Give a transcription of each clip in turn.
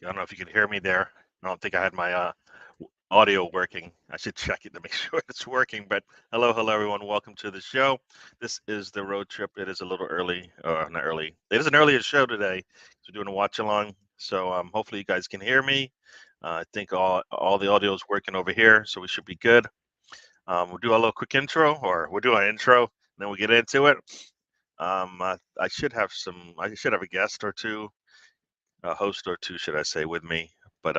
I don't know if you can hear me there. I don't think I had my audio working. I should check it to make sure it's working. But hello, everyone. Welcome to the show. This is the road trip. It is a little early, not early. It is an earlier show today. So we're doing a watch along. So hopefully you guys can hear me. I think all the audio is working over here, so we should be good. We'll do a little quick intro, or we'll do an intro, and then we'll get into it. I should have a guest or two, a host or two, should I say, with me. But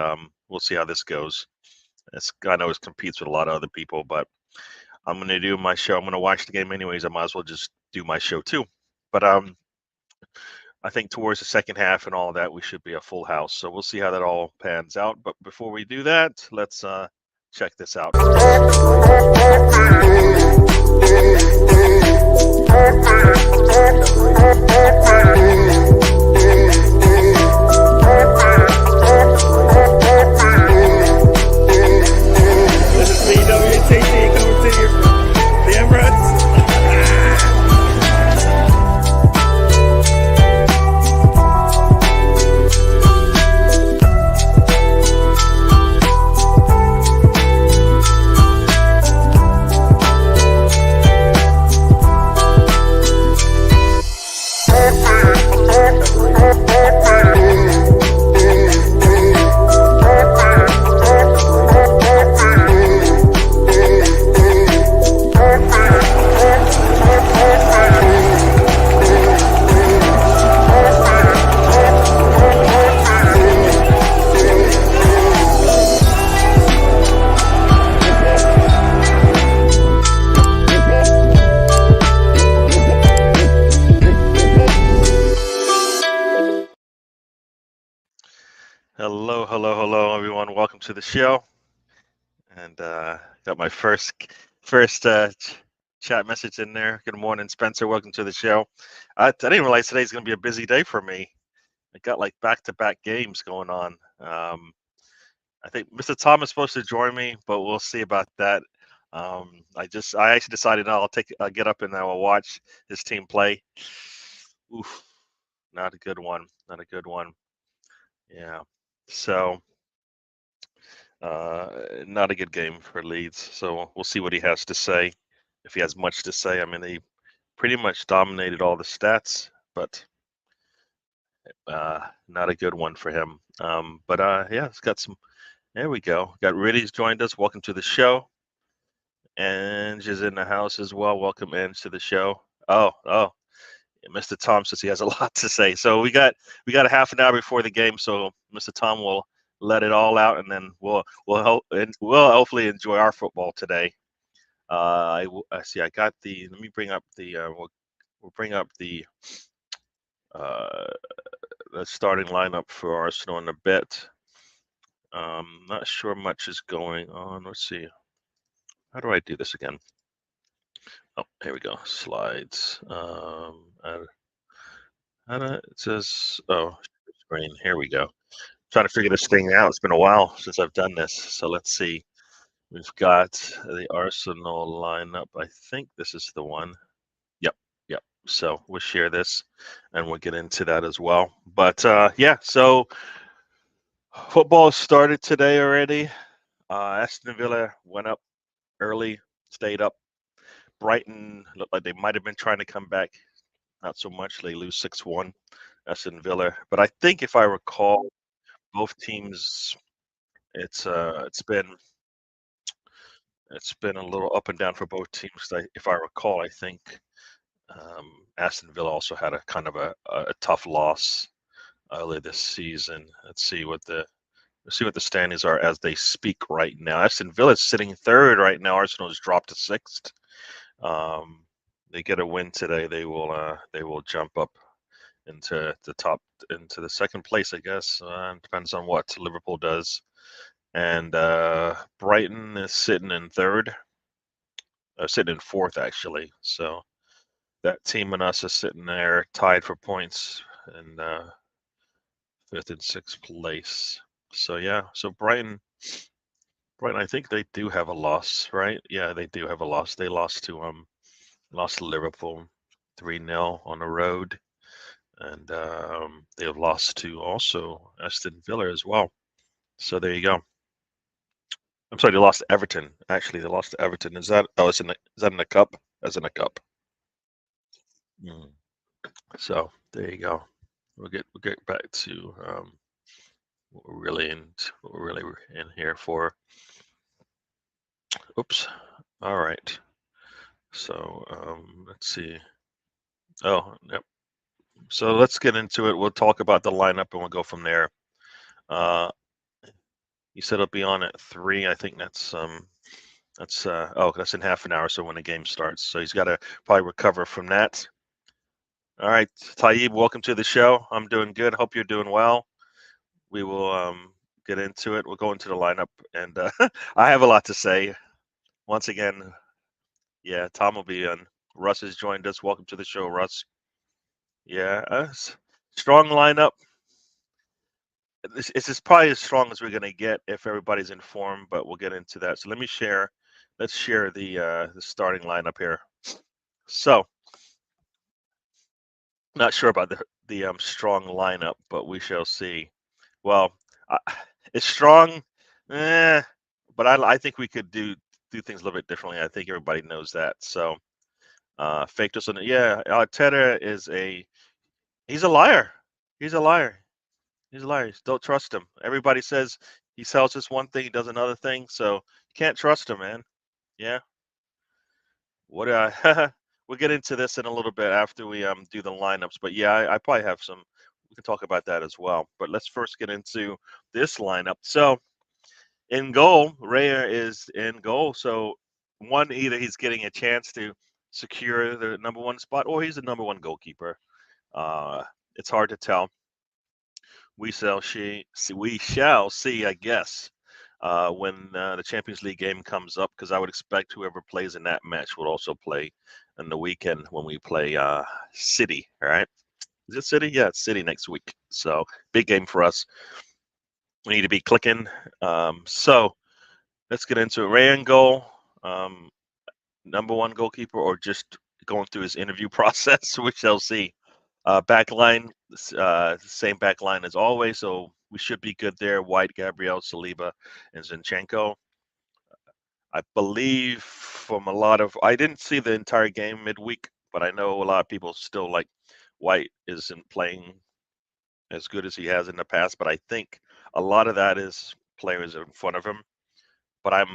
we'll see how this goes. I know it competes with a lot of other people, but I'm going to do my show. I'm going to watch the game anyways. I might as well just do my show too. But I think towards the second half and all that, we should be a full house. So we'll see how that all pans out. But before we do that, let's check this out. This is DWTT coming to you from the Emirates. Hello, everyone. Welcome to the show. And got my first chat message in there. Good morning, Spencer. Welcome to the show. I didn't realize today's going to be a busy day for me. I got like back-to-back games going on. I think Mr. Tom is supposed to join me, but we'll see about that. I actually decided I'll get up and I will watch his team play. Oof, not a good one. Not a good one. Yeah. So not a good game for Leeds. So we'll see what he has to say. If he has much to say, I mean, he pretty much dominated all the stats, but not a good one for him. But yeah, it's got some. There we go. Got Riddy's joined us. Welcome to the show. Ange is in the house as well. Welcome, Ange, to the show. Oh, Mr. Tom says he has a lot to say. So we got a half an hour before the game. So Mr. Tom will let it all out, and then we'll hopefully enjoy our football today. I see. I got the. Let me bring up the. We'll bring up the starting lineup for Arsenal in a bit. Not sure much is going on. Let's see. How do I do this again? Oh, here we go. Slides. It says. Oh, screen. Here we go. Trying to figure this thing out. It's been a while since I've done this. So let's see. We've got the Arsenal lineup. I think this is the one. Yep. So we'll share this and we'll get into that as well. But yeah, so football started today already. Aston Villa went up early, stayed up. Brighton looked like they might have been trying to come back. Not so much. They lose 6-1. Aston Villa. But I think if I recall, both teams, it's been a little up and down for both teams. If I recall, I think Aston Villa also had a kind of a tough loss earlier this season. Let's see what the standings are as they speak right now. Aston Villa is sitting third right now. Arsenal has dropped to sixth. They get a win today, they will jump up into the second place, I guess. Depends on what Liverpool does. And Brighton is sitting in third. Sitting in fourth, actually. So that team and us are sitting there tied for points in fifth and sixth place. So yeah, so Brighton, I think they do have a loss, right? Yeah, they do have a loss. They lost to Liverpool 3-0 on the road. and they have lost to also Aston Villa as well. So there you go. I'm sorry, they lost to Everton. Actually, they lost to Everton. Is that? Oh, is that in the cup? That's in the cup. Mm. So there you go. We'll get back to what we're really in here for. Oops. All right. So let's see. Oh, yep. So let's get into it. We'll talk about the lineup and we'll go from there. Uh, you said it'll be on at 3. I think that's in half an hour. So when the game starts, so he's got to probably recover from that. All right, Taib, welcome to the show. I'm doing good. Hope you're doing well. We will get into it. We'll go into the lineup, and I have a lot to say. Once again, yeah, Tom will be on. Russ has joined us. Welcome to the show, Russ. Yeah, strong lineup. It's just probably as strong as we're gonna get if everybody's informed, but we'll get into that. So let me share. Let's share the starting lineup here. So, not sure about the strong lineup, but we shall see. Well, I, it's strong, eh, but I think we could do things a little bit differently. I think everybody knows that. So, faked us on it. Yeah, Arteta he's a liar. He's a liar. He's a liar. Don't trust him. Everybody says he sells us one thing, he does another thing. So you can't trust him, man. Yeah. What we'll get into this in a little bit after we do the lineups. But yeah, I probably have some. We can talk about that as well. But let's first get into this lineup. So in goal, Raya is in goal. So one, either he's getting a chance to secure the number 1 spot, or he's the number 1 goalkeeper. It's hard to tell. We shall see, I guess, when the Champions League game comes up, because I would expect whoever plays in that match will also play in the weekend when we play City. All right, is it City? Yeah, it's City next week. So big game for us. We need to be clicking. So let's get into it. Rayan goal, number 1 goalkeeper, or just going through his interview process. We shall see. Back line, same back line as always, so we should be good there. White, Gabriel, Saliba, and Zinchenko. I believe from a lot of, I didn't see the entire game midweek, but I know a lot of people still like White isn't playing as good as he has in the past, but I think a lot of that is players in front of him. But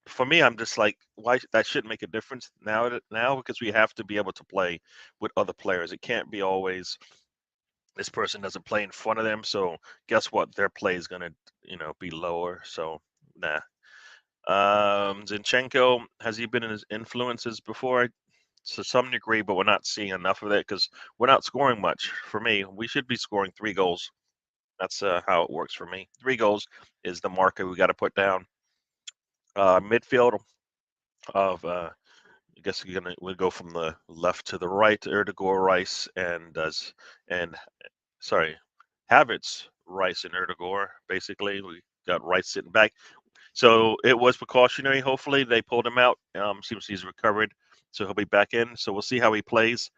for me, I'm just like, why that shouldn't make a difference now because we have to be able to play with other players. It can't be always this person doesn't play in front of them, so guess what? Their play is gonna, be lower. So nah. Zinchenko, has he been in his influences before? To some degree, but we're not seeing enough of it because we're not scoring much. For me, we should be scoring 3 goals. That's how it works for me. 3 goals is the marker we got to put down. Midfield of I guess we'll go from the left to the right. Erdegaard, Rice, and sorry, Havertz, Rice, and Erdegaard. Basically, we got Rice sitting back. So it was precautionary. Hopefully, they pulled him out. Seems he's recovered, so he'll be back in. So we'll see how he plays.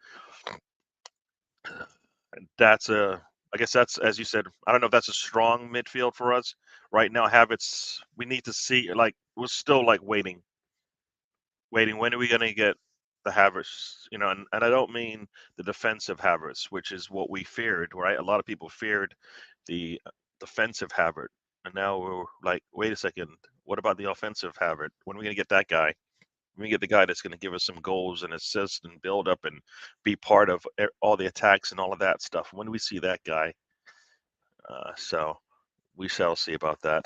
I guess that's, as you said. I don't know if that's a strong midfield for us right now. Havertz, we need to see. Like we're still like waiting. When are we going to get the Havertz? And I don't mean the defensive Havertz, which is what we feared, right? A lot of people feared the defensive Havertz, and now we're like, wait a second, what about the offensive Havertz? When are we going to get that guy? When we get the guy that's going to give us some goals and assist and build up and be part of all the attacks and all of that stuff? When do we see that guy? So we shall see about that.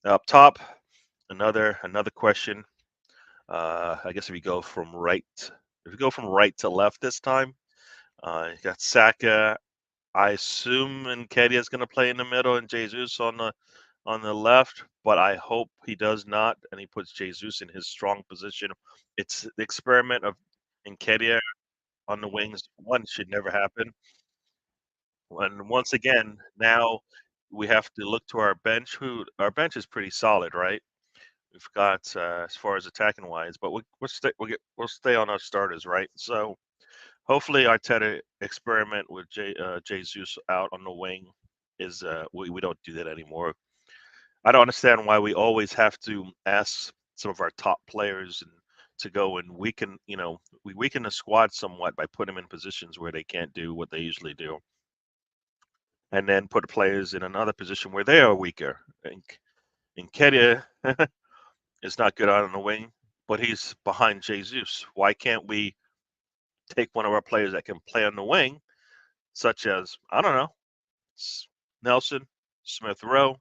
Up top, another question. I guess if you go from right to left this time, you got Saka. I assume Nketiah is going to play in the middle and Jesus on the left, but I hope he does not, and he puts Jesus in his strong position. It's the experiment of Nketiah on the wings. One should never happen. And once again, now we have to look to our bench. Our bench is pretty solid, right? We've got as far as attacking wise, but we'll stay on our starters, right? So hopefully Arteta experiment with Jesus out on the wing is we don't do that anymore. I don't understand why we always have to ask some of our top players to go and weaken, we weaken the squad somewhat by putting them in positions where they can't do what they usually do, and then put players in another position where they are weaker. And Kedia is not good out on the wing, but he's behind Jesus. Why can't we take one of our players that can play on the wing, such as, I don't know, Nelson, Smith Rowe?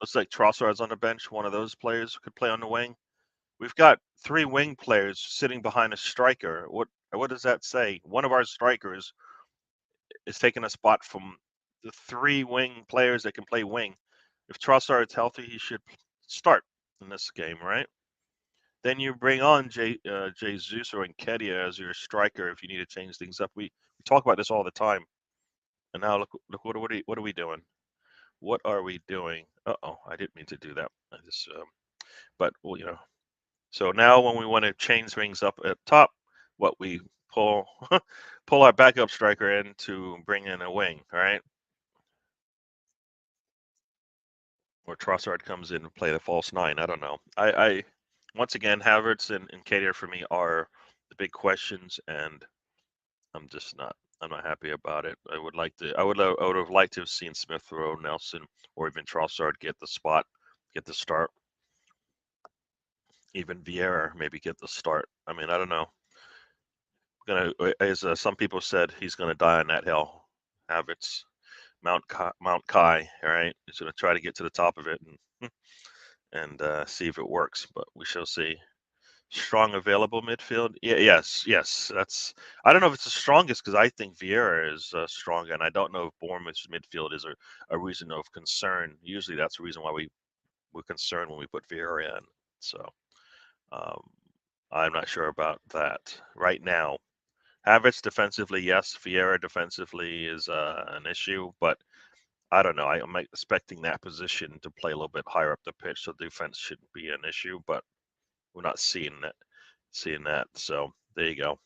Looks like Trossard's on the bench. One of those players could play on the wing. We've got 3 wing players sitting behind a striker. What does that say? One of our strikers is taking a spot from the 3 wing players that can play wing. If Trossard's healthy, he should start in this game, right? Then you bring on Jesus or Nketiah as your striker if you need to change things up. We talk about this all the time. And now look what are we doing? What are we doing? Uh-oh, I didn't mean to do that. I just but well, so now when we want to change things up at top, what we pull pull our backup striker in to bring in a wing, right? Or Trossard comes in and play the false 9. I don't know. I once again, Havertz and Nketiah for me are the big questions, and I'm not happy about it. I would have liked to have seen Smith Rowe, Nelson, or even Trossard get the start. Even Vieira maybe get the start. I mean, I don't know. As some people said, he's gonna die on that hill. Havertz, Mount Kai. All right, he's gonna try to get to the top of it and see if it works. But we shall see. Strong available midfield. Yeah, yes. I don't know if it's the strongest because I think Vieira is strong, and I don't know if Bournemouth's midfield is a reason of concern. Usually, that's the reason why we're concerned when we put Vieira in. So um, I'm not sure about that right now. Havertz defensively, yes. Vieira defensively is an issue, but I don't know. I'm expecting that position to play a little bit higher up the pitch, so defense shouldn't be an issue. But we're not seeing that. So there you go.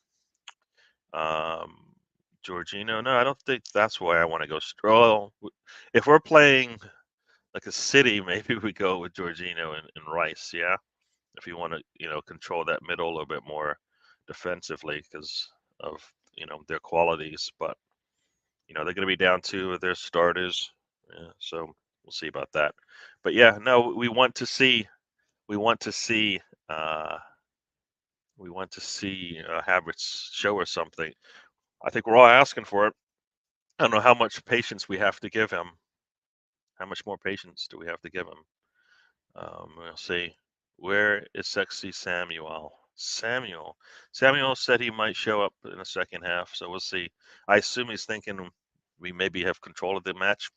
Jorginho, no, I don't think that's why I want to go. Well, if we're playing like a city, maybe we go with Jorginho and Rice. Yeah, if you want to, control that middle a little bit more defensively because of their qualities. But they're going to be down 2 of their starters. Yeah, so we'll see about that. But yeah, no, we want to see. Uh, we want to see Havertz show us something. I think we're all asking for it. I don't know how much patience we have to give him. How much more patience do we have to give him? We'll see. Where is sexy Samuel? Samuel said he might show up in the second half, so we'll see. I assume he's thinking we maybe have control of the match.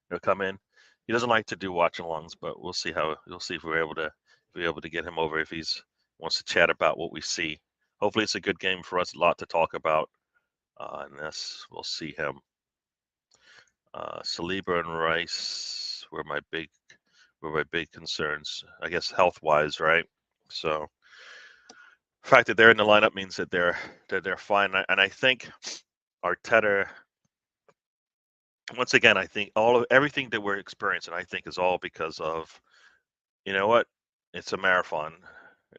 He'll come in. He doesn't like to do watch-alongs, but we'll see if we're able to get him over if he's wants to chat about what we see. Hopefully, it's a good game for us. A lot to talk about. And this, we'll see him. Saliba and Rice were my big concerns. I guess health-wise, right? So the fact that they're in the lineup means that they're fine. And I think Arteta, once again, I think everything that we're experiencing, I think, is all because of, you know what? It's a marathon,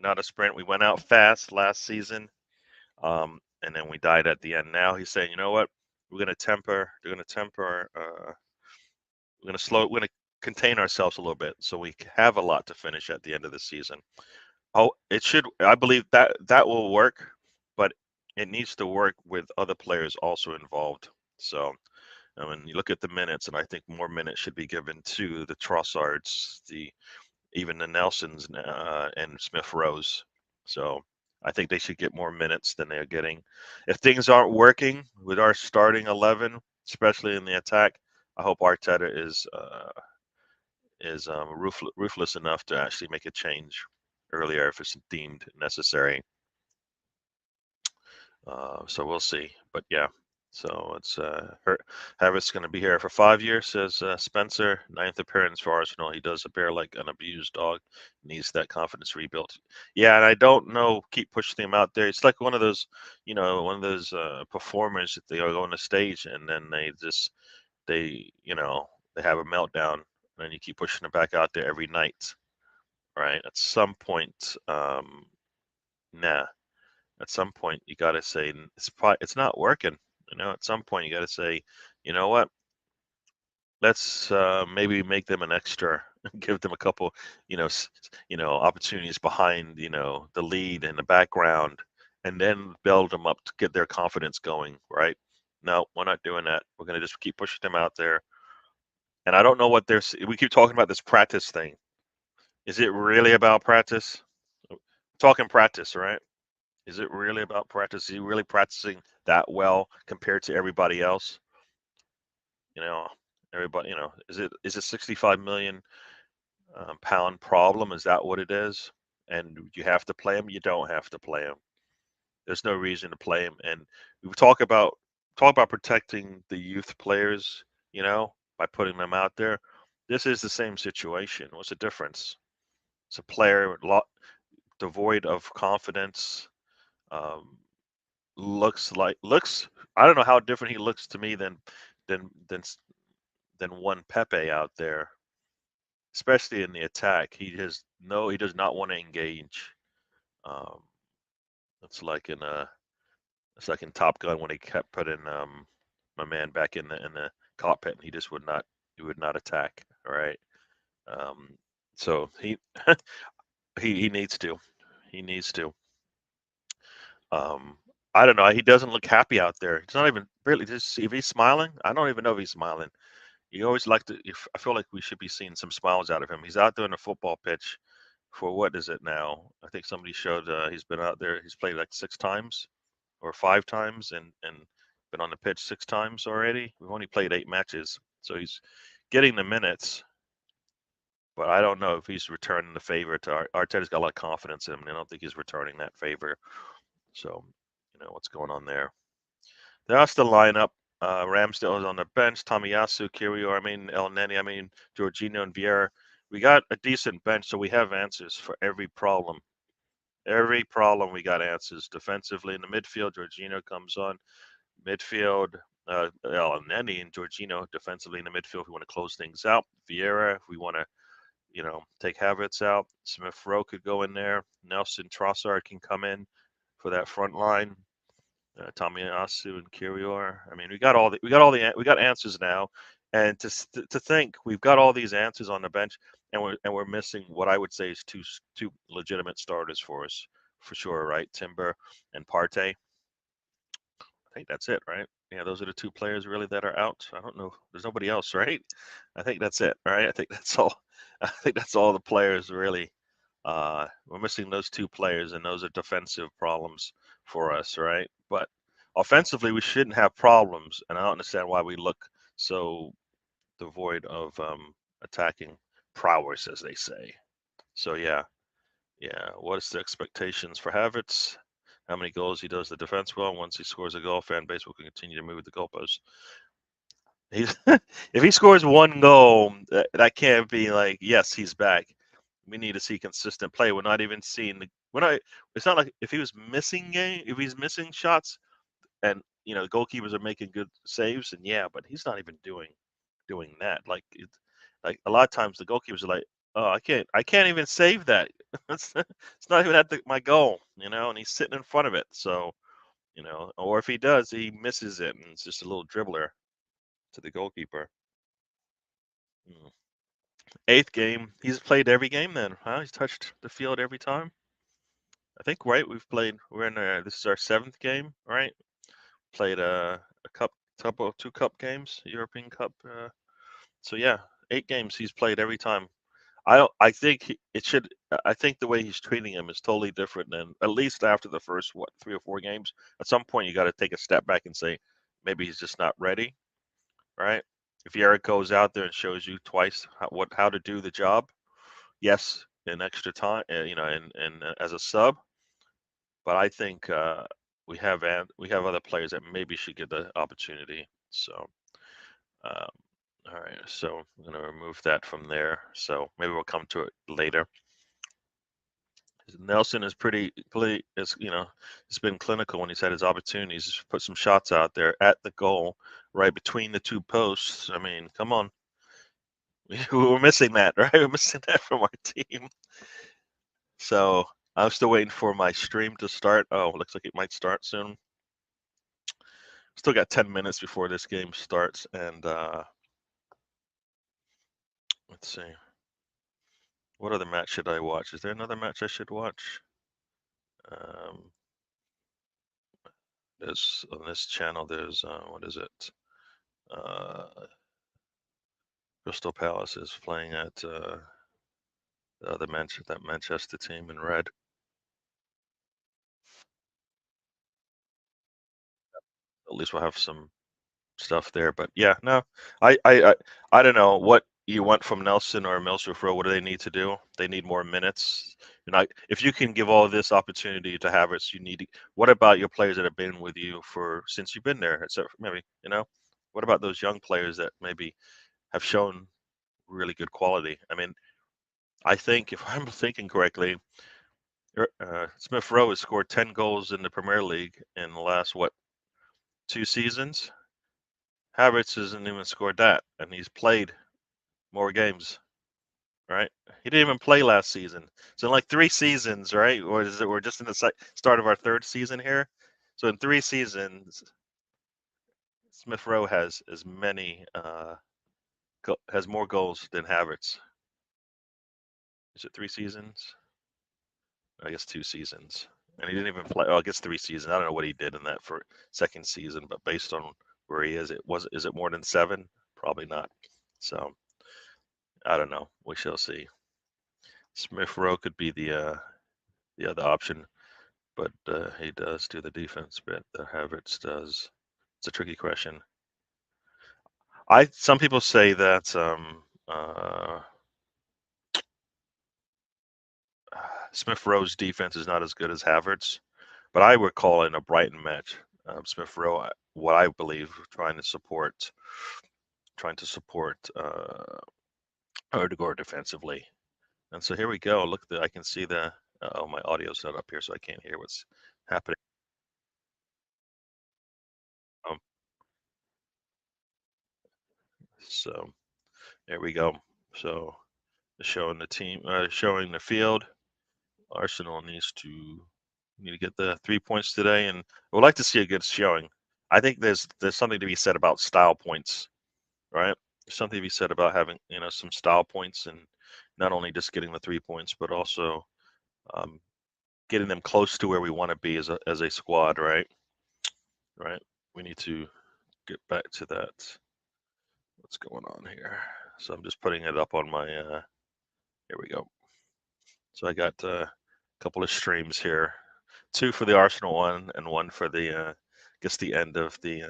not a sprint. We went out fast last season, and then we died at the end. Now he's saying, you know what? We're going to temper. They're going to temper. We're going to contain ourselves a little bit so we have a lot to finish at the end of the season. Oh, it should. I believe that will work, but it needs to work with other players also involved. So, I mean, you look at the minutes, and I think more minutes should be given to the Trossards, even the Nelsons and Smith Rose. So, I think they should get more minutes than they're getting. If things aren't working with our starting 11, especially in the attack, I hope Arteta is ruthless enough to actually make a change earlier if it's deemed necessary. So we'll see. But yeah, So it's Harris going to be here for 5 years, says Spencer. 9th appearance for Arsenal. He does appear like an abused dog. Needs that confidence rebuilt. Yeah, and I don't know. Keep pushing him out there. It's like one of those, one of those performers that they go on the stage and then they have a meltdown, and then you keep pushing them back out there every night, right? At some point, nah. At some point, you got to say it's not working. At some point, you got to say, you know what? Let's maybe make them an extra, give them a couple, opportunities behind, the lead in the background, and then build them up to get their confidence going, right? No, we're not doing that. We're gonna just keep pushing them out there. And I don't know what we keep talking about this practice thing. Is it really about practice? Talking practice, right? Is it really about practice? Is he really practicing that well compared to everybody else? You know, everybody, is it 65 million pound problem? Is that what it is? And you have to play him. You don't have to play him. There's no reason to play him. And we talk about protecting the youth players, by putting them out there. This is the same situation. What's the difference? It's a player devoid of confidence. Um, looks. I don't know how different he looks to me than than than one Pepe out there, especially in the attack. He does not want to engage. Um, it's like in Top Gun when he kept putting my man back in the cockpit, and he would not attack. All right. Um, so he needs to. He needs to. Um, I don't know. He doesn't look happy out there. He's not even really. Just if he's smiling, I don't even know if he's smiling. You always like to. I feel like we should be seeing some smiles out of him. He's out there in a football pitch for what is it now? I think somebody showed he's been out there. He's played like 6 times or 5 times and been on the pitch 6 times already. We've only played 8 matches, so he's getting the minutes. But I don't know if he's returning the favor to Arteta's got a lot of confidence in him, and I don't think he's returning that favor. So, what's going on there. That's the lineup. Ramsdale is on the bench. Tomiyasu, Kirio, El Neni, Jorginho and Vieira. We got a decent bench, so we have answers for every problem. Every problem we got answers. Defensively in the midfield, Jorginho comes on. Midfield, El Neni and Jorginho defensively in the midfield. If we want to close things out. Vieira, if we want to, take Havertz out. Smith Rowe could go in there. Nelson Trossard can come in for that front line. Tomiyasu and Kirior. We got answers now, and to think we've got all these answers on the bench, and we're missing what I would say is two legitimate starters for us for sure, right? Timber and Partey. I think that's it, right? Yeah, those are the two players really that are out. I don't know. There's nobody else, right? I think that's it, right? I think that's all. I think that's all the players really. We're missing those two players, and those are defensive problems for us, right? But offensively, we shouldn't have problems, and I don't understand why we look so devoid of attacking prowess, as they say. So yeah. What's the expectations for Havertz? How many goals he does the defense well? Once he scores a goal, fan base will continue to move the goalposts. He's if he scores one goal, that can't be like, yes, he's back. We need to see consistent play. We're not even seeing we're not. It's not like if he's missing shots, and the goalkeepers are making good saves, and yeah, but he's not even doing that. Like a lot of times the goalkeepers are like, oh, I can't even save that. It's not even at my goal, and he's sitting in front of it. So or if he does, he misses it, and it's just a little dribbler to the goalkeeper. Mm. 8th game. He's played every game then, huh? He's touched the field every time. I think, right? We're in this is our 7th game, right? Played a two cup games, European Cup. So yeah, 8 games he's played every time. I think it should. I think the way he's treating him is totally different than at least after the first 3 or 4 games. At some point, you got to take a step back and say maybe he's just not ready, right? If Eric goes out there and shows you twice how to do the job, yes, in extra time, and as a sub. But I think we have other players that maybe should get the opportunity. So, um, all right. So I'm gonna remove that from there. So maybe we'll come to it later. Nelson is is it's been clinical when he's had his opportunities. He's put some shots out there at the goal, right between the two posts. I mean, come on, we're missing that, right? We're missing that from our team. So I'm still waiting for my stream to start. Oh, looks like it might start soon. Still got 10 minutes before this game starts, and let's see. What other match should I watch? Is there another match I should watch? Um, there's on this channel. There's what is it? Uh, Crystal Palace is playing at that Manchester team in red. At least we'll have some stuff there. But yeah, no, I don't know what you want from Nelson or Millsworth Row. What do they need to do? They need more minutes. If you can give all this opportunity to Havertz, you need. What about your players that have been with you since you've been there? Except maybe what about those young players that maybe have shown really good quality? I mean, I think if I'm thinking correctly, Smith Rowe has scored 10 goals in the Premier League in the last 2 seasons. Havertz hasn't even scored that, and he's played more games, right? He didn't even play last season. So in like 3 seasons, right? Or is it we're just in the start of our third season here? So in 3 seasons, Smith Rowe has as many has more goals than Havertz. Is it 3 seasons? I guess 2 seasons. And he didn't even play. Oh, I guess 3 seasons. I don't know what he did in that for second season, but based on where he is, is it more than 7? Probably not. So I don't know. We shall see. Smith Rowe could be the other option, but he does do the defense bit. The Havertz does. It's a tricky question. Some people say that Smith Rowe's defense is not as good as Havertz, but I would call it a Brighton match. Smith Rowe, what I believe, trying to support Odegaard defensively. And so here we go. Look, I can see oh, my audio's not up here, so I can't hear what's happening. Um, so there we go. So showing the team, showing the field. Arsenal need to get the 3 points today, and I would like to see a good showing. I think there's something to be said about style points, right? There's something to be said about having some style points, and not only just getting the 3 points, but also um, getting them close to where we want to be as a squad, right? Right. We need to get back to that. What's going on here? So I'm just putting it up on my. Here we go. So I got a couple of streams here, 2 for the Arsenal one and 1 for I guess the end of the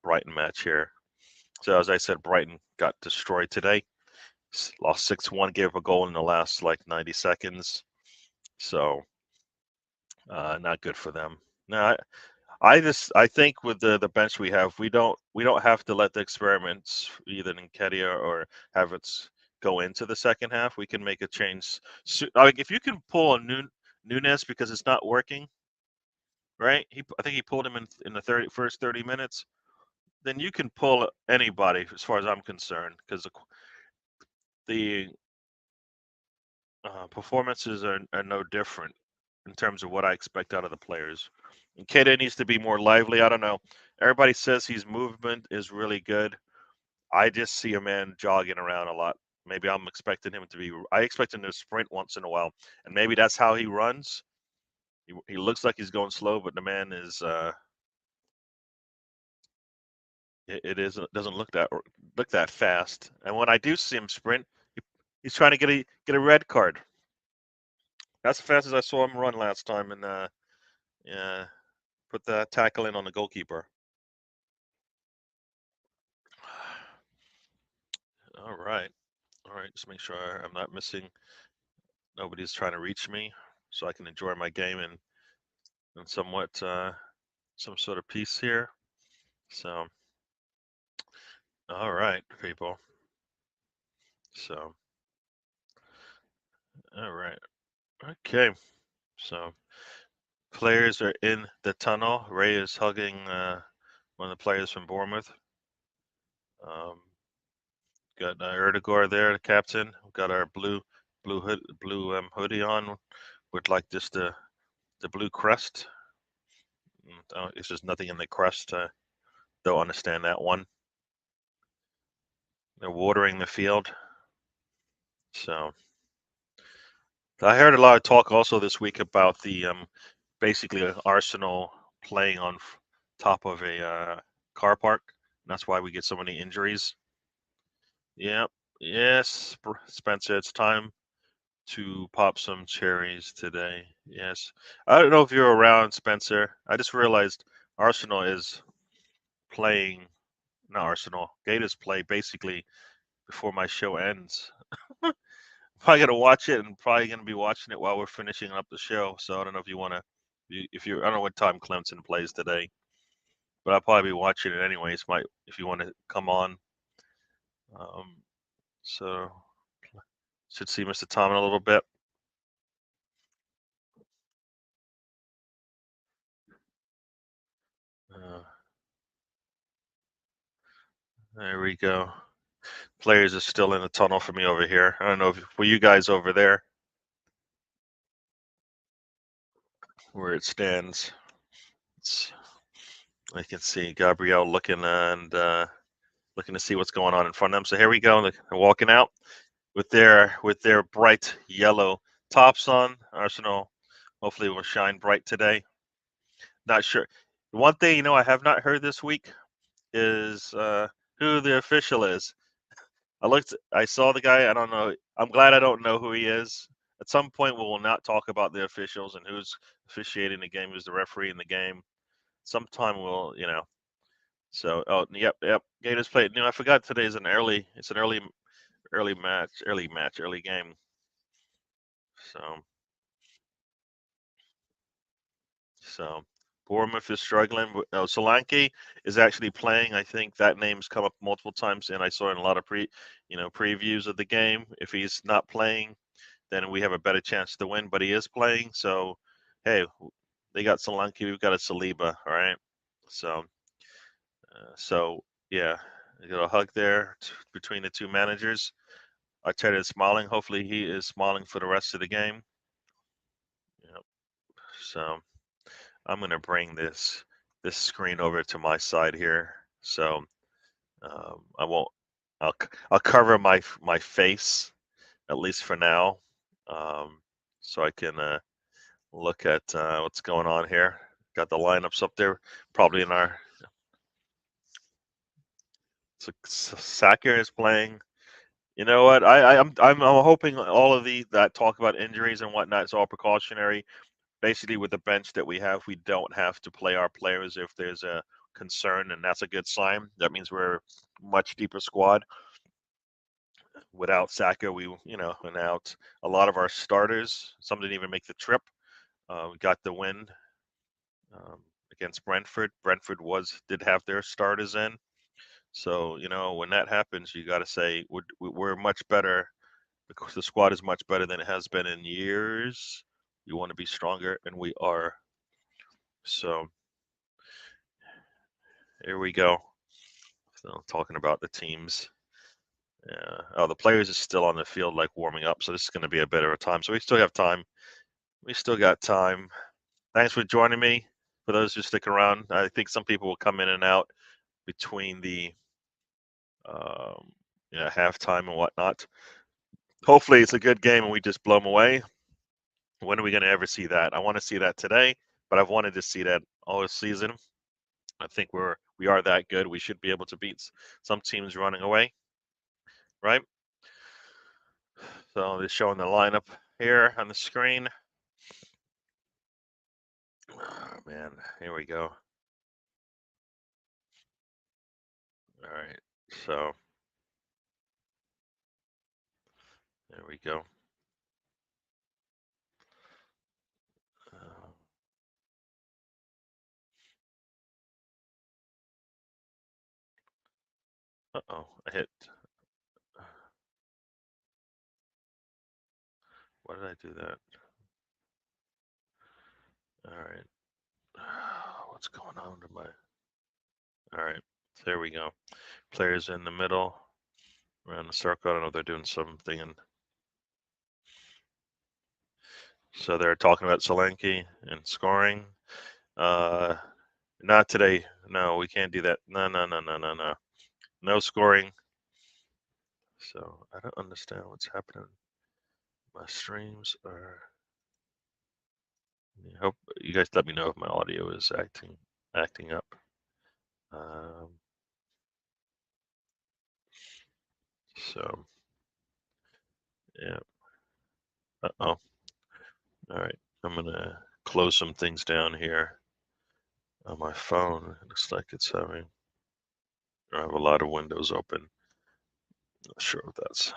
Brighton match here. So as I said, Brighton got destroyed today. Lost 6-1, gave up a goal in the last like 90 seconds. So not good for them. Now I think with the bench we have, we don't have to let the experiments either Nketiah or Havertz go into the second half. We can make a change. Like if you can pull a Nunes because it's not working, right? I think he pulled him in the first 30 minutes. Then you can pull anybody as far as I'm concerned because the performances are no different in terms of what I expect out of the players. And Nketiah needs to be more lively. I don't know. Everybody says his movement is really good. I just see a man jogging around a lot. Maybe I'm expecting him to be. I expect him to sprint once in a while, and maybe that's how he runs. He looks like he's going slow, but the man is. It isn't doesn't look that fast. And when I do see him sprint, he's trying to get a red card. That's as fast as I saw him run last time, and yeah, put the tackle in on the goalkeeper. All right. All right. Just make sure I'm not missing. Nobody's trying to reach me so I can enjoy my game and and somewhat some sort of peace here. So, all right, people. So, all right, okay. So, players are in the tunnel. Ray is hugging one of the players from Bournemouth. Got Erdegaard there, the captain. We've got our blue hoodie on with like just the blue crest. It's just nothing in the crest. Don't understand that one. They're watering the field. So I heard a lot of talk also this week about the basically Arsenal playing on top of a car park. And that's why we get so many injuries. Yep. Yes, Spencer, it's time to pop some cherries today. Yes. I don't know if you're around, Spencer. I just realized Arsenal is playing, not Arsenal, Gators play basically before my show ends. Probably gonna watch it and probably gonna be watching it while we're finishing up the show. So I don't know if you wanna, if you, I don't know what time Clemson plays today, but I'll probably be watching it anyways. Might if you want to come on. Um, so should see Mr. Tom in a little bit. Uh, there we go. Players are still in the tunnel for me over here. I don't know if for you guys over there where it stands. I can see Gabrielle looking and looking to see what's going on in front of them. So here we go. They're walking out with their bright yellow tops on. Arsenal hopefully will shine bright today. Not sure. One thing I have not heard this week is who the official is. I saw the guy. I don't know. I'm glad I don't know who he is. At some point, we will not talk about the officials and who's officiating the game, who's the referee in the game. Sometime we'll. So, oh, yep. Gators played. I forgot today's an early. It's an early match, early game. So, Bournemouth is struggling. Solanke is actually playing. I think that name's come up multiple times, and I saw in a lot of previews of the game. If he's not playing, then we have a better chance to win. But he is playing, so hey, they got Solanke, we've got a Saliba. All right, so yeah, you got a hug there between the two managers. Arteta is smiling. Hopefully, he is smiling for the rest of the game. Yep. So I'm gonna bring this screen over to my side here. So I won't. I'll cover my face at least for now, so I can look at what's going on here. Got the lineups up there, probably in our. So Saka is playing. You know what? I'm hoping all of the that talk about injuries and whatnot is all precautionary. Basically, with the bench that we have, we don't have to play our players if there's a concern, and that's a good sign. That means we're a much deeper squad. Without Saka, without a lot of our starters, some didn't even make the trip. We got the win um, against Brentford. Brentford did have their starters in, so when that happens, you got to say we're much better because the squad is much better than it has been in years. You want to be stronger, and we are. So here we go. So talking about the teams. Yeah. Oh, the players is still on the field, like warming up. So this is going to be a bit of a time. So we still have time. We still got time. Thanks for joining me. For those who stick around, I think some people will come in and out between the um, halftime and whatnot. Hopefully, it's a good game and we just blow them away. When are we going to ever see that? I want to see that today, but I've wanted to see that all season. I think we are that good. We should be able to beat some teams running away, right? So they're showing the lineup here on the screen. Oh, man, here we go. All right, so there we go. Uh-oh, I hit. Why did I do that? All right. What's going on to my? All right, there we go. Players in the middle, around the circle. I don't know if they're doing something, and so they're talking about Solanke and scoring. Not today. No, we can't do that. No, no, no, no, no, no. No scoring. So I don't understand what's happening. My streams are. I hope you guys let me know if my audio is acting up. Um, so yeah. Uh-oh. All right. I'm gonna close some things down here on my phone. It looks like it's having. I have a lot of windows open. Not sure what that's.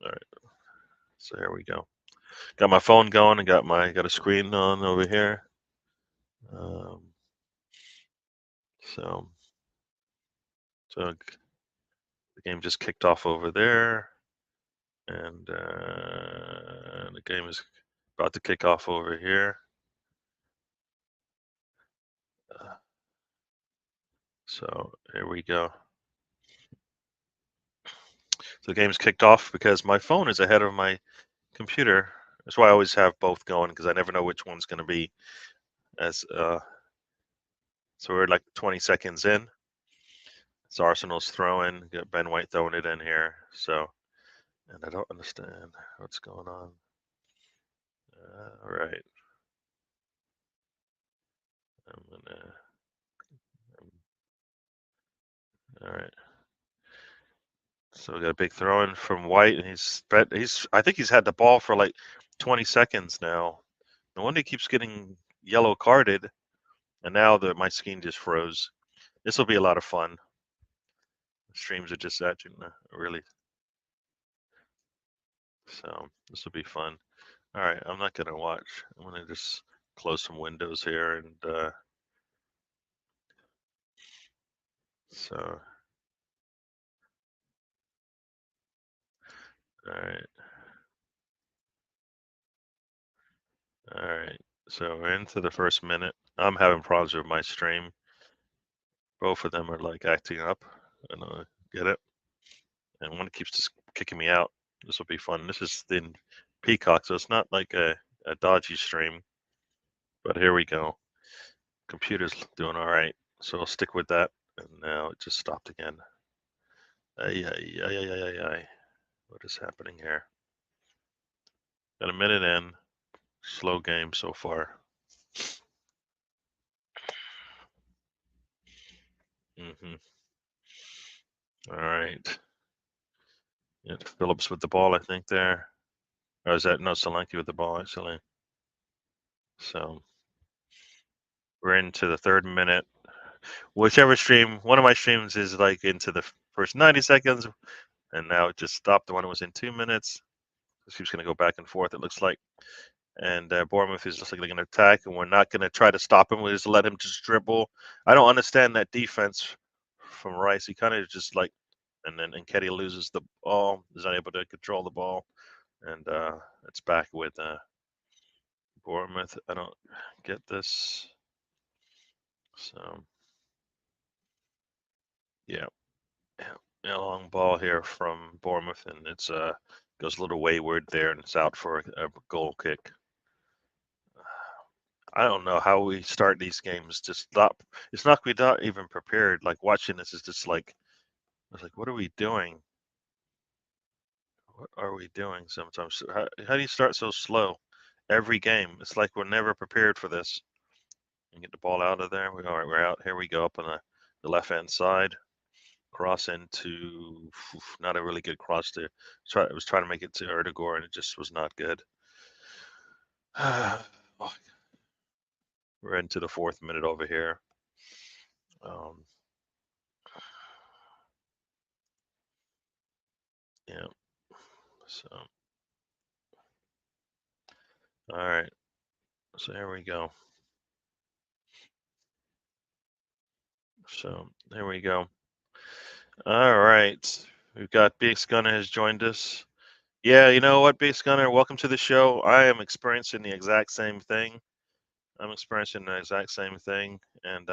All right. So here we go. Got my phone going and got a screen on over here. Um, so the game just kicked off over there, and the game is about to kick off over here. So here we go. So the game's kicked off because my phone is ahead of my computer. That's why I always have both going because I never know which one's going to be. So we're like 20 seconds in. It's Arsenal's throwing. Got Ben White throwing it in here. So, and I don't understand what's going on. All right. I'm gonna. All right. So we got a big throw in from White, and I think he's had the ball for like 20 seconds now. No wonder he keeps getting yellow carded, and now my screen just froze. This will be a lot of fun. Streams are just acting really. So this will be fun. All right, I'm not gonna watch. I'm gonna just close some windows here, and so all right, all right. So we're into the first minute. I'm having problems with my stream. Both of them are like acting up. I don't get it, and one keeps just kicking me out. This will be fun. This is the Peacock, so it's not like a dodgy stream. But here we go. Computer's doing all right, so I'll stick with that. And now it just stopped again. Ay, ay, ay, ay, ay, ay. What is happening here? Got a minute in. Slow game so far. Hmm. All right. Yeah, Phillips with the ball, I think there. Or is that no Solanke with the ball actually? So we're into the third minute. Whichever stream, one of my streams is like into the first 90 seconds, and now it just stopped. The one that was in 2 minutes. This keeps going to go back and forth. It looks like, and Bournemouth is just like going to attack, and we're not going to try to stop him. We just let him just dribble. I don't understand that defense from Rice. He kind of just like, and then Nketiah loses the ball, is unable to control the ball, and it's back with Bournemouth. I don't get this. So yeah, yeah, long ball here from Bournemouth, and it's goes a little wayward there, and it's out for a goal kick. I don't know how we start these games. Just stop. It's not we're not even prepared. Like watching this is just like I was like, what are we doing? What are we doing? Sometimes how do you start so slow? Every game, it's like we're never prepared for this. And get the ball out of there. All right, we're out. Here we go up on the left hand side. Cross into not a really good cross to try. I was trying to make it to Erdegaard, and it just was not good. We're into the fourth minute over here. Yeah. So, all right. So here we go. So there we go. All right. We've got Big Gunner has joined us. Yeah, you know what, Big Gunner, welcome to the show. I am experiencing the exact same thing. I'm experiencing the exact same thing. And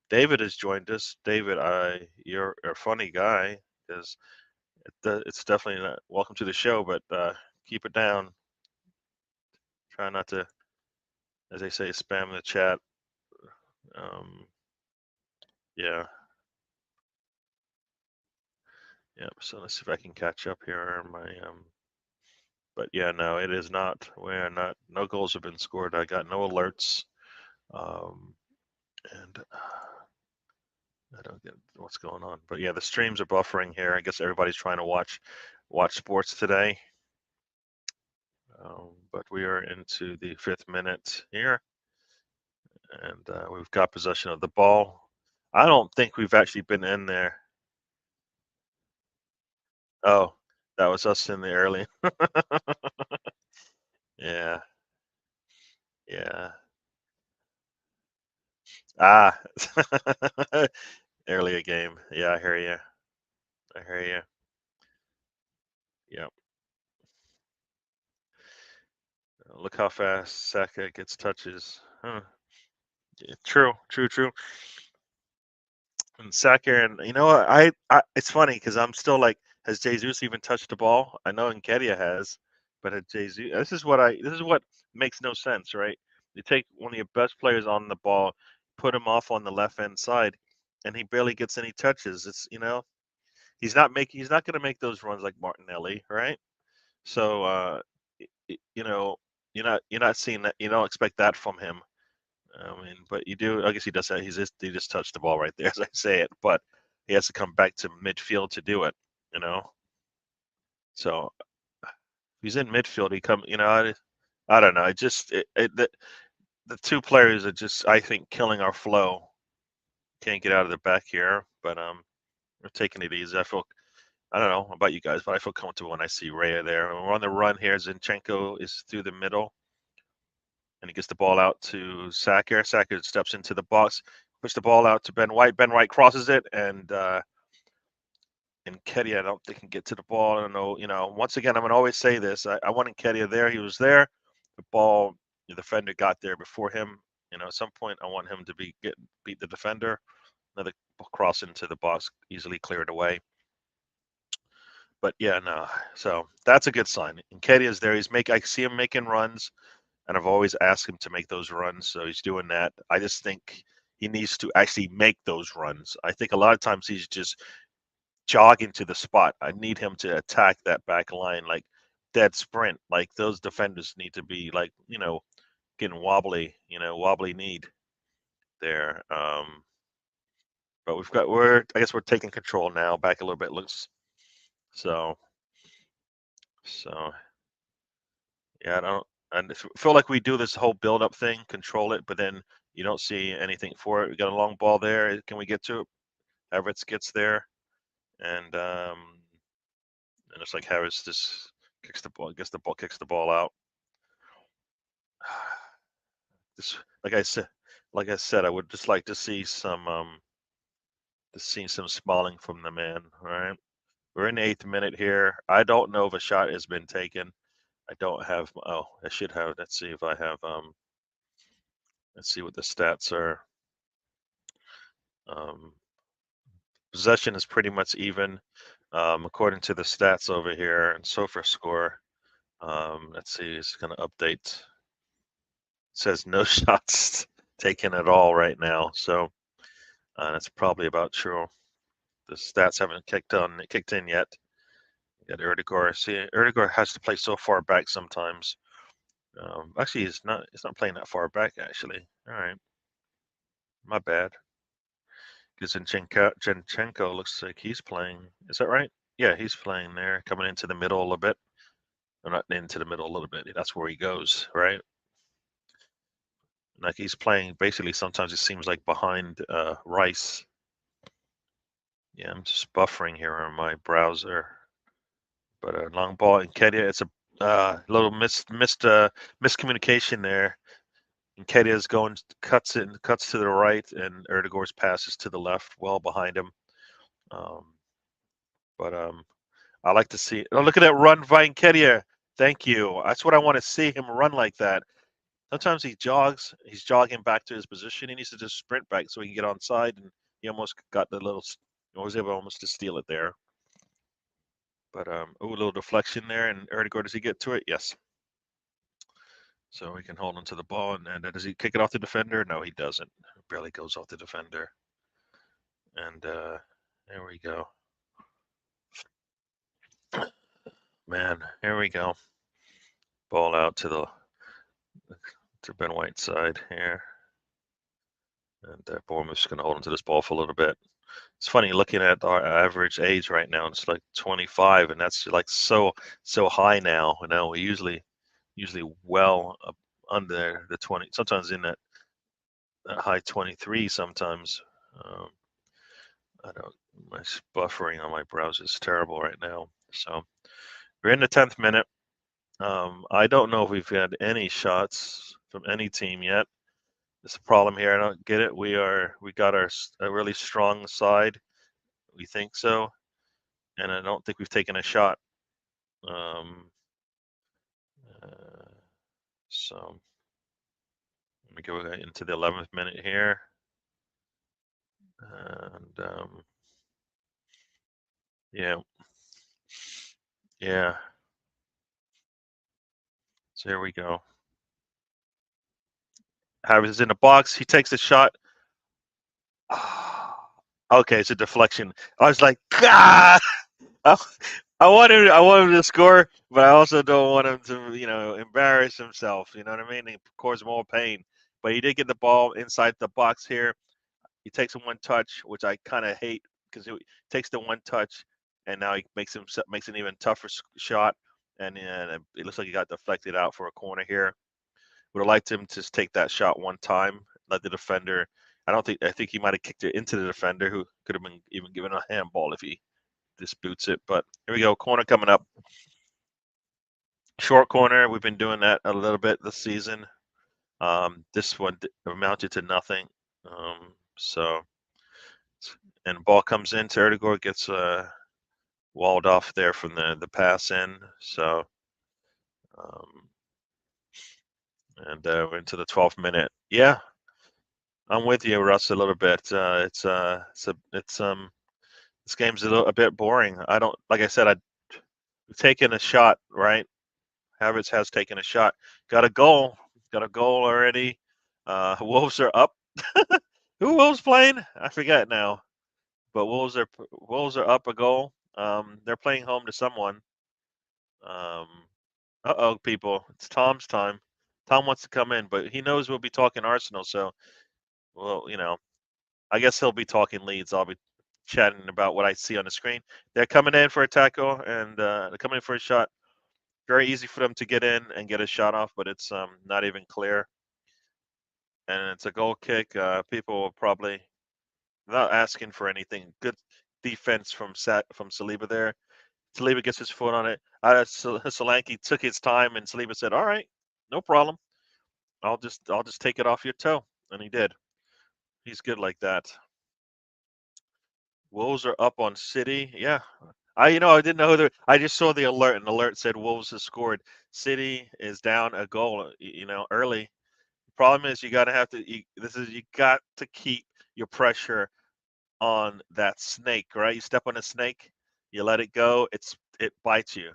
David has joined us. David, you're a funny guy because it's definitely not welcome to the show, but keep it down. Try not to, as they say, spam the chat. Um, yeah, yeah. So let's see if I can catch up here on my but yeah, no, it is not. We're not. No goals have been scored. I got no alerts, um, and I don't get what's going on. But yeah, the streams are buffering here. I guess everybody's trying to watch sports today. But we are into the 5th minute here, and we've got possession of the ball. I don't think we've actually been in there. Oh, that was us in the early. Yeah, yeah. Ah, earlier game. Yeah, I hear you. I hear you. Yep. Look how fast Saka gets touches. Huh. Yeah, true, true, true. And Saka, and you know what? It's funny because I'm still like, has Jesus even touched the ball? I know Nketiah has, but has Jesus? This is what makes no sense, right? You take one of your best players on the ball, put him off on the left hand side, and he barely gets any touches. He's not going to make those runs like Martinelli, right? So you know, you're not seeing that. You don't expect that from him. I mean, but you do. I guess he does that. He just touched the ball right there, as I say it. But he has to come back to midfield to do it. You know. So if he's in midfield. He come. I don't know. The two players are just, I think, killing our flow. Can't get out of the back here, but we're taking it easy. I don't know about you guys, but I feel comfortable when I see Raya there. When we're on the run here. Zinchenko is through the middle, and he gets the ball out to Saka. Saka steps into the box, push the ball out to Ben White. Ben White crosses it, and Nketiah, I don't think can get to the ball. I don't know. Once again, I'm gonna always say this. I want Nketiah there. He was there. The ball, the defender got there before him. At some point, I want him to beat the defender. Another cross into the box, easily cleared away. But yeah, no. So that's a good sign. Nketiah is there. I see him making runs, and I've always asked him to make those runs, so he's doing that. I just think he needs to actually make those runs. I think a lot of times he's just jogging to the spot. I need him to attack that back line like dead sprint. Like those defenders need to be like, getting wobbly, wobbly need there. But I guess we're taking control now, back a little bit. Looks so so yeah, I don't and feel like we do this whole build up thing, control it, but then you don't see anything for it. We got a long ball there. Can we get to it? Havertz gets there, and it's like Harris just kicks the ball, gets the ball, kicks the ball out. This, like I said, I would just like to see some smiling from the man. All right, we're in the 8th minute here. I don't know if a shot has been taken. I don't have. Oh, I should have. Let's see if I have. Let's see what the stats are. Um, Possession is pretty much even, according to the stats over here and SOFR score. Let's see, it's going to update. It says no shots taken at all right now, so that's probably about true. The stats haven't kicked in yet. You got Erdegaard. See, Erdegaard has to play so far back sometimes. Actually, he's not. It's not playing that far back. Actually, all right, my bad. Because Zinchenko looks like he's playing. Is that right? Yeah, he's playing there, coming into the middle a little bit. Or not into the middle a little bit. That's where he goes, right? Like he's playing basically sometimes it seems like behind Rice. Yeah, I'm just buffering here on my browser. But a long ball in Nketiah, it's a little miscommunication there. Nketiah's cuts to the right, and Erdegaard's passes to the left, well behind him. Um, But I like to see. Oh, look at that run, Vinketia. Thank you. That's what I want to see, him run like that. Sometimes he jogs. He's jogging back to his position. He needs to just sprint back so he can get on side, and he almost got the little. Was able almost to steal it there. But a little deflection there, and Erdegaard, does he get to it? Yes. So he can hold onto the ball, and does he kick it off the defender? No, he doesn't. It barely goes off the defender. And there we go. Man, here we go. Ball out to Ben White's side here. And Bournemouth's going to hold onto this ball for a little bit. It's funny looking at our average age right now. It's like 25, and that's like so high now. You know, we usually well under the 20. Sometimes in that high 23. Sometimes. I don't. My buffering on my browser is terrible right now. So we're in the 10th minute. I don't know if we've had any shots from any team yet. It's a problem here. I don't get it. We got a really strong side. We think so, and I don't think we've taken a shot. So let me go into the 11th minute here, and yeah. So here we go. Harris is in the box. He takes a shot. Okay, it's a deflection. I was like, God. I want him to score, but I also don't want him to, embarrass himself. You know what I mean? He cause more pain. But he did get the ball inside the box here. He takes a one touch, which I kind of hate because he takes the one touch, and now he makes an even tougher shot, and it looks like he got deflected out for a corner here. Would have liked him to just take that shot one time, let the defender. I think he might have kicked it into the defender, who could have been even given a handball if he disputes it. But here we go, corner coming up. Short corner. We've been doing that a little bit this season. This one amounted to nothing. And ball comes in. Erdegaard gets walled off there from the pass in. So, and we're into the 12th minute. Yeah, I'm with you, Russ, a little bit. This game's a bit boring. I don't, like I said, we've taken a shot, right? Havertz has taken a shot. Got a goal already. Wolves are up. Who Wolves playing? I forget now. But Wolves are up a goal. They're playing home to someone. People, it's Tom's time. Tom wants to come in, but he knows we'll be talking Arsenal, so I guess he'll be talking Leeds. I'll be chatting about what I see on the screen. They're coming in for a tackle, and they're coming in for a shot. Very easy for them to get in and get a shot off, but it's not even clear. And it's a goal kick. People will probably not asking for anything. Good defense from Saliba there. Saliba gets his foot on it. Solanke took his time, and Saliba said, "All right, no problem. I'll just take it off your toe," and he did. He's good like that. Wolves are up on City. Yeah, I didn't know I just saw the alert, and the alert said Wolves has scored. City is down a goal. Early. Problem is you got to keep your pressure on that snake, right? You step on a snake, you let it go, it bites you.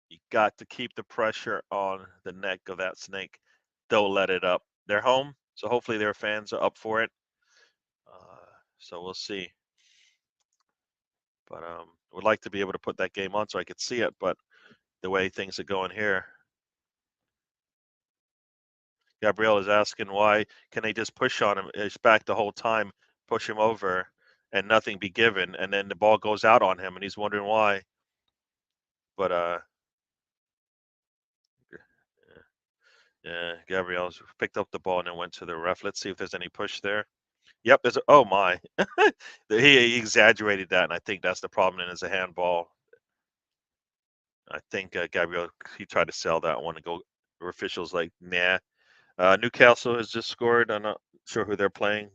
You got to keep the pressure on the neck of that snake. Don't let it up. They're home, so hopefully their fans are up for it. So we'll see. But would like to be able to put that game on so I could see it, but the way things are going here. Gabrielle is asking why can they just push on him? It's back the whole time, push him over, and nothing be given, and then the ball goes out on him, and he's wondering why. But yeah, Gabrielle's picked up the ball and then went to the ref. Let's see if there's any push there. Yep, oh my, he exaggerated that, and I think that's the problem. And it's a handball. I think Gabriel, he tried to sell that one and go. Officials like, nah. Newcastle has just scored. I'm not sure who they're playing.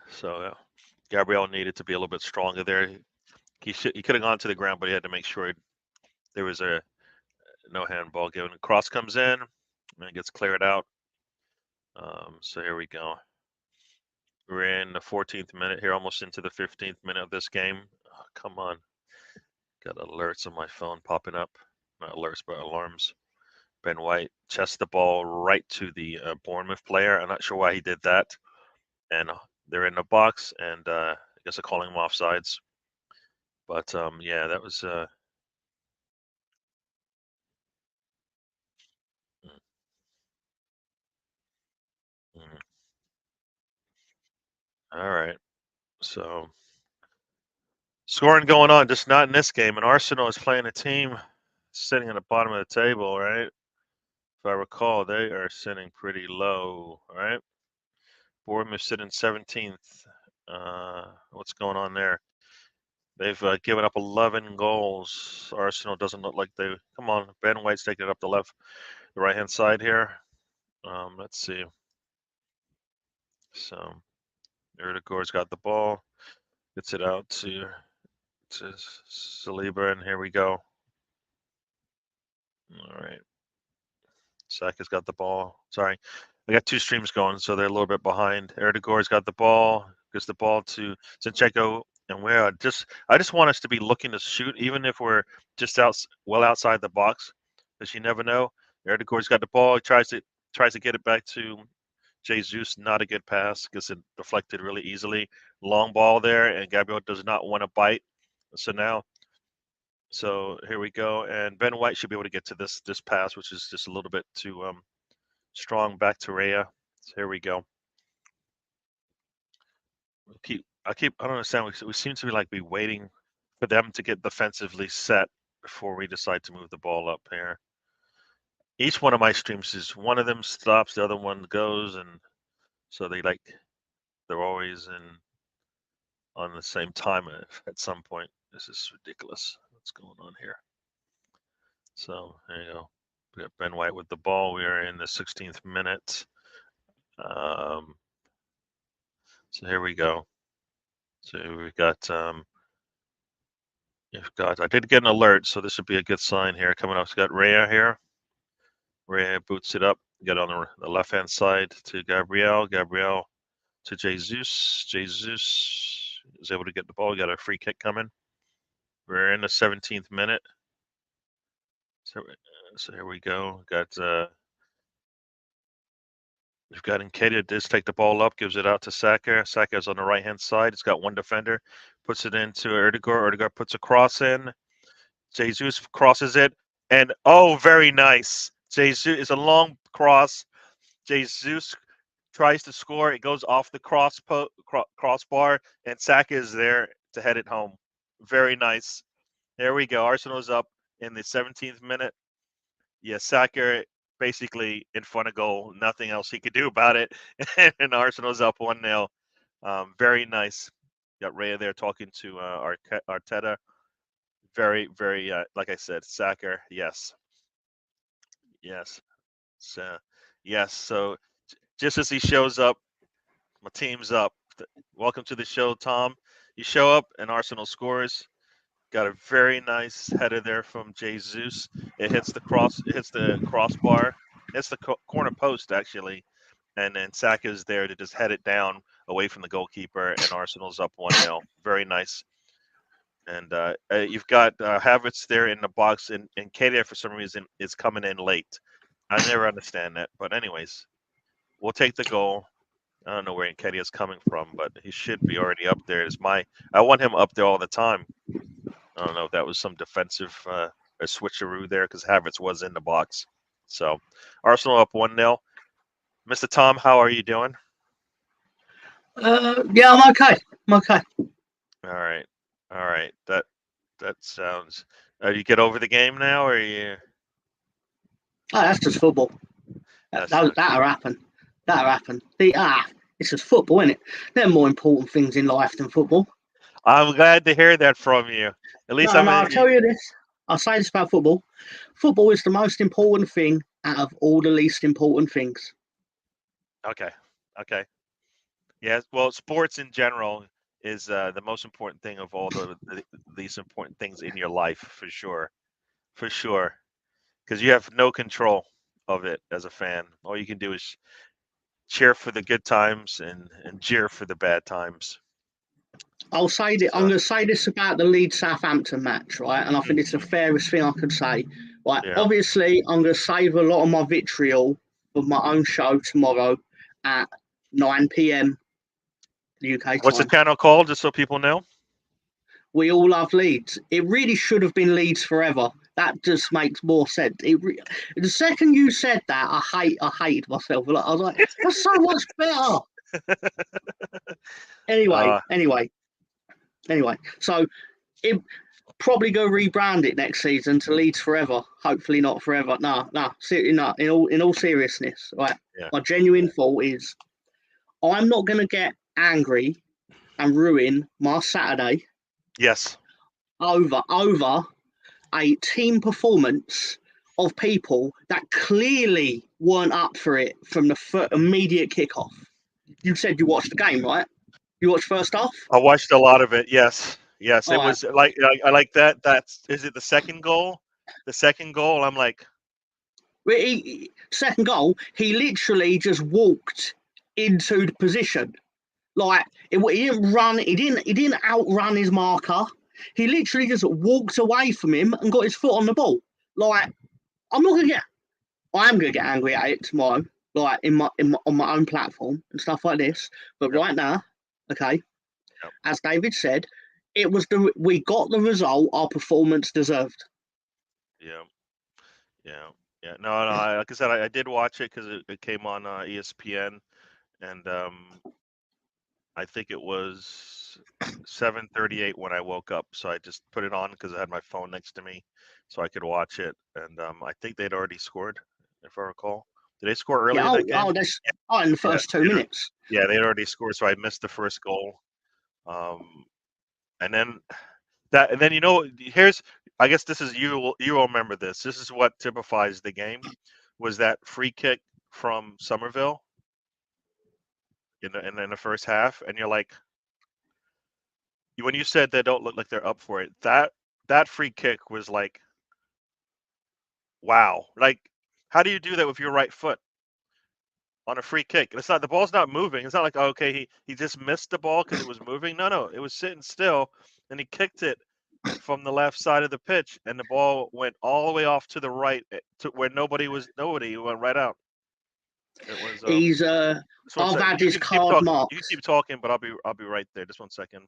So Gabriel needed to be a little bit stronger there. He could have gone to the ground, but he had to make sure there was a no handball given. The cross comes in and it gets cleared out. So here we go. We're in the 14th minute here, almost into the 15th minute of this game. Oh, come on. Got alerts on my phone popping up. Not alerts, but alarms. Ben White chests the ball right to the Bournemouth player. I'm not sure why he did that. And they're in the box, and I guess they're calling him offsides. But yeah, that was. Mm, all right. So scoring going on, just not in this game. And Arsenal is playing a team sitting at the bottom of the table, right? If I recall, they are sitting pretty low, right? Bournemouth sitting 17th. What's going on there? They've given up 11 goals. Arsenal doesn't look like they. Come on, Ben White's taking it up the right-hand side here. Let's see. So, Erdegaard's got the ball, gets it out to Saliba, and here we go. All right. Saka's got the ball. Sorry, I got two streams going, so they're a little bit behind. Erdegaard's got the ball, gives the ball to Zinchenko, and I just want us to be looking to shoot, even if we're just well outside the box, because you never know. Erdegaard's got the ball. He tries to get it back to Jesus. Not a good pass because it deflected really easily. Long ball there, and Gabriel does not want to bite. So here we go, and Ben White should be able to get to this pass, which is just a little bit too strong back to Raya. So here we go. I don't understand. We seem to be waiting for them to get defensively set before we decide to move the ball up here. Each one of my streams is one of them stops, the other one goes, and so they're always on the same time at some point. This is ridiculous. What's going on here? So there you go. We got Ben White with the ball. We are in the 16th minute. So here we go. So we've got I did get an alert, so this would be a good sign here coming up. We've got Raya here. Raya boots it up. Get on the left-hand side to Gabriel. Gabriel to Jesus. Jesus is able to get the ball. We got a free kick coming. We're in the 17th minute. So here we go. We've got Nketiah does take the ball up, gives it out to Saka. Saka's on the right-hand side. It's got one defender. Puts it into Erdegaard. Erdegaard puts a cross in. Jesus crosses it. And, oh, very nice. Jesus is a long cross. Jesus tries to score. It goes off the crossbar, and Saka is there to head it home. Very nice. There we go. Arsenal's up in the 17th minute. Yeah, Saka basically in front of goal. Nothing else he could do about it. And Arsenal's up 1-0. Very nice. Got Raya there talking to Arteta. Very, very, like I said, Saka, yes. Yes. So, yes. So just as he shows up, my team's up. Welcome to the show, Tom. You show up and Arsenal scores. Got a very nice header there from Jesus. It hits the crossbar. It's the corner post actually, and then Saka's there to just head it down away from the goalkeeper, and Arsenal's up 1-0. Very nice. And you've got Havertz there in the box, and Nketiah for some reason is coming in late. I never understand that, but anyways, we'll take the goal. I don't know where Nketiah is coming from, but he should be already up there. I want him up there all the time. I don't know if that was some defensive a switcheroo there because Havertz was in the box. So Arsenal up 1-0. Mr. Tom, how are you doing? Yeah, I'm okay. I'm okay. All right. That sounds. You get over the game now, or you? Oh, that's just football. That'll happen. That'll happen. It's just football, isn't it? There are more important things in life than football. I'm glad to hear that from you. At least I'll tell you this. I'll say this about football. Football is the most important thing out of all the least important things. Okay. Yeah. Well, sports in general is the most important thing of all these important things in your life, for sure, because you have no control of it as a fan. All you can do is cheer for the good times and jeer for the bad times. I'll say that I'm So going to say this about the Leeds Southampton match, right? And I think it's the mhm, fairest thing I could say. Right, yeah. obviously, I'm going to save a lot of my vitriol for my own show tomorrow at 9 p.m. UK What's the time. channel called, just so people know? We all love Leeds. It really should have been Leeds forever. That just makes more sense. The second you said that, I hated myself. I was like, that's so much better. Anyway, Uh, anyway, anyway. So it probably go rebrand it next season to Leeds forever. Hopefully not forever. No, no, no. In all seriousness, right? yeah. My genuine thought is I'm not going to get angry and ruin my Saturday Yes. over a team performance of people that clearly weren't up for it from the immediate kickoff. You said you watched the game, right? You watched first half? I watched a lot of it. Yes. Yes. All It right. was like I like that. That's is it the second goal? The second goal. I'm like, Second goal, he literally just walked into the position. Like he didn't run, he didn't outrun his marker. He literally just walked away from him and got his foot on the ball. Like I am gonna get angry at it tomorrow, like on my own platform and stuff like this. But yep, right now, okay, yep, as David said, we got the result our performance deserved. yeah, yeah, yeah. No, no. Like I said, I did watch it because it came on ESPN, and I think it was 7:38 when I woke up. So I just put it on because I had my phone next to me, so I could watch it. And I think they'd already scored, if I recall. Did they score early Yeah. in Oh, that game? oh, that's in the Yeah, first 2 minutes. yeah, they'd already scored, so I missed the first goal. Um, and then and then here's, I guess this is you will remember this. This is what typifies the game, was that free kick from Somerville in the first half, and you're like, when you said they don't look like they're up for it, that free kick was like, wow, like how do you do that with your right foot on a free kick? And it's not, the ball's not moving. It's not like, oh, okay, he just missed the ball because it was moving. No, it was sitting still, and he kicked it from the left side of the pitch, and the ball went all the way off to the right, to where nobody went right out. It was He's just one I've second. had You his can keep card talking. You can marked. keep talking, but I'll be right there. Just one second.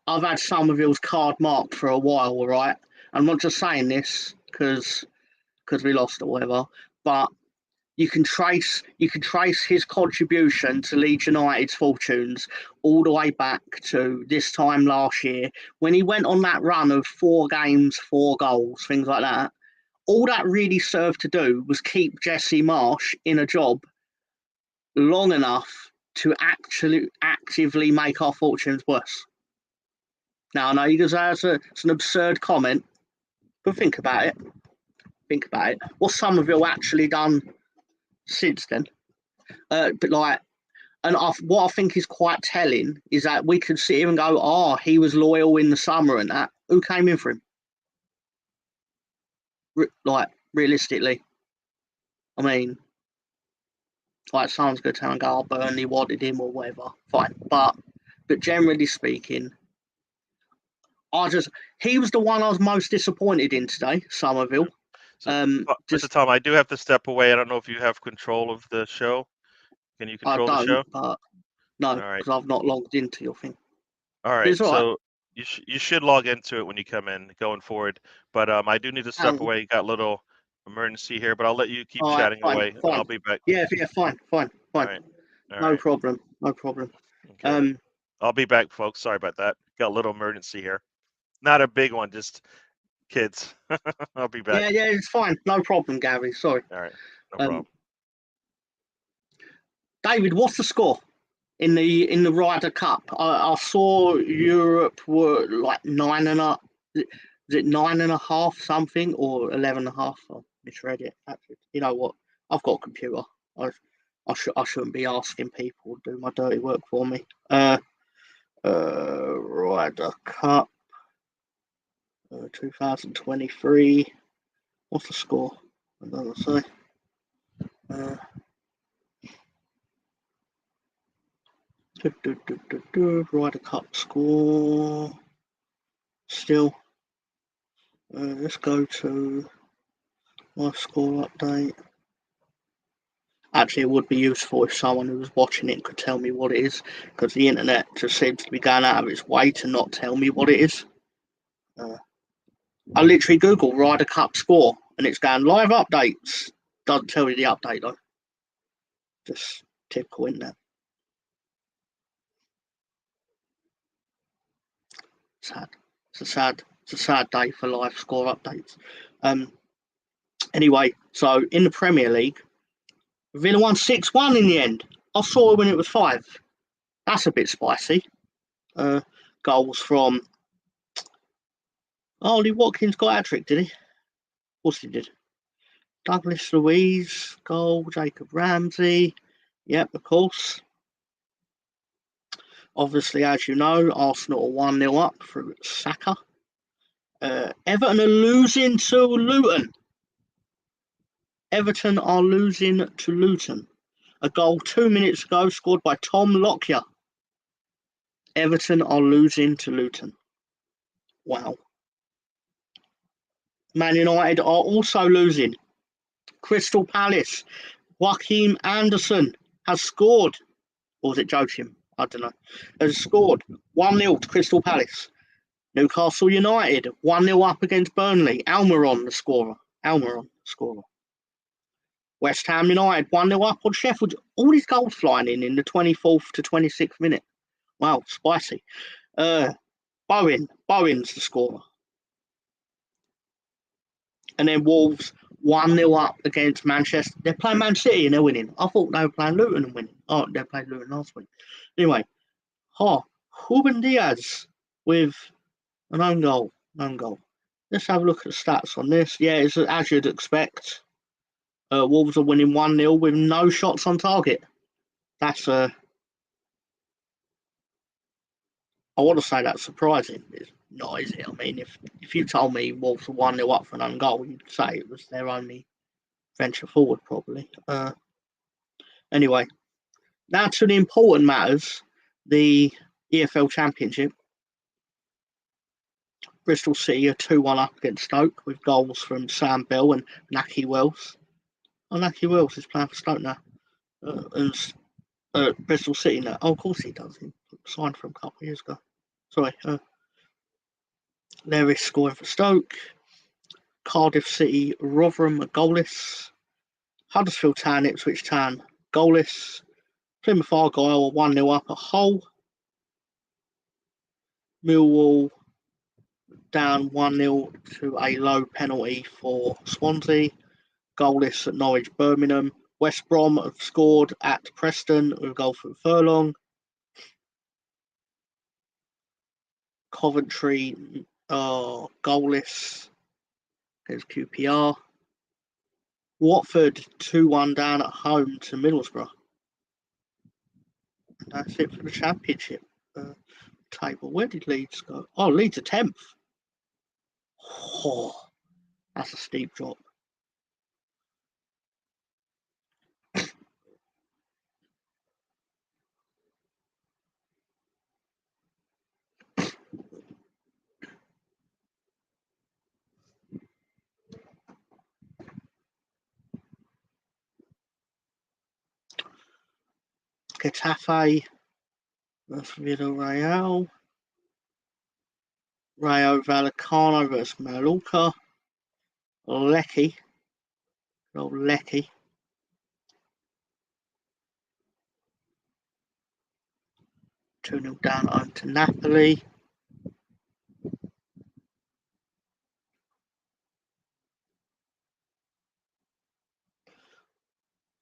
I've had Somerville's card marked for a while, right? I'm not just saying this because we lost or whatever, but you can trace his contribution to Leeds United's fortunes all the way back to this time last year when he went on that run of 4 games, 4 goals, things like that. All that really served to do was keep Jesse Marsh in a job long enough to actually actively make our fortunes worse. Now I know you guys say it's an absurd comment, but think about it. Think about it. What's Somerville actually done since then? But like, and what I think is quite telling is that we could sit here and go, "Oh, he was loyal in the summer and that." Who came in for him? Like realistically, I mean, like someone's going to tell and go, "Oh, Burnley wanted him or whatever." Fine, but generally speaking, he was the one I was most disappointed in today, Somerville. So, Mr. Just Tom, I do have to step away. I don't know if you have control of the show. Can you I control the don't, show? but no, All right. because I've not logged into your thing. All But right. it's all right. So you should log into it when you come in going forward. But I do need to step Um, away. Got a little emergency here, but I'll let you keep all right, chatting fine, away. I'll fine. be back. Yeah, yeah, fine, fine, All fine. right. All No right. problem, no problem. Okay. Um, I'll be back, folks. Sorry about that. Got a little emergency here. Not a big one, just kids. I'll be back. yeah, it's fine. No problem, Gary. Sorry. All right. No Um, problem. David, what's the score in the Ryder Cup? I saw Europe were like 9.5. Is it 9.5 something or 11.5? I misread it. Actually, you know what? I've got a computer. I shouldn't be asking people to do my dirty work for me. Ryder Cup 2023. What's the score? What does it say? Ryder Cup score. Still. Let's go to my score update. Actually, it would be useful if someone who was watching it could tell me what it is, because the internet just seems to be going out of its way to not tell me what it is. I literally Google Ryder Cup score and it's going live updates. Doesn't tell you the update though. Just typical internet. Sad. It's a sad day for live score updates. Anyway, so in the Premier League, Villa won 6-1 in the end. I saw it when it was 5. That's a bit spicy. Goals from Ollie Watkins got a hat-trick, did he? Of course he did. Douglas Luiz, goal, Jacob Ramsey. Yep, of course. Obviously, as you know, Arsenal are 1-0 up through Saka. Everton are losing to Luton. Everton are losing to Luton. A goal 2 minutes ago scored by Tom Lockyer. Everton are losing to Luton. Wow. Man United are also losing. Crystal Palace. Joachim Anderson has scored. Or was it Joachim? I don't know. Has scored 1-0 to Crystal Palace. Newcastle United 1-0 up against Burnley. Almiron the scorer. West Ham United 1-0 up on Sheffield. All these goals flying in the 24th to 26th minute. Wow, spicy. Bowen's the scorer. And then Wolves 1-0 up against Manchester. They're playing Man City and they're winning. I thought they were playing Luton and winning. Oh, they played Luton last week. Anyway, Ruben Diaz with an own goal. Let's have a look at the stats on this. Yeah, it's as you'd expect. Wolves are winning 1-0 with no shots on target. That's I want to say that's surprising. It's not, is it? I mean, if you told me Wolves were 1-0 up for an own goal, you'd say it was their only venture forward, probably. Anyway, now to the important matters. The EFL Championship. Bristol City are 2-1 up against Stoke with goals from Sam Bell and Nahki Wells. Oh, Nahki Wells is playing for Stoke now. And Bristol City now. Oh, of course he does. He signed for him a couple of years ago. Sorry. There is scoring for Stoke. Cardiff City, Rotherham are goalless. Huddersfield Town, Ipswich Town, goalless. Plymouth Argyle are 1-0 up at Hull. Millwall down 1-0 to a low penalty for Swansea. Goalless at Norwich Birmingham. West Brom have scored at Preston with a goal from Furlong. Coventry are goalless against QPR. Watford 2-1 down at home to Middlesbrough. And that's it for the Championship table. Where did Leeds go? Oh, Leeds are 10th. Oh, that's a steep drop. Getafe versus Villarreal. Rayo Vallecano versus Mallorca. Lecce. 2-0 down home to Napoli.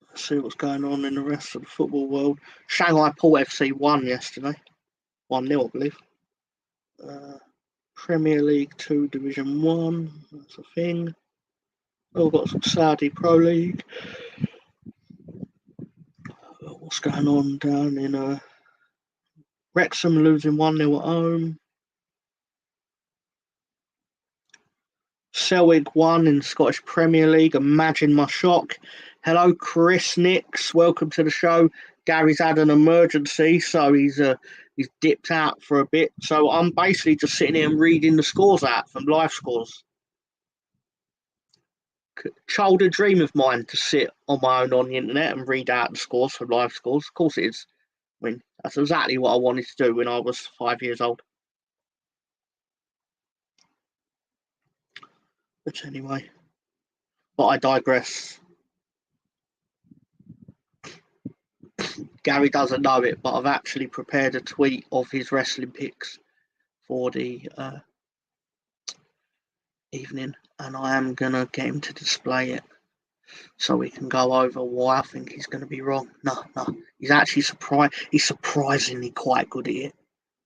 Let's see what's going on in the rest of the football world. Shanghai Port FC won yesterday. 1-0, I believe. Premier League 2 Division 1. That's a thing. Oh, we've got some Saudi Pro League. What's going on down in Wrexham losing 1-0 at home. Celtic 1 in the Scottish Premier League. Imagine my shock. Hello, Chris Nix. Welcome to the show. Gary's had an emergency, so he's dipped out for a bit. So I'm basically just sitting here and reading the scores out from live scores. Childhood dream of mine to sit on my own on the internet and read out the scores from live scores. Of course it is. I mean, that's exactly what I wanted to do when I was 5 years old. But anyway, but I digress. Gary doesn't know it, but I've actually prepared a tweet of his wrestling picks for the evening, and I am going to get him to display it so we can go over why I think he's going to be wrong. No, he's actually surprised. He's surprisingly quite good at it.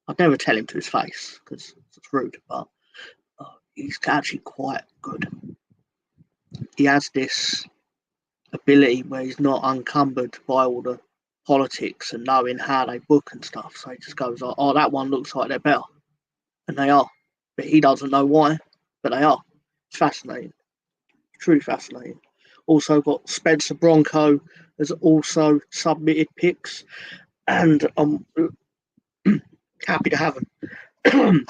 I'd never tell him to his face because it's rude, but he's actually quite good. He has this ability where he's not encumbered by all the politics and knowing how they book and stuff. So he just goes, oh, that one looks like they're better. And they are. But he doesn't know why, but they are. It's fascinating. Truly fascinating. Also got Spencer Bronco has also submitted picks, and I'm happy to have him.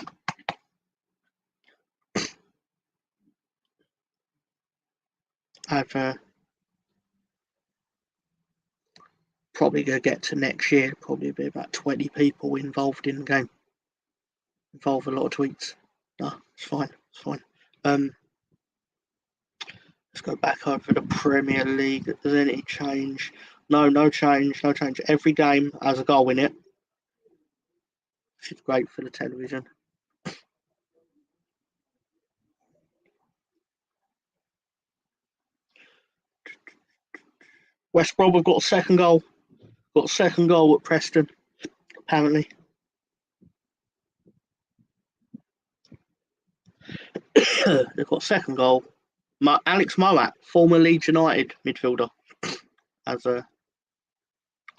I've probably going to get to next year, probably be about 20 people involved in the game. Involve a lot of tweets. No, it's fine. It's fine. Let's go back over the Premier League. If there's any change? No change. Every game has a goal in it, which is great for the television. West Brom have got a second goal. Got a second goal at Preston, apparently. They've got a second goal. Alex Moat, former Leeds United midfielder, as a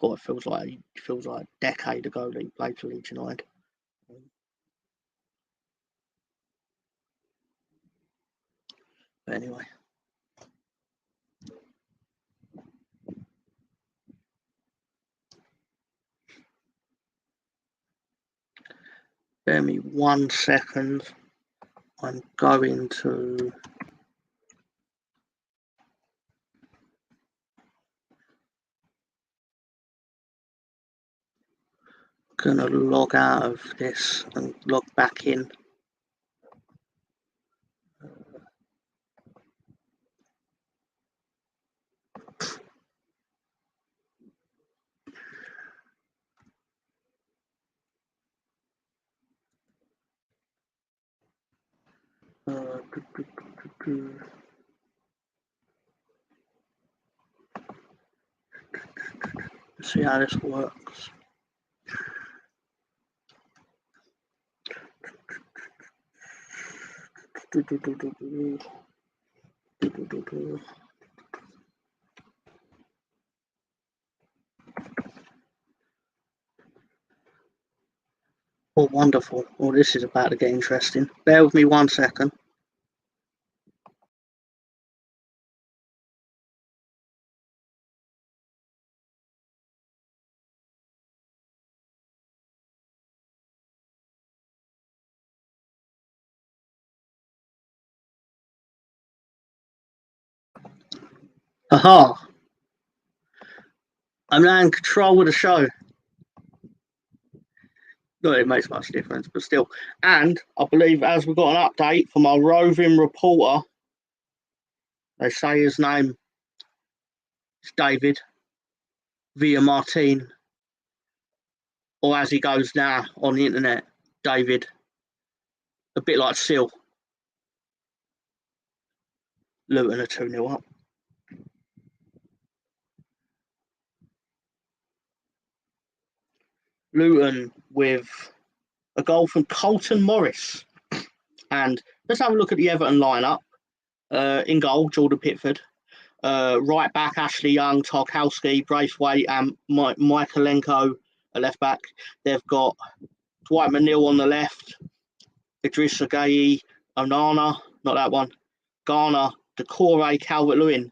it feels like a decade ago that he played for Leeds United. But anyway. Bear me 1 second. I'm going to log out of this and log back in. Let's see how this works. Oh, wonderful. Oh, this is about to get interesting. Bear with me 1 second. Aha! I'm now in control of the show. Not it makes much difference, but still. And I believe as we got an update from our roving reporter, they say his name is David Villamartin, or as he goes now on the internet, David. A bit like Seal. Luton are 2-0 up. Luton with a goal from Colton Morris. And let's have a look at the Everton lineup. In goal, Jordan Pickford. Right back, Ashley Young, Tarkowski, Braithwaite, and Michaelenko at left back. They've got Dwight McNeil on the left, Idrissa Gueye, Onana, not that one, Garner, Decore, Calvert-Lewin.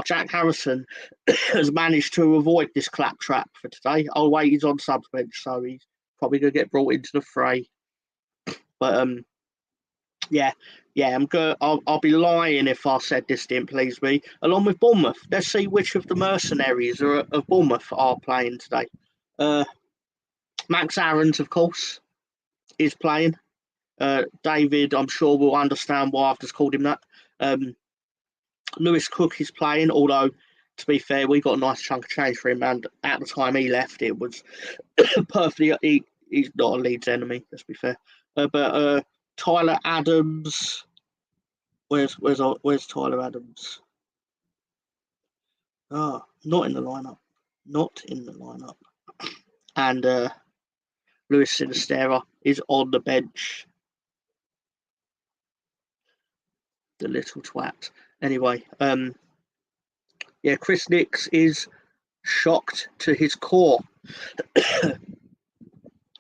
Jack Harrison has managed to avoid this claptrap for today. Oh, wait, he's on subs bench, so he's probably going to get brought into the fray. But, yeah, I'm good. I'll be lying if I said this didn't please me. Along with Bournemouth, let's see which of the mercenaries of Bournemouth are playing today. Max Aarons, of course, is playing. David, I'm sure, will understand why I've just called him that. Lewis Cook is playing, although, to be fair, we got a nice chunk of change for him, and at the time he left, it was perfectly. He's not a Leeds enemy, let's be fair. But Tyler Adams, where's Tyler Adams? Not in the lineup. And Luis Sinisterra is on the bench. The little twat. Anyway, Chris Nix is shocked to his core.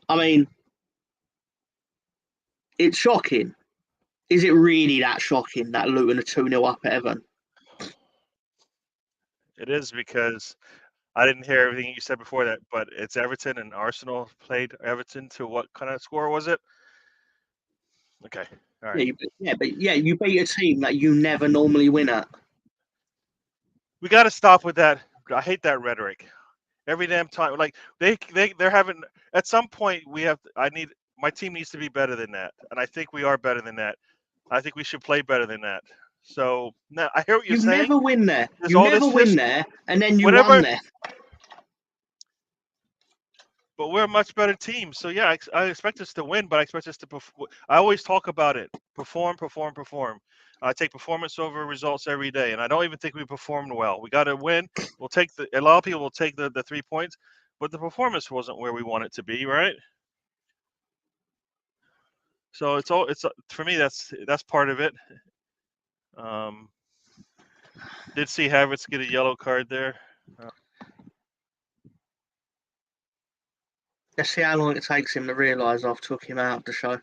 I mean, it's shocking. Is it really that shocking that Luton are 2-0 up at Everton? It is, because I didn't hear everything you said before that, but it's Everton, and Arsenal played Everton to what kind of score was it? Okay, all right. You beat a team that you never normally win at. We got to stop with that. I hate that rhetoric. Every damn time, like they're having. At some point, my team needs to be better than that, and I think we are better than that. I think we should play better than that. So now I hear what you're saying. You never win there. There's You all never this win history. there, and then you Whatever. won there. But we're a much better team. So yeah, I expect us to win, but I expect us to perform. I always talk about it: perform. I take performance over results every day, and I don't even think we performed well. We got to win. We'll take a lot of people will take the 3 points, but the performance wasn't where we want it to be, right? So it's for me. That's part of it. Did see Havertz get a yellow card there. Let's see how long it takes him to realise I've took him out of the show.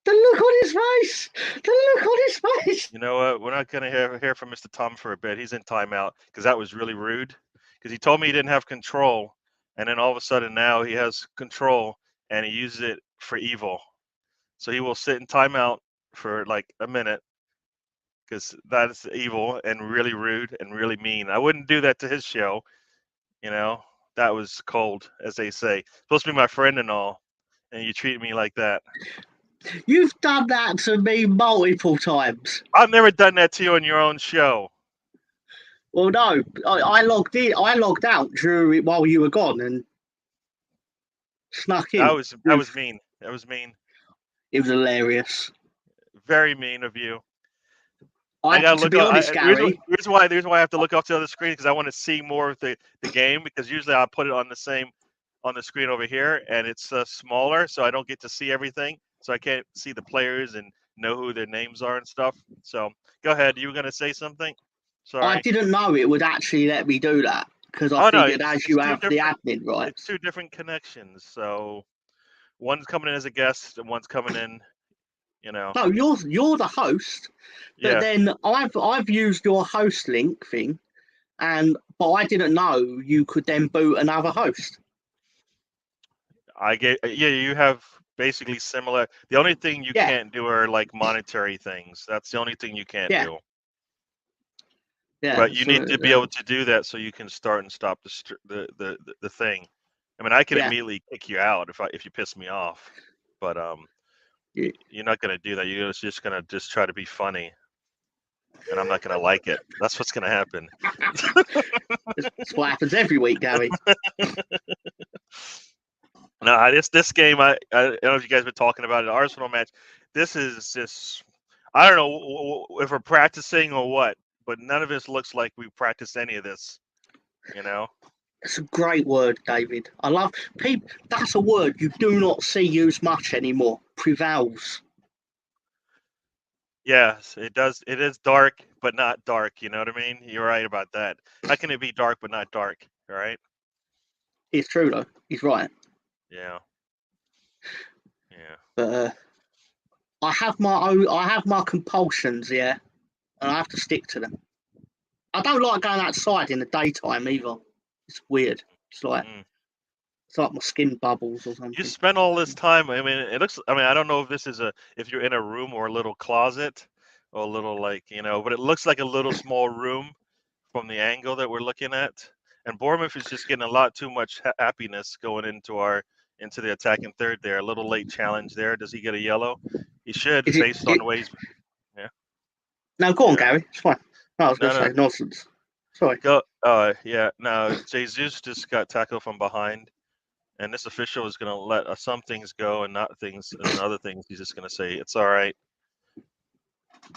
The look on his face! The look on his face! You know what? We're not going to hear from Mr. Tom for a bit. He's in timeout because that was really rude. Because he told me he didn't have control, and then all of a sudden now he has control and he uses it for evil. So he will sit in timeout for like a minute because that is evil and really rude and really mean. I wouldn't do that to his show. You know, that was cold, as they say. Supposed to be my friend and all, and you treat me like that. You've done that to me multiple times. I've never done that to you on your own show. Well, no, I logged in. I logged out while you were gone and snuck in. That was mean. That was mean. It was hilarious. Very mean of you. I gotta look. To be honest, Gary, the reason why I have to look off the other screen because I want to see more of the game, because usually I put it on the screen over here and it's smaller, so I don't get to see everything, so I can't see the players and know who their names are and stuff. So go ahead. You were gonna say something? Sorry. I didn't know it would actually let me do that because I figured as you have the admin, right? It's two different connections, so one's coming in as a guest and one's coming in. You know. No, you're the host, but then I've used your host link thing, but I didn't know you could then boot another host. You have basically similar. The only thing you can't do are like monetary things. That's the only thing you can't do. Yeah, but you need to be able to do that so you can start and stop the thing. I mean, I can immediately kick you out if you piss me off, but you're not going to do that. You're just going to try to be funny, and I'm not going to like it. That's what's going to happen. That's what happens every week, Gary. No, this game, I don't know if you guys have been talking about it, the Arsenal match. This is just, I don't know if we're practicing or what, but none of this looks like we practiced any of this, you know? It's a great word, David. I love people. That's a word you do not see used much anymore. Prevails. Yes, it does. It is dark, but not dark. You know what I mean? You're right about that. How can it be dark but not dark? All right. It's true though. He's right. Yeah. Yeah. But I have my compulsions, yeah, and I have to stick to them. I don't like going outside in the daytime either. It's weird. It's like Mm. my skin bubbles or You something. spend all this time. I mean, it looks. I mean, I don't know if this is if you're in a room or a little closet or a little but it looks like a little small room from the angle that we're looking at. And Bournemouth is just getting a lot too much happiness going into the attacking third there. A little late challenge there. Does he get a yellow? He should, Is it? based on the way he's. Yeah. No, go on, Yeah. Gary. It's fine. No, I was going No, to no. say nonsense. Sorry. Go. Yeah. No. Jesus just got tackled from behind. And this official is going to let some things go and not things, and other things he's just going to say it's all right.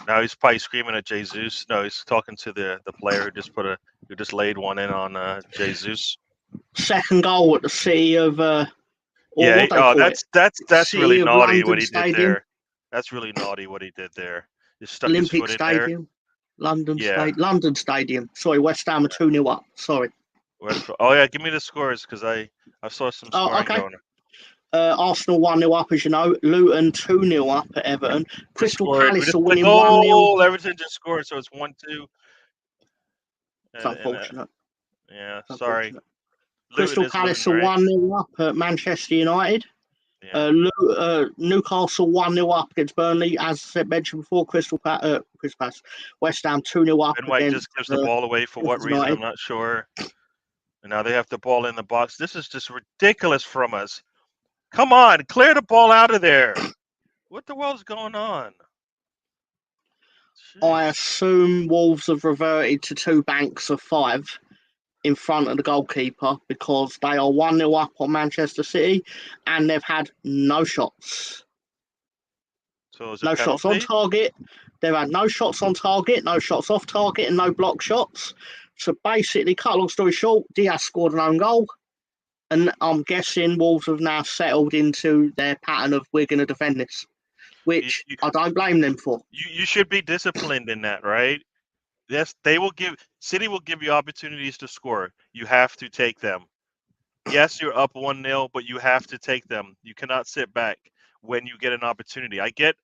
Now he's probably screaming at Jesus. No, he's talking to the player who just laid one in on Jesus. Second goal at the City of or Yeah. what they call it? That's really City of naughty what London he did Stadium, there. That's really naughty what he did there. He stuck his Olympic foot in there. Stadium, London Yeah. London Stadium. Sorry, West Ham are 2-0 up. Sorry. Oh yeah, give me the scores because I saw some Oh, scoring okay. going. Arsenal 1-0 up, as you know. Luton 2-0 up at Everton. Crystal We Palace just are put a winning 1-0. goal. Everton just scored, so it's 1-2. It's And unfortunate. yeah, It's sorry. unfortunate. Luton Crystal is Luton, Palace are right? 1-0 up at Manchester United. Yeah. Newcastle 1-0 up against Burnley. As I mentioned before, Crystal Palace, West Ham 2-0 up Ben White against just gives the ball away for what reason? United. I'm not sure. And now they have the ball in the box. This is just ridiculous from us. Come on, clear the ball out of there. What the world's going on? I Jeez. assume Wolves have reverted to 2 banks of 5 in front of the goalkeeper because they are 1-0 up on Manchester City and they've had no shots. So is it No shots on penalty? target. They've had no shots on target, no shots off target, and no block shots. So basically, cut long story short, Diaz scored an own goal. And I'm guessing Wolves have now settled into their pattern of we're going to defend this, You, which you, I don't blame them for. you should be disciplined in that, right? Yes, City will give you opportunities to score. You have to take them. Yes, you're up 1-0, but you have to take them. You cannot sit back when you get an opportunity. I get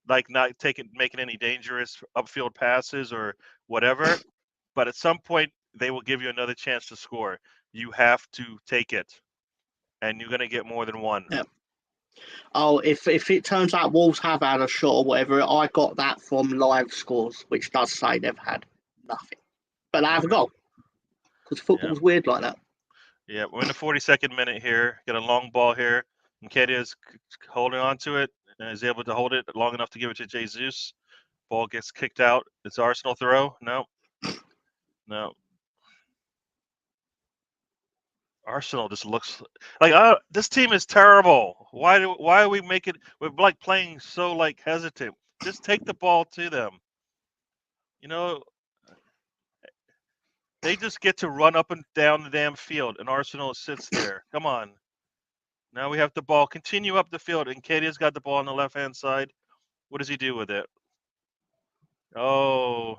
like not making any dangerous upfield passes or whatever, but at some point they will give you another chance to score. You have to take it, and you're going to get more than one. Yeah. Oh, if it turns out Wolves have had a shot or whatever, I got that from live scores, which does say they've had nothing. But they have a Okay. goal. Because Yeah. football's weird like that. Yeah, we're in the 42nd minute here. Get a long ball here. Nketiah is holding on to it and is able to hold it long enough to give it to Jesus. Ball gets kicked out. It's Arsenal throw. No. Arsenal just looks like this team is terrible. Why are we making? We're like playing so like hesitant. Just take the ball to them. You know, they just get to run up and down the damn field, and Arsenal sits there. Come on. Now we have the ball. Continue up the field, and Nketiah's got the ball on the left-hand side. What does he do with it? Oh,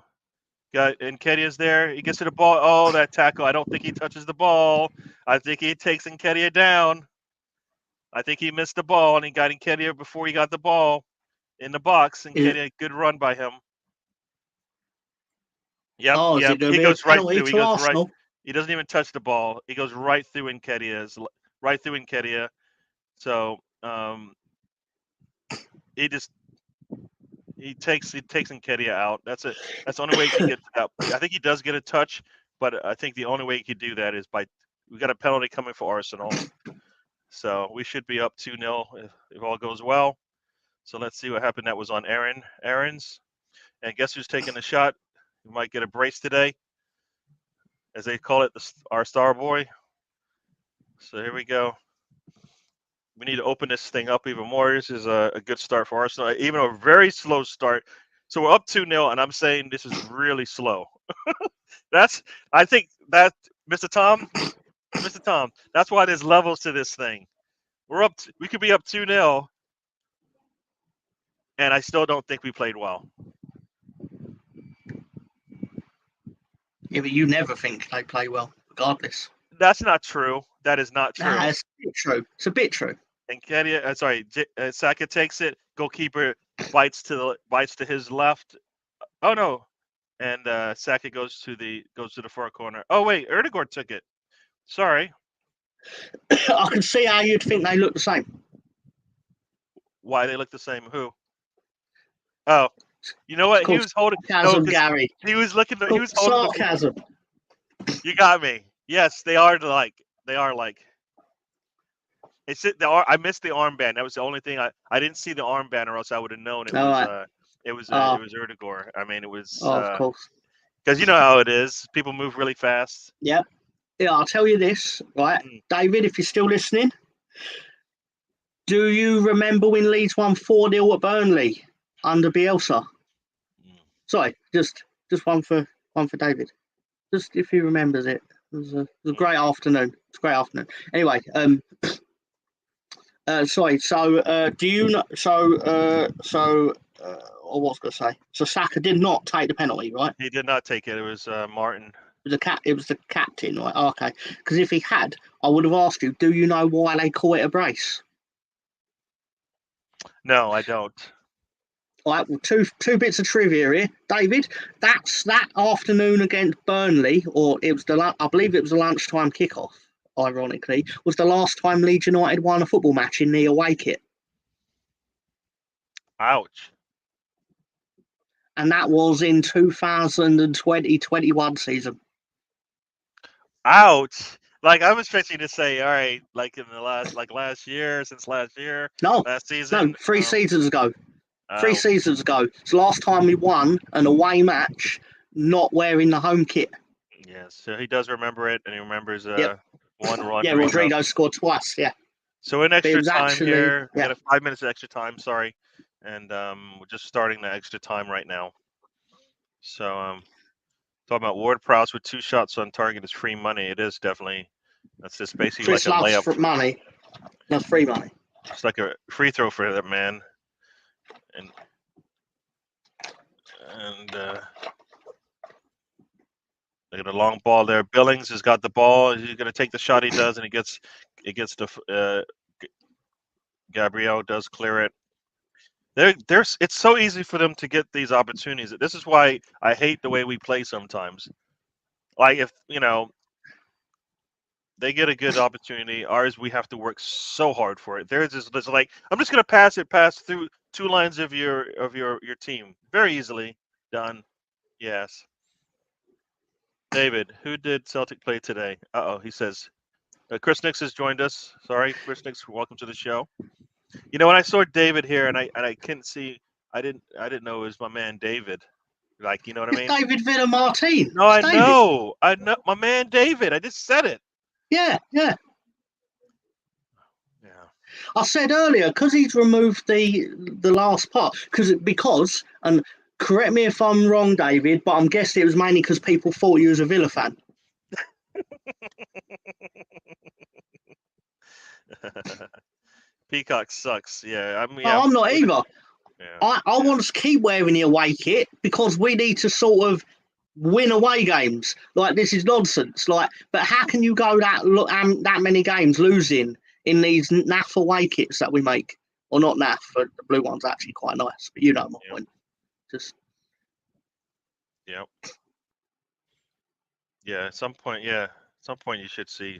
Nketiah's there. He gets to the ball. Oh, that tackle. I don't think he touches the ball. I think he takes Nketiah down. I think he missed the ball, and he got Nketiah before he got the ball in the box. Nketiah, good run by him. Yep. Is it going He to be a goes right penalty through. He to goes right. Arsenal? He doesn't even touch the ball. He goes right through Nketiah. So he takes Nketiah out. That's the only way he can get out. I think he does get a touch, but I think the only way he could do that is by we got a penalty coming for Arsenal. So we should be up 2-0 if all goes well. So let's see what happened. That was on Aaron's. And guess who's taking the shot? We might get a brace today, as they call it, our star boy. So here we go. We need to open this thing up even more. This is a good start for Arsenal, even a very slow start. So we're up 2-0, and I'm saying this is really slow. I think that, Mr. Tom, that's why there's levels to this thing. We could be up 2-0, and I still don't think we played well. Yeah, but you never think they play well, regardless. That's not true. That is not true. Nah, it's a bit true. It's a bit true. And Saka takes it. Goalkeeper bites to his left. Oh no! And Saka goes to the far corner. Oh wait, Erdegaard took it. Sorry. I can see how you'd think they look the same. Why they look the same? Who? Oh, you know what? He was holding. Sarcasm, Gary. He was looking. He was holding. Sarcasm. You got me. Yes, they are like. They are like. It's it. I missed the armband. That was the only thing I didn't see the armband, or else I would have known it was. Right. It was Erdegaard. I mean, it was. Of course. Because you know how it is. People move really fast. Yep. Yeah, I'll tell you this, right, David, if you're still listening. Do you remember when Leeds won 4-0 at Burnley under Bielsa? Sorry, just one for David. Just if he remembers it. It was a great afternoon. It's a great afternoon. Anyway, sorry. So, do you know? I was going to say. So Saka did not take the penalty, right? He did not take it. It was Martin. It was the captain, right? Oh, okay. Because if he had, I would have asked you. Do you know why they call it a brace? No, I don't. All right. Well, two bits of trivia here, David. That's that afternoon against Burnley, or it was I believe it was a lunchtime kickoff. Ironically, was the last time Leeds United won a football match in the away kit. Ouch. And that was in 2020-21 season. Ouch. Like I was expecting to say, all right, like in the last year. No, last season. No, 3 seasons ago. 3 seasons ago. It's the last time we won an away match not wearing the home kit. Yes, so he does remember it, and he remembers Yep. one run. Yeah, Rodrigo scored twice. Yeah. So in extra time here, we got 5 minutes of extra time. Sorry, and we're just starting the extra time right now. So talking about Ward-Prowse with 2 shots on target is free money. It is definitely. That's just basically Chris like a layup. For money. That's free money. It's like a free throw for that man. And look at the long ball there. Billings has got the ball. He's going to take the shot. He does, and it gets the Gabriel does clear it. It's so easy for them to get these opportunities. This is why I hate the way we play sometimes. Like if they get a good opportunity, ours we have to work so hard for it. There's like I'm just going to pass through 2 lines of your team very easily done. Yes. David, who did Celtic play today? He says Chris Nix has joined us. Sorry, Chris Nix, welcome to the show. You know, when I saw David here and I couldn't see, I didn't know it was my man David. Like, you know what I mean? David Villa-Martin. No, I know my man David. I just said it. Yeah. I said earlier because he's removed the last part because and correct me if I'm wrong, David, but I'm guessing it was mainly because people thought you was a Villa fan. Peacock sucks. Yeah, I mean, I'm not either. Yeah. I want us to keep wearing the away kit because we need to sort of win away games. Like this is nonsense. Like, but how can you go that many games losing in these naff away kits that we make? Or not naff, but the blue one's actually quite nice. But you know my point. Just. Yep. Yeah. At some point you should see.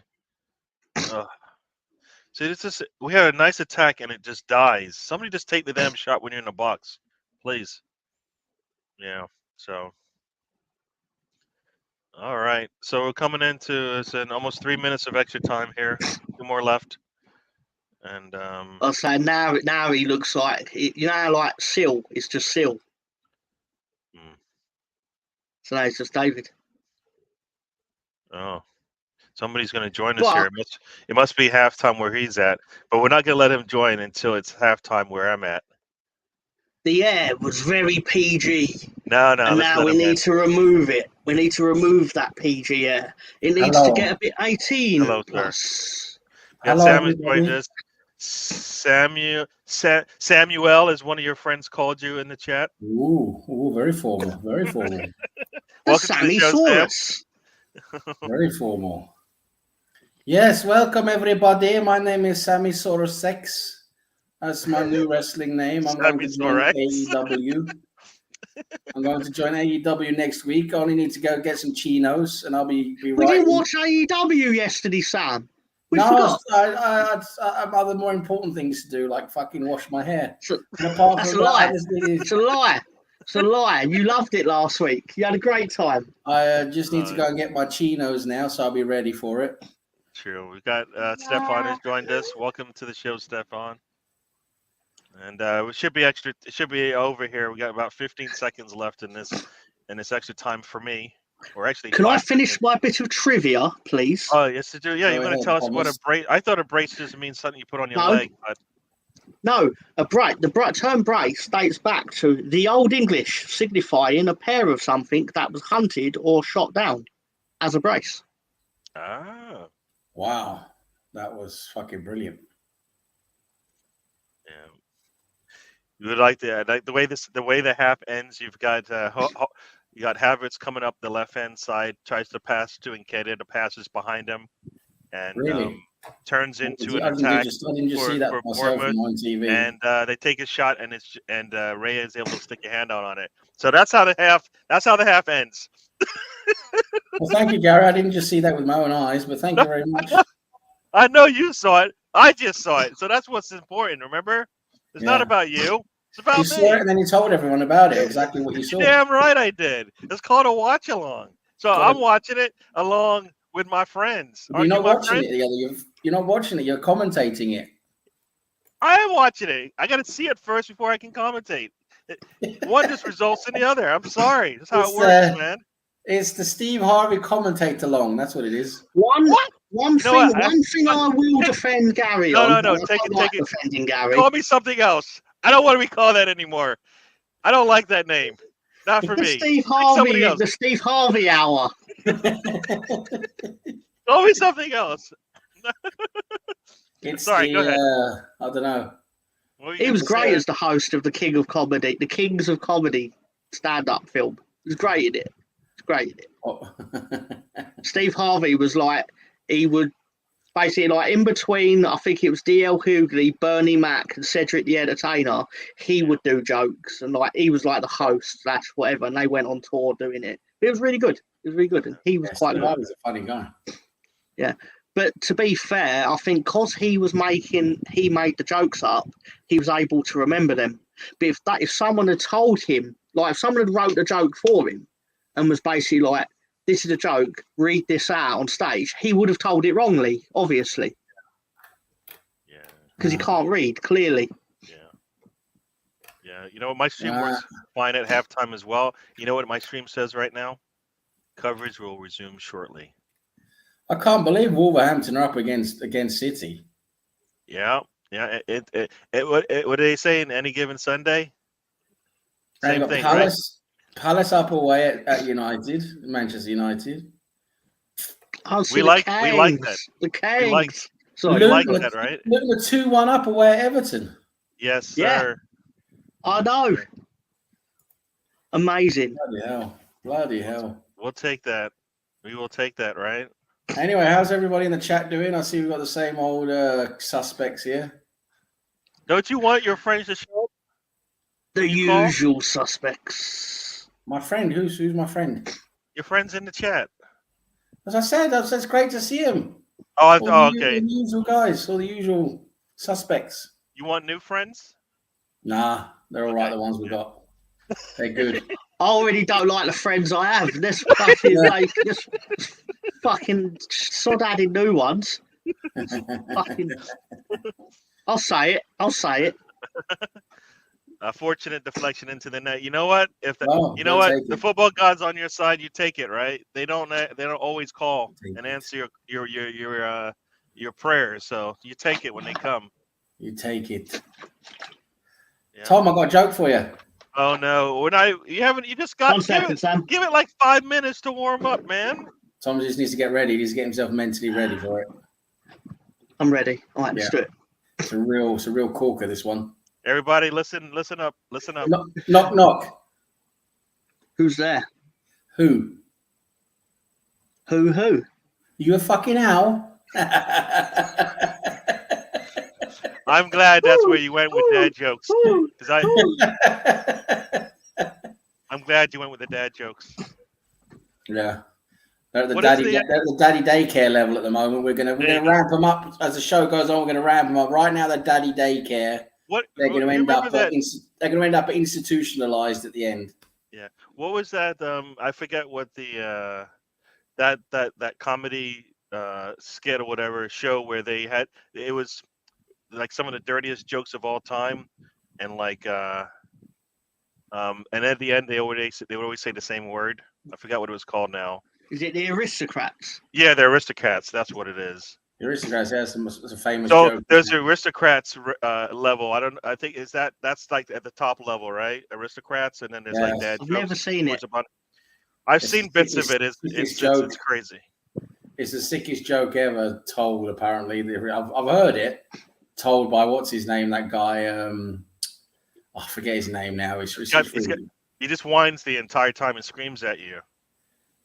See, it's just we had a nice attack and it just dies. Somebody just take the damn shot when you're in the box, please. Yeah. So. All right. So we're coming into it's in almost 3 minutes of extra time here. 2 more left. And I'll say now he looks like like Seal. It's just Seal. So now it's just David. Oh. Somebody's going to join us here. It must be halftime where he's at, but we're not going to let him join until it's halftime where I'm at. The air was very PG. No. And now we need to remove it. We need to remove that PG air. It needs to get a bit 18. Hello, plus. Sir. Hello, Sam has joined us. Samuel, as one of your friends called you in the chat. Ooh, very formal. Very formal. Welcome to the show, Sam. Very formal. Yes, welcome everybody. My name is Sammy Soros6. That's my new wrestling name. I'm going to join AEW. I'm going to join AEW next week. I only need to go get some chinos, and I'll be We right. didn't watch AEW yesterday, Sam. We No, forgot. I have other more important things to do, like fucking wash my hair. That's a lie. It's a lie. It's a lie. You loved it last week. You had a great time. I just need to go and get my chinos now, so I'll be ready for it. True. We've got Stefan who's joined us. Welcome to the show, Stefan. And it should be over here. We got about 15 seconds left in this extra time for me. Or actually, can I finish my bit of trivia, please? Oh, yes, you do. Yeah, you're going to tell us what a brace. I thought a brace just means something you put on your leg. But... No, the term brace dates back to the Old English, signifying a pair of something that was hunted or shot down as a brace. Ah. Wow, that was fucking brilliant. Yeah. You would like the way the half ends. You've got you got Havertz coming up the left hand side, tries to pass to Nketiah, the passes behind him, and turns into an attack. I didn't just see that myself on TV. And they take a shot, and Ray is able to stick a hand out on it. So that's how the half ends. Well, thank you, Gary. I didn't just see that with my own eyes, but thank you very much. I know you saw it. I just saw it. So that's what's important. Remember, it's not about you. It's about me. Saw it and then you told everyone about it. Exactly what you saw. Damn right I did. It's called a watch along. So I'm watching it along with my friends. You're not watching it together. You're not watching it. You're commentating it. I am watching it. I got to see it first before I can commentate. One just results in the other. I'm sorry. That's how it works, man. It's the Steve Harvey commentate along. That's what it is. One thing I will defend Gary on. No. Take it. Defending Gary. Call me something else. I don't want to be called that anymore. I don't like that name. Not for me. Steve Harvey. The Steve Harvey hour. Call me something else. Sorry, go ahead. I don't know. He was great as the host of the King of Comedy, the Kings of Comedy stand-up film. He was great at it. Steve Harvey was like, he would basically, like, in between, I think it was D.L. Hughley, Bernie Mac, and Cedric the Entertainer, he would do jokes, and like he was like the host / whatever, and they went on tour doing it. It was really good. And he was quite good. He was a funny guy. Yeah. But to be fair, I think because he made the jokes up, he was able to remember them. But if someone had told him, like if someone had wrote the joke for him and was basically like, this is a joke, read this out on stage, he would have told it wrongly, obviously. Yeah. Because he can't read, clearly. Yeah. You know what? My stream works fine at halftime as well. You know what my stream says right now? Coverage will resume shortly. I can't believe Wolverhampton are up against City. Yeah. What do they say in any given Sunday? Same thing, Palace up away at United, Manchester United. We like that. The Kangs. We like that, right? Luton were 2-1 up away at Everton. Yes, sir. Yeah. I know. Amazing. Bloody hell. We'll take that. We will take that, right? Anyway, how's everybody in the chat doing? I see we've got the same old suspects here. Don't you want your friends to show up? The usual suspects. My friend, who's my friend? Your friend's in the chat. As I said, it's great to see him. Okay. The usual guys, all the usual suspects. You want new friends? Nah, they're all right. The ones we got, they're good. I already don't like the friends I have. This fucking sod adding new ones. I'll say it. A fortunate deflection into the net. You know what? The football god's on your side, you take it, right? They don't always call and answer your prayers, so you take it when they come. You take it. Yeah. Tom, I got a joke for you. Oh no! You just got give it like 5 minutes to warm up, man. Tom just needs to get ready. He needs to get himself mentally ready for it. I'm ready. All right, let's do it. It's a real corker, this one. Everybody, listen up. Knock, knock. Who's there? Who? Who? You a fucking owl? I'm glad that's where you went with dad jokes. Because I'm glad you went with the dad jokes. Yeah. They're at the daddy daycare level at the moment. We're gonna ramp them up as the show goes on. We're gonna ramp them up. Right now, they're daddy daycare. They're going to end up. They're going to end up institutionalized at the end. Yeah. What was that? I forget what the that comedy skit or whatever show where they had it was like some of the dirtiest jokes of all time, and like and at the end they would always say the same word. I forgot what it was called now. Is it the Aristocrats? Yeah, the Aristocrats. That's what it is. The Aristocrats. That's a famous so joke. There's the Aristocrats level. I think that's like at the top level, right? Aristocrats, and then there's like dad jokes. I've never seen it. I've seen bits of it. It's crazy. It's the sickest joke ever told. Apparently, I've heard it told by what's his name? That guy. I forget his name now. He just whines the entire time and screams at you.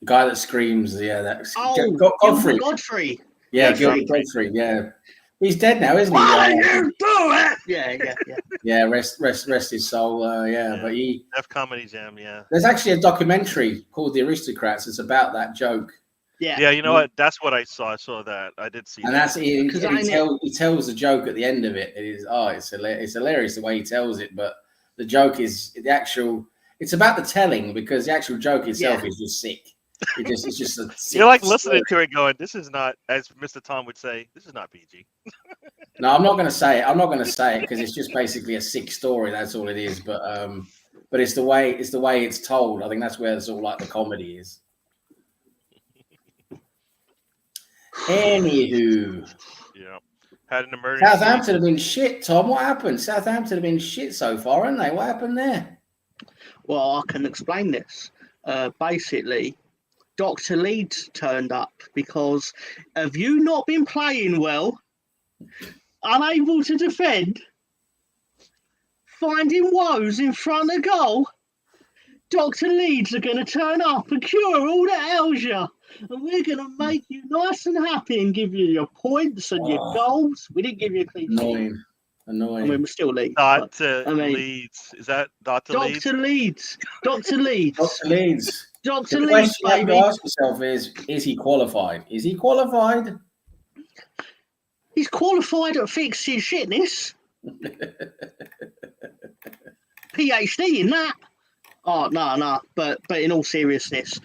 The guy that screams. Yeah, that's Godfrey. Godfrey. Yeah, Godfrey. Yeah, he's dead now, isn't he? Why did you do it? Yeah. Yeah, rest his soul. But he F Comedy Jam. Yeah, there's actually a documentary called The Aristocrats. It's about that joke. Yeah, you know what? That's what I saw. I saw that. I did see. And that. he tells the joke at the end of it. It's hilarious the way he tells it. But the joke is it's about the telling, because the actual joke itself is just sick. It's just a sick You're like listening to it, going, "This is not," as Mr. Tom would say, "This is not PG." No, I'm not going to say it. I'm not going to say it because it's just basically a sick story. That's all it is. But it's the way it's told. I think that's where sort of like the comedy is. Anywho, yeah, had an emergency. Southampton have been shit, Tom. What happened? Southampton have been shit so far, haven't they? What happened there? Well, I can explain this. Basically, Dr. Leeds turned up because have you not been playing well, unable to defend, finding woes in front of goal? Dr. Leeds are going to turn up and cure all the ails you. And we're going to make you nice and happy and give you your points and your goals. We didn't give you a clean sheet. Annoying. I mean, we're still Leeds. Leeds. Is that Dr. Leeds? Dr. Leeds. Dr. Leeds. Dr. Leeds. Dr. The Leeds, question baby. you have to ask yourself is he qualified? Is he qualified? He's qualified at fixing shitness. PhD in that. Oh, no. But in all seriousness,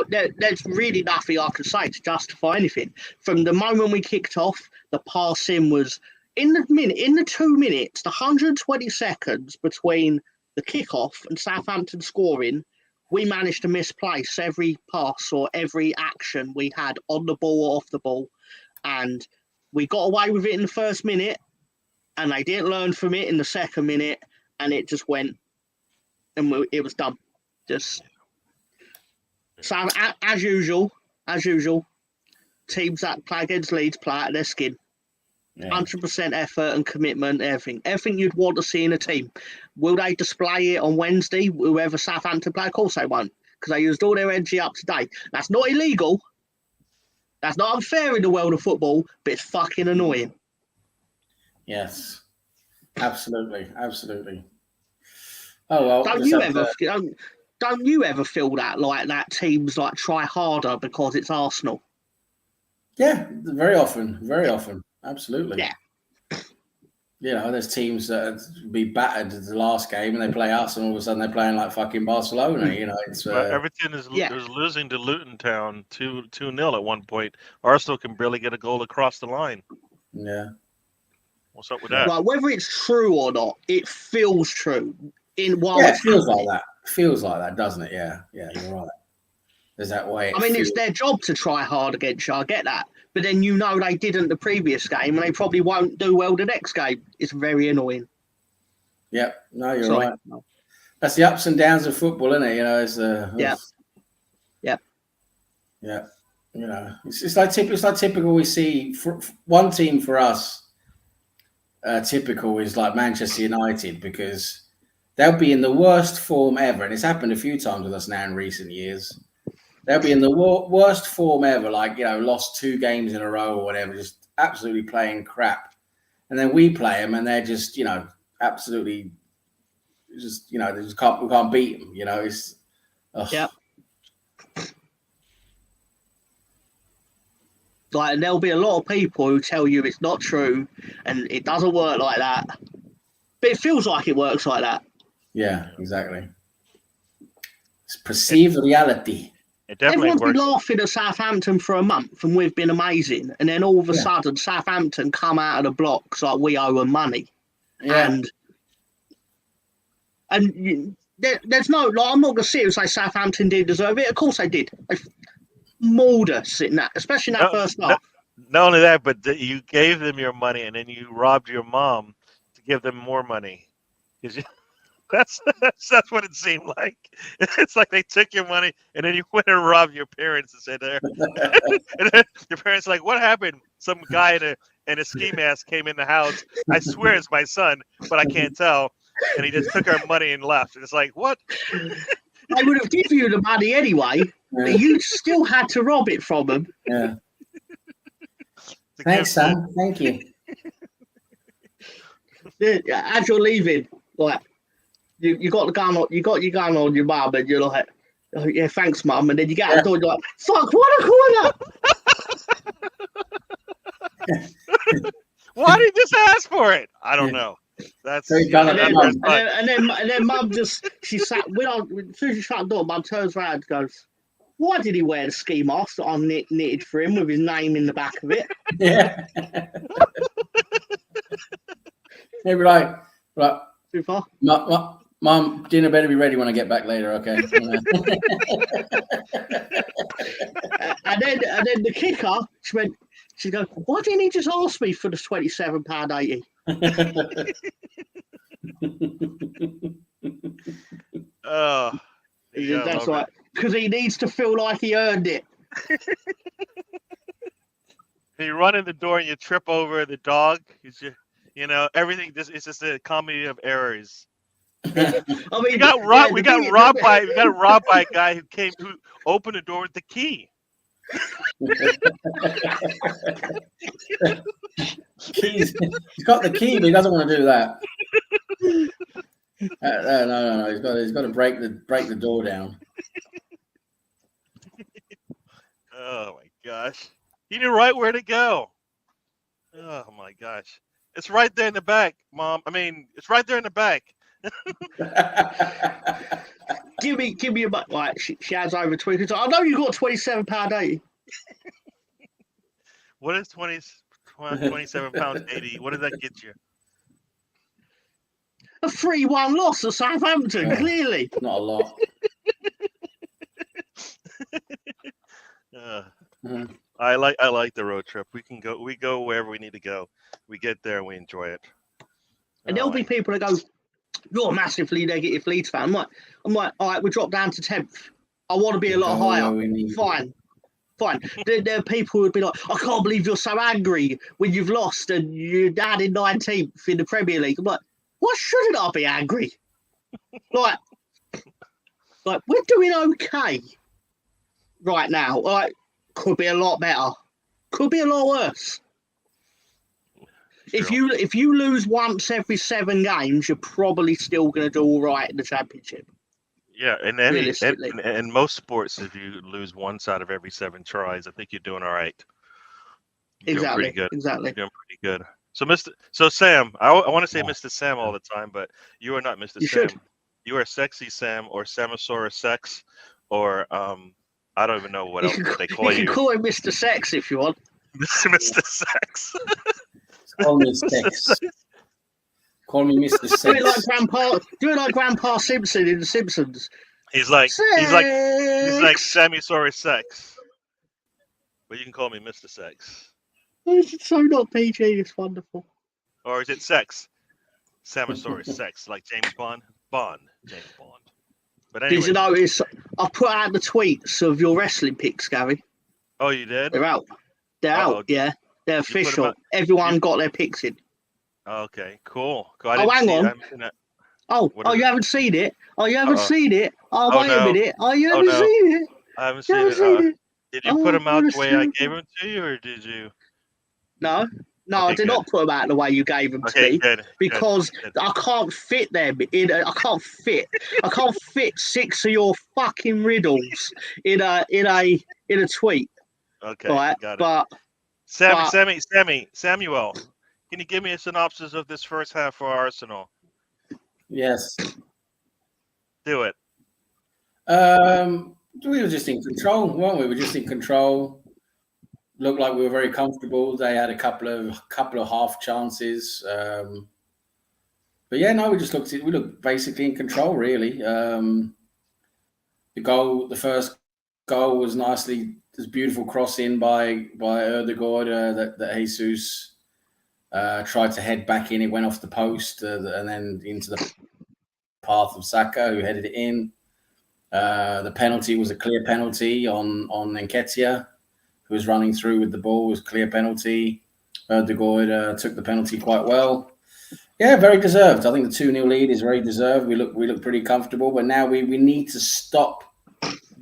there's really nothing I can say to justify anything. From the moment we kicked off, the passing was in the 2 minutes, the 120 seconds between the kickoff and Southampton scoring, we managed to misplace every pass or every action we had on the ball or off the ball. And we got away with it in the first minute, and they didn't learn from it in the second minute, and it just went, and it was done. So as usual, teams that play against Leeds play out of their skin. 100% effort and commitment, everything you'd want to see in a team. Will they display it on Wednesday, whoever Southampton play? Of course they won't, because they used all their energy up today. That's not illegal. That's not unfair in the world of football, but it's fucking annoying. Yes, absolutely. Oh well. Don't you ever feel that like that teams like try harder because it's Arsenal? Yeah, very often. Absolutely. Yeah. You know, there's teams that be battered the last game and they play us, and all of a sudden they're playing like fucking Barcelona. You know, it's Everton is losing to Luton Town 2-0 at one point. Arsenal can barely get a goal across the line. Yeah. What's up with that? Well, whether it's true or not, it feels true. It feels like that. Feels like that, doesn't it? Yeah, you're right. There's that way. I mean, it's their job to try hard against you. I get that. But then they didn't the previous game, and they probably won't do well the next game. It's very annoying. Yep. No, you're right. That's the ups and downs of football, isn't it? You know, it's Yeah. You know, it's like typical. We see one team for us. Typical is like Manchester United, because they'll be in the worst form ever, and it's happened a few times with us now in recent years. they'll be in the worst form ever, like, lost 2 games in a row or whatever, just absolutely playing crap. And then we play them, and they're just, absolutely, just, we can't beat them. It's yeah. Like, and there'll be a lot of people who tell you it's not true, and it doesn't work like that. But it feels like it works like that. Yeah, exactly. It's perceived reality. It definitely Everyone's works. been laughing at Southampton for a month, and we've been amazing. And then all of a sudden, Southampton come out of the blocks like we owe them money. Yeah. And there's no, like, I'm not going to sit and say Southampton did deserve it. Of course they did. They mauled us in that, especially in that first half. Not only that, but you gave them your money, and then you robbed your mom to give them more money. That's what it seemed like. It's like they took your money, and then you went and robbed your parents and said there. And then your parents are like, what happened? Some guy in a ski mask came in the house. I swear it's my son, but I can't tell. And he just took our money and left. And it's like, what? They would have given you the money anyway, but you still had to rob it from them. Yeah. Thanks, Sam. Thank you. As you're leaving, like, you got the gun on, you got your gun on your mum, and you're like, oh, yeah, thanks, mum. And then you get out the door, and you're like, fuck, what a corner! Why did you just ask for it? I don't know. That's and then mum just, she sat, as soon as she shut the door, mum turns around and goes, why did he wear the ski mask that I knitted for him with his name in the back of it? Yeah. Maybe right. Too far? Mum, dinner better be ready when I get back later, okay? And then the kicker, she goes, why didn't he just ask me for the £27.80? Oh, yeah, that's right. Because he needs to feel like he earned it. You run in the door and you trip over the dog. Everything. It's just a comedy of errors. I mean, we got robbed by a guy who opened the door with the key. He's got the key, but he doesn't want to do that. No. He's got to break the door down. Oh my gosh! He knew right where to go. Oh my gosh! It's right there in the back, Mom. I mean, it's right there in the back. Give me a butt. Like, she has over tweakers. I know you got £27.80. What is 27 pounds 80? What does that get you? A 3-1 loss to Southampton, clearly. Not a lot. I like the road trip. We go wherever we need to go. We get there and we enjoy it. And there'll be people that go, you're a massively negative Leeds fan. I'm like, all right, we dropped down to 10th. I want to be a lot higher. Fine. There are people who would be like, I can't believe you're so angry when you've lost and you're down in 19th in the Premier League. I'm like, why shouldn't I be angry? like we're doing okay right now. Like, could be a lot better. Could be a lot worse. True. If you lose once every 7 games, you're probably still going to do all right in the Championship. Yeah, and in most sports, if you lose once out of every 7 tries, I think you're doing all right. Exactly. Pretty good. Exactly. You're doing pretty good. So want to say Mr. Sam all the time, but you are not Mr. You Sam. should. You are Sexy Sam or Samosaurus Sex or I don't even know what else they call you. You can call him Mr. Sex if you want. Mr. Sex. Call me Sex. Call me Mr. Sex. Do it like Grandpa Simpson in The Simpsons. He's like Samosaurus Sex. But you can call me Mr. Sex. Oh, it's so not PG. It's wonderful. Or is it Sex? Samosaurus Sex, like James Bond. James Bond. But anyway. Did you notice I put out the tweets of your wrestling picks, Gary? Oh, you did? They're out. They're out. Yeah, they're official. Everyone got their picks in. Okay, cool. Hang on. You haven't seen it? Oh, you haven't seen it? Oh, wait a minute. Oh, you haven't seen it? I haven't You seen haven't it. seen it? Did you put him out the way I honestly. gave him to you, or did you? No, I Okay, did good. not put them out the way you gave them to Okay, me good. because Good. I can't fit them in. I can't fit 6 of your fucking riddles in a tweet. Okay, Right, got it. but Samuel, can you give me a synopsis of this first half for Arsenal? Yes. Do it. We were just in control, weren't we? We were just in control. Looked like we were very comfortable. They had a couple of half chances. But yeah, no, we looked basically in control, really. The first goal was this beautiful cross in by Erdegaard that Jesus tried to head back in. It went off the post and then into the path of Saka, who headed it in. The penalty was a clear penalty on Nketiah, who was running through with the ball. It was a clear penalty. Erdegaard took the penalty quite well. Yeah, very deserved. I think the 2-0 lead is very deserved. We look pretty comfortable, but now we need to stop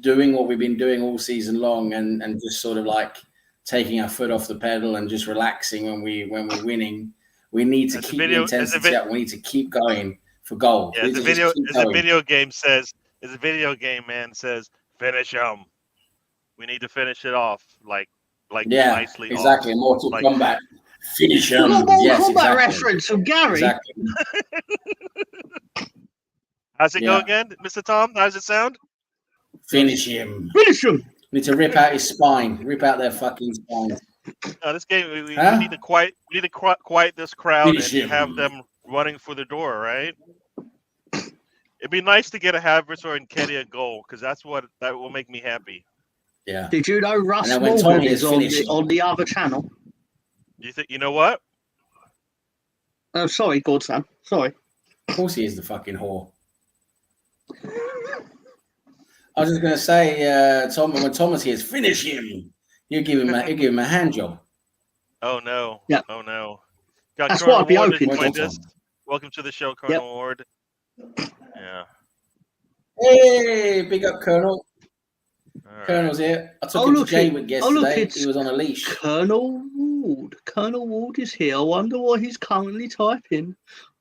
doing what we've been doing all season long and just sort of like taking our foot off the pedal and just relaxing when we're winning. We need to keep the intensity up. We need to keep going for goals. Yeah, the video game man says, finish him. We need to finish it off nicely. Exactly. Off. Mortal Kombat. Finish him. Mortal Kombat reference from Gary. Exactly. How's it go again, Mr. Tom? How's it sound? Finish him. Finish him. We need to rip out his spine. Rip out their fucking spine. This game, we need to quiet this crowd and have them running for the door, right? It'd be nice to get a Havertz or Nketiah goal because that will make me happy. Yeah. Did you know Russ Morgan is on the other channel? You know what? Oh, sorry, Godson. Sorry. Of course he is the fucking whore. I was just going to say, when Thomas hears finish him, you give him a hand job. Oh no! Yeah. Oh no! That's what I'll be hoping. Welcome to the show, Colonel Ward. Yeah. Hey, big up, Colonel. All Colonel's here. I took him to Jaywick yesterday. He was on a leash. Colonel Ward. Colonel Ward is here. I wonder what he's currently typing.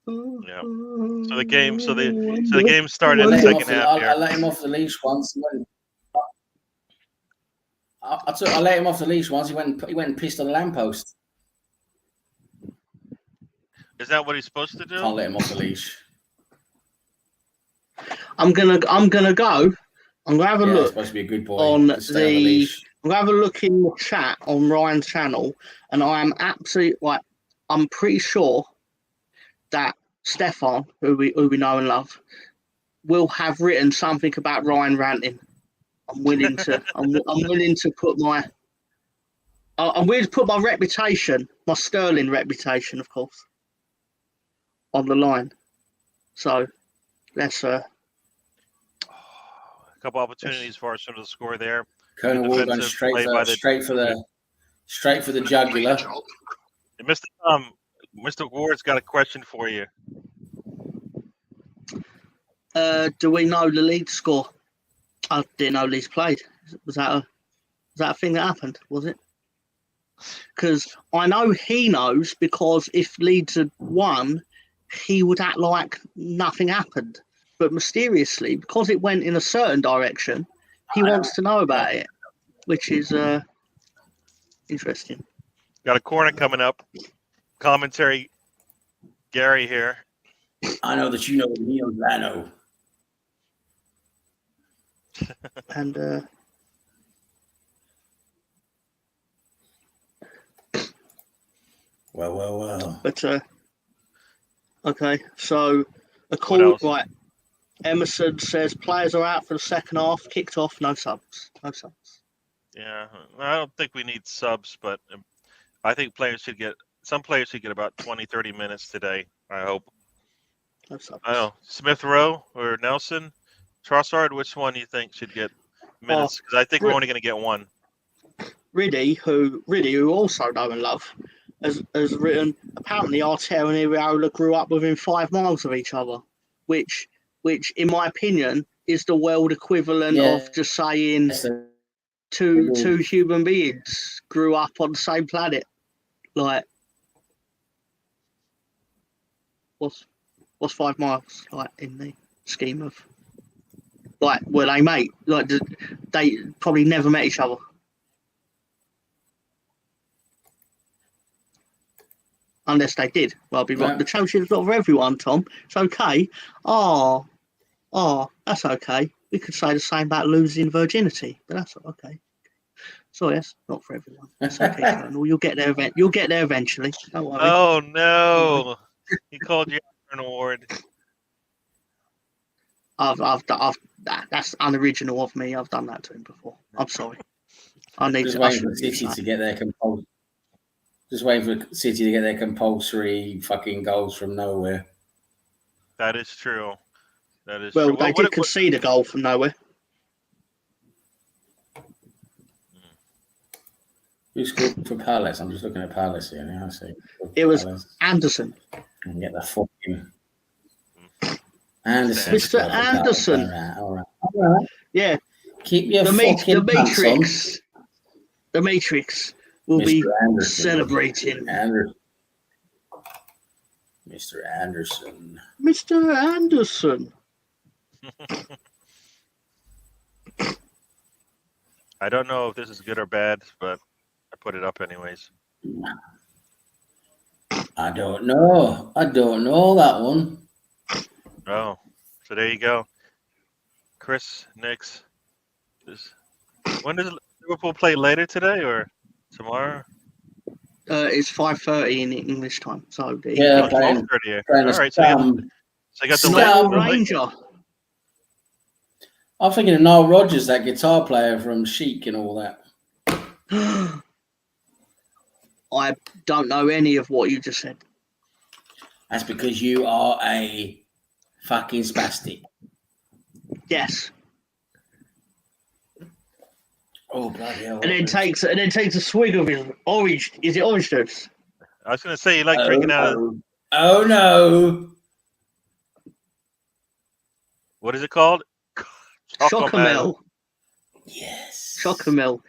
Yeah. So the game started in the second half. I let him off the leash once. I let him off the leash once. He went and pissed on a lamppost. Is that what he's supposed to do? Can't let him off the leash. I'm gonna go. I'm gonna have a look. Supposed to be a good boy. I'm gonna have a look in the chat on Ryan's channel, and I am absolutely I'm pretty sure that Stefan, who we know and love, will have written something about Ryan ranting. I'm willing to put my reputation, my sterling reputation, of course, on the line. So let's a couple opportunities for us to score there. Colonel Ward going straight for the jugular. And Mr. Ward's got a question for you. Do we know the lead score? I didn't know Leeds played. Was that a thing that happened? Was it? Because I know he knows, because if Leeds had won, he would act like nothing happened. But mysteriously, because it went in a certain direction, he wants to know about it, which is interesting. Got a corner coming up. Commentary, Gary here. I know that you know Neil Lano. And well. But okay, so a call, right? Emerson says players are out for the second half. Kicked off, no subs. Yeah, I don't think we need subs, but I think some players should get about 20-30 minutes today. I hope. No subs. I don't know, Smith Rowe or Nelson, Trossard. Which one do you think should get minutes? Because I think we're only going to get one. Riddy, who also know and love, has written. Apparently, Arteta and Iraola grew up within 5 miles of each other, which, in my opinion, is the world equivalent of just saying two human beings grew up on the same planet. Like, what's 5 miles like in the scheme of like were they mate? Like they probably never met each other. Unless they did. Well, I'll be right. The championship's not for everyone, Tom. It's okay. Oh, that's okay. We could say the same about losing virginity, but that's okay. Sorry, that's not for everyone. It's okay, Colonel. You'll get there. You'll get there eventually. Don't worry. Oh no! He called you an award. That's unoriginal of me. I've done that to him before. I'm sorry. I need just waiting for City to get their compulsory. Just waiting for City to get their compulsory fucking goals from nowhere. That is true. That is well, true. They did concede a goal from nowhere. Who scored for Palace? I'm just looking at Palace here. Now I see. It was Anderson. And get the fucking Anderson. Mr. Anderson. All right. Yeah. Keep your fucking Matrix. The Matrix will Mr. be Anderson. celebrating. Mr. Anderson. Mr. Anderson. I don't know if this is good or bad, but I put it up anyways. I don't know that one. Oh, so there you go. Chris, Knicks. When does Liverpool play, later today or tomorrow? It's 5:30 in English time. So yeah, playing 12:30. All right, so I got the Ranger. I'm thinking of Nile Rodgers, that guitar player from Chic and all that. I don't know any of what you just said. That's because you are a fucking spastic. Yes. Oh bloody hell! And then takes a swig of his orange. Is it orange juice? I was going to say you like drinking out of. Oh no! What is it called? Chocomel. Yes. Chocomel.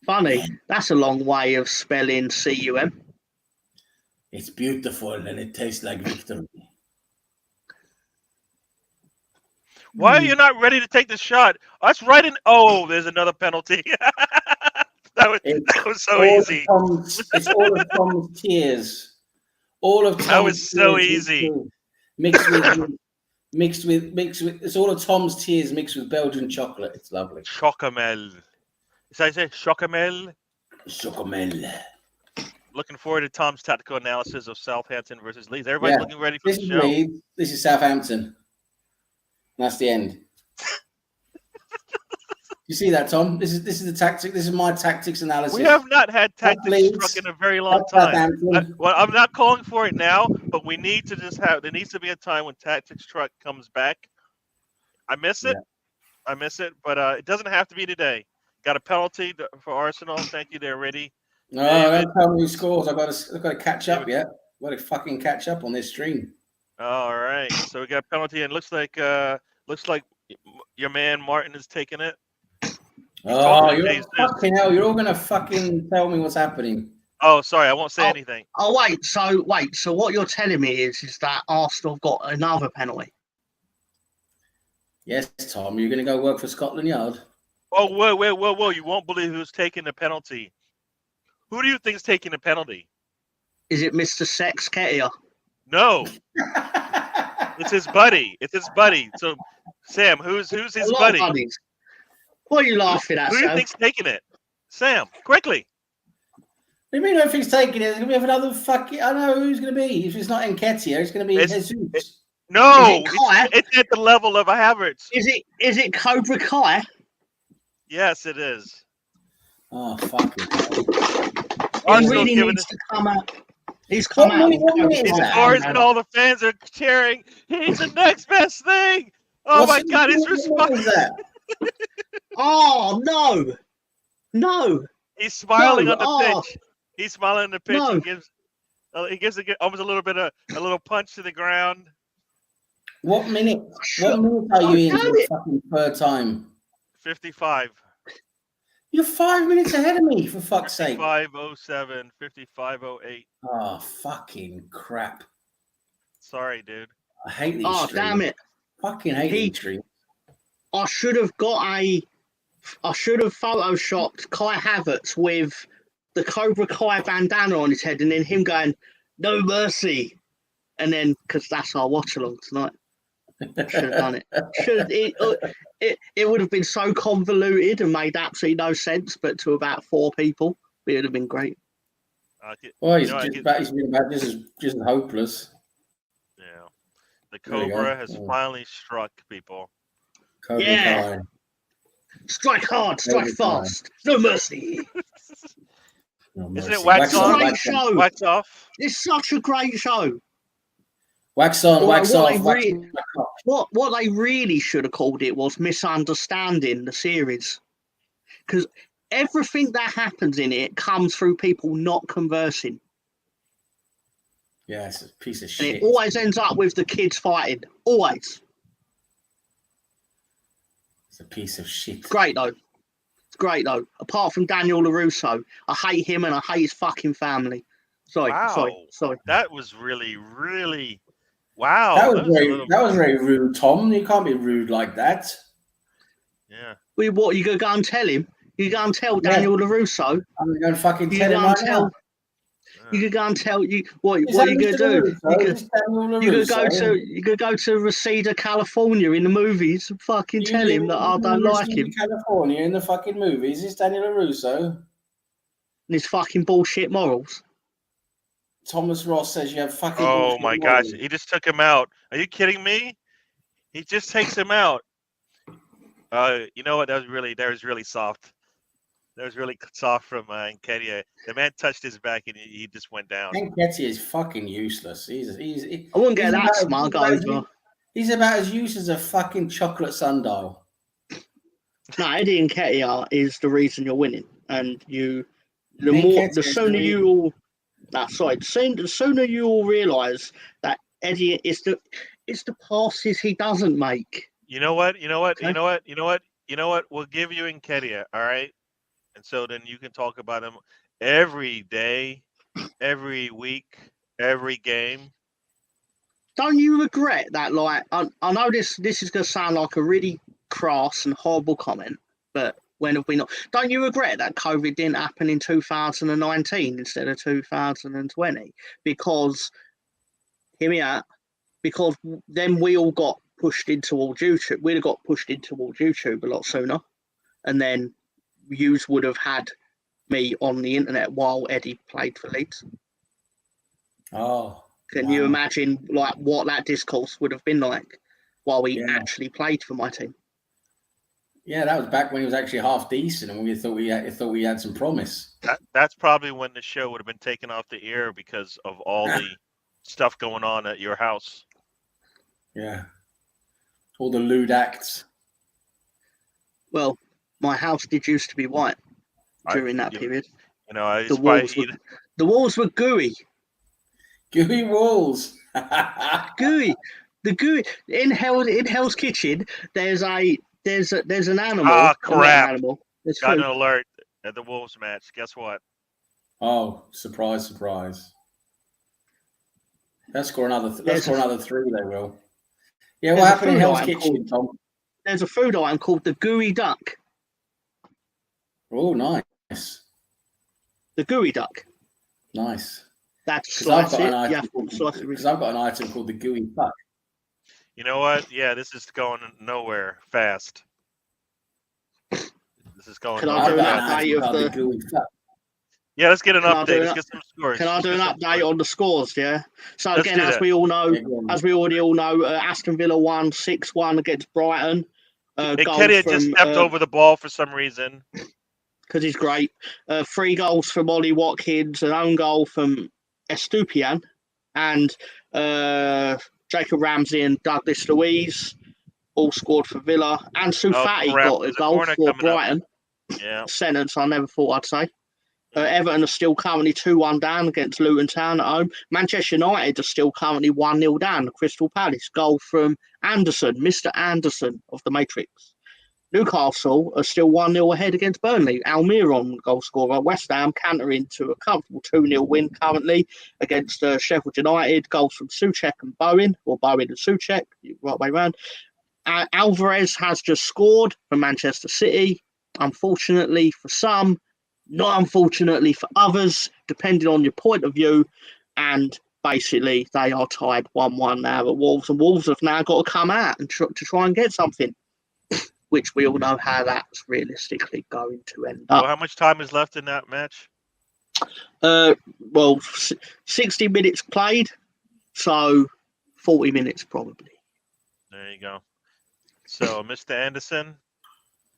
Funny. That's a long way of spelling C-U-M. It's beautiful and it tastes like victory. Why are you not ready to take the shot? That's right in. Oh, there's another penalty. that was so easy. It's all of Tom's tears. All of Tom's that was so easy. Mixed with. It's all of Tom's tears mixed with Belgian chocolate. It's lovely. Chocomel. Is that say Chocomel? Chocomel. Looking forward to Tom's tactical analysis of Southampton versus Leeds. Everybody's looking ready for the show. Leeds. This is Southampton. That's the end. You see that, Tom? This is the tactic. This is my tactics analysis. We have not had tactics struck in a very long time. I'm not calling for it now, but we need to just have. There needs to be a time when tactics truck comes back. I miss it. I miss it, but it doesn't have to be today. Got a penalty for Arsenal. Thank you. They're ready. No, don't tell me who scores. I've got to catch up yet. I've got to fucking catch up on this stream. All right. So we got a penalty, and looks like your man Martin is taking it. Oh, you're fucking hell! You're all gonna fucking tell me what's happening. Oh, sorry, I won't say anything. Oh, wait. So what you're telling me is that Arsenal have got another penalty? Yes, Tom. You're gonna go work for Scotland Yard? Oh, whoa! You won't believe who's taking the penalty. Who do you think's taking the penalty? Is it Mr. Sex Ketia? No. It's his buddy. So, Sam, who's his buddy? Buddies. What are you laughing at, Who do you think's taking it? Sam, quickly. What do you mean if he's taking it? It's going to be another fucking... I know who's going to be. If it's not Nketiah, it's going to be Jesus. No, it's at the level of Havertz. Is it Cobra Kai? Yes, it is. Oh, fuck it. He really needs to come out. He's come out. He scores and all the fans are cheering. He's the next best thing. Oh, my God, he's responding. Oh, no. He's smiling on the pitch. He's smiling on the pitch. No. He gives almost a little punch to the ground. What minute? What minute are you in for the fucking third time? 55. You're 5 minutes ahead of me, for fuck's sake. 55:07, 55:08. Oh, fucking crap. Sorry, dude. I hate these streams. Damn it. Fucking hate these streams. I should have photoshopped Kai Havertz with the Cobra Kai bandana on his head and then him going, "No mercy." And then, because that's our watch along tonight. Should have done it. It would have been so convoluted and made absolutely no sense, but to about 4 people, it would have been great. Well, he's been about just hopeless. Yeah. The Cobra has finally struck people. Cobra Kai. Strike hard, strike fast. No mercy. Isn't it wax on? Great show. Wax off. It's such a great show. Wax on, wax off. What they really should have called it was Misunderstanding the series, because everything that happens in it comes through people not conversing. Yeah, it's a piece of shit. And it always ends up with the kids fighting. Always. It's a piece of shit. It's great though. Apart from Daniel LaRusso, I hate him and I hate his fucking family. Sorry. That was really. Wow. That was very rude, Tom. You can't be rude like that. Yeah. Well, what, you gonna go and tell him? You go and tell Daniel LaRusso? I'm going to fucking tell him right now. You could go and tell you what are you gonna do? You could go to Reseda, California in the movies and fucking tell him that I don't like him. California in the fucking movies. It's Daniel LaRusso. And his fucking bullshit morals. Thomas Ross says you have fucking. Oh my gosh, he just took him out. Are you kidding me? He just takes him out. You know what? That was really soft. That was really soft from Nketiah. The man touched his back and he just went down. Nketiah is fucking useless. I wouldn't get that smug over. He's about as useless as a fucking chocolate sundial. No, Eddie Nketiah is the reason you're winning, and the sooner you all realise that Eddie is the passes he doesn't make. You know what? We'll give you Nketiah, all right? And so then you can talk about him every day, every week, every game. Don't you regret that? Like, I know this is going to sound like a really crass and horrible comment, but when have we not? Don't you regret that COVID didn't happen in 2019 instead of 2020? Because, hear me out, because then we all got pushed into all YouTube. We'd have got pushed into all YouTube a lot sooner. And then yous would have had me on the internet while Eddie played for Leeds. Oh. Can you imagine like what that discourse would have been like while he actually played for my team? Yeah, that was back when he was actually half decent, and we thought we had some promise. That's probably when the show would have been taken off the air because of all the stuff going on at your house. Yeah, all the lewd acts. Well, my house did used to be white during that period. You know, the walls were gooey. Gooey walls. Gooey. The gooey in Hell's Kitchen. There's an animal. Ah, crap! Animal. Got an alert at the Wolves match. Guess what? Oh, surprise! Let's score another 3. They will. Yeah, what happened in Hell's Kitchen, Tom? There's a food item called the gooey duck. Oh, nice. The gooey duck. Nice. That's because I've got an item called the gooey duck. You know what? Yeah, this is going nowhere fast. This is going. Can I do an update of the gooey duck? Yeah, let's get an update. Let's get some scores. Can I do an update on the scores? Yeah. So again, as we already all know, Aston Villa won 6-1 against Brighton. Nketiah just stepped over the ball for some reason. Because he's great. 3 goals from Ollie Watkins, an own goal from Estupiñán, and Jacob Ramsey and Douglas Luiz all scored for Villa. And Sufati got a goal for Brighton. Yeah. Sentence I never thought I'd say. Everton are still currently 2-1 down against Luton Town at home. Manchester United are still currently 1-0 down at Crystal Palace. Goal from Anderson, Mr. Anderson of the Matrix. Newcastle are still 1-0 ahead against Burnley. Almiron, goal scorer. West Ham cantering to a comfortable 2-0 win currently against Sheffield United. Goals from Souček and Bowen, or Bowen and Souček, right way round. Alvarez has just scored for Manchester City. Unfortunately for some, not unfortunately for others, depending on your point of view. And basically, they are tied 1-1 now at Wolves. And Wolves have now got to come out and to try and get something, which we all know how that's realistically going to end up. Well, how much time is left in that match? 60 minutes played, so 40 minutes probably. There you go. So, Mr. Anderson,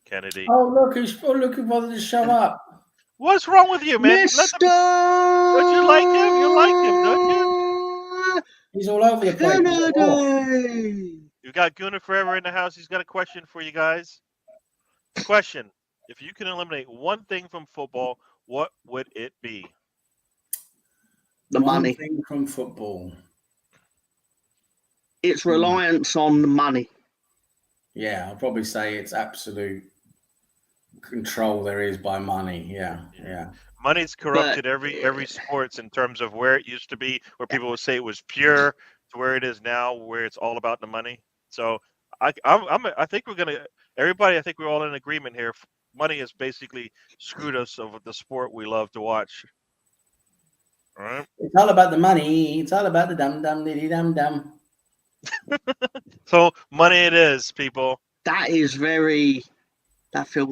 Kennedy. Oh, look who bothered to show up. What's wrong with you, man? Mr. Don't you like him? You like him, don't you? He's all over the place. Kennedy. You got Gunnar Forever in the house. He's got a question for you guys. Question: if you can eliminate one thing from football, what would it be? The money. One thing from football. It's reliance on the money. Yeah, I'll probably say it's absolute control there is by money. Yeah. Money's corrupted every sports in terms of where it used to be, where people would say it was pure, to where it is now, where it's all about the money. So I think everybody. I think we're all in agreement here. Money has basically screwed us of the sport we love to watch. All right. It's all about the money. It's all about the dum diddy dum. So money it is, people. That feels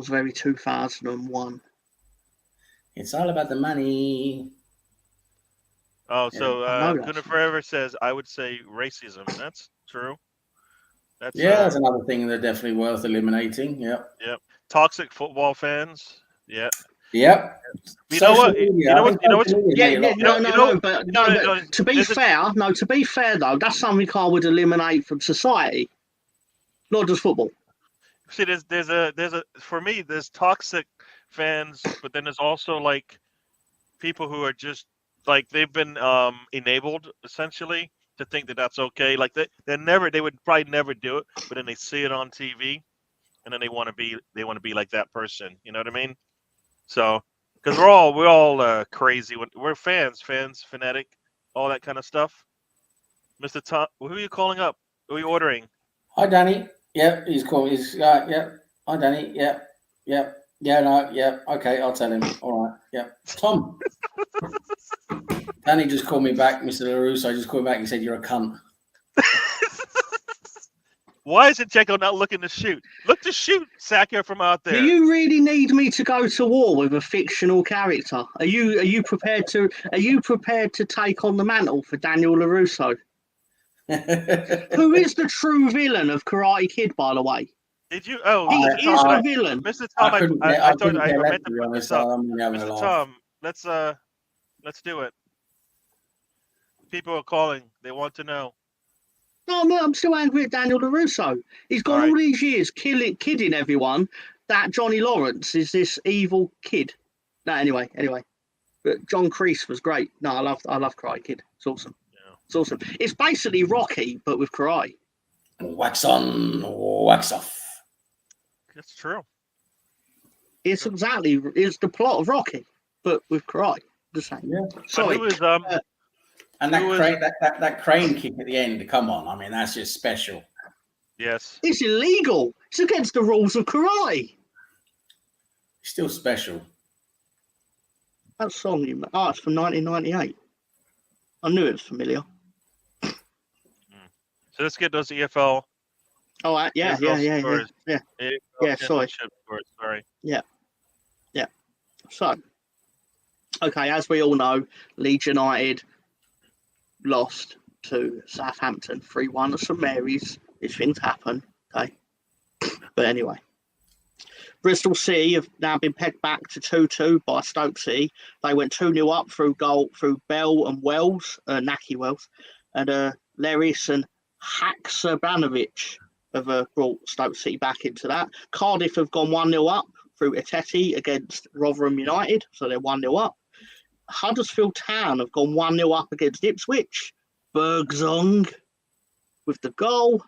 very 2001. It's all about the money. Oh, so Gunnar that's Forever says I would say racism. That's true. That's another thing that's definitely worth eliminating. Yep. Toxic football fans. Yeah. Yep. You know what? But to be fair though, that's something I would eliminate from society, not just football. See, there's a for me there's toxic fans, but then there's also like people who are just like they've been enabled essentially to think that that's okay. Like they would probably never do it, but then they see it on TV, and then they want to be like that person. You know what I mean? So because we're all crazy. We're fans, fanatic, all that kind of stuff. Mr. Tom, who are you calling up? Who are you ordering? Hi, Danny. Yep, he's calling. Hi, Danny. Yep. Yeah, no, yeah. Okay, I'll tell him. All right. Yeah. Tom. Danny just called me back, Mr. LaRusso. Just called me back and said, you're a cunt. Why isn't Checo not looking to shoot? Look to shoot, Saka, from out there. Do you really need me to go to war with a fictional character? Are you prepared to take on the mantle for Daniel LaRusso? Who is the true villain of Karate Kid, by the way? Did you? Oh, he is the villain. Mr. Tom, I meant to put this up. Mr. Tom, let's do it. People are calling. They want to know. No, I'm still angry at Daniel LaRusso. He's got all these years kidding everyone that Johnny Lawrence is this evil kid. No, anyway. But John Kreese was great. No, I love Karate Kid. It's awesome. Yeah. It's awesome. It's basically Rocky, but with karate. Wax on, wax off. That's true. It's the plot of Rocky, but with karate. The same. Yeah. Sorry. And that crane kick at the end, come on. I mean, that's just special. Yes. It's illegal. It's against the rules of karate. Still special. That song, it's from 1998. I knew it was familiar. So let's get those EFL. Oh, yeah. Sorry. Sorry. Yeah. So, okay, as we all know, Leeds United lost to Southampton 3-1 at St Mary's. These things happen, okay? But anyway, Bristol City have now been pegged back to 2-2 by Stoke City. They went 2-0 up through Bell and Wells, Naki Wells, and Leris and Haksabanovic have brought Stoke City back into that. Cardiff have gone 1-0 up through Etete against Rotherham United, so they're 1-0 up. Huddersfield Town have gone 1-0 up against Ipswich. Bergzong with the goal.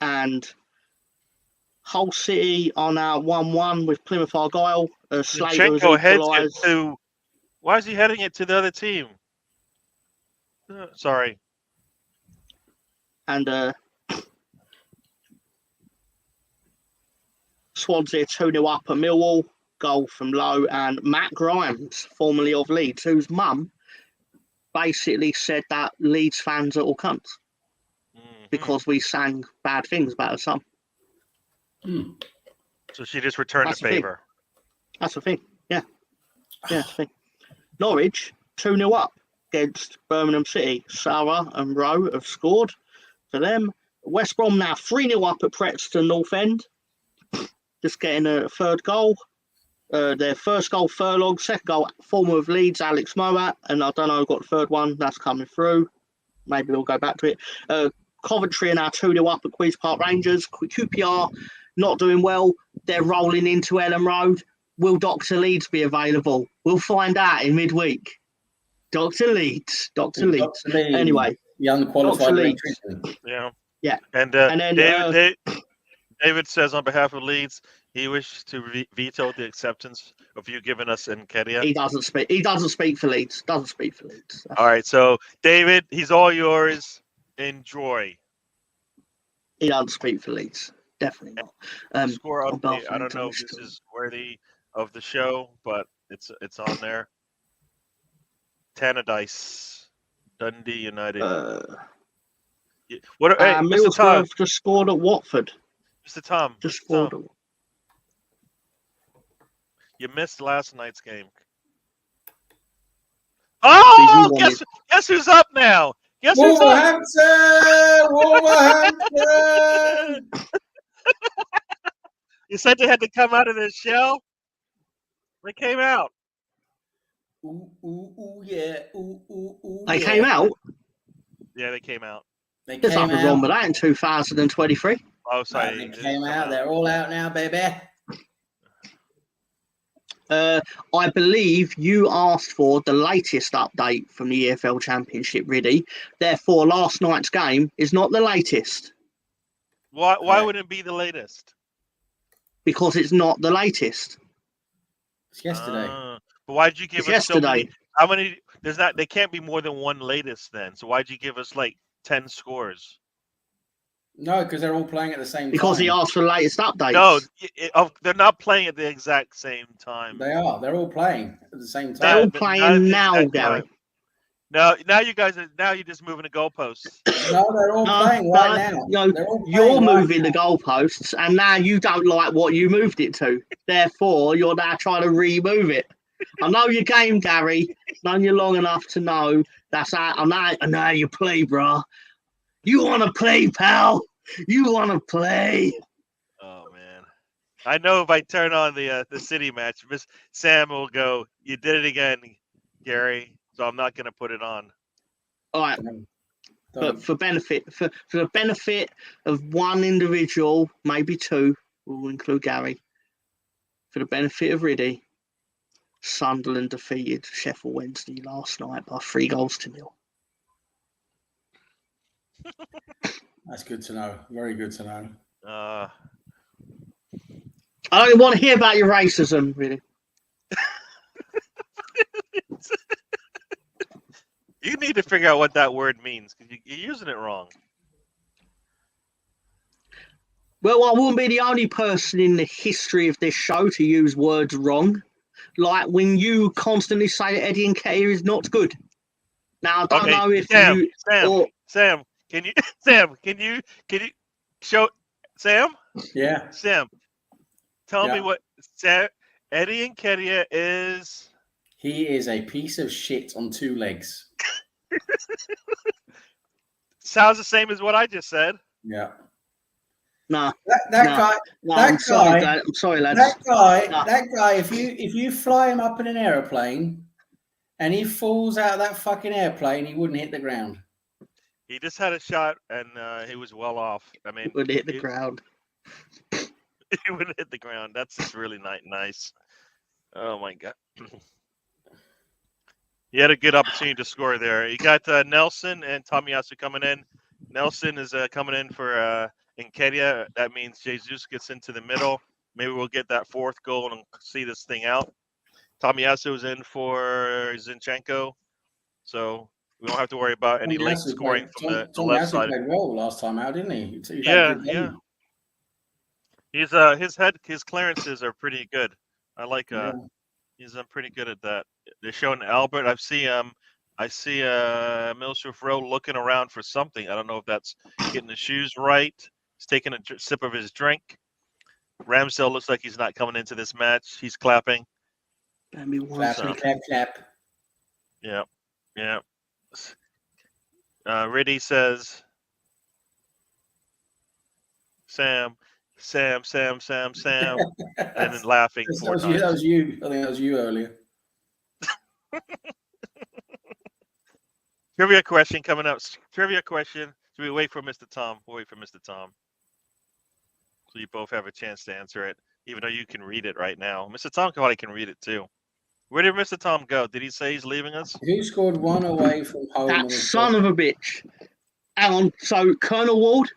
And Hull City are now 1-1 with Plymouth Argyle. Slater has equalised. Why is he heading it to the other team? Sorry. And Swansea 2-0 up at Millwall. Goal from Lowe, and Matt Grimes, formerly of Leeds, whose mum basically said that Leeds fans are all cunts because we sang bad things about her son. So she just returned the favor. That's the thing. Yeah. That's the thing. Norwich 2-0 up against Birmingham City. Sarah and Rowe have scored for them. West Brom now 3-0 up at Preston North End. Just getting a third goal. Their first goal, Furlong. Second goal, former of Leeds, Alex Moat. And I don't know, got the third one. That's coming through. Maybe we'll go back to it. Coventry are now 2-0 up at Queen's Park Rangers. QPR not doing well. They're rolling into Ellen Road. Will Dr. Leeds be available? We'll find out in midweek. Dr. Leeds. Anyway. The unqualified electrician. Yeah. And then David says on behalf of Leeds, he wishes to veto the acceptance of you giving us Nketiah. He doesn't speak for Leeds. All right, so David, he's all yours. Enjoy. He doesn't speak for Leeds. Definitely not. Score update. I don't know if this is worthy of the show, but it's on there. Tannadice, Dundee United. Middlesbrough just scored at Watford. Mr. Tom. Just scored. You missed last night's game. Oh, guess who's up now? Guess who's up? Wolverhampton! You said they had to come out of their shell? They came out. Yeah. They came out? Yeah, they came out. There's nothing wrong with that in 2023. Oh, sorry. They came out. They're all out now, baby. I believe you asked for the latest update from the EFL Championship, Riddy. Therefore, last night's game is not the latest. Why wouldn't it be the latest? Because it's not the latest. It's yesterday. But why'd you give us yesterday? So many? How many? There's not. They can't be more than one latest then. So why'd you give us like 10 scores? No, because they're all playing at the same time. Because he asked for the latest updates. No, they're not playing at the exact same time. They are. They're all playing at the same time. They're all playing now, Gary. No, now you guys are. Now you're just moving the goalposts. No, they're all playing right now. You're moving the goalposts, and now you don't like what you moved it to. Therefore, you're now trying to remove it. I know your game, Gary. Known you long enough to know that's how. I know you play, bro. You want to play, pal? You want to play? Oh man, I know if I turn on the City match, Miss Sam will go. You did it again, Gary. So I'm not going to put it on. All right, but for the benefit of one individual, maybe two, we'll include Gary. For the benefit of Riddy, Sunderland defeated Sheffield Wednesday last night by 3-0. That's good to know. Very good to know. I don't want to hear about your racism, really. You need to figure out what that word means because you're using it wrong. Well, I wouldn't be the only person in the history of this show to use words wrong. Like when you constantly say that Eddie Nketiah is not good. Now I don't know if Sam, can you show Sam? Yeah. Sam, tell me what Eddie Nketiah is. He is a piece of shit on two legs. Sounds the same as what I just said. Yeah. No. That guy. I'm sorry, lads. That guy. If you fly him up in an airplane, and he falls out of that fucking airplane, he wouldn't hit the ground. He just had a shot, and he was well off. I mean, he would hit the ground. He wouldn't hit the ground. That's just really nice. Oh my god. He had a good opportunity to score there. You got Nelson and Tomiyasu coming in. Nelson is coming in for Nketiah. That means Jesus gets into the middle. Maybe we'll get that fourth goal and see this thing out. Tomiyasu is in for Zinchenko. So we don't have to worry about any late scoring from the left side. Played well last time out, didn't he? Yeah. He's his clearances are pretty good. I like he's pretty good at that. They're showing Albert. I see Milsroof Rowe looking around for something. I don't know if that's getting the shoes right. He's taking a sip of his drink. Ramsdale looks like he's not coming into this match. He's clapping. Clap. Yeah. Riddy says, Sam, and then laughing four times. That was you. I think that was you earlier. Trivia question coming up. Trivia question. Should we wait for Mr. Tom? We'll wait for Mr. Tom. So you both have a chance to answer it, even though you can read it right now. Mr. Tom probably can read it too. Where did Mr. Tom go? Did he say he's leaving us? Who scored one away from home? That son of a bitch. Hang on. So, Colonel Ward,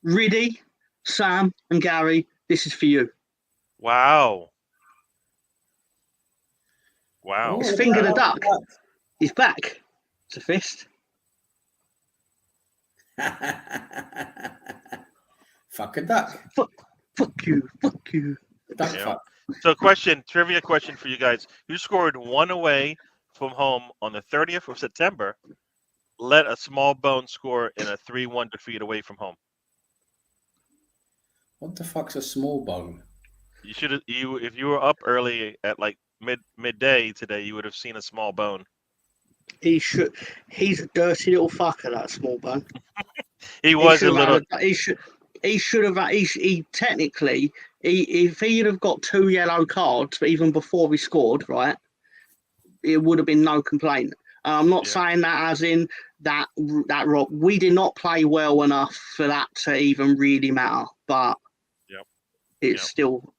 Riddy, Sam, and Gary, this is for you. Wow. His finger the duck. He's back. It's a fist. Fuck a duck. Fuck you. Duck fuck. So trivia question for you guys. Who scored one away from home on the 30th of September, let a small bone score in a 3-1 defeat away from home? What the fuck's a small bone? You should have if you were up early at like midday today, you would have seen a small bone. He's a dirty little fucker, that small bone. He technically, if he'd have got 2 yellow cards, even before he scored, right, it would have been no complaint. I'm not saying that as in that Rob. We did not play well enough for that to even really matter, but it's still.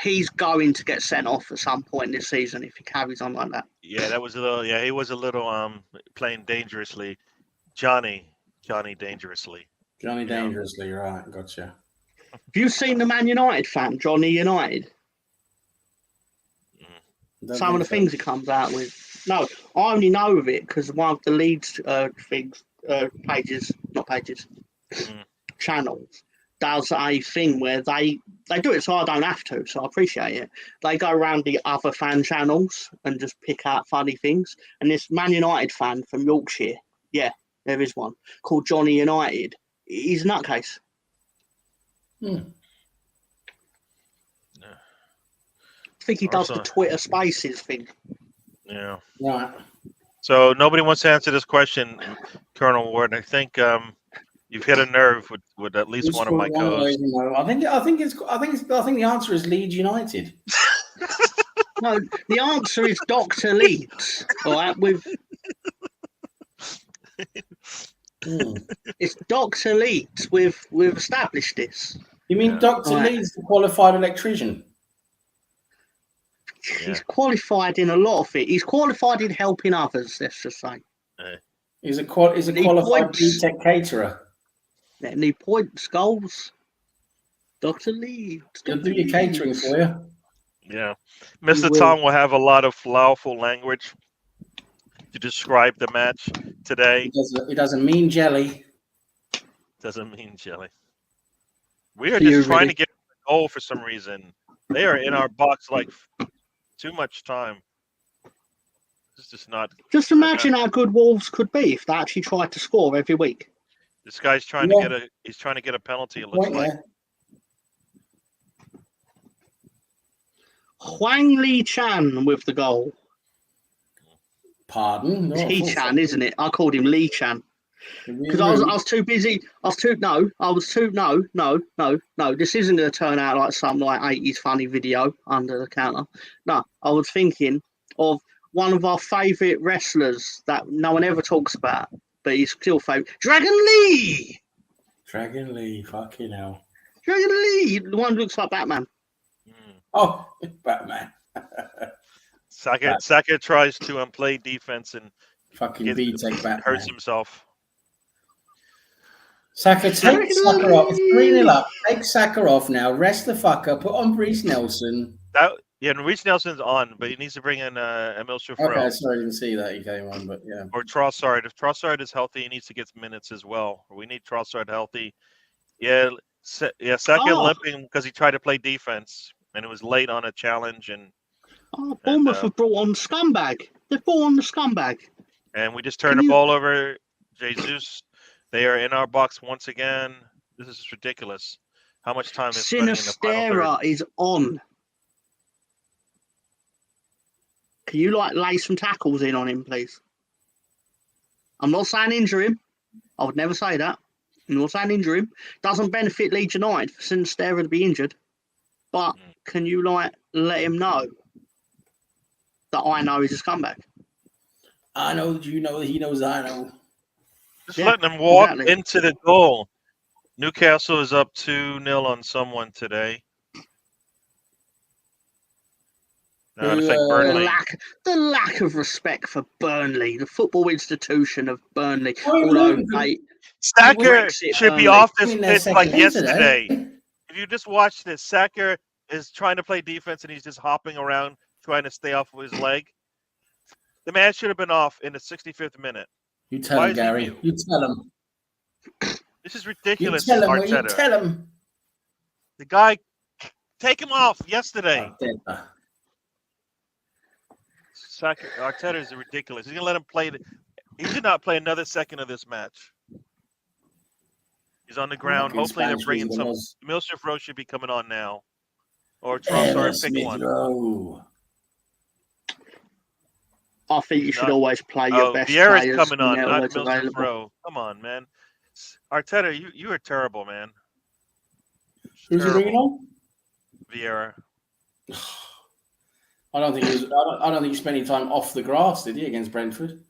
He's going to get sent off at some point this season if he carries on like that. Yeah, that was a little. Yeah, he was a little playing dangerously. Johnny dangerously. Johnny dangerously, right? Gotcha. Have you seen the Man United fan, Johnny United? Some of the things he comes out with. No, I only know of it because one of the Leeds channels does a thing where they do it so I don't have to, so I appreciate it. They go around the other fan channels and just pick out funny things. And this Man United fan from Yorkshire, there is one, called Johnny United. He's a nutcase. I think he does the Twitter Spaces thing. Yeah. Right. So nobody wants to answer this question, Colonel Ward. I think you've hit a nerve with at least one of my co-hosts. I think the answer is Leeds United. No, the answer is Dr. Leeds. All right, it's Dr. Leeds. We've established this. You mean Dr. Leeds, the qualified electrician? He's qualified in a lot of it. He's qualified in helping others, let's just say. He's a qualified BTEC caterer. Any points, goals? Dr. Leeds. He'll do your catering for you. Yeah. Mr. Tom will have a lot of flowful language to describe the match today. He doesn't mean jelly. Doesn't mean jelly. We are just trying to get a goal for some reason. They are in our box like too much time. It's just not. Just imagine how good Wolves could be if they actually tried to score every week. This guy's trying to get a penalty. It looks like. Huang Li Chan with the goal. Pardon? It's He Chan, isn't it? I called him Lee Chan. Because I was too busy. No. This isn't going to turn out like some 80s funny video under the counter. No, I was thinking of one of our favourite wrestlers that no one ever talks about, but he's still favourite. Dragon Lee, fucking hell. The one who looks like Batman. Oh, Batman. Saka tries to play defense and Fucking B-Tech Batman. hurts himself. Saka, take Saka off. It's 3-0 up. Take Saka off now. Rest the fucker. Put on Reece Nelson. Reece Nelson's on, but he needs to bring in Emil Smith-Rowe. Okay, sorry, I didn't see that he came on, but yeah. Or Trossard. If Trossard is healthy, he needs to get minutes as well. We need Trossard healthy. Yeah, Saka limping because he tried to play defense and it was late on a challenge. Bournemouth have brought on Scumbag. They've brought on the Scumbag. And we just turned the ball over. Jesus, they are in our box once again. This is ridiculous. How much time is Sinistera is on. Can you lay some tackles in on him, please? I'm not saying injure him. I would never say that. I'm not saying injure him. Doesn't benefit Leeds United for Sinistera to be injured. But can you let him know that I know he's a scumbag? I know that you know that he knows I know. Just letting him walk into the goal. Newcastle is up 2-0 on someone today. The lack of respect for Burnley, the football institution of Burnley. Saka should be off this pitch like yesterday. If you just watch this, Saka is trying to play defense and he's just hopping around trying to stay off with his leg. The man should have been off in the 65th minute. You tell him, Gary. You tell him. This is ridiculous. You tell him. The guy, take him off yesterday. Arteta is ridiculous. He's going to let him play. He should not play another second of this match. He's on the ground. Hopefully they're bringing some. Emil Smith-Rowe should be coming on now. Or Trossard, pick one. I think you should always play your best Vieira's players. Coming on, not Emil Smith-Rowe. Come on, man. Arteta, you are terrible, man. Who's he bringing on? Vieira. I don't think he spent any time off the grass, did he, against Brentford?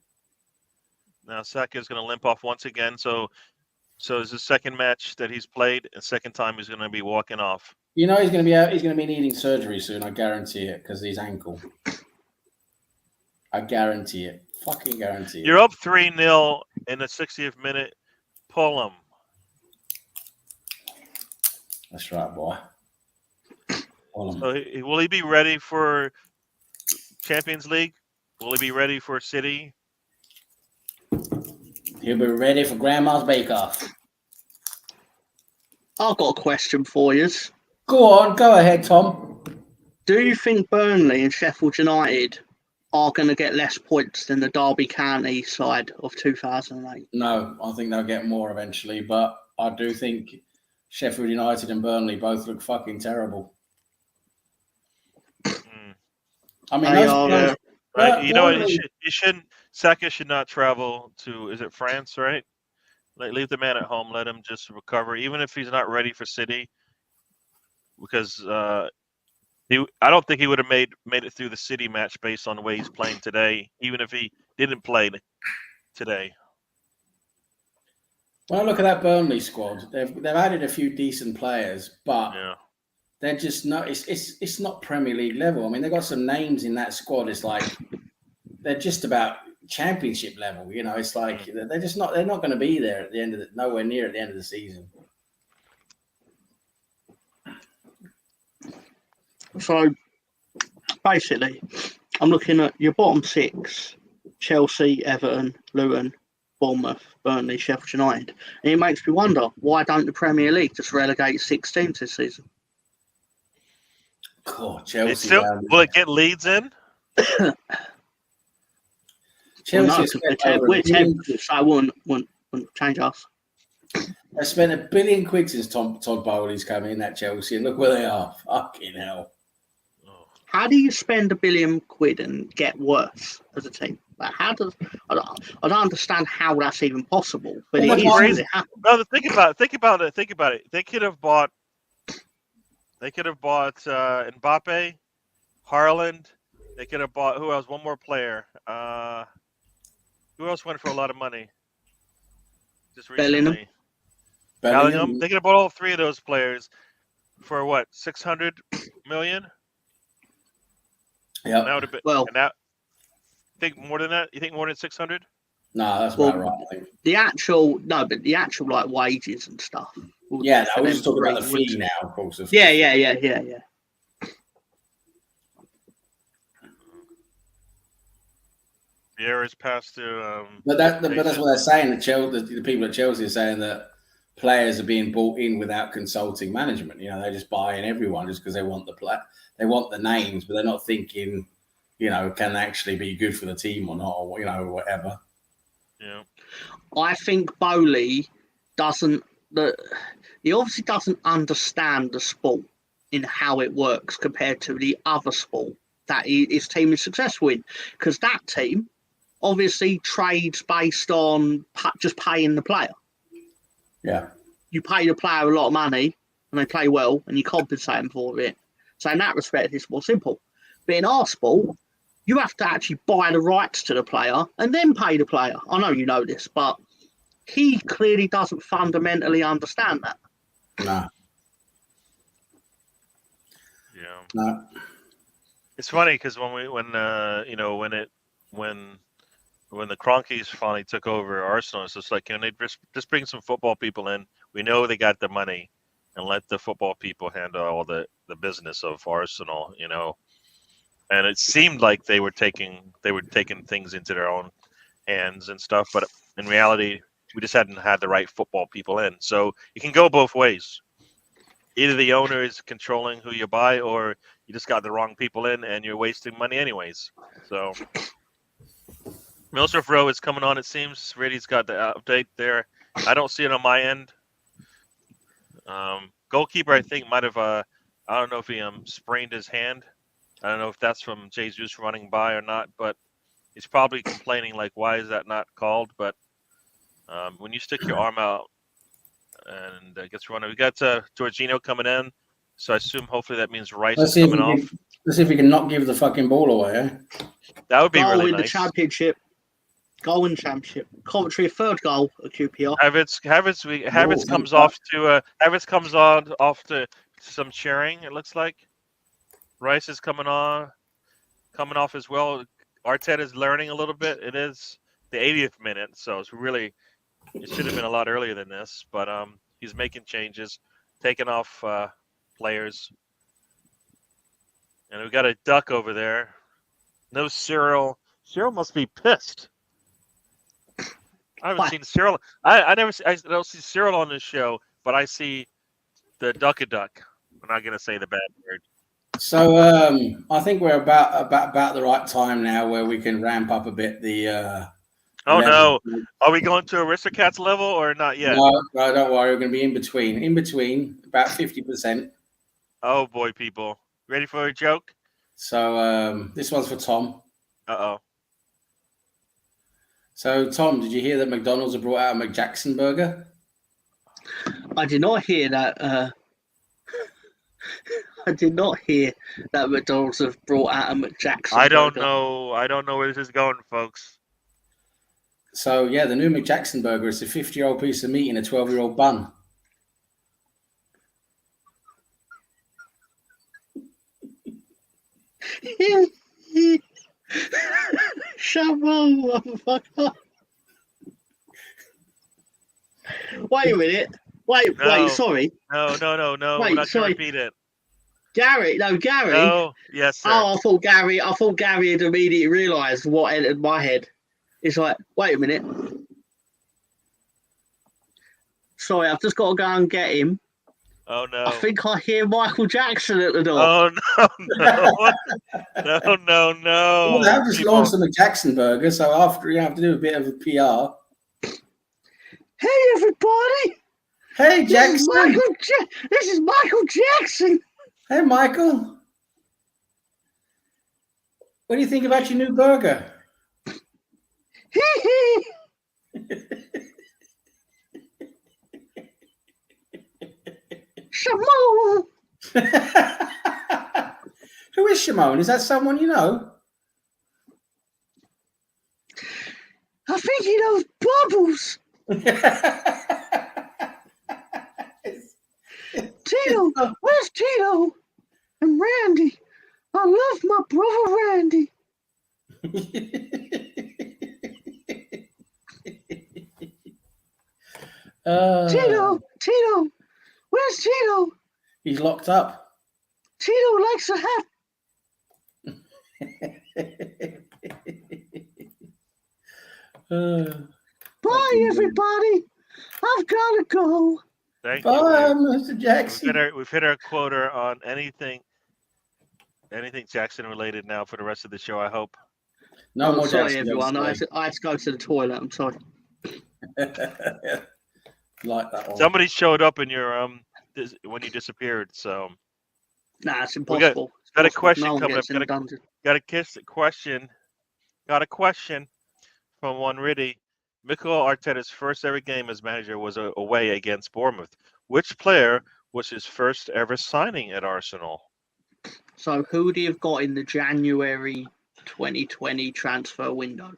Now Saka's going to limp off once again. So it's the second match that he's played, and second time he's going to be walking off. You know he's going to be out. He's going to be needing surgery soon. I guarantee it because of his ankle. I guarantee it. Fucking guarantee it. You're up 3-0 in the 60th minute. Pull him. That's right, boy. Pull him. So will he be ready for Champions League? Will he be ready for City? He'll be ready for Grandma's Bake Off. I've got a question for you. Go on, go ahead, Tom. Do you think Burnley and Sheffield United are going to get less points than the Derby County side of 2008? No, I think they'll get more eventually, but I do think Sheffield United and Burnley both look fucking terrible. I mean, you know, you shouldn't. Saka should not travel to. Is it France? Right? Leave the man at home. Let him just recover, even if he's not ready for City. Because I don't think he would have made it through the City match based on the way he's playing today, even if he didn't play today. When I look at that Burnley squad, they've added a few decent players, but they're just not. It's not Premier League level. I mean, they've got some names in that squad. It's like they're just about Championship level. You know, it's like they're just not. They're not going to be there at the end of nowhere near at the end of the season. So basically, I'm looking at your bottom six: Chelsea, Everton, Luton, Bournemouth, Burnley, Sheffield United. And it makes me wonder, why don't the Premier League just relegate 6 teams this season? God, Chelsea. Will it get Leeds in? Chelsea, we're 10th, so I wouldn't change us. They spent £1 billion since Todd Bowley's come in at Chelsea, and look where they are. Fucking hell. How do you spend £1 billion and get worse as a team? Like, I don't understand how that's even possible. But it is crazy. No, think about it. They could have bought Mbappe, Haaland. They could have bought who else? One more player. Who else went for a lot of money? Just recently. Bellingham. They could have bought all three of those players for what, 600 million? Yeah. That would have been. Well, and that, think more than that? You think more than 600? No, that's about right. I think. The actual like wages and stuff. Yeah, I was just talking about the fee now, of course. Yeah. Vieira's passed to. But that's what they're saying. The people at Chelsea are saying that players are being bought in without consulting management. You know, they're just buying everyone just because they want they want the names, but they're not thinking, you know, can they actually be good for the team or not, or, you know, whatever. Yeah. I think Bowley he obviously doesn't understand the sport in how it works compared to the other sport that his team is successful in, because that team obviously trades based on just paying the player. Yeah. You pay the player a lot of money and they play well and you compensate them for it. So in that respect, it's more simple. But in our sport, you have to actually buy the rights to the player and then pay the player. I know you know this, but he clearly doesn't fundamentally understand that. No. Yeah. No. It's funny because when the Cronkies finally took over Arsenal, it's just like, can they just bring some football people in? We know they got the money, and let the football people handle all the business of Arsenal, you know. And it seemed like they were taking things into their own hands and stuff, but in reality, we just hadn't had the right football people in. So it can go both ways. Either the owner is controlling who you buy, or you just got the wrong people in and you're wasting money anyways. So Millsworth Row is coming on, it seems. Reddy's got the update there. I don't see it on my end. Goalkeeper, I think, might have, I don't know if he sprained his hand. I don't know if that's from Jesus running by or not, but he's probably complaining, like, why is that not called? But when you stick your arm out and gets running, we got Jorginho coming in, so I assume hopefully that means Rice is coming off. Let's see if we can not give the fucking ball away, eh? That would be really nice. Goal in the championship. Goal in championship. Coventry, third goal at QPR. Havertz comes off to Havertz comes on off to some cheering. It looks like Rice is coming off as well. Arteta is learning a little bit. It is the 80th minute, so it should have been a lot earlier than this. But he's making changes, taking off players, and we got a duck over there. No Cyril. Cyril must be pissed. I haven't seen Cyril. I don't see Cyril on this show, but I see the duck-a-duck. I'm not gonna say the bad word. So I think we're about the right time now where we can ramp up a bit the. No! Are we going to Aristocats level or not yet? No, don't worry. We're going to be in between, about 50%. Oh boy, people, ready for a joke? So this one's for Tom. Uh-oh. So, Tom, did you hear that McDonald's have brought out a McJackson burger? I did not hear that. I did not hear that McDonald's have brought out a McJackson I don't burger. know. I don't know where this is going, folks. So, yeah, the new McJackson burger is a 50-year-old piece of meat in a 12-year-old bun. Shut up, motherfucker. Wait a minute. Wait, sorry. No. Wait, we're not going to repeat it. Gary. No, yes, sir. Oh, I thought Gary had immediately realised what entered my head. It's like, wait a minute. Sorry, I've just got to go and get him. Oh, no. I think I hear Michael Jackson at the door. Oh, no. No. Well, they've just launched the McJackson burger, so after you have to do a bit of a PR. Hey, everybody. Hey, Jackson. This is Michael Jackson. Hey, Michael. What do you think about your new burger? Shimon. Who is Shimon? Is that someone you know? I think he knows Bubbles. Tito? Where's Tito? And Randy. I love my brother Randy. Tito. Where's Tito? He's locked up. Tito likes a hat. Bye, everybody. I've got to go. Thank Bye, you. Mr. Jackson. We've hit our quota on anything Jackson related now for the rest of the show, I hope. No more sorry, Jackson. Everyone. I had to go to the toilet. I'm sorry. Like that one. Somebody showed up in your when you disappeared, so. Nah, it's impossible. Got a question no coming up. Got a question from one Riddy. Mikel Arteta's first ever game as manager was away against Bournemouth. Which player was his first ever signing at Arsenal? So who would he have got in the January 2020 transfer window?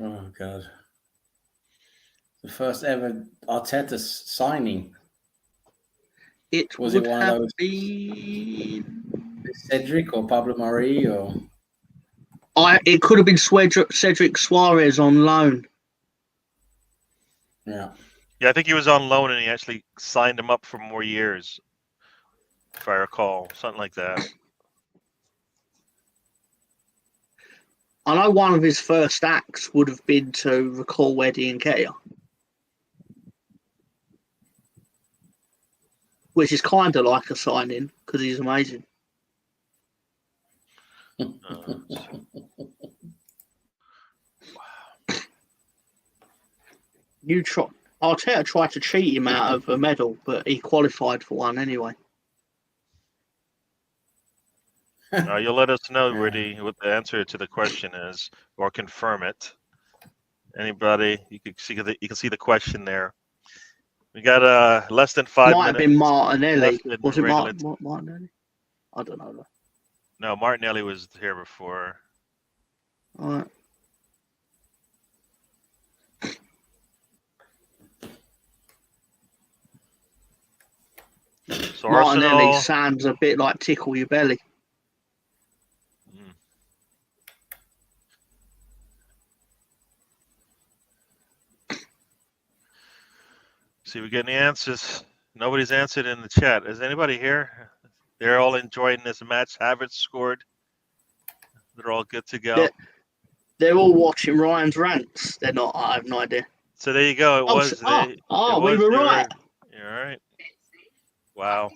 Oh, God. The first ever Arteta signing. It was would it one have of those been Cedric or Pablo Mari or it could have been Cedric Suarez on loan. Yeah, I think he was on loan and he actually signed him up for more years, if I recall, something like that. I know one of his first acts would have been to recall Eddie and Nketiah, which is kind of like a signing because he's amazing. Arteta tried to cheat him out of a medal, but he qualified for one anyway. You'll let us know, Riddy, what the answer to the question is, or confirm it. Anybody, you can see the question there. We got less than 5 minutes. Might have been Martinelli. Was it Martinelli? I don't know. No, Martinelli was here before. All right. So Martinelli Arsenal sounds a bit like Tickle Your Belly. See, we're getting the answers. Nobody's answered in the chat. Is anybody here? They're all enjoying this match. Havertz scored. They're all good to go. They're all watching Ryan's rants. They're not. I have no idea. So there you go. It was. We were right. You're right. Wow.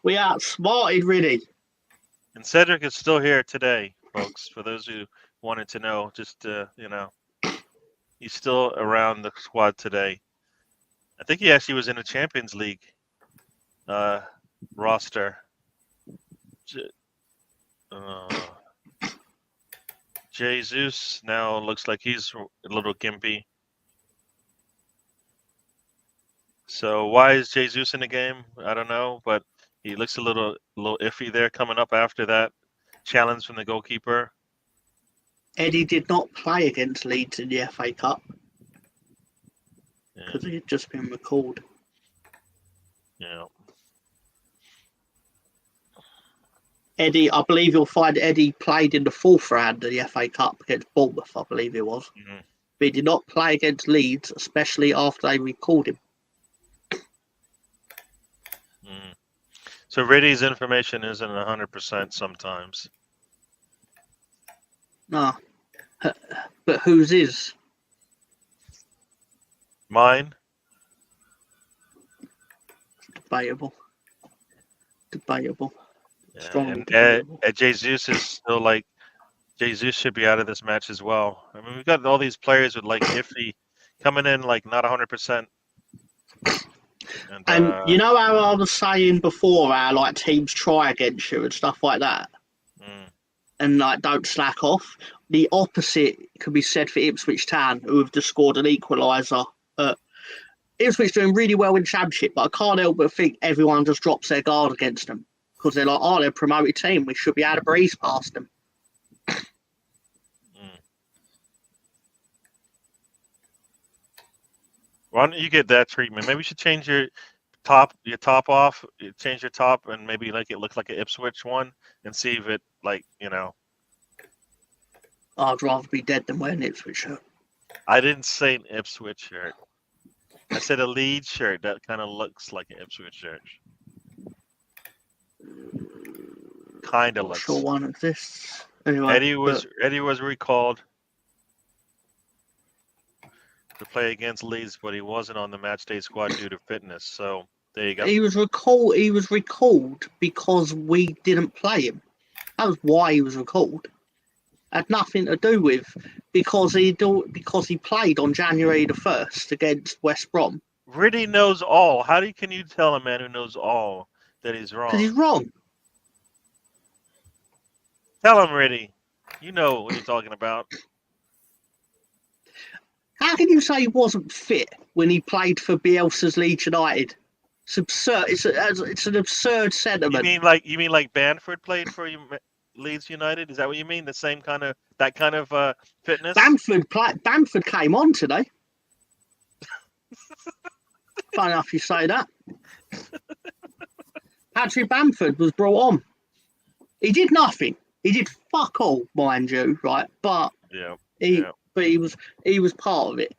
We outsmarted Riddy. And Cedric is still here today, folks. For those who wanted to know, just he's still around the squad today. I think he actually was in a Champions League roster. Jesus now looks like he's a little gimpy. So why is Jesus in the game? I don't know, but he looks a little iffy there coming up after that challenge from the goalkeeper. Eddie did not play against Leeds in the FA Cup because he had just been recalled. Yeah. Eddie, I believe you'll find Eddie played in the fourth round of the FA Cup against Bournemouth, I believe it was. Mm-hmm. But he did not play against Leeds, especially after they recalled him. Mm. So Riddy's information isn't 100% sometimes. No. But whose is? Mine? Debatable. Yeah, and Jesus is still like, Jesus should be out of this match as well. I mean, we've got all these players with like iffy coming in like not 100%. And you know how I was saying before how like teams try against you and stuff like that? And like don't slack off? The opposite could be said for Ipswich Town, who have just scored an equaliser. Ipswich doing really well in Championship, but I can't help but think everyone just drops their guard against them. Because they're like, they're a promoted team. We should be able to breeze past them. Why don't you get that treatment? Maybe you should change your top off, change your top, and maybe like it looks like an Ipswich one, and see if it I'd rather be dead than wear an Ipswich shirt. I didn't say an Ipswich shirt. I said a Leeds shirt that kind of looks like an Ipswich shirt. Kind of looks. Sure, one exists. Anyway, Eddie was recalled to play against Leeds, but he wasn't on the matchday squad due to fitness. So there you go. He was recalled because we didn't play him. That was why he was recalled. Had nothing to do with because he played on January the 1st against West Brom. Riddy knows all. Can you tell a man who knows all that he's wrong? Because he's wrong. Tell him, Riddy. You know what you're talking about. How can you say he wasn't fit when he played for Bielsa's Leeds United? It's absurd. It's an absurd sentiment. You mean like Bamford played for Leeds United? Is that what you mean? That kind of fitness? Bamford came on today. Funny enough you say that. Patrick Bamford was brought on. He did nothing. He did fuck all, mind you, right? But he was part of it.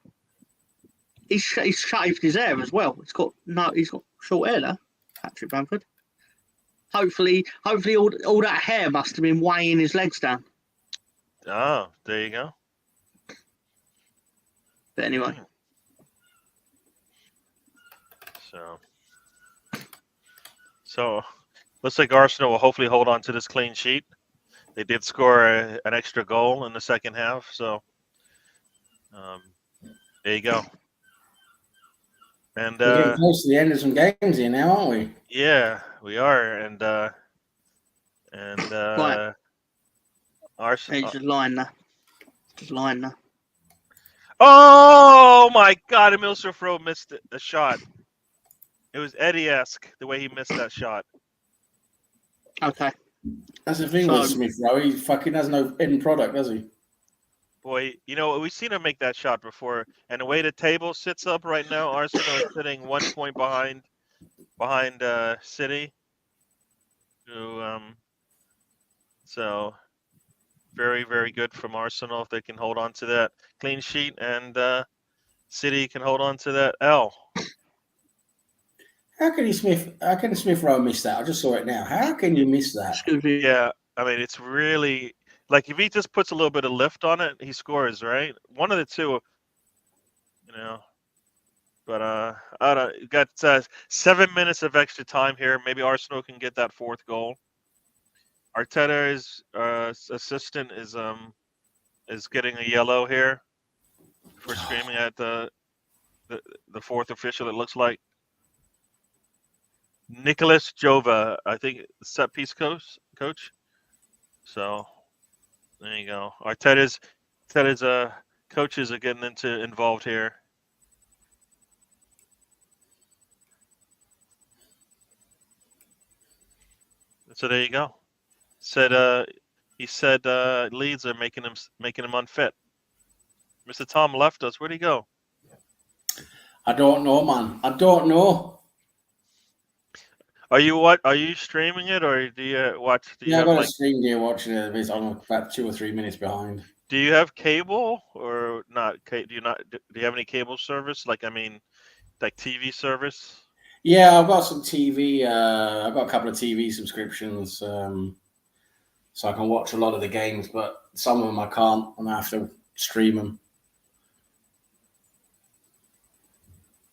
He's shaved his hair as well. He's got short hair there, Patrick Bamford. Hopefully all that hair must have been weighing his legs down. Oh, there you go. But anyway. So looks like Arsenal will hopefully hold on to this clean sheet. They did score an extra goal in the second half, so there you go. And we're getting close to the end of some games here now, aren't we? Yeah, we are. And right. Arsenal. He's just lying there. Oh my God! Emil Smith-Rowe missed the shot. It was Eddie-esque the way he missed that shot. Okay. That's the thing with Smith-Rowe. He fucking has no end product, does he? Boy, we've seen him make that shot before, and the way the table sits up right now, Arsenal is sitting 1 point behind City. So very, very good from Arsenal if they can hold on to that clean sheet, and City can hold on to that L. How can Smith-Rowe miss that? I just saw it now. How can you miss that? Yeah, I mean, it's really like if he just puts a little bit of lift on it, he scores, right? One of the two, But I don't. You got 7 minutes of extra time here. Maybe Arsenal can get that fourth goal. Arteta's assistant is getting a yellow here for screaming at the fourth official. It looks like Nicholas Jova, I think, set piece coach. So there you go. Arteta's coaches are getting involved here. So there you go. He said Leeds are making him unfit. Mr. Tom left us. Where'd he go? I don't know, man. I don't know. Are you streaming it, or do you watch? I've got a stream here watching it. I'm about 2 or 3 minutes behind. Do you have cable or not? Do you have any cable service? Like TV service? Yeah, I've got some TV. I've got a couple of TV subscriptions, so I can watch a lot of the games. But some of them I can't, and I have to stream them.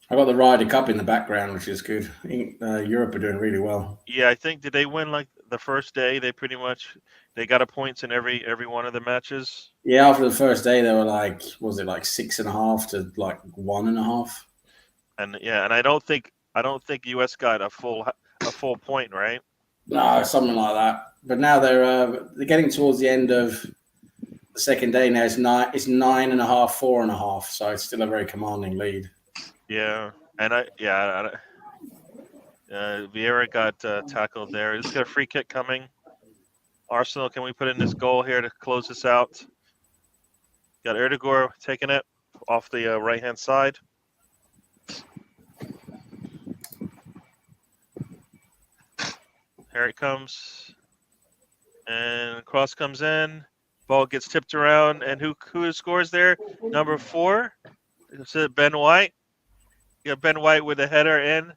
I got the Ryder Cup in the background, which is good. I think Europe are doing really well. Yeah, I think did they win like the first day? They got a points in every one of the matches. Yeah, after the first day, they were like, was it like 6.5 to like 1.5? And yeah, and I don't think US got a full point, right? No, something like that. But now they're getting towards the end of the second day. Now it's 9.5, 4.5. So it's still a very commanding lead. Yeah, and Vieira got tackled there. He's got a free kick coming. Arsenal, can we put in this goal here to close this out? Got Erdegaard taking it off the right-hand side. Here it comes. And cross comes in. Ball gets tipped around. And who scores there? Number 4. Is it Ben White? Yeah, Ben White with a header in.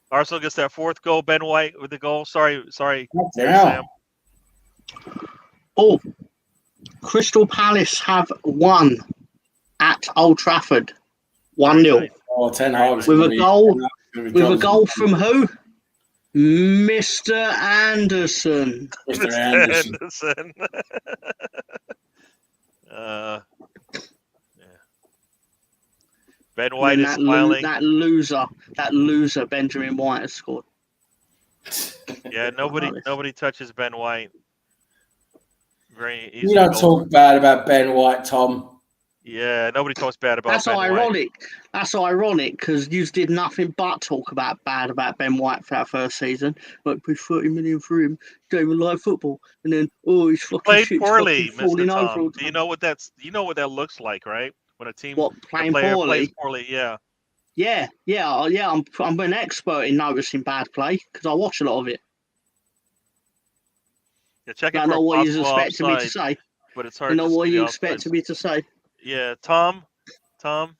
Arsenal gets that 4th goal. Ben White with the goal. Sorry, Sam. Oh, Crystal Palace have won at Old Trafford, 1-0. Oh, 10 Hag with a goal from who? Mr. Anderson. Mr. Anderson. Yeah. Ben White is smiling. That loser Benjamin White has scored. Yeah, nobody touches Ben White. Very easy. You don't talk bad about Ben White, Tom. Yeah, nobody talks bad about That's Ben ironic. White. That's ironic because you did nothing but talk bad about Ben White for that first season. Like, put 30 million for him, don't even like football, and then he's fucking played shit, poorly, falling Mr. over. Tom. Do you know what that looks like, right? When a team, playing a player poorly? plays poorly, yeah. Yeah. I'm an expert in noticing bad play because I watch a lot of it. Yeah, check it I for know what you possible expecting me to offside, say. but it's hard You know to what see you the expected offsides. me to say. Yeah, Tom. Because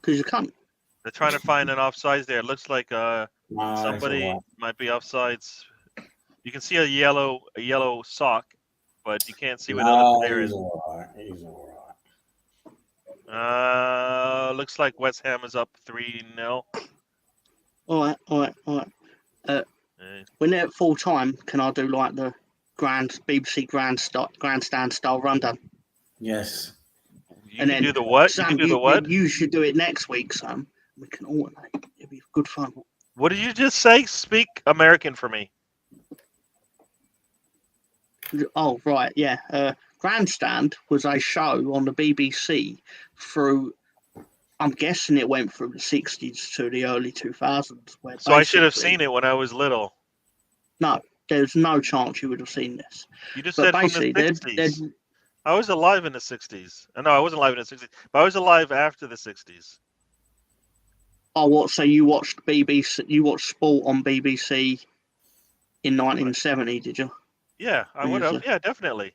you can't. They're trying to find an offsides there. It looks like somebody might be offsides. You can see a yellow sock, but you can't see what the other player is. He's all right. Looks like West Ham is up 3-0. All right. When they're at full time, can I do like the BBC grandstand style rundown? Yes. You can do the what? Sam, you can do the what? You should do it next week, Sam. We can alternate. It'll be good fun. What did you just say? Speak American for me. Oh, right, yeah. Grandstand was a show on the BBC through, I'm guessing it went from the 60s to the early 2000s. So I should have seen it when I was little. No, there's no chance you would have seen this. You just said from the 60s. I was alive in the 60s. No, I wasn't alive in the 60s, but I was alive after the 60s. Oh, what? So you watched BBC? You watched sport on BBC in 1970, did you? Yeah, I would have. Yeah, definitely.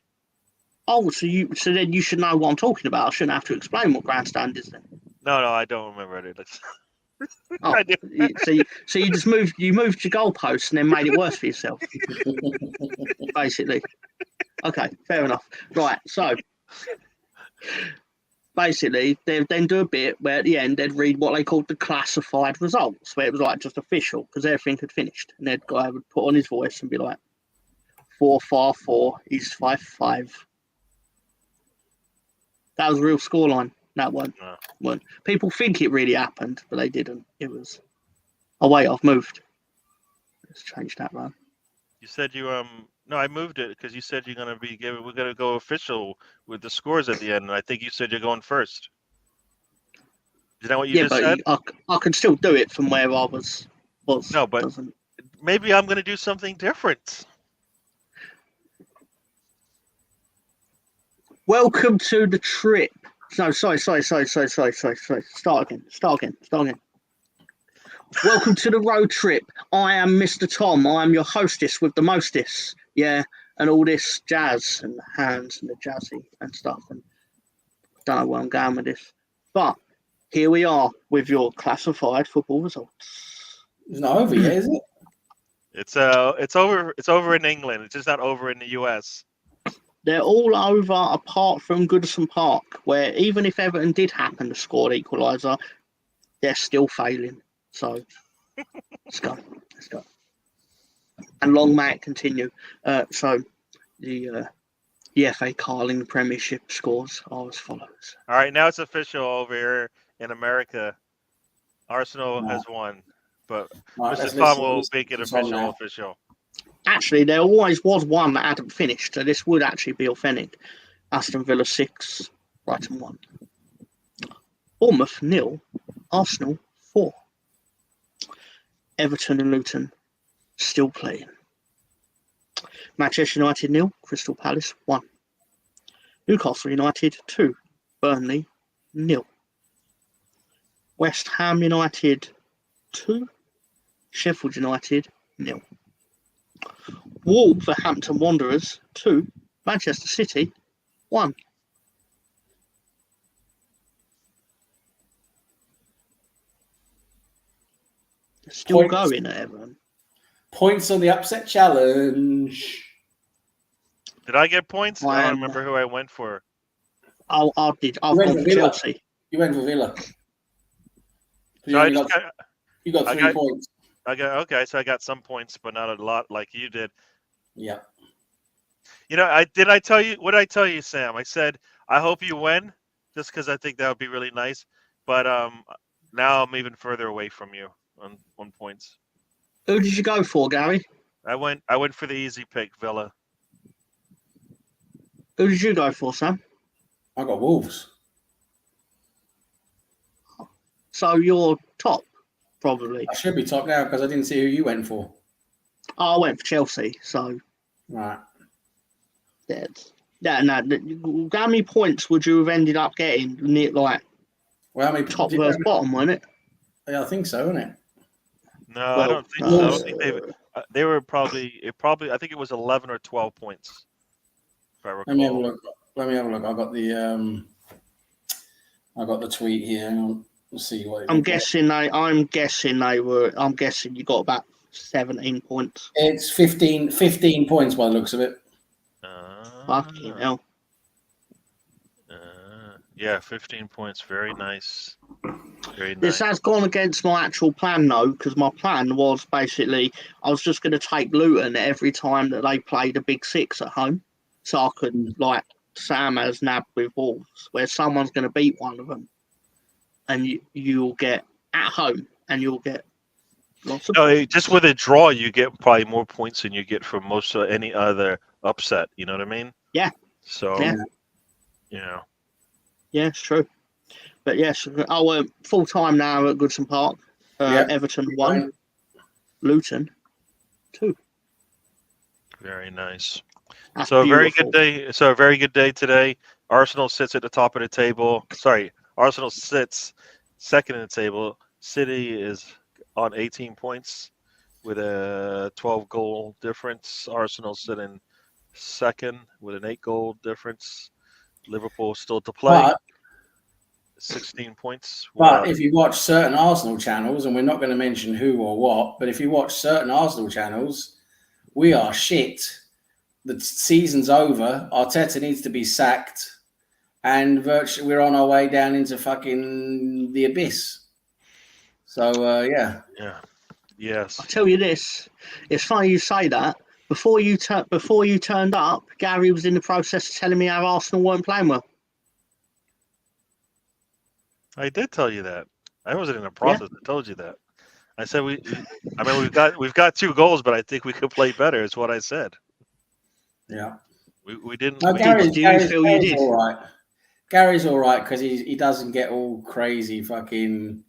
Oh, so then you should know what I'm talking about. I shouldn't have to explain what grandstand is then. No, I don't remember it. Oh, so you just moved your goalposts and then made it worse for yourself, basically. Okay, fair enough. Right, so basically they'd then do a bit where at the end they'd read what they called the classified results, where it was like just official because everything had finished, and the guy would put on his voice and be like, 4-4 is 5-5. That was a real scoreline. That one. No. People think it really happened, but they didn't. It was. Oh wait, I've moved. Let's change that one. You said you No, I moved it because you said you're gonna be we're gonna go official with the scores at the end, and I think you said you're going first. Is that what you just said? I can still do it from where I was. No, but maybe I'm gonna do something different. Welcome to the trip. No, sorry. Start again. Welcome to the road trip. I am Mr. Tom. I am your hostess with the mostest. Yeah, and all this jazz and the hands and the jazzy and stuff. And I don't know where I'm going with this. But here we are with your classified football results. It's not over yet, is it? It's over. It's over in England. It's just not over in the US. They're all over apart from Goodison Park, where even if Everton did happen to score an equaliser, they're still failing. So let's go. And long may it continue. So the FA Carling Premiership scores are as follows. All right, now it's official over here in America. Arsenal has won, but Mr. Tom will make it official. Actually, there always was one that hadn't finished, so this would actually be authentic. Aston Villa 6, Brighton 1. Bournemouth 0, Arsenal 4. Everton and Luton still playing. Manchester United 0, Crystal Palace 1. Newcastle United 2, Burnley 0. West Ham United 2, Sheffield United 0. Wolverhampton Wanderers 2. Manchester City 1. Still going at Everton. Points on the upset challenge. Did I get points? I don't remember who I went for. I did. I've gone for Chelsea. You went for Villa. So you got 3 points. So I got some points, but not a lot like you did. Yeah. You know, what did I tell you, Sam? I said I hope you win, just because I think that would be really nice. But now I'm even further away from you on points. Who did you go for, Gary? I went for the easy pick, Villa. Who did you go for, Sam? I got Wolves. So you're top, probably. I should be top now because I didn't see who you went for. I went for Chelsea, so. Right. Yeah, no. How many points would you have ended up getting? Like, well, how many top versus bottom, wasn't it? Yeah, I think so, isn't it? No, I don't think so. I don't think they were probably. I think it was 11 or 12 points. If I recall. Let me have a look. I got the tweet here. Hang on. Let's see what. I'm guessing you got about 17 points. It's 15 points by the looks of it. Fucking hell. Yeah, 15 points. Very nice. Very nice. This has gone against my actual plan, though, because my plan was basically I was just going to take Luton every time that they played a big 6 at home. So I could, like Sam has nabbed with Wolves, where someone's going to beat one of them. And you'll get at home, and you'll get lots of points. Just with a draw, you get probably more points than you get from most of any other upset. You know what I mean? Yeah. So, Yeah, it's true. But yes, full time now at Goodson Park. Everton 1, Luton 2. Very nice. That's so beautiful. a very good day. So a very good day today. Arsenal sits at the top of the table. Sorry, Arsenal sits second in the table. City is on 18 points with a 12-goal difference. Arsenal sitting second with an 8-goal difference. Liverpool still to play. 16 points. But if you watch certain Arsenal channels, and we're not going to mention who or what, but if you watch certain Arsenal channels, we are shit. The season's over. Arteta needs to be sacked. And virtually we're on our way down into fucking the abyss. So, yeah. Yeah. Yes. I'll tell you this. It's funny you say that. Before you turned up, Gary was in the process of telling me how Arsenal weren't playing well. I did tell you that. I wasn't in the process. I told you that. I said we've got 2 goals, but I think we could play better. Is what I said. Yeah. We didn't. No, Gary's all right. Gary's all right because he doesn't get all crazy fucking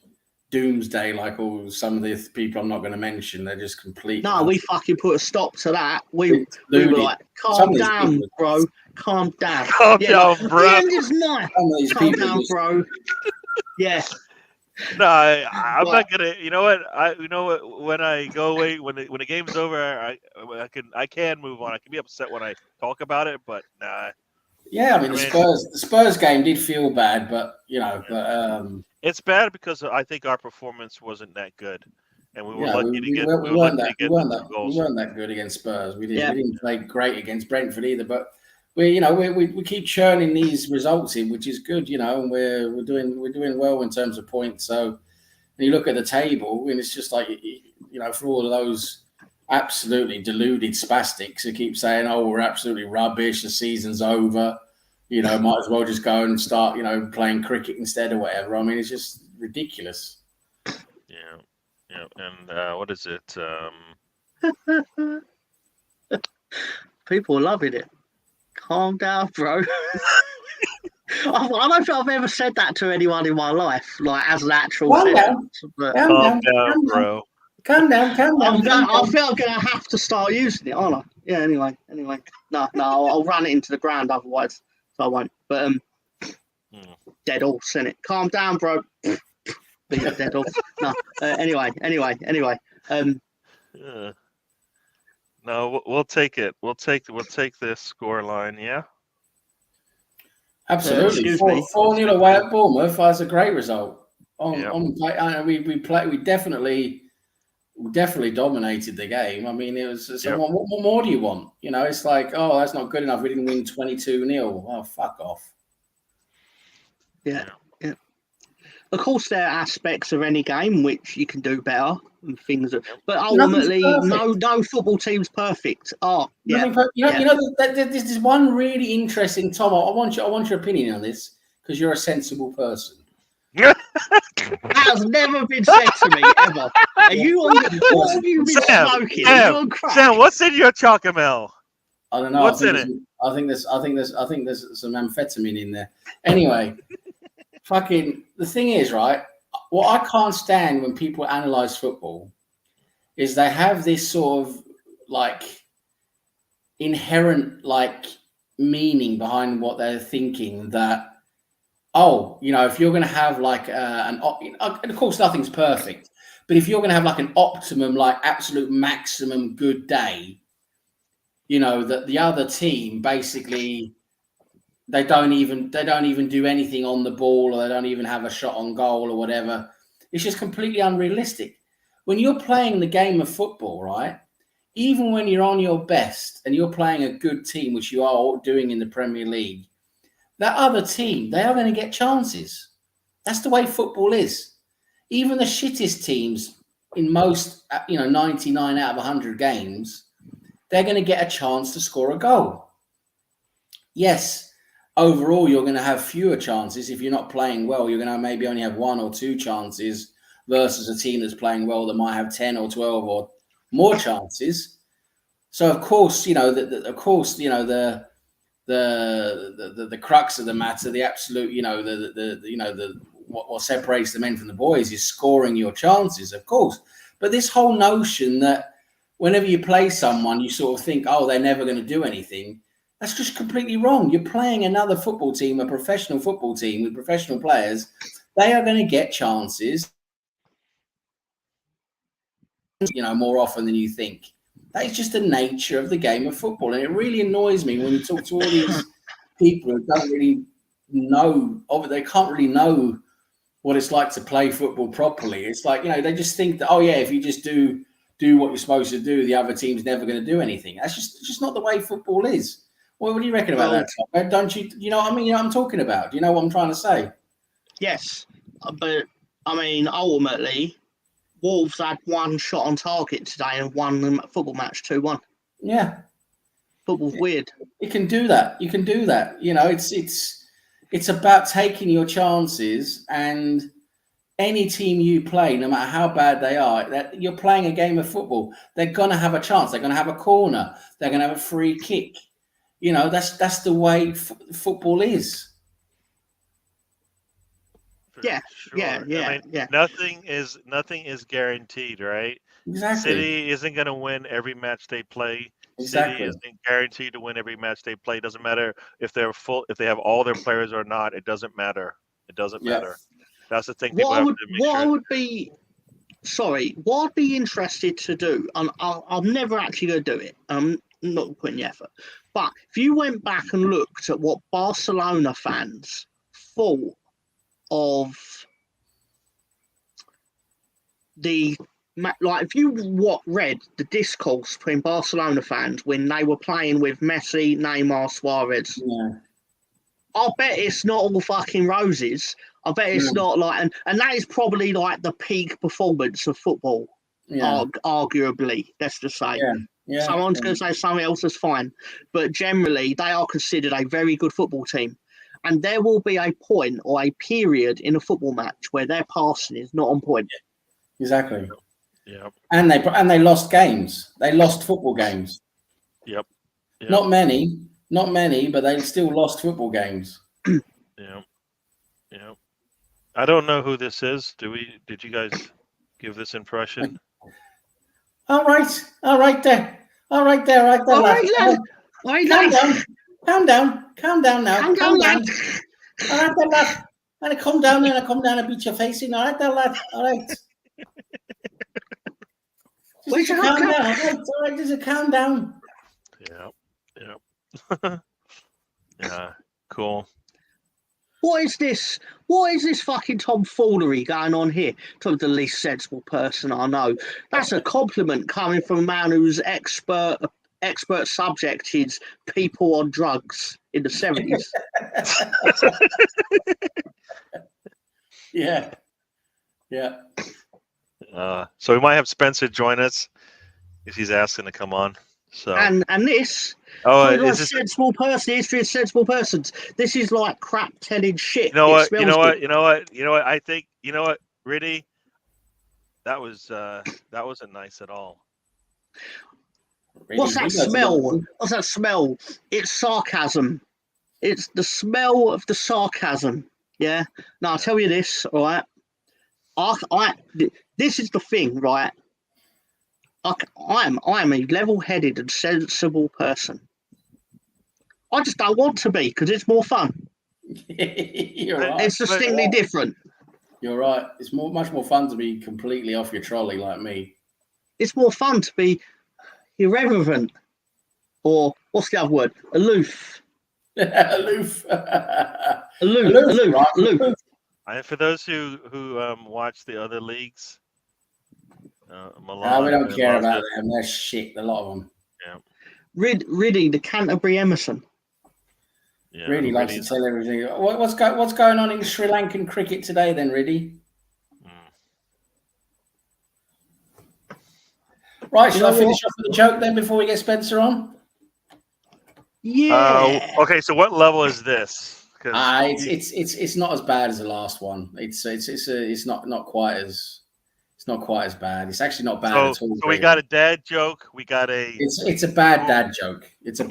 doomsday like all some of the people I'm not going to mention. They're just complete. No, we fucking put a stop to that. We were like, calm down, bro. Calm down. Calm down, bro. The end is nice. Calm down, bro. Yeah. No, I'm not gonna. You know what? When I go away, when the game's over, I can move on. I can be upset when I talk about it, but nah. Yeah, I mean the Spurs game did feel bad, but it's bad because I think our performance wasn't that good, and we were lucky to get. We weren't that good against Spurs. We didn't play great against Brentford either, but we keep churning these results in, which is good, and we're doing well in terms of points. So when you look at the table, and it's just like for all of those absolutely deluded spastics who keep saying, "Oh, we're absolutely rubbish. The season's over. Might as well just go and start, playing cricket instead or whatever." I mean, it's just ridiculous. Yeah. And what is it? People are loving it. Calm down, bro. I don't think I've ever said that to anyone in my life, like as an actual sentence. Calm down, bro. Calm down. I feel I'm going to have to start using it, aren't I? Yeah, anyway. No, I'll run it into the ground otherwise, so I won't. But dead horse, innit? Calm down, bro. Dead horse. No, anyway. No, we'll take it. We'll take this score line. Yeah. Absolutely. Excuse me. 4-0 away at Bournemouth. That's a great result. Yep. We definitely dominated the game. I mean, it was. So what more do you want? You know, it's like, oh, that's not good enough. We didn't win 22-0. Oh, fuck off. Yeah. Of course, there are aspects of any game which you can do better and things, but ultimately, no football team's perfect. Oh, yeah. This is one really interesting. Tom, I want your opinion on this because you're a sensible person. That has never been said to me ever. Are you on? What have you been smoking? Are you on crack? Sam, what's in your chocomel? I don't know. What's in it? I think there's some amphetamine in there. Anyway, the thing is, right? What I can't stand when people analyze football is they have this sort of like inherent like meaning behind what they're thinking that, oh, you know, if you're going to have like and of course nothing's perfect, but if you're going to have like an optimum, like absolute maximum good day, you know, that the other team basically they don't even do anything on the ball, or they don't even have a shot on goal or whatever. It's just completely unrealistic. When you're playing the game of football, right? Even when you're on your best and you're playing a good team, which you are doing in the Premier League, that other team, they are going to get chances. That's the way football is. Even the shittest teams in most, 99 out of 100 games, they're going to get a chance to score a goal. Yes, overall, you're going to have fewer chances. If you're not playing well, you're going to maybe only have 1 or 2 chances versus a team that's playing well that might have 10 or 12 or more chances. So, of course, the crux of the matter, the absolute, what separates the men from the boys is scoring your chances, of course. But this whole notion that whenever you play someone, you sort of think, oh, they're never going to do anything. That's just completely wrong. You're playing another football team, a professional football team with professional players. They are going to get chances, more often than you think. That is just the nature of the game of football. And it really annoys me when you talk to all these people who don't really know, they can't really know what it's like to play football properly. It's like, they just think that, oh yeah, if you just do what you're supposed to do, the other team's never going to do anything. That's just not the way football is. Well, what do you reckon about that, Tom? Don't you? You know what I mean? You know what I'm talking about? Do you know what I'm trying to say? Yes, but I mean, ultimately, Wolves had 1 shot on target today and won the football match 2-1. Yeah, football's weird. You can do that. You can do that. It's about taking your chances, and any team you play, no matter how bad they are, that you're playing a game of football. They're gonna have a chance. They're gonna have a corner. They're gonna have a free kick. That's the way football is. Yeah, sure. yeah. Nothing is guaranteed, right? Exactly. City isn't going to win every match they play. Exactly. City isn't guaranteed to win every match they play. It doesn't matter if they're full, if they have all their players or not. It doesn't matter. It doesn't matter. That's the thing. What I'd be interested to do, and I'm never actually going to do it. I'm not putting the effort. But if you went back and looked at what Barcelona fans thought of if you read the discourse between Barcelona fans when they were playing with Messi, Neymar, Suarez, I bet it's not all fucking roses. I bet it's not and that is probably like the peak performance of football, arguably, let's just say. Someone's going to say something else is fine, but generally they are considered a very good football team. And there will be a point or a period in a football match where their passing is not on point. Exactly. Yep. And they lost games. They lost football games. Yep. Not many, but they still lost football games. Yeah. I don't know who this is. Did you guys give this impression? All right there. All right there. Calm down now. Calm down, lad. All right there, lad. I'm gonna come down and beat your face in. All right there, lad. All right. Just calm down. It's all right, just calm down. Yeah. Yeah. Cool. What is this? What is this fucking tomfoolery going on here? Talking to the least sensible person I know. That's a compliment coming from a man whose expert subject is people on drugs in the 70s. Yeah. So we might have Spencer join us if he's asking to come on. So And this. is this sensible person? History of sensible persons. This is like crap telling shit. You know what? I think Riddy, that wasn't nice at all. Really, What's that smell? What's that smell? It's sarcasm. It's the smell of the sarcasm. Yeah. Now I'll tell you this, all right. This is the thing, right? I'm a level-headed and sensible person. I just don't want to be because it's more fun. You're right. It's distinctly different. You're right. It's much more fun to be completely off your trolley like me. It's more fun to be irreverent, or what's the other word? Aloof. Aloof. Aloof. And for those who watch the other leagues, Milan, we don't care about them. They're shit. A lot of them. Yeah. Riddy, the Canterbury Emerson. Yeah, really likes to tell everything. What's going on in Sri Lankan cricket today, then, Riddy? Right, shall I finish off with a joke then before we get Spencer on? Yeah. Okay, so what level is this? It's not as bad as the last one. It's not quite as bad. It's actually not bad at all. So we got a dad joke. We got a. It's a bad dad joke. It's a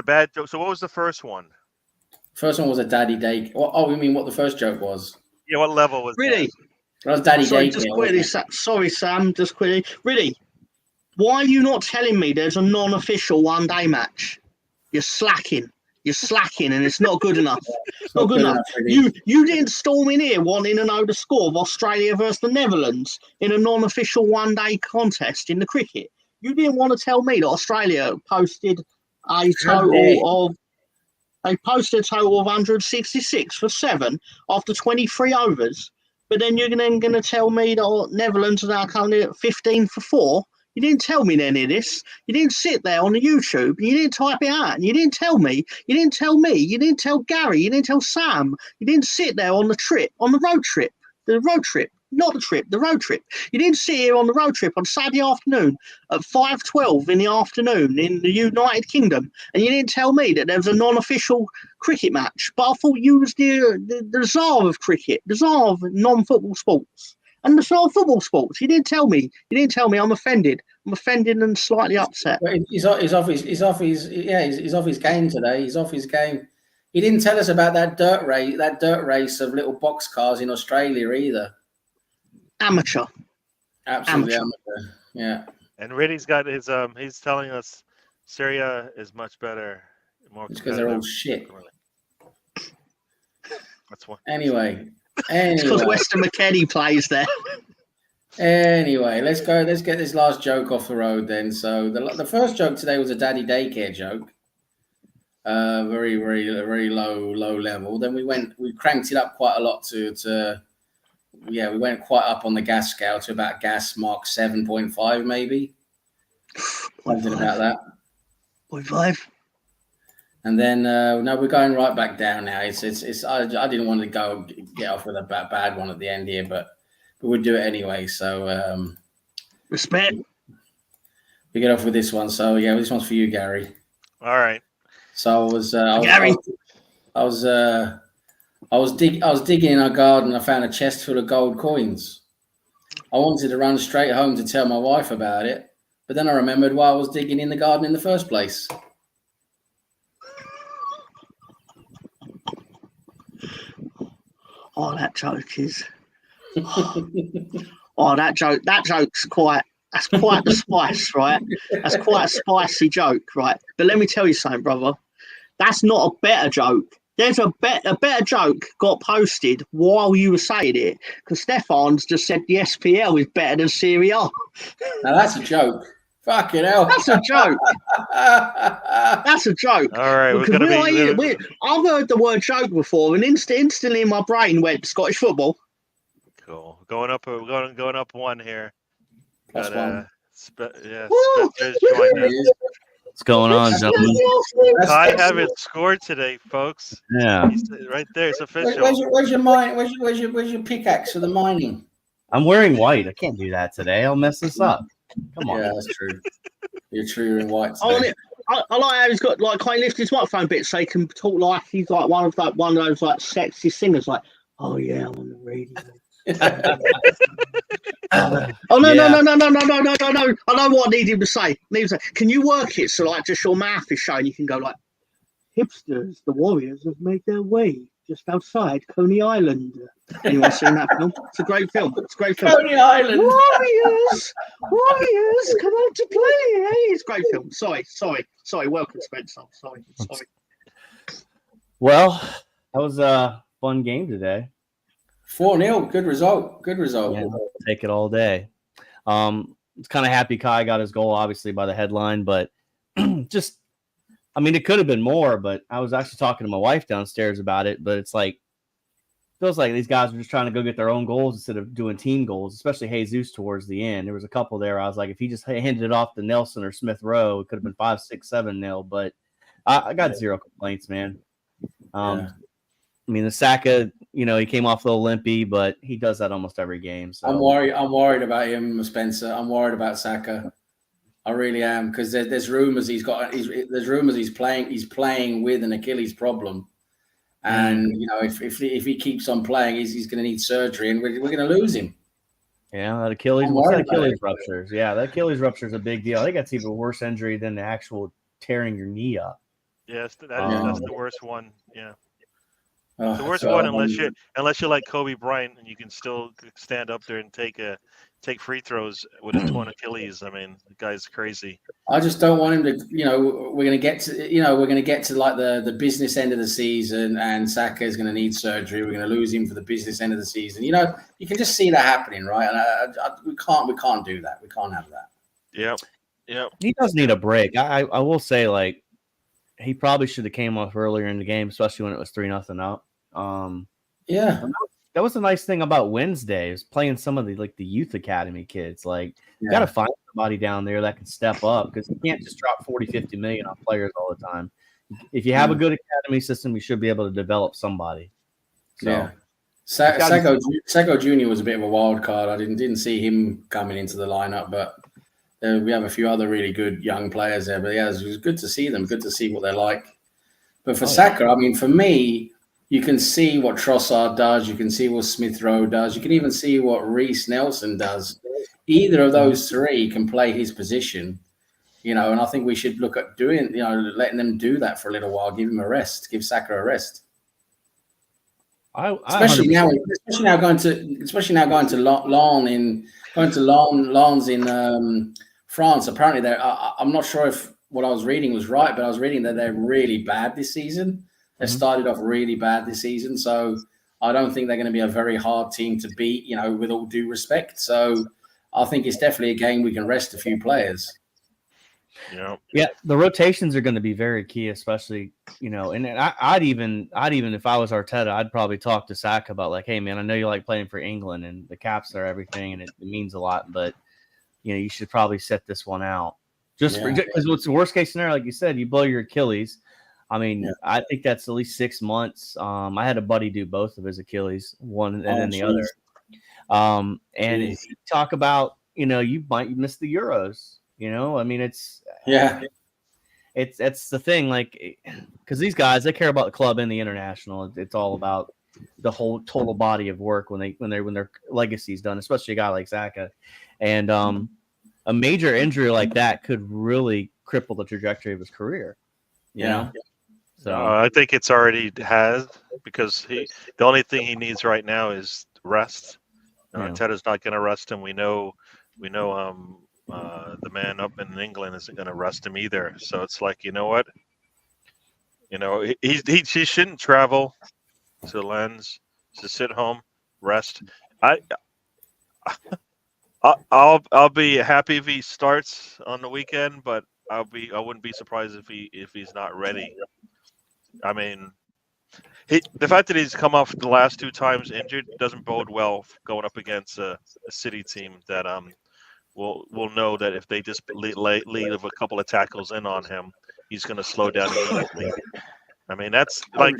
bad joke. So what was the first one? First one was a daddy day. Oh, you mean what the first joke was? Yeah, what level was really? That was daddy day. Just quickly, sorry, Sam. Just quickly, really. Why are you not telling me there's a non-official one-day match? You're slacking, and it's not good enough. It's not good enough. Really. You didn't storm in here wanting to know the score of Australia versus the Netherlands in a non-official one-day contest in the cricket. You didn't want to tell me that Australia posted a total of 166 for 7 after 23 overs. But then you're going to tell me that Netherlands are now coming at 15 for 4. You didn't tell me any of this. You didn't sit there on the YouTube. You didn't type it out. And you didn't tell me. You didn't tell me. You didn't tell Gary. You didn't tell Sam. You didn't sit there on the road trip. The road trip. Not the trip, the road trip. You didn't sit here on the road trip on Saturday afternoon at 5:12 in the afternoon in the United Kingdom, and you didn't tell me that there was a non-official cricket match. But I thought you was the czar of cricket, the czar of non-football sports, and the czar of football sports. You didn't tell me. I'm offended. I'm offended and slightly upset. He's off his game today. He's off his game. He didn't tell us about that dirt race of little box cars in Australia either. Amateur. Absolutely amateur. Yeah. And Riddy's got his he's telling us Syria is much better. It's because they're all shit. That's one. Anyway. It's because Weston McKennie plays there. Anyway, let's get this last joke off the road then. So the first joke today was a daddy daycare joke. Very, very, very low level. Then we cranked it up quite a lot we went quite up on the gas scale to about gas mark 7.5 maybe. Something about that. 0.5. And then now we're going right back down now. I didn't want to get off with a bad one at the end here, but we'll do it anyway. So respect. We get off with this one. So yeah, this one's for you, Gary. All right. So I was digging in our garden. I found a chest full of gold coins. I wanted to run straight home to tell my wife about it, but then I remembered why I was digging in the garden in the first place. Oh, that joke is. That joke's quite. That's quite the spice, right? That's quite a spicy joke, right? But let me tell you something, brother. That's not a better joke. There's a better joke got posted while you were saying it because Stefan's just said the SPL is better than Serie A. Now that's a joke. Fucking hell. That's a joke. That's a joke. All right, I've heard the word joke before, and instantly my brain went Scottish football. cool. Going up one here. Plus Got, one. Spencer's joined us. What's going on, gentlemen? I haven't scored today, folks. Yeah, He's right there. It's official. Where's your pickaxe for the mining? I'm wearing white. I can't do that today. I'll mess this up. Come on. Yeah, that's true. You're true. You're in white. I Today. like how he's got like kind of lift his microphone a bit so he can talk like he's like one of those like sexy singers. Like, oh yeah, I'm on the radio. Oh no, Yeah. no! I know what I need him to say. Can you work it so like just your mouth is showing? You can go like, hipsters, the warriors have made their way just outside Coney Island. Anyone seen that film? It's a great film. Coney Island. Warriors, come out to play. Hey, it's a great film. Sorry. Welcome, Spencer. Sorry. Well, that was a fun game today. 4-0. Good result. Yeah, I'll take it all day. It's kind of happy Kai got his goal, obviously, by the headline, but just, I mean, it could have been more, but I was actually talking to my wife downstairs about it, but it's like, feels like these guys are just trying to go get their own goals instead of doing team goals, especially Jesus towards the end. There was a couple there. I was like, if he just handed it off to Nelson or Smith Rowe, it could have been 5-6, 7-0, but I got zero complaints, man. I mean, the Saka, he came off a little limpy, but he does that almost every game. So I'm worried about him, Spencer. I'm worried about Saka. I really am because there's rumors he's playing with an Achilles problem, and if he keeps on playing, he's going to need surgery, and we're going to lose him. Yeah, that Achilles ruptures. Yeah, that Achilles rupture is a big deal. I think that's even a worse injury than the actual tearing your knee up. Yes, that's the worst one. Yeah. Oh, The worst one, unless you're like Kobe Bryant and you can still stand up there and take free throws with a torn Achilles. I mean, the guy's crazy. I just don't want him to. We're going to get to like the business end of the season, and Saka is going to need surgery. We're going to lose him for the business end of the season. You can just see that happening, right? And we can't do that. We can't have that. Yep. He does need a break. I will say, like, he probably should have came off earlier in the game, especially when it was 3-0 up. Yeah, that was the nice thing about Wednesday is playing some of the youth academy kids. Like, you got to find somebody down there that can step up because you can't just drop 40-50 million on players all the time. If you have a good academy system, you should be able to develop somebody. So, yeah. Seko Jr. was a bit of a wild card. I didn't see him coming into the lineup, but we have a few other really good young players there. But yeah, it was good to see them. Good to see what they're like. But for Saka, I mean, for me, you can see what Trossard does. You can see what Smith Rowe does. You can even see what Reece Nelson does. Either of those three can play his position, and I think we should look at letting them do that for a little while. Give him a rest. Give Saka a rest. Especially now going to Lens in France. Apparently, I'm not sure if what I was reading was right, but I was reading that they're really bad this season. They started off really bad this season, so I don't think they're going to be a very hard team to beat, with all due respect. So I think it's definitely a game we can rest a few players. Yeah, the rotations are going to be very key, especially, and I'd even if I was Arteta, I'd probably talk to Saka about like, hey man, I know you like playing for England and the caps are everything and it means a lot, but you should probably set this one out just because what's the worst case scenario, like you said, you blow your Achilles. I mean, I think that's at least 6 months. I had a buddy do both of his Achilles, one and then the other. And if you talk about, you might miss the Euros. I mean, it's the thing, like, because these guys, they care about the club and the international. It's all about the whole total body of work when their legacy's done, especially a guy like Saka. And a major injury like that could really cripple the trajectory of his career. You know? So I think it's already has, because the only thing he needs right now is rest. Ted's not going to rest him. We know the man up in England isn't going to rest him either. So it's like, you know what? You know, he shouldn't travel to Lens to sit home, rest. I I'll be happy if he starts on the weekend, but I wouldn't be surprised if he's not ready. I mean, the fact that he's come off the last 2 times injured doesn't bode well going up against a City team that will know that if they just leave a couple of tackles in on him, he's going to slow down immediately. I mean, that's like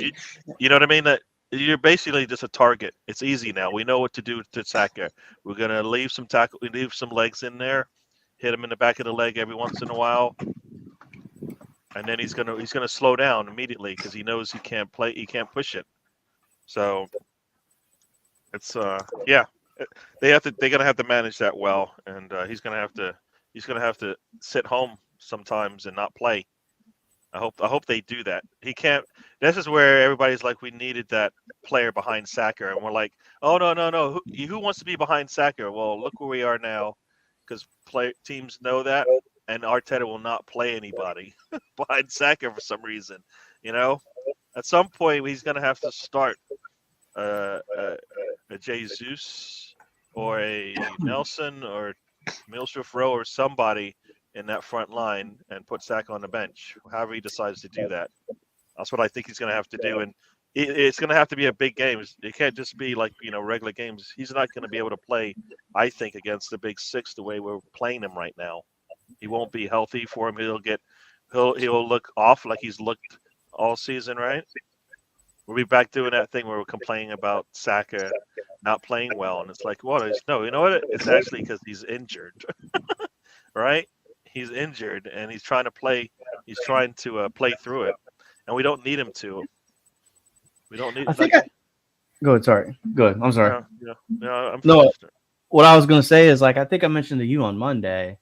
you know what I mean. That you're basically just a target. It's easy now. We know what to do to Saka. We're going to leave some legs in there, hit him in the back of the leg every once in a while, and then he's gonna slow down immediately because he knows he can't push it. So it's they're gonna have to manage that well, and he's gonna have to sit home sometimes and not play. I hope they do that. He can't. This is where everybody's like, we needed that player behind Saka, and we're like, oh no. Who wants to be behind Saka? Well, look where we are now, because teams know that, and Arteta will not play anybody behind Saka for some reason. You know, at some point he's going to have to start a Jesus or a Nelson or Milsrif Rowe or somebody in that front line and put Saka on the bench. However he decides to do that, that's what I think he's going to have to do. And it's going to have to be a big game. It can't just be like regular games. He's not going to be able to play, I think, against the big six the way we're playing him right now. He won't be healthy for him. He'll look off like he's looked all season, right? We'll be back doing that thing where we're complaining about Saka not playing well, and it's like, what? No, you know what? It's actually because he's injured, right? He's injured, and he's trying to play. He's trying to play through it, and we don't need him to. We don't need. Go ahead. Sorry. Go ahead. I'm sorry. I'm no. What I was going to say is, like, I think I mentioned to you on Monday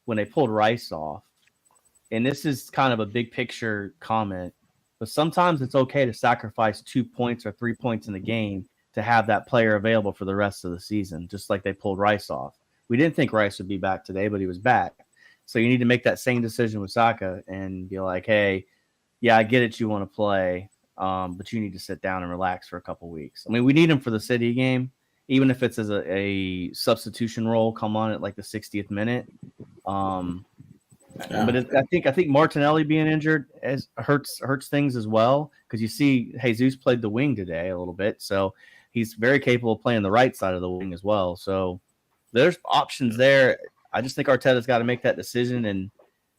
when they pulled Rice off, and this is kind of a big picture comment, but sometimes it's okay to sacrifice 2 points or 3 points in the game to have that player available for the rest of the season, just like they pulled Rice off. We didn't think Rice would be back today, but he was back. So you need to make that same decision with Saka and be like, hey, yeah, I get it, you want to play, but you need to sit down and relax for a couple weeks. I mean, we need him for the City game, even if it's as a substitution role, come on at like the 60th minute. But I think Martinelli being injured hurts things as well, because you see Jesus played the wing today a little bit, so he's very capable of playing the right side of the wing as well. So there's options there. I just think Arteta's got to make that decision, and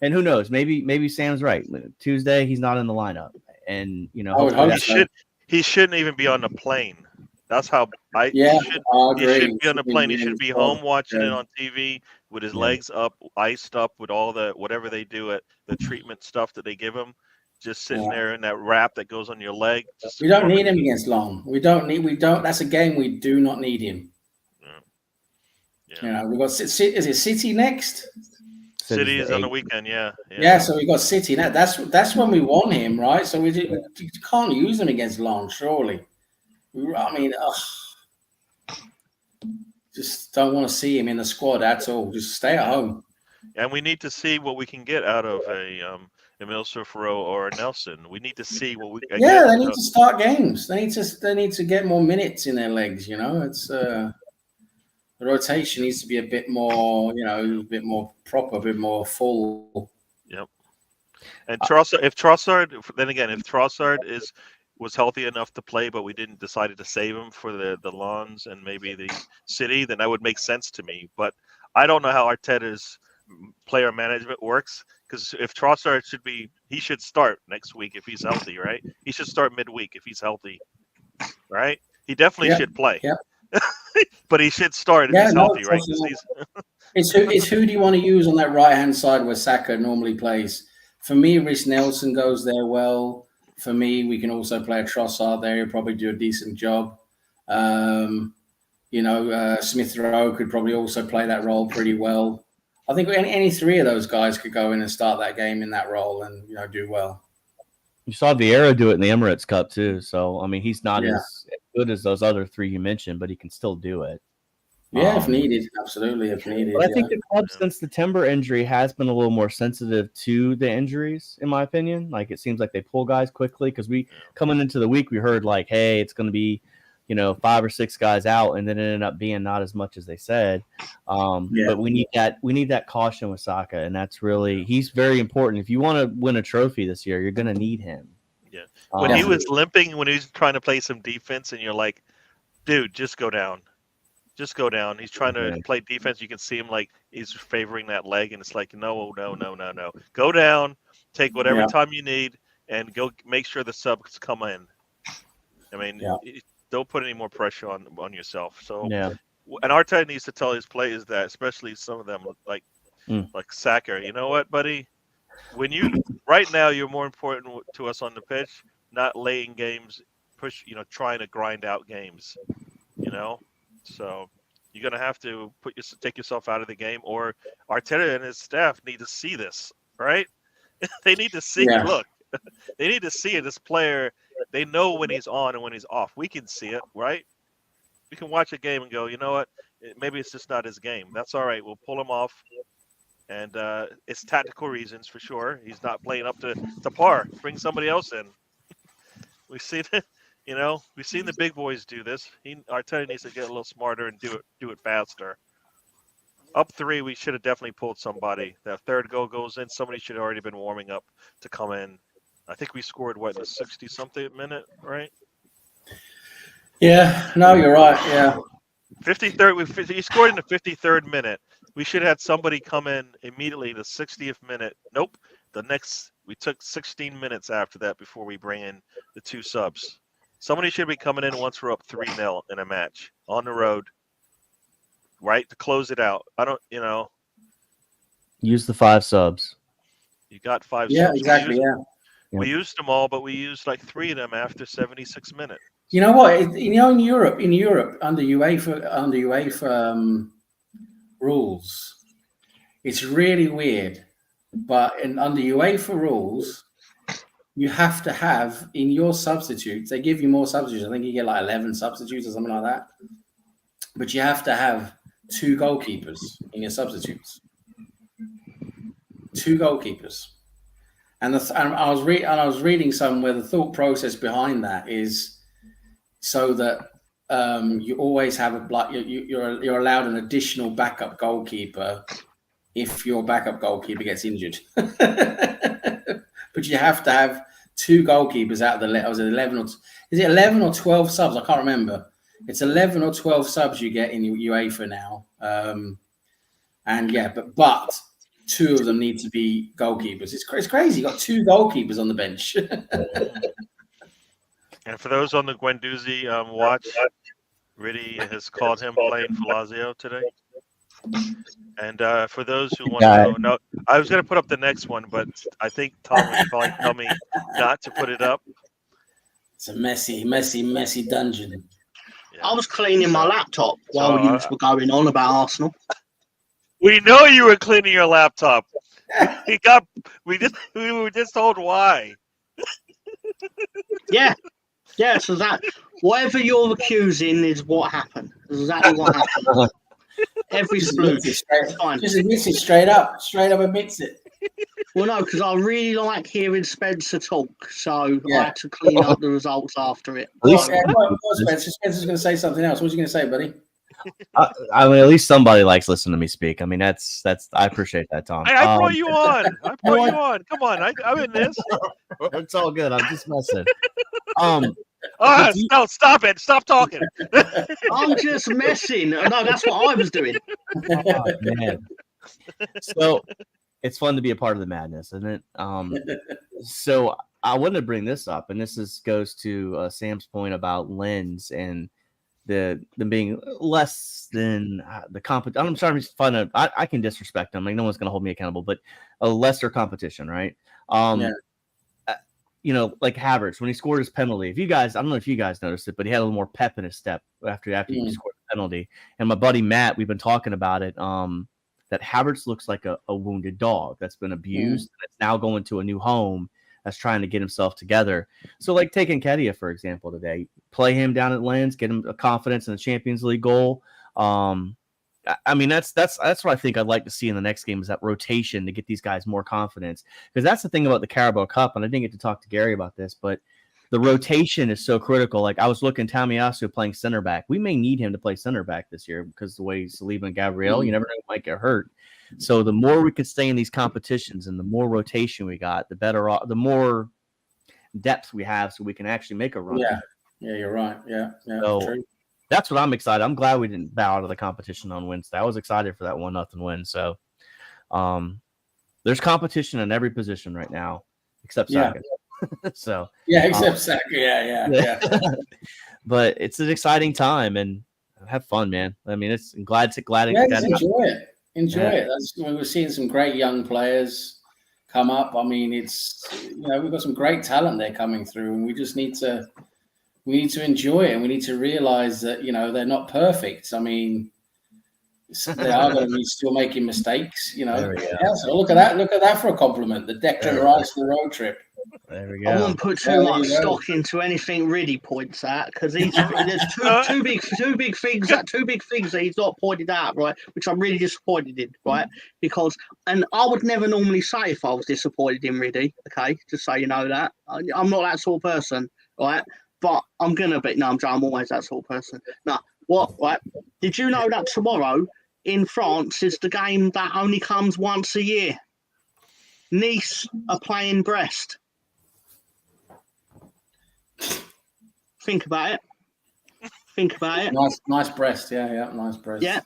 who knows? Maybe Sam's right. Tuesday he's not in the lineup, and he shouldn't even be on the plane. That's how he shouldn't be on the plane. He should be home watching it on TV with his legs up, iced up with all the whatever they do at the treatment stuff that they give him. Just sitting there in that wrap that goes on your leg. We don't need him against Long. We don't. That's a game we do not need him. Yeah. We got. Is it City next? City is on the weekend. Yeah. So we got City now. That's when we want him, right? So we can't use him against Long, surely. I mean, just don't want to see him in the squad at all. Just stay at home. And we need to see what we can get out of a Milsrif Rowe or a Nelson. We need to see what we. They need to start games. They need to get more minutes in their legs. It's the rotation needs to be a bit more. A bit more proper, a bit more full. Yep. And if Trossard was healthy enough to play, but we decided to save him for the Lons and maybe the City, then that would make sense to me. But I don't know how Arteta's player management works, because if Trossard he should start next week if he's healthy, right? He should start midweek if he's healthy, right? He definitely should play, but he should start if he's healthy, right? It's who do you want to use on that right-hand side where Saka normally plays? For me, Reece Nelson goes there well. For me, we can also play a Trossard there. He'll probably do a decent job. Smith Rowe could probably also play that role pretty well. I think any three of those guys could go in and start that game in that role and do well. You saw Vieira do it in the Emirates Cup too. So I mean, he's not as good as those other three you mentioned, but he can still do it. Yeah, if needed, absolutely, if needed. But I think the club, since the Timber injury, has been a little more sensitive to the injuries, in my opinion. Like, it seems like they pull guys quickly because coming into the week, we heard like, hey, it's going to be, 5 or 6 guys out, and then it ended up being not as much as they said. But we need that caution with Saka, and that's really, he's very important. If you want to win a trophy this year, you're going to need him. Yeah. When he was limping, when he was trying to play some defense, and you're like, dude, just go down. Just go down. He's trying to play defense. You can see him like he's favoring that leg, and it's like, no. Go down, take whatever time you need, and go make sure the subs come in. I mean, don't put any more pressure on yourself. So, and Arteta needs to tell his players that, especially some of them like Saka. You know what, buddy? Right now, you're more important to us on the pitch, not laying games, trying to grind out games. So you're gonna have to take yourself out of the game, or Arteta and his staff need to see this, right? They need to see. Look, they need to see it. This player, they know when he's on and when he's off. We can see it, right? We can watch a game and go, you know what? Maybe it's just not his game. That's all right. We'll pull him off, and it's tactical reasons for sure. He's not playing up to par. Bring somebody else in. We see that. We've seen the big boys do this. Arteta needs to get a little smarter and do it faster. Up 3, we should have definitely pulled somebody. That third goal goes in. Somebody should have already been warming up to come in. I think we scored, in the 60-something minute, right? Yeah, no, you're right. Yeah. 53rd. He scored in the 53rd minute. We should have had somebody come in immediately the 60th minute. Nope. We took 16 minutes after that before we bring in the 2 subs. Somebody should be coming in once we're up 3-0 in a match on the road, right, to close it out. Use the 5 subs. You got 5 yeah, subs. Exactly, We used them all, but we used like 3 of them after 76 minutes. You know what? In Europe, under UEFA rules, it's really weird. But under UEFA rules, you have to have in your substitutes. They give you more substitutes. I think you get like 11 substitutes or something like that. But you have to have 2 goalkeepers in your substitutes. 2 goalkeepers. And I was reading somewhere the thought process behind that is so that you always have you're allowed an additional backup goalkeeper if your backup goalkeeper gets injured. But you have to have 2 goalkeepers out of the 11 or is it 11 or 12 subs? I can't remember. It's 11 or 12 subs you get in UEFA now. But 2 of them need to be goalkeepers. It's crazy. You got 2 goalkeepers on the bench. And for those on the Guendouzi watch, Riddy has called him playing for Lazio today. And for those who want to know, I was going to put up the next one, but I think Tom was probably telling me not to put it up. It's a messy dungeon. I was cleaning my laptop while you were going on about Arsenal. We know you were cleaning your laptop. We were just told why. Yeah. So that whatever you're accusing is what happened. Exactly what happened. Every splooge. Fine. Just admits it straight up admits it. Well, no, because I really like hearing Spencer talk, so I had to clean up the results after it. Spencer's going to say something else. What's he going to say, buddy? I mean, at least somebody likes listening to me speak. I mean, that's. I appreciate that, Tom. I brought you on. Come on, I'm in this. It's all good. I'm just messing. No, stop it. Stop talking. I'm just messing. No, that's what I was doing. Oh, man. So it's fun to be a part of the madness, isn't it? So I wanted to bring this up, and this goes to Sam's point about Lens and them being less than the competition. I'm trying to find I can disrespect them. Like, no one's going to hold me accountable, but a lesser competition, right? Like Havertz, when he scored his penalty, I don't know if you guys noticed it, but he had a little more pep in his step after he scored the penalty. And my buddy Matt, we've been talking about it, that Havertz looks like a wounded dog that's been abused. And it's now going to a new home that's trying to get himself together. So like taking Nketiah, for example, today, play him down at Lens, get him a confidence in the Champions League goal. I mean, that's what I think I'd like to see in the next game is that rotation to get these guys more confidence. Because that's the thing about the Carabao Cup, and I didn't get to talk to Gary about this, but the rotation is so critical. Like I was looking Tamiyasu playing center back. We may need him to play center back this year because the way Saliba and Gabriel, you never know, might get hurt. So the more we could stay in these competitions and the more rotation we got, the better off, the more depth we have so we can actually make a run. Yeah, you're right. Yeah, so true. That's what I'm excited. I'm glad we didn't bow out of the competition on Wednesday. I was excited for that 1-0 win. So there's competition in every position right now, except Saka. So except Saka. Yeah. But it's an exciting time and have fun, man. I mean, it's glad to enjoy it. We're seeing some great young players come up. I mean, it's we've got some great talent there coming through, and we just need to enjoy it, and we need to realize that they're not perfect. I mean, they are going to be still making mistakes. So look at that for a compliment. The Declan Rice the road trip. There we go. I won't put too much stock into anything Riddy points at because there's two big things that he's not pointed out, right? Which I'm really disappointed in, right? Because and I would never normally say if I was disappointed in Riddy, okay, just so you know that I'm not that sort of person, right? But I'm gonna be. No, I'm always that sort of person. No, what? Right? Did you know that tomorrow in France is the game that only comes once a year? Nice are playing Brest. Think about it. Nice Brest. Yeah, nice Brest. Yeah.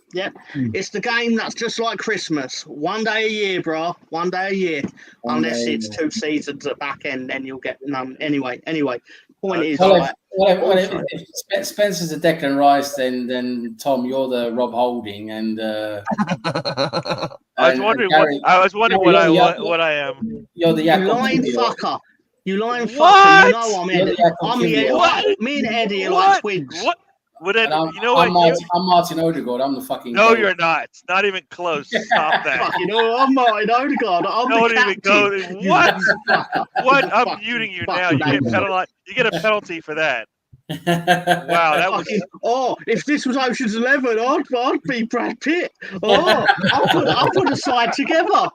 It's the game that's just like Christmas. One day a year, bro. One day a year. Unless it's 2 seasons at back end, then you'll get none. Anyway. Point is, if Spencer's a Declan Rice, then Tom, you're the Rob Holding, and I was wondering what I am. You're the lying fucker. You lying fucker. You know I'm Eddie. I'm the Eddie. What? Me and Eddie are like twins. What? I'm Martin Odegaard. I'm the fucking. No, you're not. It's not even close. Stop that. I'm Martin Odegaard. I'm the captain. What? What? I'm muting you now. You get a penalty for that. Wow, that was. If this was Ocean's 11, I'd be Brad Pitt. I'll put a side together.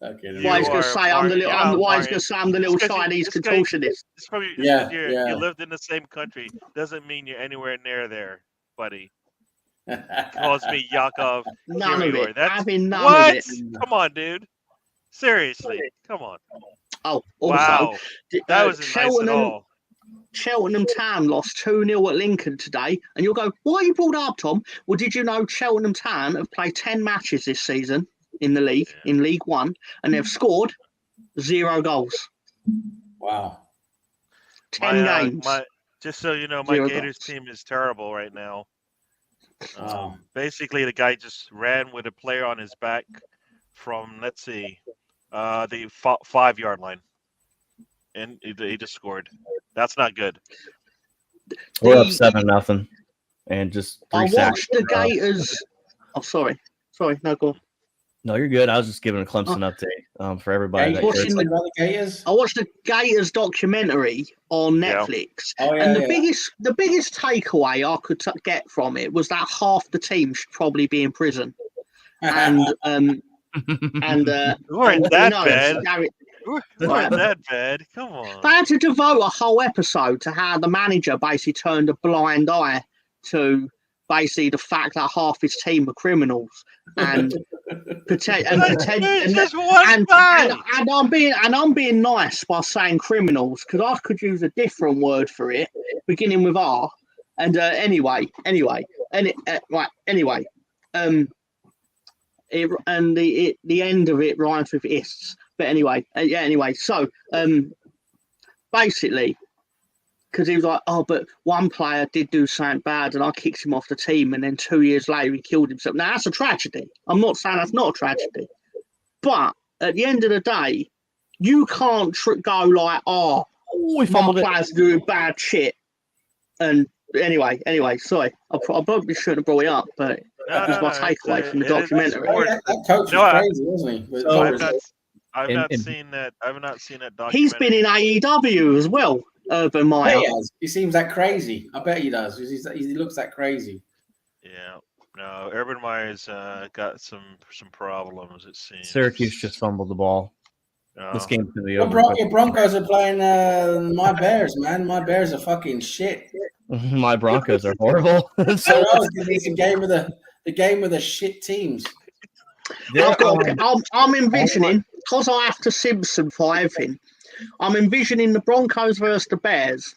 Okay. Why he's gonna say I'm the little Chinese contortionist. It's probably you lived in the same country. Doesn't mean you're anywhere near there, buddy. Calls me Yakov. None of it. Having none of it. Come on, dude. Seriously, come on. Oh, wow. That wasn't nice at all. Cheltenham Town lost 2-0 at Lincoln today, and you'll go, why you brought up, Tom? Well, did you know Cheltenham Town have played 10 matches this season in the league, in League One, and they've scored 0 goals. Wow. 10 games. Just so you know, my Gators team is terrible right now. Basically, the guy just ran with a player on his back from, let's see, the 5-yard line. And he just scored. That's not good. We're up 7-0. And just I watched the Gators. Oh, sorry. No, go on. No, you're good. I was just giving a Clemson update for everybody. I watched the Gators documentary on Netflix, the biggest takeaway I could get from it was that half the team should probably be in prison, and weren't that bad. Weren't that bad. Come on. They had to devote a whole episode to how the manager basically turned a blind eye to basically the fact that half his team were criminals, and I'm being nice by saying criminals because I could use a different word for it, beginning with R. And anyway, the end of it rhymes with ists. But anyway, so basically. Because he was like, but one player did do something bad and I kicked him off the team, and then 2 years later he killed himself. Now, that's a tragedy. I'm not saying that's not a tragedy. But at the end of the day, you can't go like, my players doing bad shit. And anyway, sorry. I probably shouldn't have brought it up, but that was my takeaway from the documentary. That coach was crazy, wasn't he? I've not seen that documentary. He's been in AEW as well. Urban Meyer. He seems that crazy. I bet he does. He looks that crazy. Yeah. No, Urban Meyer's got some problems, it seems. Syracuse just fumbled the ball. This Oh. game's gonna be Your over. Your Broncos are playing my Bears, man. My Bears are fucking shit. My Broncos are horrible. I know, it's a game of the game of the shit teams. I'm envisioning, because I have to Simpson for everything, I'm envisioning the Broncos versus the Bears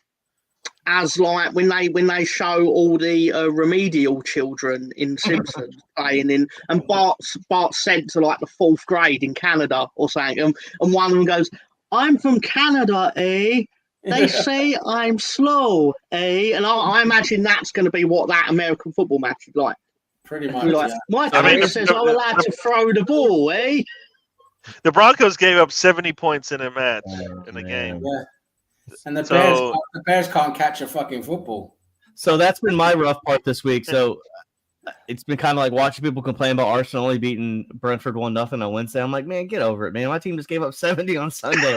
as like when they show all the remedial children in Simpsons playing in, and Bart's sent to like the 4th grade in Canada or something, and one of them goes, "I'm from Canada, eh? They say I'm slow, eh?" And I imagine that's going to be what that American football match is like. Pretty much. Like, Yeah. my coach says I'm allowed to throw the ball, eh? The Broncos gave up 70 points in a match in a game. Yeah. And the So- Bears can't catch a fucking football. So that's been my rough part this week. So it's been kind of like watching people complain about Arsenal only beating Brentford 1-0 on Wednesday. I'm like, man, get over it, man. My team just gave up 70 on Sunday.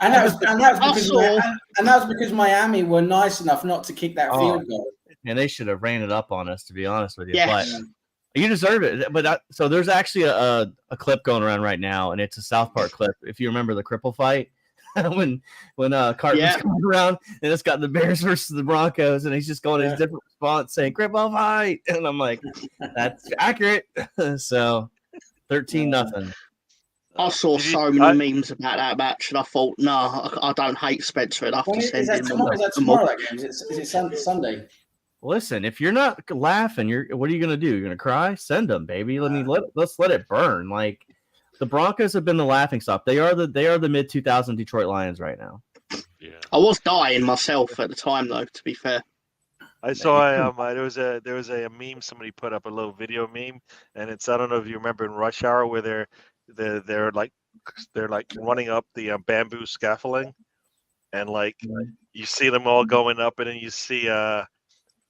And that was because Miami were nice enough not to kick that field goal. And they should have ran it up on us, to be honest with you. Yes. But you deserve it. But so there's actually a clip going around right now, and it's a South Park clip. If you remember the cripple fight, when Cartman's coming around, and it's got the Bears versus the Broncos, and he's just going in a different response saying "cripple fight," and I'm like, that's accurate. So 13-0. I saw so many memes about that match, and I thought, no, I don't hate Spencer enough to send him. Is that tomorrow? That game? Is it Sunday? Listen, if you're not laughing, what are you gonna do? You're gonna cry? Send them, baby. Let's let it burn. Like the Broncos have been the laughing stock. They are the mid 2000 Detroit Lions right now. Yeah. I was dying myself at the time, though. To be fair, I saw there was a meme somebody put up, a little video meme, and it's, I don't know if you remember in Rush Hour where they're like running up the bamboo scaffolding, and like you see them all going up, and then you see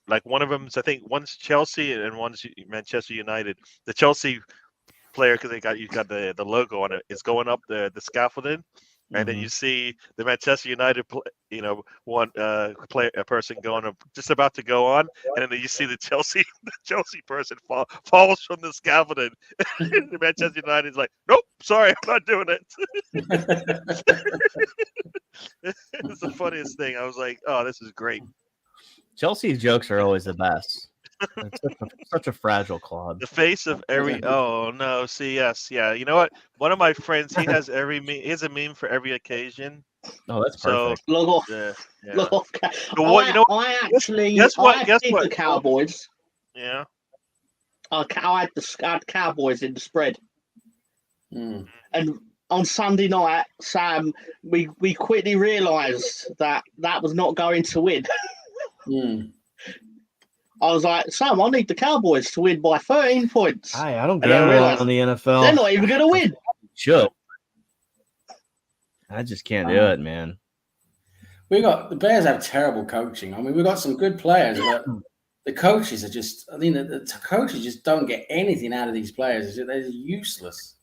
like one of them's, I think one's Chelsea and one's Manchester United. The Chelsea player, because you got the logo on it, is going up the scaffolding, and then you see the Manchester United a person going up, just about to go on, and then you see the Chelsea person falls from the scaffolding. The Manchester United is like, nope, sorry, I'm not doing it. It's the funniest thing. I was like, oh, this is great. Chelsea's jokes are always the best. It's such a fragile club. The face of every. Oh no! See, yes, yeah. You know what? One of my friends, he has a meme for every occasion. Oh, that's perfect. Log off. Yeah. Log off. I actually guess what? the Cowboys. Yeah. I had Cowboys in the spread. Mm. And on Sunday night, Sam, we quickly realised that was not going to win. Mm. I was like, Sam, I need the Cowboys to win by 13 points. I don't get it on the NFL. They're not even going to win. Sure. I just can't do it, man. The Bears have terrible coaching. I mean, we've got some good players, but the coaches are just, the coaches just don't get anything out of these players. They're useless.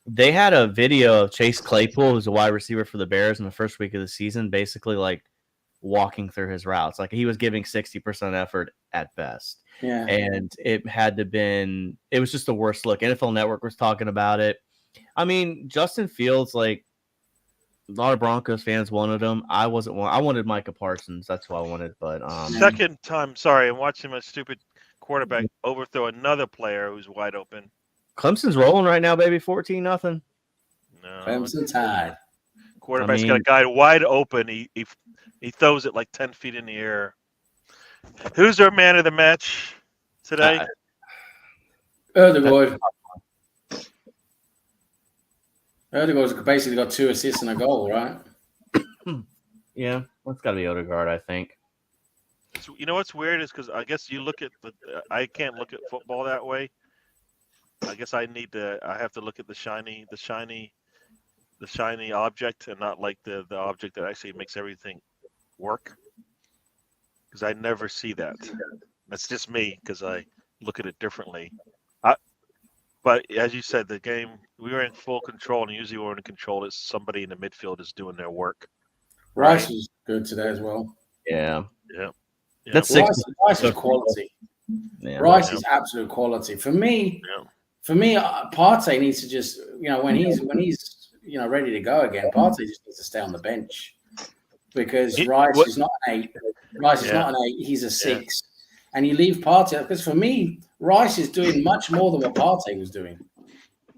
They had a video of Chase Claypool, who's a wide receiver for the Bears in the first week of the season, basically like walking through his routes. Like he was giving 60% effort at best. Yeah. And it was just the worst look. NFL Network was talking about it. I mean, Justin Fields, like a lot of Broncos fans wanted him. I wasn't one. I wanted Micah Parsons. That's who I wanted. But second time, sorry, I'm watching a stupid quarterback overthrow another player who's wide open. Clemson's rolling right now, baby. 14-0. No. Clemson tied. Quarterback's got a guy wide open. He throws it like 10 feet in the air. Who's our man of the match today? Erdegaard. Erdegaard's basically got 2 assists and a goal, right? Yeah, that's got to be Odegaard, I think. So, you know what's weird is because I guess you look at I can't look at football that way. I guess I have to look at the shiny object and not like the object that actually makes everything work. Because I never see that. That's just me because I look at it differently. But as you said, the game, we were in full control, and usually we're in control. It's somebody in the midfield is doing their work. Rice was good today as well. Yeah. Yeah. Yeah. That's Rice is quality. Yeah. Rice is absolute quality. For me, Partey needs to just, when he's ready to go again, Partey just needs to stay on the bench because Rice is not an 8. Rice is not an 8. He's a 6. And you leave Partey because for me, Rice is doing much more than what Partey was doing.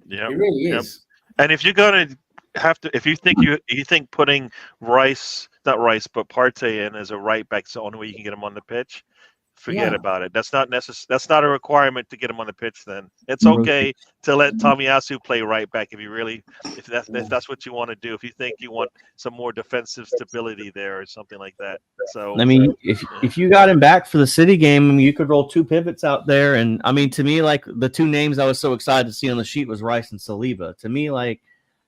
Yeah, he really is. And if you're gonna have to, if you think putting Partey in as a right back is the only way you can get him on the pitch, forget about it. That's not necessary. That's not a requirement to get him on the pitch. Then it's okay to let Tomiyasu play right back if that's what you want to do. If you think you want some more defensive stability there or something like that. So I mean, if you got him back for the City game, I mean, you could roll 2 pivots out there, and I mean, to me, like the 2 names I was so excited to see on the sheet was Rice and Saliba. To me, like.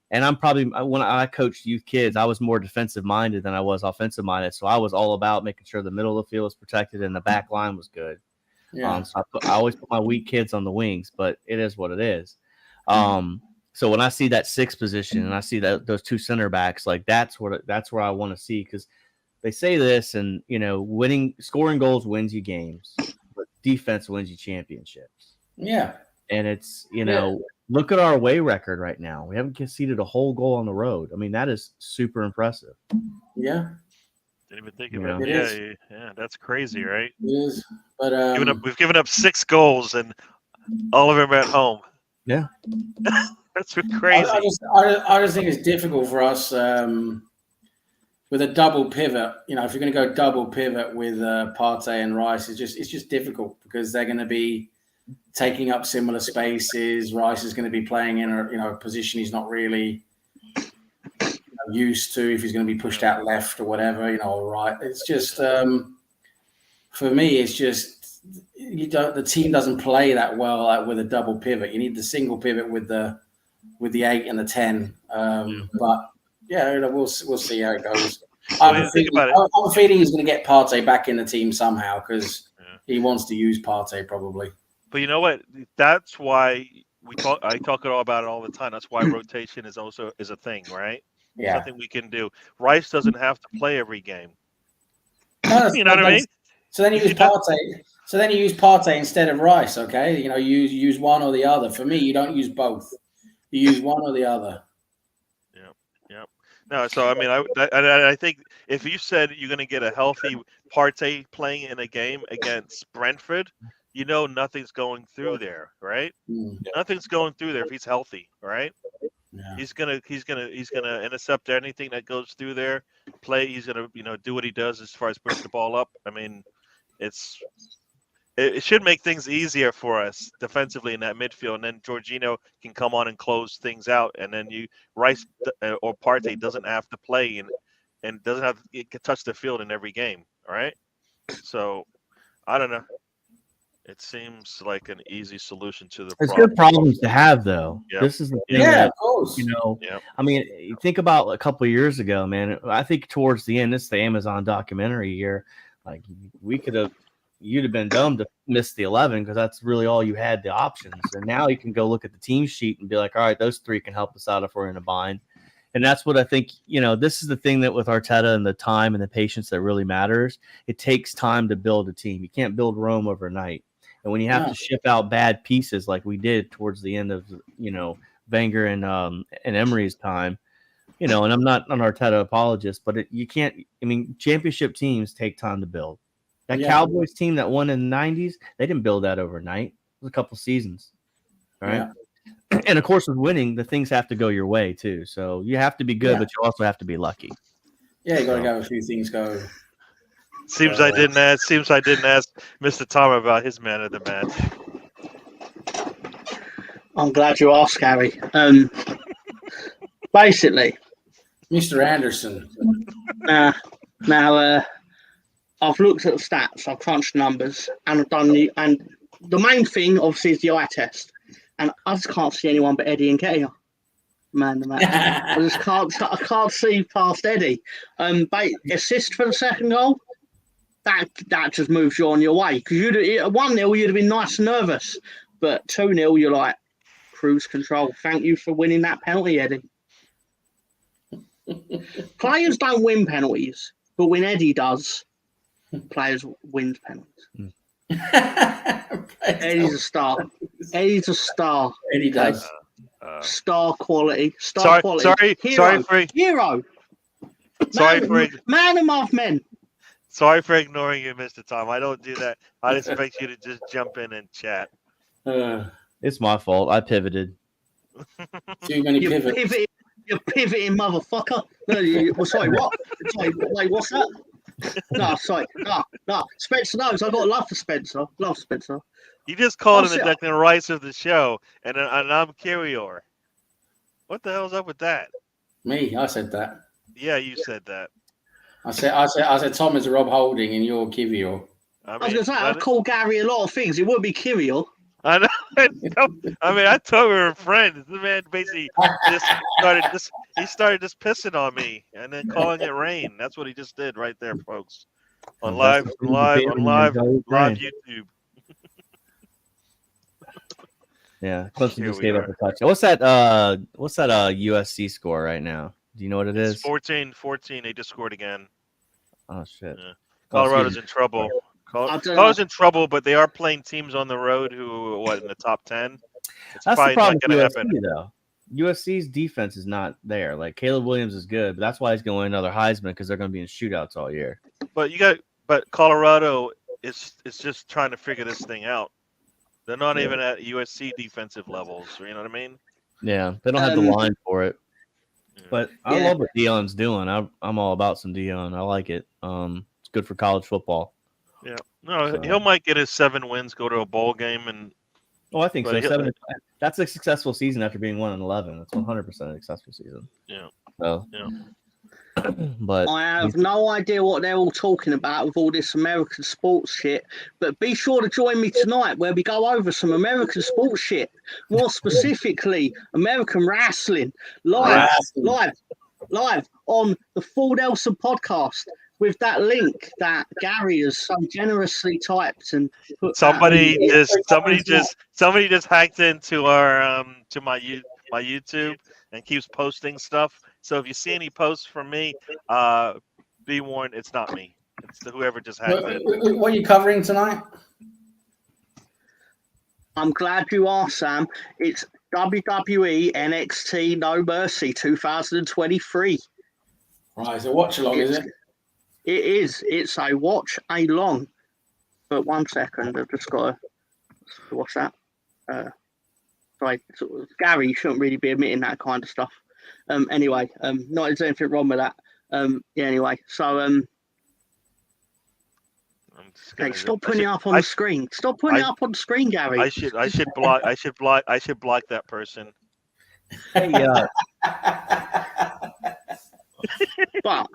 And I'm probably, when I coached youth kids, I was more defensive minded than I was offensive minded. So I was all about making sure the middle of the field was protected and the back line was good. Yeah. So I always put my weak kids on the wings, but it is what it is. So when I see that 6 position and I see that those 2 center backs, like that's where I want to see, because they say this, and scoring goals wins you games, but defense wins you championships. Yeah. And it's look at our away record right now. We haven't conceded a whole goal on the road. I mean, that is super impressive. Yeah. Didn't even think about it. Yeah, that's crazy, right? It is. But we've given up 6 goals and all of them at home. Yeah. That's crazy. I just think it's difficult for us with a double pivot. If you're going to go double pivot with Partey and Rice, it's just difficult because they're going to be taking up similar spaces. Rice is going to be playing in a position he's not really used to if he's going to be pushed out left or whatever, or right. It's just for me, it's just the team doesn't play that well with a double pivot. You need the single pivot with the 8 and the 10. But we'll see how it goes. I have a feeling he's going to get Partey back in the team somehow because he wants to use Partey probably. But you know what? That's why I talk all about it all the time. That's why rotation is a thing, right? Yeah. Something we can do. Rice doesn't have to play every game. No, you know what I mean? So then you use Partey. So then you use Partey instead of Rice. Okay, you use one or the other. For me, you don't use both. You use one or the other. Yeah. No, so I mean, I think if you said you're going to get a healthy Partey playing in a game against Brentford, nothing's going through there, right? Nothing's going through there if he's healthy, right? Yeah. He's gonna intercept anything that goes through there. He's gonna do what he does as far as push the ball up. I mean, it should make things easier for us defensively in that midfield, and then Jorginho can come on and close things out, and then Rice or Partey doesn't have to play and doesn't have to touch the field in every game. All right, so I don't know. It seems like an easy solution to the problem. It's good problems to have, though. Yep. This is the thing. Yeah, of course. I mean, you think about a couple of years ago, man. I think towards the end, this is the Amazon documentary year. Like, you'd have been dumb to miss the 11 because that's really all you had, the options. And now you can go look at the team sheet and be like, all right, those 3 can help us out if we're in a bind. And that's what I think, this is the thing that with Arteta and the time and the patience that really matters. It takes time to build a team. You can't build Rome overnight. And when you have to ship out bad pieces like we did towards the end of, Wenger and Emery's time, and I'm not an Arteta apologist, but you can't. I mean, championship teams take time to build. That Cowboys team that won in the 90s, they didn't build that overnight. It was a couple seasons, right? Yeah. And of course, with winning, the things have to go your way too. So you have to be good, but you also have to be lucky. Yeah, you got to have a few things go. Seems I didn't ask Mr. Tom about his man of the match. I'm glad you asked, Gary. Basically, Mr. Anderson. Now, I've looked at the stats, I've crunched the numbers, and I've done and the main thing, obviously, is the eye test. And I just can't see anyone but Eddie and Nketiah. Man, the match. I can't see past Eddie. Assist for the second goal. That just moves you on your way because at 1-0 you'd have been nice and nervous, but 2-0 you're like cruise control. Thank you for winning that penalty, Eddie. Players don't win penalties, but when Eddie does, players wins penalties. Eddie's Eddie's a star. Eddie's a star. Eddie does. Star quality. Sorry, Hero. for Man among men. Sorry for ignoring you, Mr. Tom. I don't do that. I expect you to just jump in and chat. It's my fault. I pivoted. Too many pivots. You're pivoting, motherfucker. No, sorry, what? Sorry, wait, what's that? No, sorry. No. Spencer knows. I've got love for Spencer. Love Spencer. You just called him the Declan Rice of the show, and I'm Kyrior. What the hell's up with that? Me, I said that. Yeah, you said that. I said Tom is Rob Holding and you're Kivior. I was going to say, I've called Gary a lot of things. It would be Kyrior. I know. I thought we were friends. The man basically started just pissing on me and then calling it rain. That's what he just did right there, folks. On live YouTube. Yeah, Clemson just gave up a touchdown. What's that USC score right now? Do you know what it is? 14-14. They just scored again. Oh shit. Yeah. Colorado's in trouble. Colorado's in trouble, but they are playing teams on the road who are in the top 10. It's that's probably the problem not going to happen. though. USC's defense is not there. Like Caleb Williams is good, but that's why he's going to win another Heisman because they're going to be in shootouts all year. But Colorado is just trying to figure this thing out. They're not even at USC defensive levels. You know what I mean? Yeah, they don't have the line for it. But I love what Deion's doing. I'm all about some Deion. I like it. It's good for college football. Yeah. No, he might get his 7 wins, go to a bowl game, and. Oh, I think so. 7. That's a successful season after being 1-11. That's 100% a successful season. Yeah. So. Yeah. But I have no idea what they're all talking about with all this American sports shit. But be sure to join me tonight where we go over some American sports shit. More specifically, American wrestling live on the Full Nelson podcast with that link that Gary has so generously typed and put. Somebody just hacked into our to my YouTube and keeps posting stuff. So if you see any posts from me, be warned, it's not me. It's whoever just hacked in. What are you covering tonight? I'm glad you asked, Sam. It's WWE NXT No Mercy 2023. Right, so watch along, is it? It is. It's a watch along. But 1 second, I've just got to. What's that? Sorry, Gary, you shouldn't really be admitting that kind of stuff. Anyway, not there's anything wrong with that. Anyway, so hey, stop putting it up on the screen. Stop putting it up on the screen, Gary. I should block that person. Hey, but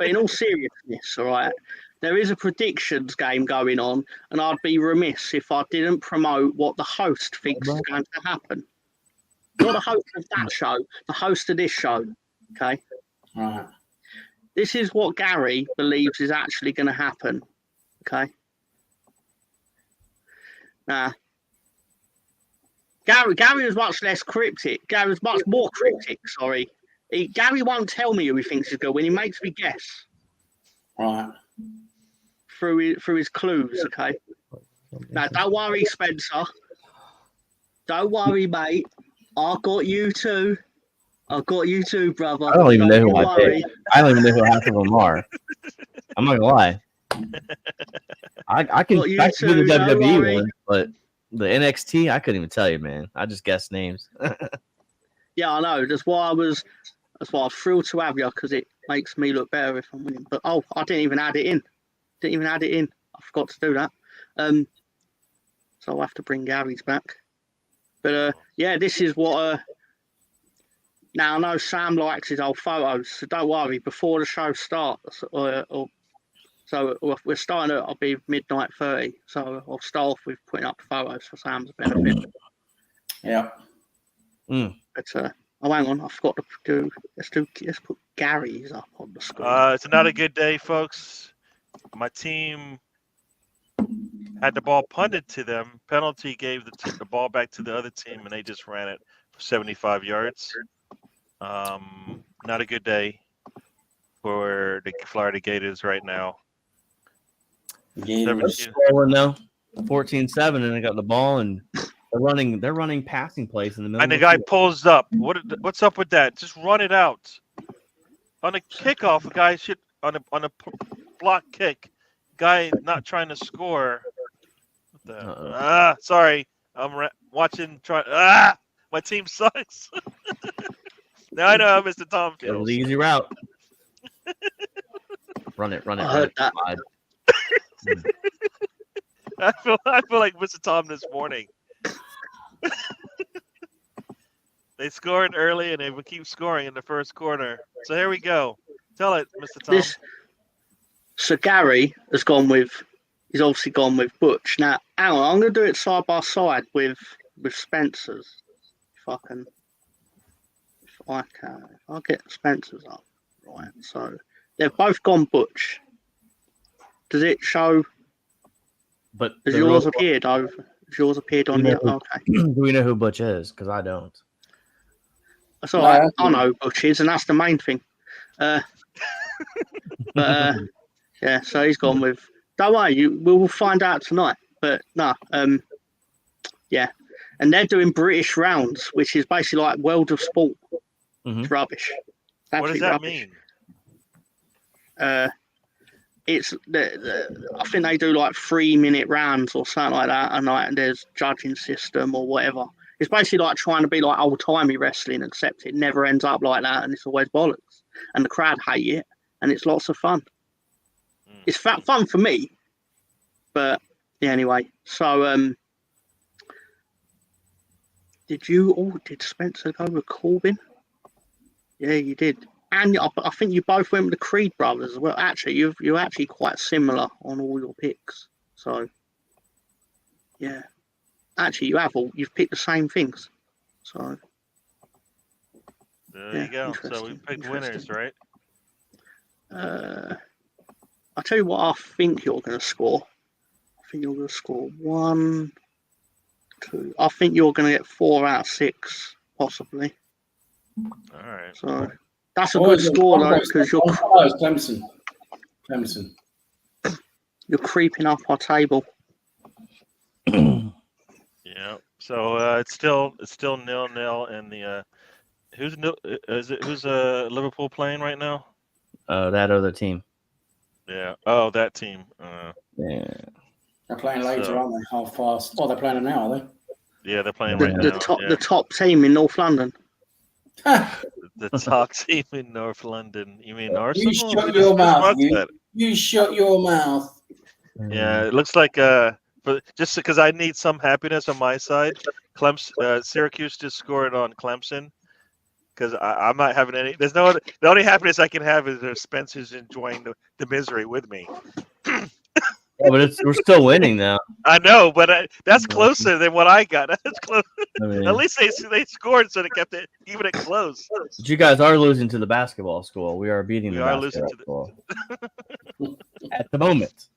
in all seriousness, all right, there is a predictions game going on, and I'd be remiss if I didn't promote what the host thinks is going to happen. Not the host of that show, the host of this show. Okay. Right. This is what Gary believes is actually going to happen. Okay. Now, Gary was much less cryptic. Gary was much more cryptic. Sorry. Gary won't tell me who he thinks is good when he makes me guess. Right. Through his clues. Okay. Now, don't worry, Spencer. Don't worry, mate. I got you too. I got you too, brother. I don't even know who I picked. I don't even know who half of them are. I'm not gonna lie. I can do the WWE one, but the NXT, I couldn't even tell you, man. I just guessed names. Yeah, I know. That's why I was thrilled to have you because it makes me look better if I'm winning. But I didn't even add it in. I forgot to do that. So I'll have to bring Gary's back. But this is what. Now I know Sam likes his old photos, so don't worry. Before the show starts, so we're starting at, I'll be midnight 30. So I'll start off with putting up photos for Sam's benefit. Yeah. But hang on, I forgot to do. Let's put Gary's up on the screen. It's not a good day, folks. My team had the ball punted to them. Penalty gave the ball back to the other team, and they just ran it for 75 yards. Not a good day for the Florida Gators right now. Gators. Scrolling now, 14-7, and they got the ball, and they're running passing plays in the middle. And the of guy field. pulls up. What's up with that? Just run it out. On a kickoff, a guy should on a block kick. Guy not trying to score. What the? Sorry, I'm watching. My team sucks. Now I know how Mr. Tom It was feels. the easy route. Run it. I feel like Mr. Tom this morning. They scored early and they would keep scoring in the first quarter. So here we go. Tell it, Mr. Tom. So Gary has he's obviously gone with Butch. Now, hang on, I'm going to do it side by side with Spencer's. If I can. I'll get Spencer's up. Right, so they've both gone Butch. Does it show? But Has yours appeared over? Has yours appeared on the? Okay. Do we know who Butch is? Because I don't. That's all right. I know who Butch is, and that's the main thing. Yeah, so he's gone with. Don't worry, we'll find out tonight. But no, yeah, and they're doing British rounds, which is basically like World of Sport. Mhm. It's rubbish. What does that rubbish. mean? It's I think they do like 3-minute rounds or something like that, and like there's judging system or whatever. It's basically like trying to be like old timey wrestling, except it never ends up like that, and it's always bollocks, and the crowd hate it, and it's lots of fun. It's fun for me, but yeah, anyway. So did Spencer go with Corbin? Yeah, you did. And I think you both went with the Creed brothers as well. Actually, you're actually quite similar on all your picks. So, yeah. Actually, you've picked the same things. So, There you go. So we picked winners, right? I'll tell you what I think you're going to score. I think you're going to score 1, 2. I think you're going to get 4 out of 6, possibly. All right. So that's a good score though, because Clemson. You're creeping up our table. Yeah. So it's still 0-0, and the who's Liverpool playing right now? That other team. Yeah. Oh, that team. Yeah. They're playing later, aren't they? Half past. Oh, they're playing them now, are they? Yeah, they're playing right now. The top team in North London. The top team in North London. You mean Arsenal? You shut your mouth. You shut your mouth. Yeah, it looks like just because I need some happiness on my side. Syracuse just scored on Clemson. Because I'm not having any. The only happiness I can have is that Spencer's enjoying the misery with me. Yeah, but we're still winning now. I know, but that's closer than what I got. That's close. I mean, At least they scored, so they kept it even it close. But you guys are losing to the basketball school. We are beating the basketball losing to school at the moment.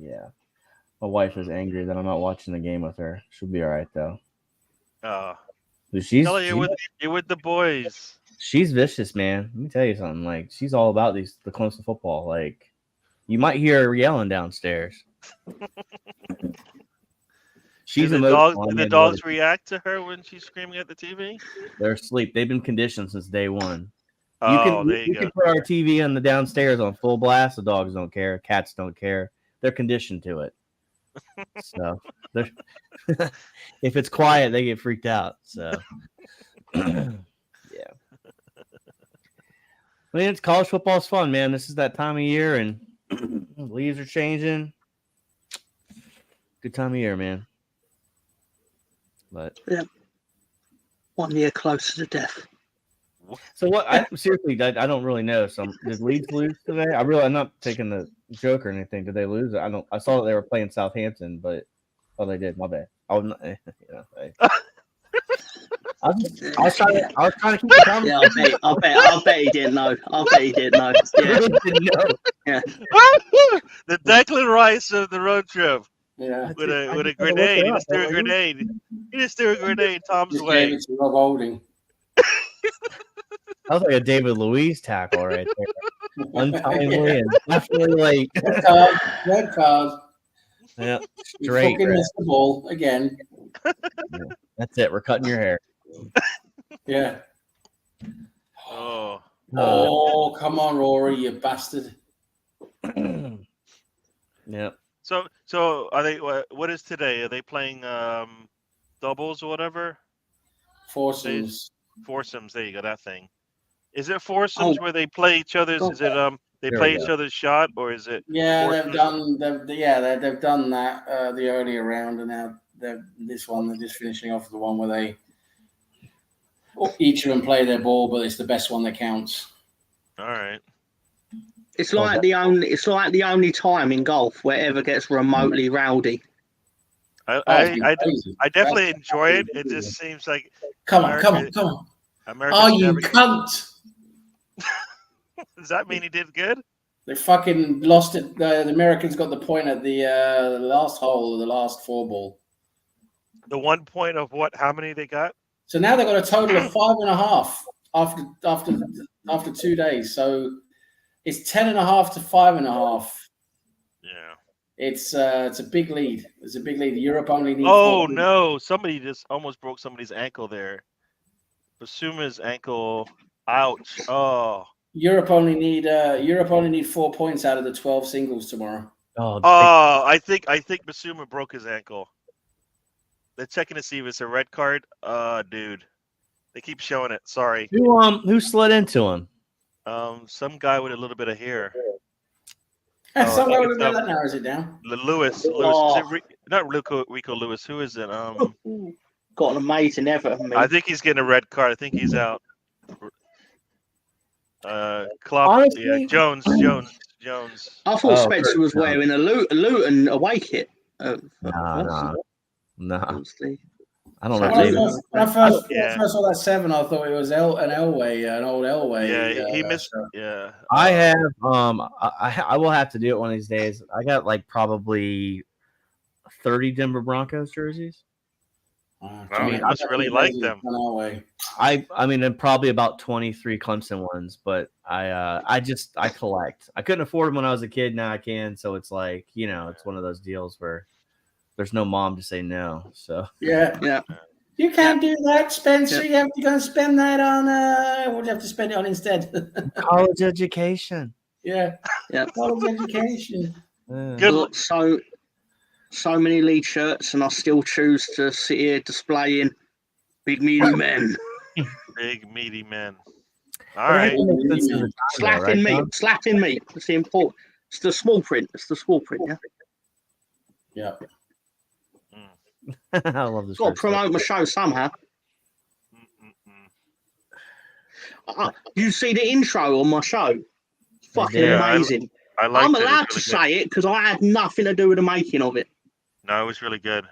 Yeah, my wife is angry that I'm not watching the game with her. She'll be all right though. Tell her you're with the boys. She's vicious, man. Let me tell you something. Like she's all about the Clemson football. Like you might hear her yelling downstairs. She's do the dogs react to her when she's screaming at the TV? They're asleep. They've been conditioned since day one. You can put our TV on the downstairs on full blast. The dogs don't care. Cats don't care. They're conditioned to it. So if it's quiet, they get freaked out. So yeah. I mean, it's college football's fun, man. This is that time of year, and leaves are changing. Good time of year, man. But yeah, 1 year closer to death. So what? I don't really know. So did Leeds lose today? I'm not taking the joke or anything. Did they lose? I saw that they were playing Southampton, but they did. My bad. I was not. I was trying to keep the conversation. Yeah, I bet he didn't know. Yeah. The Declan Rice of the road trip. Yeah. With a grenade. He just threw a grenade. He just threw a grenade Tom's way. Rob Holding. That was like a David Luiz tackle right there. untimely, and definitely late. Red card. Yeah, You straight. fucking missed the ball again. Yeah, that's it. We're cutting your hair. Yeah. Oh, Oh, come on, Rory, you bastard. Yep. so are they? What is today? Are they playing doubles or whatever? Foursomes. Foursomes. There you go. That thing. Is it foursomes where they play each other's? God. Is it they There play we each go. other's shot, or is it? Yeah, foursomes? they've done that the earlier round, and now they're just finishing off the one where they each of them play their ball, but it's the best one that counts. All right. It's like the only time in golf where it ever gets remotely rowdy. I definitely enjoy it. It just seems like come on. America's You never. cunt! Does that mean he did good? They fucking lost it. The Americans got the point at the last hole of the last 4 ball. The 1 point of what? How many they got? So now they've got a total of 5.5 after 2 days. So it's 10.5 to 5.5. Yeah. It's a big lead. It's a big lead. Europe only needs. Oh no! Somebody just almost broke somebody's ankle there. Basuma's ankle. Ouch! Oh. Europe only need 4 points out of the 12 singles tomorrow. Oh, I think Basuma broke his ankle. They're checking to see if it's a red card. Dude, they keep showing it. Sorry. who slid into him? Some guy with a little bit of hair. Somewhere that narrows it down. Lewis. Oh. Is it not Rico Lewis? Who is it? Got an amazing Everton. I think he's getting a red card. I think he's out. Klopp. Honestly, Yeah, Jones. I thought Spencer was wearing a Luton away kit. Nah. Honestly. I don't know. When I first saw that 7, I thought it was an old Elway. Yeah, he missed. Yeah, I have. I will have to do it one of these days. I got like probably 30 Denver Broncos jerseys. I must really like them. I mean, and probably about 23 Clemson ones, but I collect. I couldn't afford them when I was a kid. Now I can. So it's like, it's one of those deals where there's no mom to say no. So yeah. You can't do that, Spencer. You have to go and spend that on. What do you have to spend it on instead? College education. Yeah. College education. Good. So many lead shirts, and I still choose to sit here displaying big meaty men. Big meaty men. All right. Slapping meat. It's the important. It's the small print. Yeah. I love this. Got to promote my show somehow. You see the intro on my show? It's fucking amazing. I'm allowed to say it because I had nothing to do with the making of it. No, it was really good.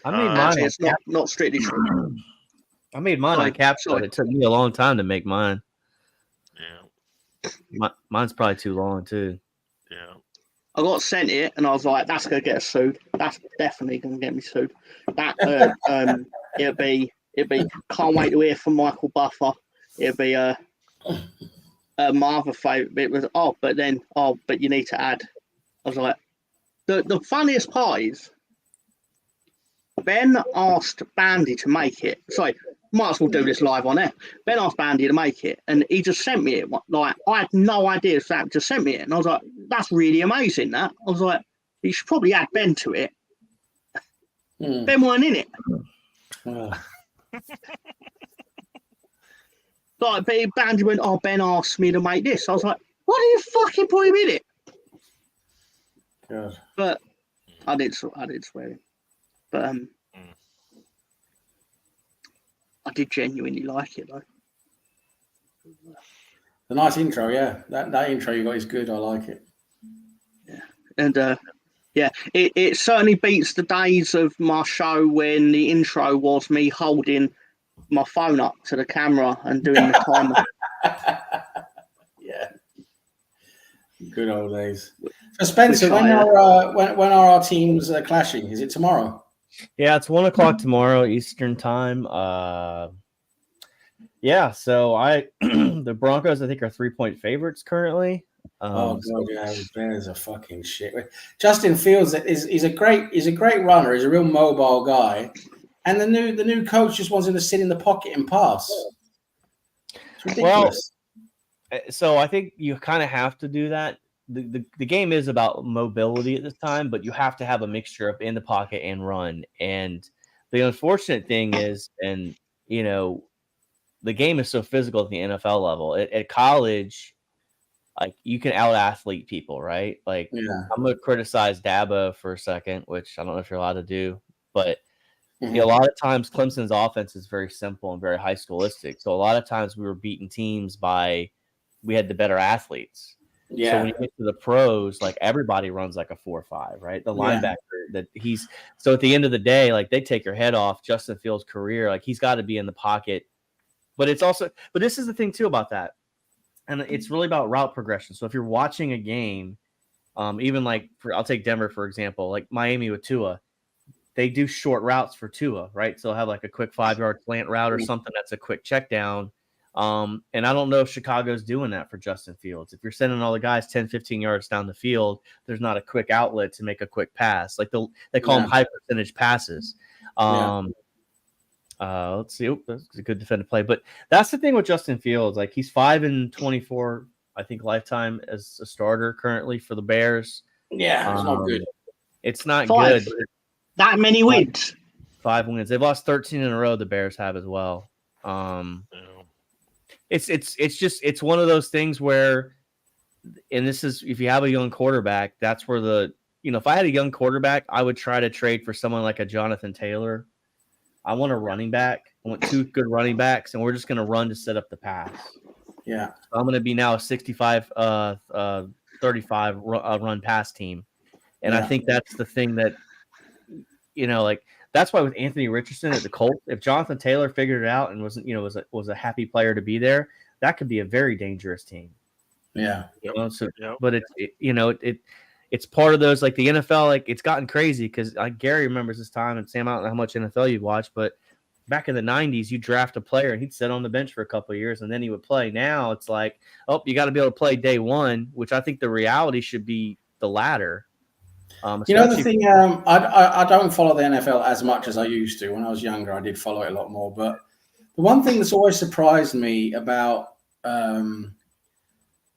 I made mine. It's not strictly true. I made mine on CapCut. It took me a long time to make mine. Yeah. Mine's probably too long too. Yeah. I got sent it, and I was like, "That's gonna get us sued. That's definitely gonna get me sued." That it'll be. Can't wait to hear from Michael Buffer. It'll be my other favourite bit was but you need to add. I was like, the funniest part is Ben asked Bandy to make it. Sorry, might as well do this live on air. Ben asked Bandy to make it, and he just sent me it. Like, I had no idea Sam just sent me it, and I was like, that's really amazing. That I was like, you should probably add Ben to it. Ben weren't in it. Like, but Bandy went, Ben asked me to make this. I was like, why do you fucking put him in it? God. But I did swear him. But I did genuinely like it though. The nice intro, yeah. That intro you got is good. I like it. Yeah, and it certainly beats the days of my show when the intro was me holding my phone up to the camera and doing the timer. Yeah. Good old days. So Spencer, when are our teams clashing? Is it tomorrow? Yeah, it's 1:00 tomorrow Eastern time. Yeah, so The Broncos, I think, are 3-point favorites currently. God, yeah, the Bears are fucking shit. Justin Fields is a great runner. He's a real mobile guy, and the new coach just wants him to sit in the pocket and pass. It's ridiculous. Well, so I think you kind of have to do that. The game is about mobility at this time, but you have to have a mixture of in the pocket and run. And the unfortunate thing is, and you know, the game is so physical at the NFL level. At college, like you can out athlete people, right? Like I'm gonna criticize Dabo for a second, which I don't know if you're allowed to do, but you know, a lot of times Clemson's offense is very simple and very high schoolistic. So a lot of times we were beating teams we had the better athletes. Yeah. So when you get to the pros, like everybody runs like a 4.5, right? The linebacker so at the end of the day, like they take your head off. Justin Fields' career, like he's got to be in the pocket. But this is the thing too about that. And it's really about route progression. So if you're watching a game, even like I'll take Denver, for example, like Miami with Tua, they do short routes for Tua, right? So they'll have like a quick 5-yard slant route or something that's a quick check down. And I don't know if Chicago's doing that for Justin Fields. If you're sending all the guys 10, 15 yards down the field, there's not a quick outlet to make a quick pass. Like they call them high percentage passes. Let's see. That's a good defensive play. But that's the thing with Justin Fields. Like he's 5-24, I think, lifetime as a starter currently for the Bears. Yeah, it's not good. It's not good. That many wins. 5 wins. They've lost 13 in a row. The Bears have as well. It's one of those things where, and this is if you have a young quarterback, that's where if I had a young quarterback, I would try to trade for someone like a Jonathan Taylor. I want a running back. I want 2 good running backs, and we're just going to run to set up the pass. Yeah. So I'm going to be now a 65-35 run pass team. And I think that's the thing that, like that's why with Anthony Richardson at the Colts, if Jonathan Taylor figured it out and wasn't, was a happy player to be there, that could be a very dangerous team. Yeah. But it's part of those, like the NFL, like it's gotten crazy because like Gary remembers this time, and Sam, I don't know how much NFL you've watched, but back in the 90s, you draft a player and he'd sit on the bench for a couple of years and then he would play. Now it's like, you got to be able to play day one, which I think the reality should be the latter. The thing, I don't follow the NFL as much as I used to. When I was younger, I did follow it a lot more. But the one thing that's always surprised me about the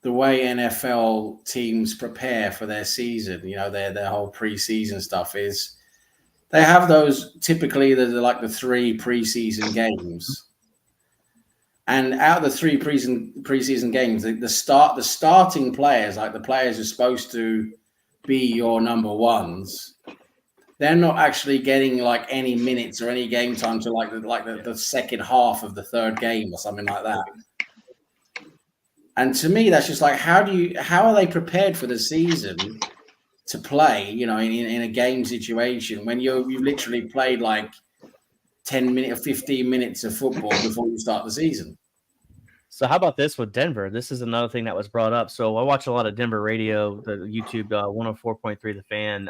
way NFL teams prepare for their season, their whole preseason stuff, is they have those typically the 3 preseason games. And out of the 3 preseason games, the starting players, like the players who are supposed to be your number ones, they're not actually getting like any minutes or any game time to the second half of the third game or something like that. And to me, that's just like, how are they prepared for the season to play, in a game situation when you've literally played like 10 minutes or 15 minutes of football before you start the season? So how about this with Denver? This is another thing that was brought up. So I watch a lot of Denver radio, the YouTube 104.3 The Fan,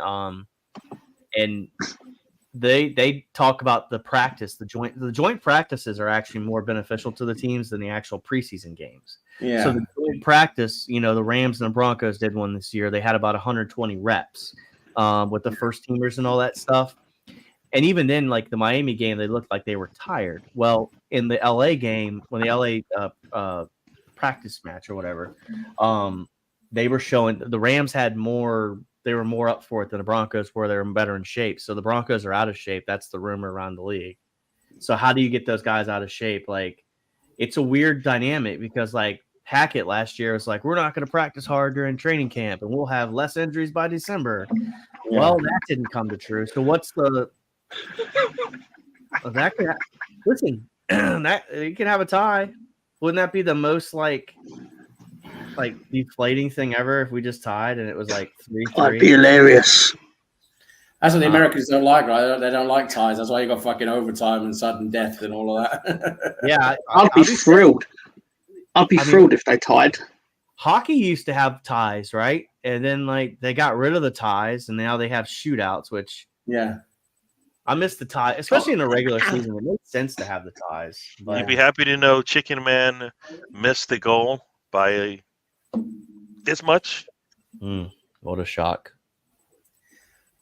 and they talk about the practice. The joint practices are actually more beneficial to the teams than the actual preseason games. Yeah. So the joint practice, the Rams and the Broncos did one this year. They had about 120 reps with the first teamers and all that stuff. And even then, like the Miami game, they looked like they were tired. Well, in the LA game, when the LA practice match or whatever, they were showing the Rams had more. They were more up for it than the Broncos were. They were better in shape. So the Broncos are out of shape. That's the rumor around the league. So how do you get those guys out of shape? Like, it's a weird dynamic because like Hackett last year was like, we're not going to practice hard during training camp and we'll have less injuries by December. Yeah. Well, that didn't come to true. So what's the listen, that you can have a tie. Wouldn't that be the most like deflating thing ever if we just tied and it was like 3-3? That'd be hilarious. That's what the Americans don't like, right? They don't like ties. That's why you got fucking overtime and sudden death and all of that. Yeah, I'd be thrilled. I'd be thrilled if they tied. Hockey used to have ties, right? And then like they got rid of the ties and now they have shootouts, which I miss the tie, especially in a regular season. It makes sense to have the ties. But You'd be happy to know Chicken Man missed the goal by this much. What a shock.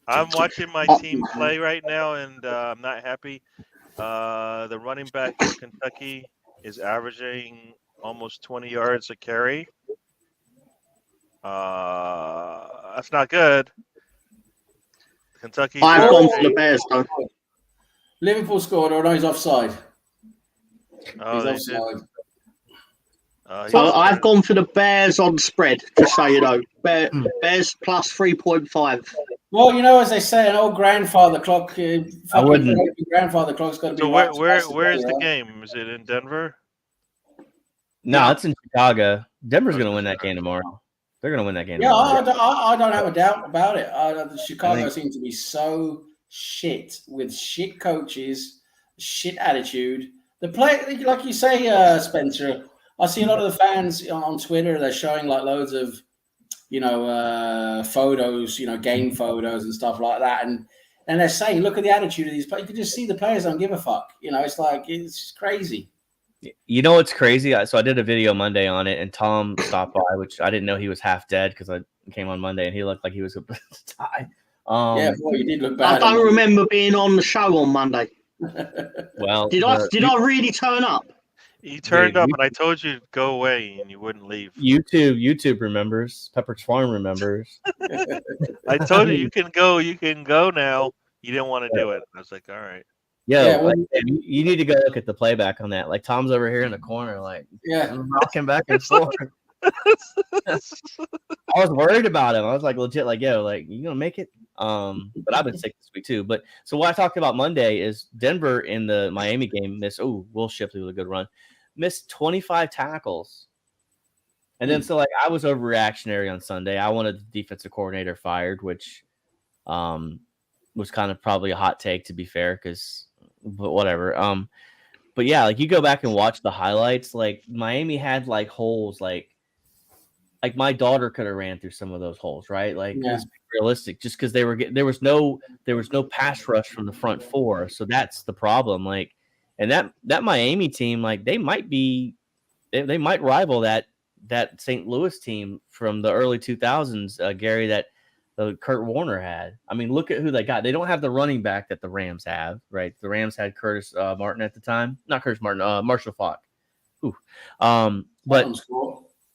I'm watching my team play right now, and I'm not happy. The running back for Kentucky is averaging almost 20 yards a carry. That's not good. Kentucky. I've gone for the Bears, though. Liverpool scored, or no, he's offside. Oh, He's offside. I've gone for the Bears on spread, just so you know. Bears plus 3.5. Well, you know, as they say, an old grandfather clock. I wouldn't. Grandfather clock's got to be. So right where's the game? Is it in Denver? No, it's in Chicago. Denver's going to win that game tomorrow. They're going to win that game. Yeah, tomorrow. I don't have a doubt about it. Chicago seems to be so shit with shit coaches, shit attitude. The play, like you say, Spencer. I see a lot of the fans on Twitter. They're showing like loads of, photos, game photos and stuff like that, and they're saying, look at the attitude of these players. You can just see the players don't give a fuck. It's like it's crazy. You know what's crazy? So I did a video Monday on it, and Tom stopped by, which I didn't know he was half dead because I came on Monday, and he looked like he was about to die. Yeah, boy, you did look bad. I don't remember being on the show on Monday. Well, did I really turn up? You turned up, and I told you to go away, and you wouldn't leave. YouTube remembers. Pepperidge Farm remembers. I told you can go. You can go now. You didn't want to do it. I was like, all right. You need to go look at the playback on that. Like Tom's over here in the corner, like rocking back and forth. I was worried about him. I was like legit, like, yo, like you gonna make it? But I've been sick this week too. But so what I talked about Monday is Denver in the Miami game missed. Oh, Will Shipley with a good run, missed 25 tackles. And then so like I was overreactionary on Sunday. I wanted the defensive coordinator fired, which was kind of probably a hot take to be fair, but whatever. But yeah, like you go back and watch the highlights, like Miami had like holes, like my daughter could have ran through some of those holes, right? Like it's realistic, just because there was no pass rush from the front four, so that's the problem. Like, and that Miami team, like they might rival that St. Louis team from the early 2000s, Gary, that Kurt Warner had. I mean, look at who they got. They don't have the running back that the Rams have, right? The Rams had Curtis Martin at the time. Not Curtis Martin, Marshall Faulk. Ooh. But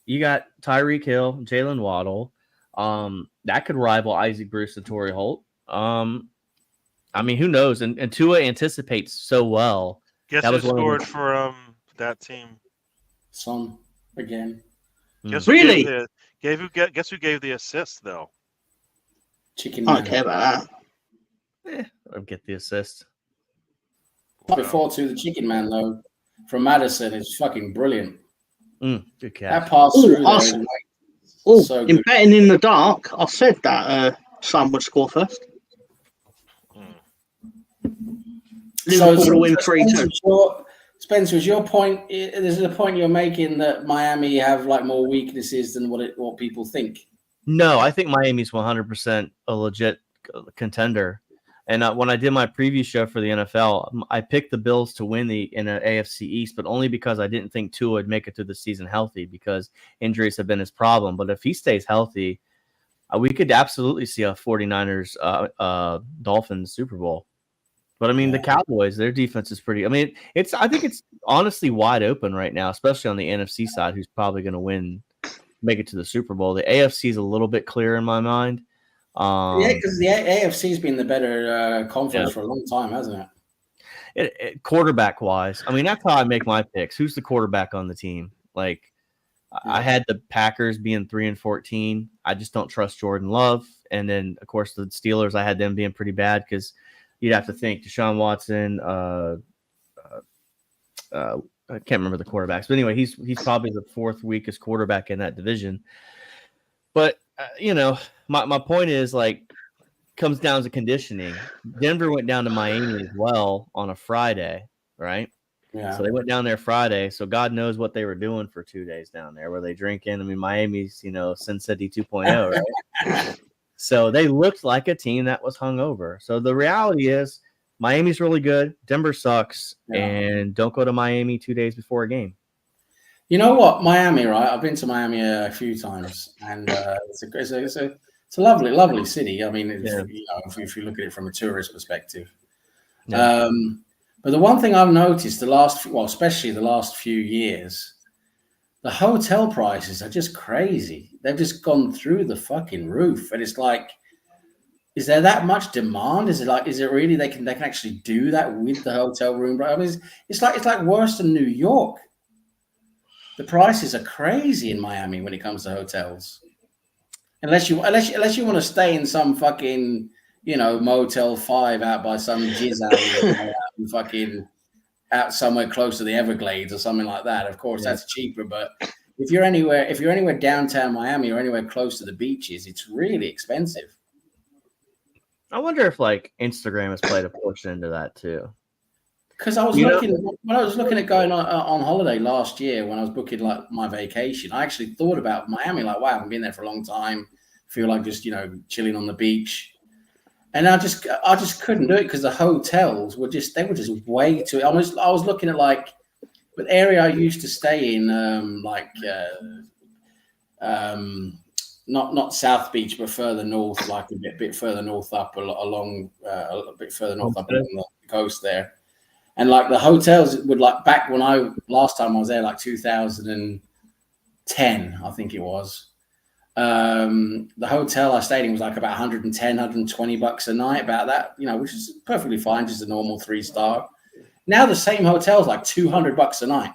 you got Tyreek Hill, Jalen Waddle. That could rival Isaac Bruce and Torrey Holt. I mean, who knows? And Tua anticipates so well. Guess who scored for that team? Son again. Guess really? Guess who gave the assist though? Chicken. I don't care about that. I'll get the assist. Before to the Chicken Man though, from Madison is fucking brilliant. Good catch. That pass through there. In betting in the dark, I said that Sam would score first. Liverpool to win 3-2. Spencer, is your point? This is a point you're making that Miami have like more weaknesses than what people think. No, I think Miami's 100% a legit contender. And when I did my preview show for the NFL, I picked the Bills to win in the AFC East, but only because I didn't think Tua would make it through the season healthy because injuries have been his problem. But if he stays healthy, we could absolutely see a 49ers Dolphins Super Bowl. But I mean, the Cowboys, their defense is pretty. I mean, I think it's honestly wide open right now, especially on the NFC side, who's probably going to make it to the Super Bowl. The AFC is a little bit clearer in my mind. Because the AFC's been the better conference for a long time, hasn't it? Quarterback wise, I mean, that's how I make my picks. Who's the quarterback on the team? Like, I had the Packers being 3-14. I just don't trust Jordan Love. And then, of course, the Steelers, I had them being pretty bad because you'd have to think Deshaun Watson. I can't remember the quarterbacks, but anyway, he's probably the fourth weakest quarterback in that division. But my point is, like, comes down to conditioning. Denver went down to Miami as well on a Friday, right? Yeah. So they went down there Friday. So God knows what they were doing for 2 days down there. Were they drinking? I mean, Miami's, Sin City 2.0, right? So they looked like a team that was hungover. So the reality is Miami's really good. Denver sucks, Yeah. and don't go to Miami 2 days before a game. You know what, Miami, right? I've been to Miami a few times, and it's a lovely, lovely city. I mean, if you look at it from a tourist perspective. Yeah. But the one thing I've noticed especially the last few years, the hotel prices are just crazy. They've just gone through the fucking roof, and it's like, is there that much demand? Is it really they can actually do that with the hotel room? I mean, it's like worse than New York. The prices are crazy in Miami when it comes to hotels. Unless you want to stay in some fucking, Motel 5 out by some jizz alley, fucking out somewhere close to the Everglades or something like that. Of course, that's cheaper. But if you're anywhere downtown Miami or anywhere close to the beaches, it's really expensive. I wonder if like Instagram has played a portion into that too. Because I was looking at going on holiday last year when I was booking like my vacation. I actually thought about Miami, like, wow, I haven't been there for a long time. Feel like just chilling on the beach, and I just couldn't do it because the hotels were just way too. I was looking at like the area I used to stay in, not South Beach, but further north, like a bit further north up along a bit further north up along the coast there. And like the hotels would like back when last time I was there, like 2010, I think it was. The hotel I stayed in was like about $110, $120 a night, about that, which is perfectly fine, just a normal 3-star. Now the same hotel is like $200 a night.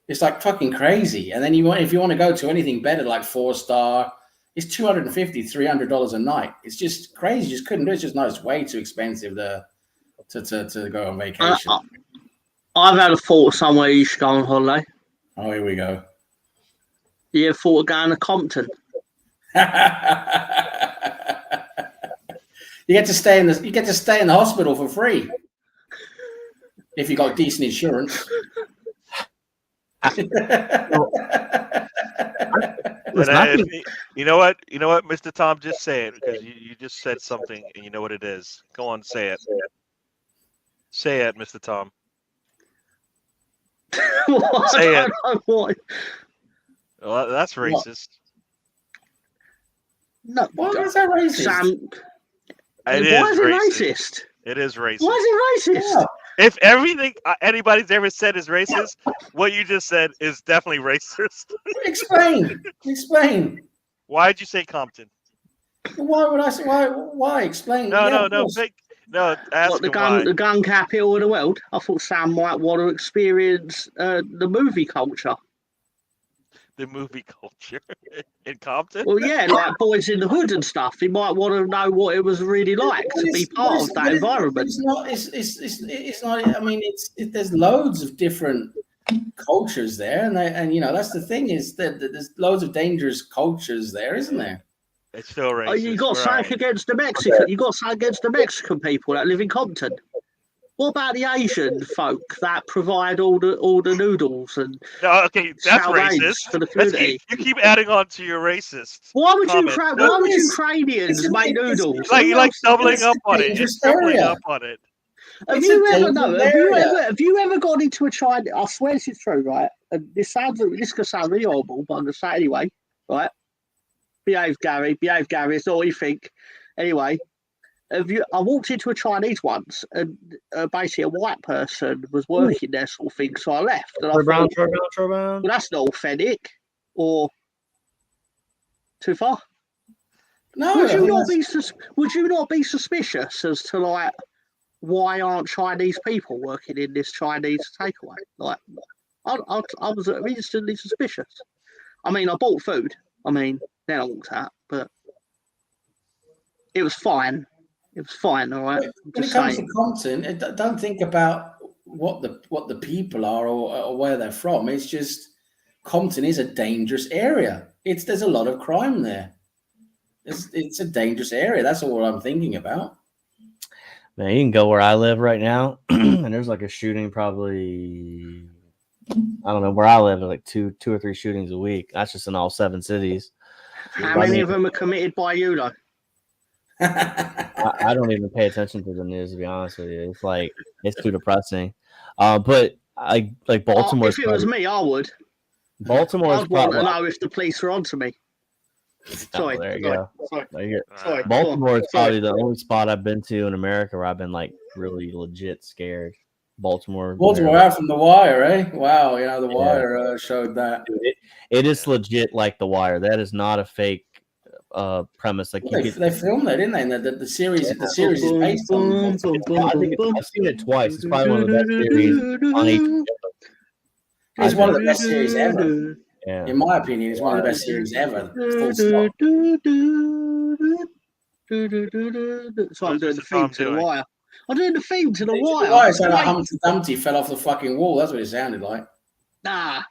It's like fucking crazy. And then if you want to go to anything better, like 4-star, it's $250, $300 a night. It's just crazy. You just couldn't do it. It's just it's way too expensive to go on vacation. I've had a thought somewhere you should go on holiday. Oh, here we go. You ever thought of going to Compton? You get to stay in the hospital for free if you got decent insurance. You know what, Mr. Tom, just say it because you just said something and you know what it is. Go on, say it. Say it, Mr. Tom. Say it. Well, that's racist. No, why is that racist? It why is it racist? It is racist. Why is it racist? Yeah. If everything anybody's ever said is racist, what you just said is definitely racist. Explain. Why'd you say Compton? Why would I say why? Explain. No. Ask the gun capital of the world. I thought Sam might want to experience the movie culture. The movie culture in Compton? Well, yeah, like Boys in the Hood and stuff. He might want to know what it was really like to be part of that environment. It's not. I mean, there's loads of different cultures there, and that's the thing is that there's loads of dangerous cultures there, isn't there? It's still racist. Oh, you got something against the Mexican. You got something against the Mexican people that live in Compton. What about the Asian folk that provide all the noodles and? No, okay, that's racist. For the community. You keep adding on to your racist. Why would Ukrainians make noodles? You like doubling up on it. Just doubling up on it. Have you ever gone into a Chinese? I swear this is true, right? And this could sound really horrible, but I'm gonna say it anyway, right? Behave, Gary. It's not what you think. Anyway, I walked into a Chinese once, and basically a white person was working there, sort of thing. So I left. And I thought, well, that's not authentic, or too far. No. Would you not be suspicious as to like why aren't Chinese people working in this Chinese takeaway? Like, I was instantly suspicious. I mean, I bought food. Then I walked out, but it was fine. It was fine, all right. When it comes to Compton, don't think about what the people are or where they're from. It's just Compton is a dangerous area. There's a lot of crime there. It's a dangerous area. That's all I'm thinking about. Man, you can go where I live right now, and there's like a shooting probably. I don't know where I live. Like two or three shootings a week. That's just in all 7 cities. How many of them are committed by you, though? I don't even pay attention to the news, to be honest with you. It's like it's too depressing. But I like Baltimore. If it was me, I would. Baltimore is I'd want to probably. know if the police were onto me. Sorry. There you sorry, go. Sorry. There you go. Sorry. Baltimore is Sorry. probably the only spot I've been to in America where I've been like really legit scared. Baltimore out from The Wire, eh? Wow, The Wire showed that. It is legit like The Wire. That is not a fake premise. Like they filmed that, didn't they? And the series, the series is based on. I've seen it twice. It's probably one of the best series on HBO. It's one of the best series ever. Yeah. In my opinion, it's one of the best series ever. Full stop. So I'm doing the theme to The Wire. I'm doing the theme to The Wire. The Wire sounded like Humpty Dumpty fell off the fucking wall. That's what it sounded like. Nah.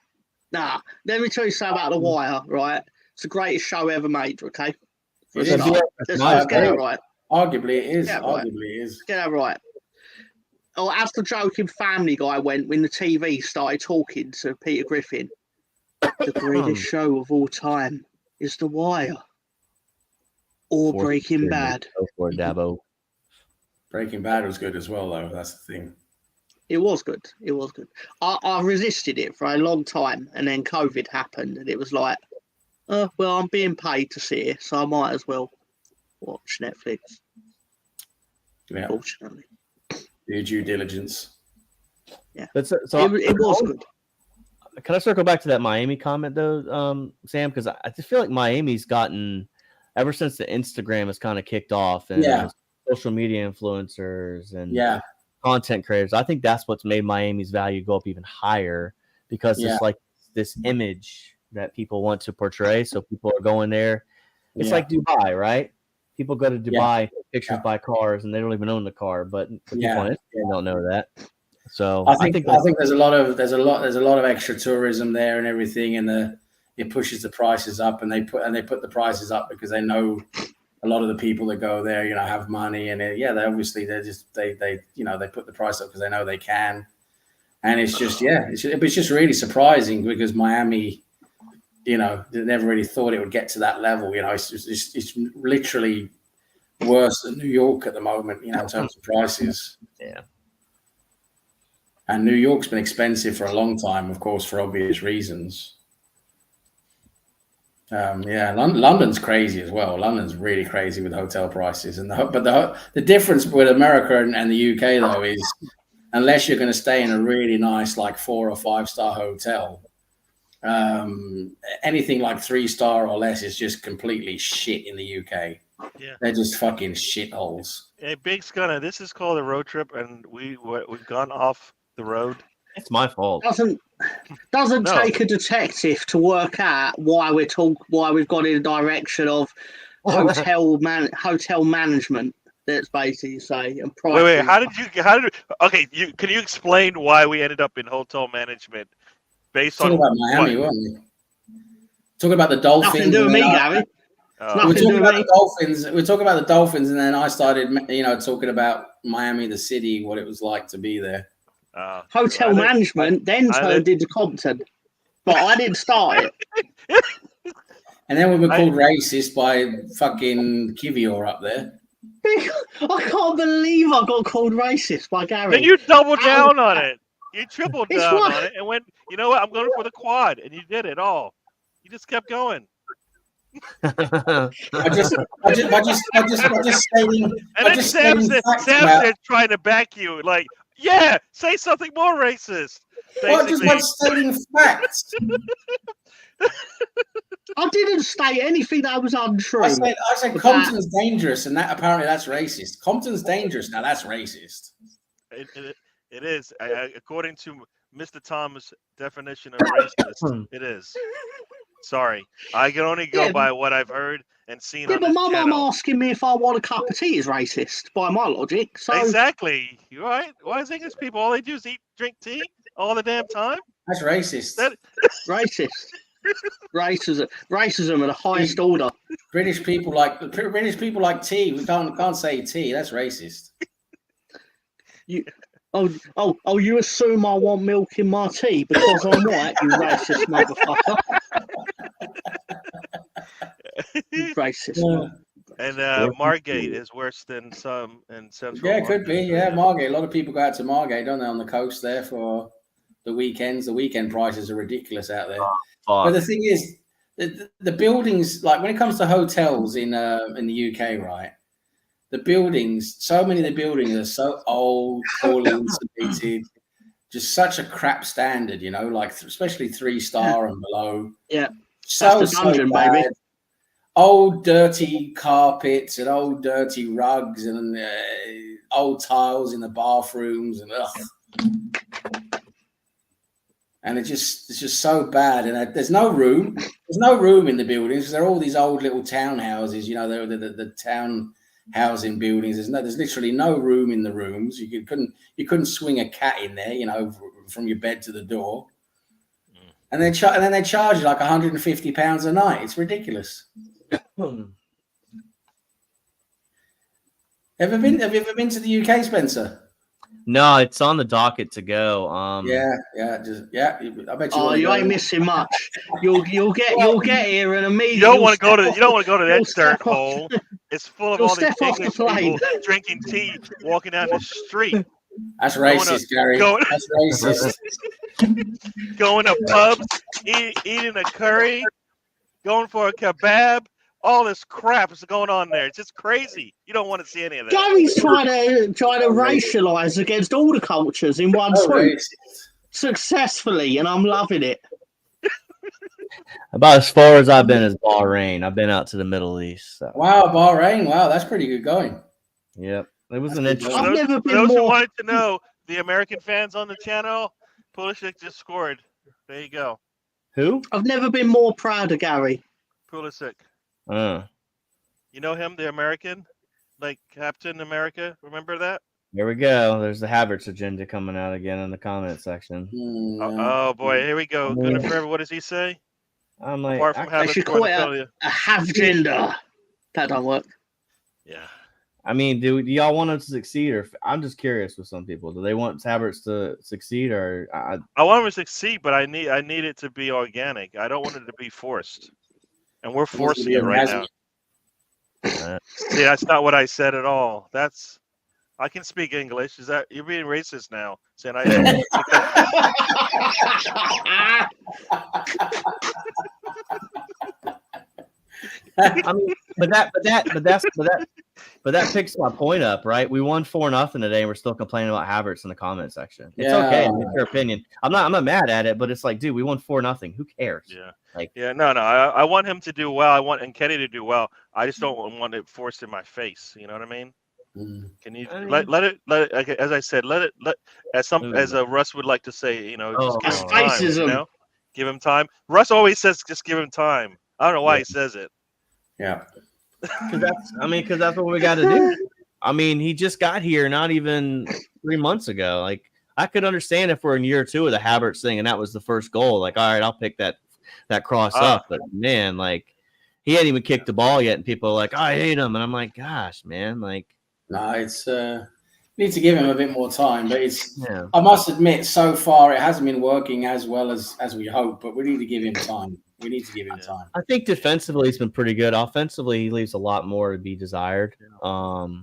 Let me tell you something about The Wire, right? It's the greatest show ever made, okay? Let's get that right. Arguably it is. Get Arguably it is. Get that right. Oh, as the joking Family Guy went when the TV started talking to Peter Griffin, the greatest show of all time is The Wire or Breaking Bad. Go for it, Dabo. Breaking Bad was good as well, though. That's the thing. It was good. I resisted it for a long time, and then COVID happened, and it was like, well, I'm being paid to see it, so I might as well watch Netflix. Yeah. Fortunately. Your due diligence. Yeah. But so it was good. Can I circle back to that Miami comment though, Sam? Because I just feel like Miami's gotten, ever since the Instagram has kind of kicked off and social media influencers and content creators, I think that's what's made Miami's value go up even higher because it's like this image that people want to portray. So people are going there. It's like Dubai, right? People go to Dubai, take pictures by cars, and they don't even own the car. But people on Instagram don't know that. So I think there's a lot of extra tourism there and everything, and it pushes the prices up, and they put the prices up because they know a lot of the people that go there, have money, and they put the price up because they know they can, and it's just it's just really surprising because Miami, they never really thought it would get to that level. It's literally worse than New York at the moment, in terms of prices. Yeah. And New York's been expensive for a long time, of course, for obvious reasons. London's crazy as well. London's really crazy with hotel prices, but the difference with America and the UK though is, unless you're going to stay in a really nice 4 or 5 star hotel, anything like 3-star or less is just completely shit in the UK. Yeah, they're just fucking shitholes. Hey, Big Scunna, this is called a road trip, and we've gone off the road. It's my fault. Doesn't take a detective to work out why we've gone in the direction of hotel management. That's basically say. And wait. Can you explain why we ended up in hotel management based on about Miami, weren't we? Talking about the Dolphins. Nothing to do with me, Gary. We're talking about the Dolphins. We're talking about the Dolphins, and then I started, talking about Miami, the city, what it was like to be there. Hotel management then turned into Compton, but I didn't start it. And then we were called racist by fucking Kivior up there. I can't believe I got called racist by Gary. Then you doubled down on it. You tripled down on it and went, you know what? I'm going for the quad, and you did it all. You just kept going. I just stating. And then Sam's trying to back you, like, yeah, say something more racist. I just was stating facts. I didn't state anything that was untrue. I said Compton's dangerous, and that's racist. Compton's dangerous. Now that's racist. It is, according to Mr. Thomas' definition of racist. It is. Sorry, I can only go by what I've heard and seen. Yeah, but my mum asking me if I want a cup of tea is racist by my logic. So exactly, you're right. Why is English people all they do is drink tea all the damn time? That's racist. Racist. Racism at the highest order. British people like tea. We can't say tea. That's racist. You assume I want milk in my tea because I'm white, you racist motherfucker. You racist. And Margate is worse than some in Central. Yeah, it could be. Yeah, Margate. A lot of people go out to Margate, don't they, on the coast there for the weekends. The weekend prices are ridiculous out there. But the thing is, the buildings, like when it comes to hotels in the UK, right? The buildings, so many of the buildings are so old, poorly insulated, just such a crap standard, you know, like especially 3-star and below. Yeah, so that's the dungeon, bad. baby. Old dirty carpets and old dirty rugs and old tiles in the bathrooms and and it's just so bad. And there's no room. There's no room in the buildings. They're all these old little townhouses. You know, they're the town housing buildings. There's literally no room in the rooms. You couldn't swing a cat in there. You know, from your bed to the door. And then they charge you like £150 a night. It's ridiculous. Have you ever been to the UK, Spencer? No, it's on the docket to go. Yeah. I bet you. Oh, you ain't missing much. You'll get here and immediately. You don't want to go to that dirt hole. It's full of all these English people drinking tea, walking down the street. That's racist, Gary. That's racist. Going to pubs, eating a curry, going for a kebab. All this crap is going on there. It's just crazy. You don't want to see any of that. Gary's trying to racialize against all the cultures in one swoop successfully, and I'm loving it. About as far as I've been is Bahrain. I've been out to the Middle East. So. Wow, Bahrain. Wow, that's pretty good going. Yep. It was an interesting. I've never been those more... who wanted to know, the American fans on the channel, Pulisic just scored. There you go. Who? I've never been more proud of Gary. Pulisic. You know him, the American, like Captain America. Remember that? Here we go. There's the Havertz agenda coming out again in the comment section. Oh boy, here we go. Good forever. What does he say? I'm like, apart from I should call it a have gender. That don't work. Yeah. I mean, do y'all want him to succeed, or I'm just curious with some people. Do they want Havertz to succeed, or I want him to succeed, but I need it to be organic. I don't want it to be forced. And we're forcing it right now. See, that's not what I said at all. I can speak English. Is that you're being racist now? Saying I mean, but that picks my point up, right? We won 4-0 today, and we're still complaining about Havertz in the comment section. It's okay. It's your opinion. I'm not mad at it, but it's like, dude, we won 4-0. Who cares? Yeah. No. I want him to do well. I want Kenny to do well. I just don't want it forced in my face. You know what I mean? Can you let it? As I said, let as Russ would like to say, you know, just give him time. You know? Give him time. Russ always says, just give him time. I don't know why he says it. Yeah. Because that's what we got to do. I mean, he just got here not even 3 months ago. Like, I could understand if we're in year 2 of the Havertz thing and that was the first goal. Like, all right, I'll pick that cross up. But man, like, he hadn't even kicked the ball yet, and people are like, I hate him, and I'm like, gosh, man, like. No, it's need to give him a bit more time, but I must admit, so far it hasn't been working as well as we hope. But we need to give him time. Time. I think defensively he's been pretty good. Offensively, he leaves a lot more to be desired. Oh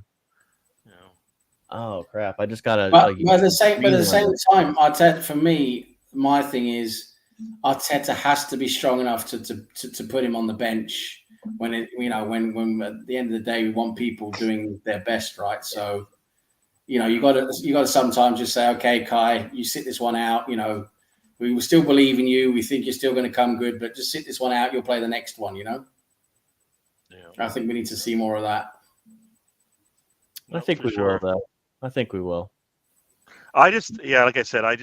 crap! I just gotta. But at the same time, Arteta, for me, my thing is Arteta has to be strong enough to put him on the bench when when at the end of the day we want people doing their best, right? So, you got to sometimes just say, okay, Kai, you sit this one out. We will still believe in you. We think you're still going to come good, but just sit this one out. You'll play the next one. Yeah. I think we need to see more of that. I think we will, though. I think we will. Like I said,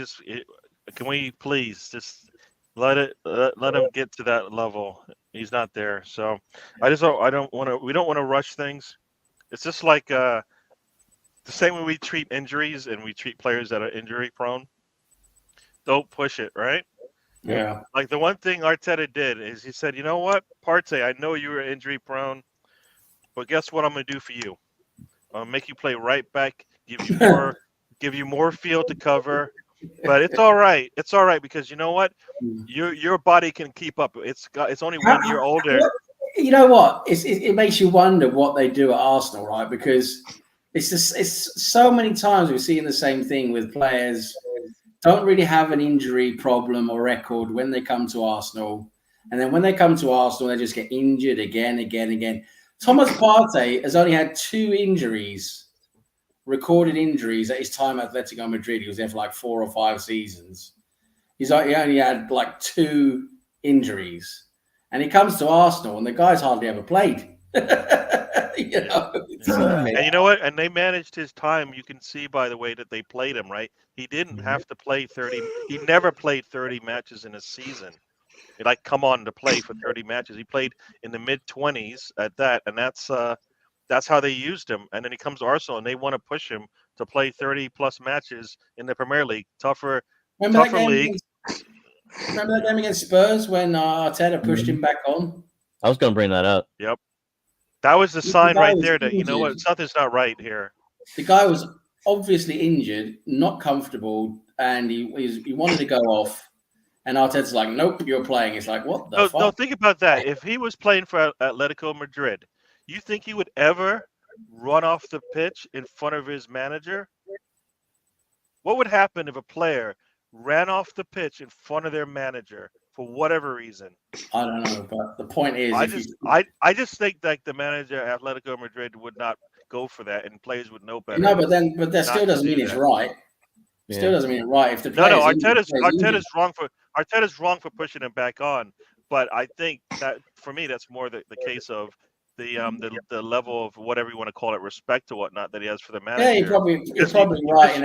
can we please just let him get to that level? He's not there, so we don't want to rush things. It's just like the same way we treat injuries and we treat players that are injury prone. Don't push it, right? Yeah. Like the one thing Arteta did is he said, you know what, Partey, I know you were injury prone, but guess what I'm going to do for you? I'm going to make you play right back, give you more field to cover. But it's all right. It's all right because you know what? Your body can keep up. It's only 1 year older. You know what? It makes you wonder what they do at Arsenal, right? Because it's so many times we're seeing the same thing with players don't really have an injury problem or record when they come to Arsenal, and then when they come to Arsenal, they just get injured again. Thomas Partey has only had 2 injuries, recorded injuries at his time at Atletico Madrid. He was there for like 4 or 5 seasons. He only had like 2 injuries. And he comes to Arsenal, and the guy's hardly ever played. You know? And you know what? And they managed his time. You can see by the way that they played him, right? He didn't have to play 30. He never played 30 matches in a season. He come on to play for 30 matches. He played in the mid-20s at that, and that's how they used him. And then he comes to Arsenal, and they want to push him to play 30-plus matches in the Premier League, tougher league. Remember that game against Spurs when Arteta pushed him back on? I was going to bring that up. Yep. That was the sign right there that, you know what, something's not right here. The guy was obviously injured, not comfortable, and he wanted to go off. And Arteta's like, nope, you're playing. It's like, what the fuck? No, think about that. If he was playing for Atletico Madrid, you think he would ever run off the pitch in front of his manager? What would happen if a player ran off the pitch in front of their manager for whatever reason? I don't know, but the point is, I just think that the manager at Atletico Madrid would not go for that, and players would know better. No, but that still doesn't mean it's right. Still doesn't mean it's right. If the Arteta's wrong for pushing him back on. But I think that for me, that's more the case of the level of whatever you want to call it, respect or whatnot that he has for the manager. Yeah, you're probably right.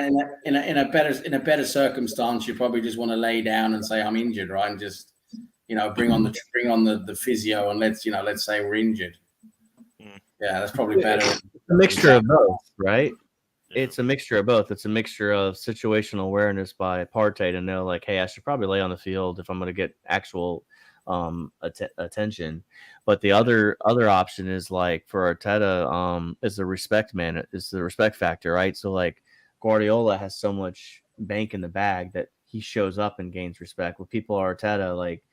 In a better circumstance, you probably just want to lay down and say I'm injured, right, and just bring on the physio and let's say we're injured. Yeah, that's probably better. It's a mixture of both, right? It's a mixture of both. It's a mixture of situational awareness by Partey to know, like, hey, I should probably lay on the field if I'm going to get actual attention. But the other option is, like, for Arteta, is the respect factor, right? So, like, Guardiola has so much bank in the bag that he shows up and gains respect. With people Arteta, like,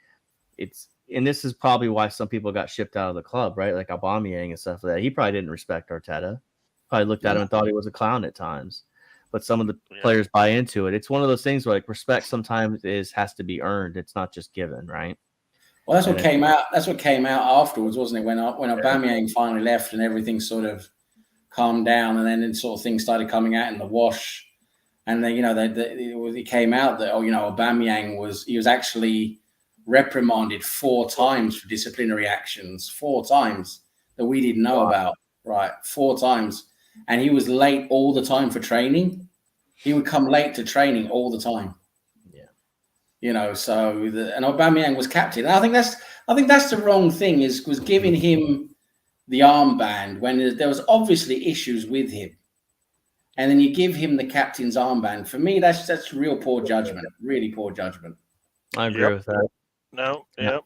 and this is probably why some people got shipped out of the club, right? Like Aubameyang and stuff like that. He probably didn't respect Arteta. Probably looked at him and thought he was a clown at times. But some of the players buy into it. It's one of those things where, like, respect sometimes has to be earned. It's not just given, right? Well, that's what came out. That's what came out afterwards, wasn't it? When Aubameyang finally left and everything sort of calmed down, and then sort of things started coming out in the wash, and then it came out that Aubameyang was actually reprimanded 4 times for disciplinary actions, 4 times that we didn't know about, right? 4 times. And he was late all the time for training. He would come late to training all the time. Yeah. And Aubameyang was captain. And I think that's the wrong thing, was giving him the armband when there was obviously issues with him. And then you give him the captain's armband. For me, that's real poor judgment. Really poor judgment. I agree with that. No. Yep.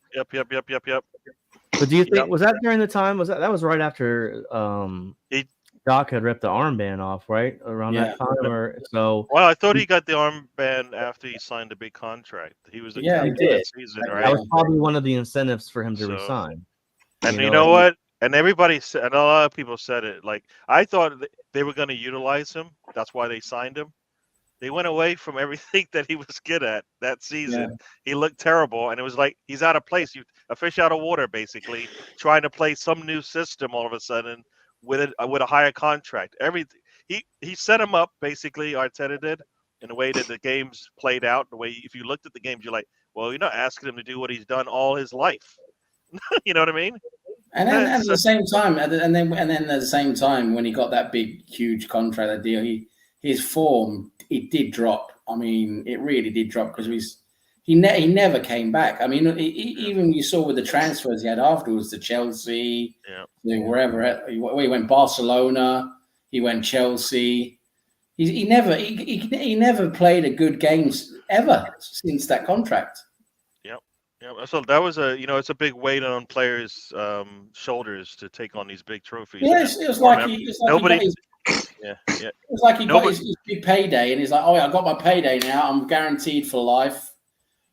But do you think was that during the time? That was right after Doc had ripped the armband off, right? Around that time, or so. Well, I thought he got the armband after he signed a big contract. He was he did. Season, right? That was probably one of the incentives for him to resign. And you know what? And everybody said, and a lot of people said it. Like, I thought they were going to utilize him. That's why they signed him. They went away from everything that he was good at that season. Yeah. He looked terrible, and it was like he's out of place. A fish out of water, basically, trying to play some new system all of a sudden with a higher contract. Everything he set him up, basically, Arteta did, in the way that the games played out. The way, if you looked at the games, you're like, well, you're not asking him to do what he's done all his life. You know what I mean? And then at the same time, at the same time, when he got that big, huge contract, that deal, his form, it did drop. I mean, it really did drop because he never came back. I mean, even you saw with the transfers he had afterwards to Chelsea, wherever. He went Barcelona, he went Chelsea. He never played a good game ever since that contract. Yeah, so that was it's a big weight on players' shoulders to take on these big trophies. Yes, it was like he got his big payday, and he's like, "Oh, I got my payday now. I'm guaranteed for life.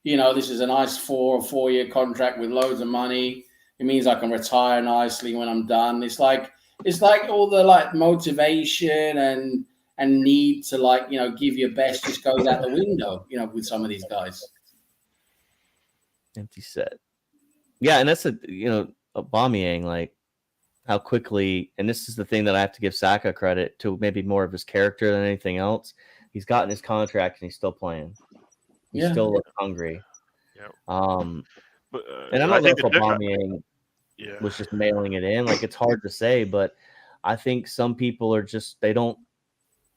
This is a nice 4 or 4 year contract with loads of money. It means I can retire nicely when I'm done. It's like all the like motivation and need to like, you know, give your best just goes out the window, you know, with some of these guys. Empty set. Yeah, and that's Aubameyang, like how quickly, and this is the thing that I have to give Saka credit to, maybe more of his character than anything else. He's gotten his contract and he's still playing. He still looks hungry. Yeah. And I don't know if Aubameyang Yeah. was just mailing it in. Like, it's hard to say, but I think some people are just they don't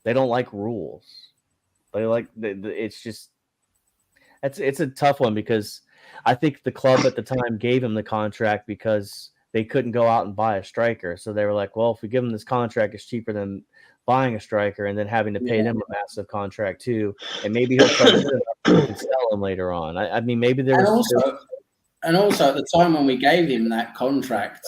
like rules. It's just it's a tough one, because I think the club at the time gave him the contract because they couldn't go out and buy a striker. So they were like, well, if we give him this contract, it's cheaper than buying a striker and then having to pay them a massive contract too. And maybe he'll try to good enough and sell him later on. I mean, maybe there was and also at the time when we gave him that contract,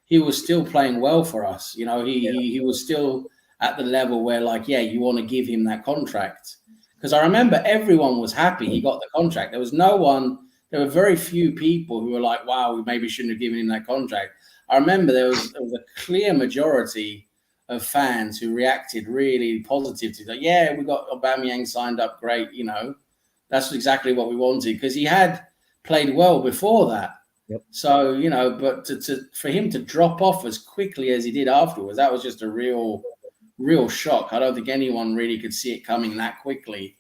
he was still playing well for us. You know, he was still at the level where, like, yeah, you want to give him that contract. Because I remember everyone was happy he got the contract. There were very few people who were like, wow, we maybe shouldn't have given him that contract. I remember there was a clear majority of fans who reacted really positive to that. Yeah, we got Aubameyang signed up, great, you know. That's exactly what we wanted, because he had played well before that. Yep. So, you know, but for him to drop off as quickly as he did afterwards, that was just a real shock. I don't think anyone really could see it coming that quickly.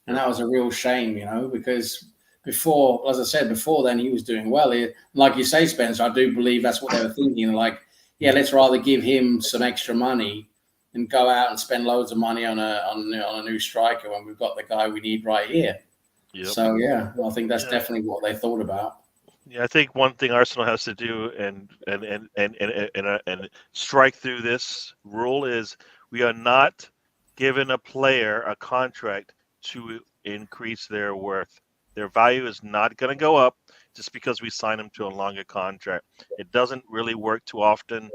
And that was a real shame, you know, because before, as I said, before then he was doing well. Like you say, Spencer, I do believe that's what they were thinking. Like, yeah, let's rather give him some extra money and go out and spend loads of money on a new striker when we've got the guy we need right here. Yep. So, yeah, I think that's definitely what they thought about. Yeah, I think one thing Arsenal has to do and strike through this rule is we are not giving a player a contract to increase their worth. Their value is not going to go up just because we sign them to a longer contract. It doesn't really work too often.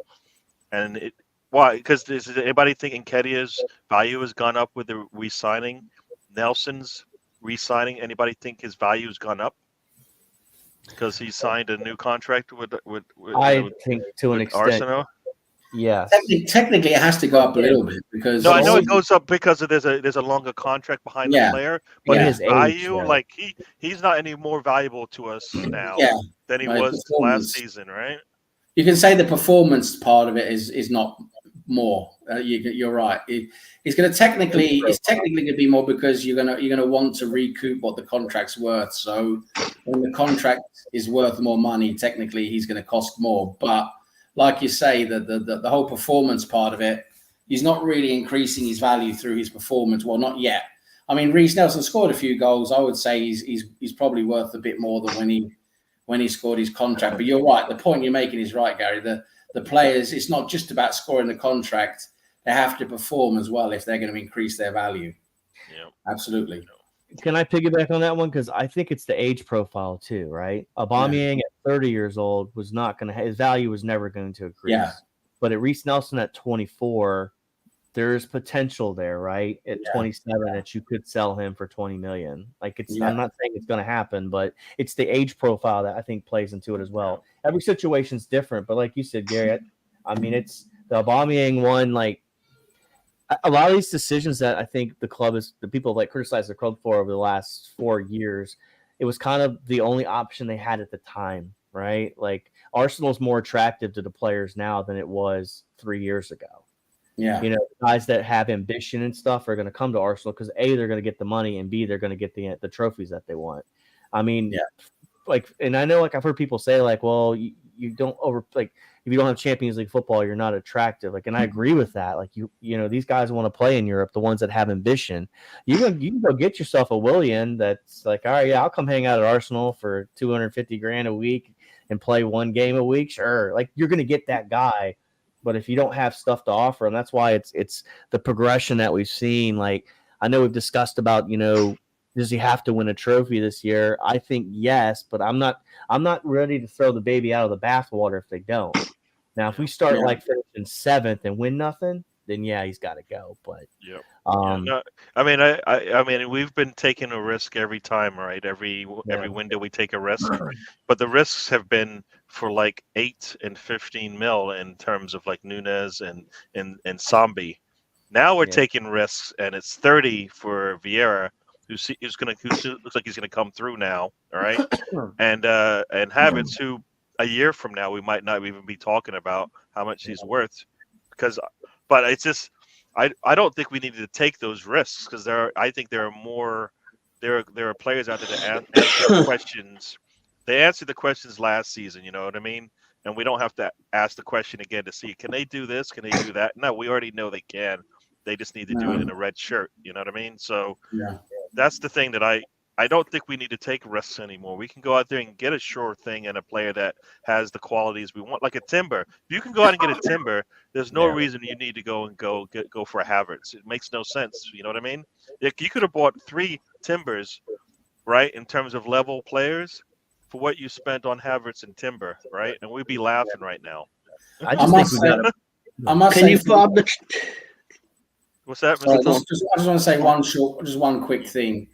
And why? Because does anybody think Nketiah's value has gone up with the re-signing? Nelson's re-signing? Anybody think his value has gone up because he signed a new contract with I think to an extent, Arsenal? Yes. Technically, it has to go up a little bit because no, I know it goes up because there's a longer contract behind the player, but his value, like he's not any more valuable to us now than he was last season, right? You can say the performance part of it is not more. You're right. It's technically going to be more because you're gonna want to recoup what the contract's worth. So when the contract is worth more money, technically he's going to cost more, but like you say, the whole performance part of it, he's not really increasing his value through his performance. Well, not yet. I mean, Reece Nelson scored a few goals. I would say he's probably worth a bit more than when he scored his contract. But you're right. The point you're making is right, Gary. The players, it's not just about scoring the contract. They have to perform as well if they're going to increase their value. Yeah, absolutely. Can I piggyback on that one? Because I think it's the age profile too, right? Aubameyang at 30 years old was not going to his value was never going to increase. Yeah. But at Reece Nelson at 24, there's potential there, right? At 27, that you could sell him for 20 million. Like I'm not saying it's going to happen, but it's the age profile that I think plays into it as well. Every situation's different, but like you said, Gary, I mean, it's the Aubameyang one, like. A lot of these decisions that I think the people like criticize the club for over the last 4 years, it was kind of the only option they had at the time, right? Like Arsenal's more attractive to the players now than it was 3 years ago. Yeah. You know, guys that have ambition and stuff are going to come to Arsenal because A, they're going to get the money, and B, they're going to get the trophies that they want. I mean, like, and I know, like, I've heard people say, like, well, you don't if you don't have Champions League football, you're not attractive. Like, and I agree with that. Like, you know, these guys want to play in Europe, the ones that have ambition. You can go get yourself a Willian that's like, all right, yeah, I'll come hang out at Arsenal for $250,000 a week and play one game a week. Sure. Like, you're going to get that guy. But if you don't have stuff to offer him, that's why it's the progression that we've seen. Like, I know we've discussed about, you know, does he have to win a trophy this year? I think yes, but I'm not ready to throw the baby out of the bathwater if they don't. Now, if we start like finishing 7th and win nothing, then yeah, he's got to go. But No, I mean, we've been taking a risk every time, right? Every window we take a risk, but the risks have been for like 8 and 15 mil in terms of like Nunez and Sambi. Now we're taking risks, and it's 30 for Vieira, who looks like he's gonna come through now. All right, and Havertz, who a year from now we might not even be talking about how much he's worth, but it's just. I don't think we needed to take those risks because I think there are players out there that answer questions. They answered the questions last season, you know what I mean? And we don't have to ask the question again to see, can they do this? Can they do that? No, we already know they can. They just need to do it in a red shirt. You know what I mean? So that's the thing that I don't think we need to take risks anymore. We can go out there and get a sure thing and a player that has the qualities we want, like a Timber. If you can go out and get a Timber, there's no reason you need to go for a Havertz. It makes no sense. You know what I mean? You could have bought 3 Timbers, right, in terms of level players for what you spent on Havertz and Timber, right? And we'd be laughing right now. I must say, can you put up the? What's that, Sorry, Mr. Tom? I just want to say one quick thing.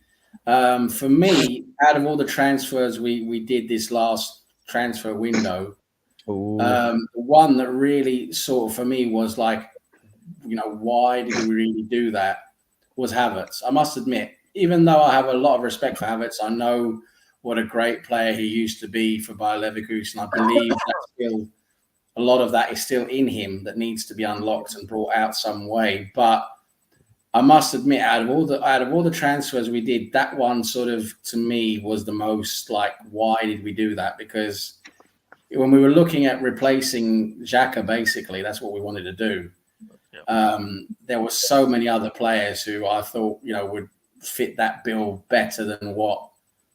For me, out of all the transfers we did this last transfer window, the one that really sort of for me was like, why did we really do that was Havertz. I must admit, even though I have a lot of respect for Havertz, I know what a great player he used to be for Bayer Leverkusen. I believe that still a lot of that is still in him that needs to be unlocked and brought out some way. But I must admit, out of all the transfers we did, that one sort of to me was the most like, why did we do that? Because when we were looking at replacing Xhaka, basically, that's what we wanted to do. There were so many other players who I thought would fit that bill better than what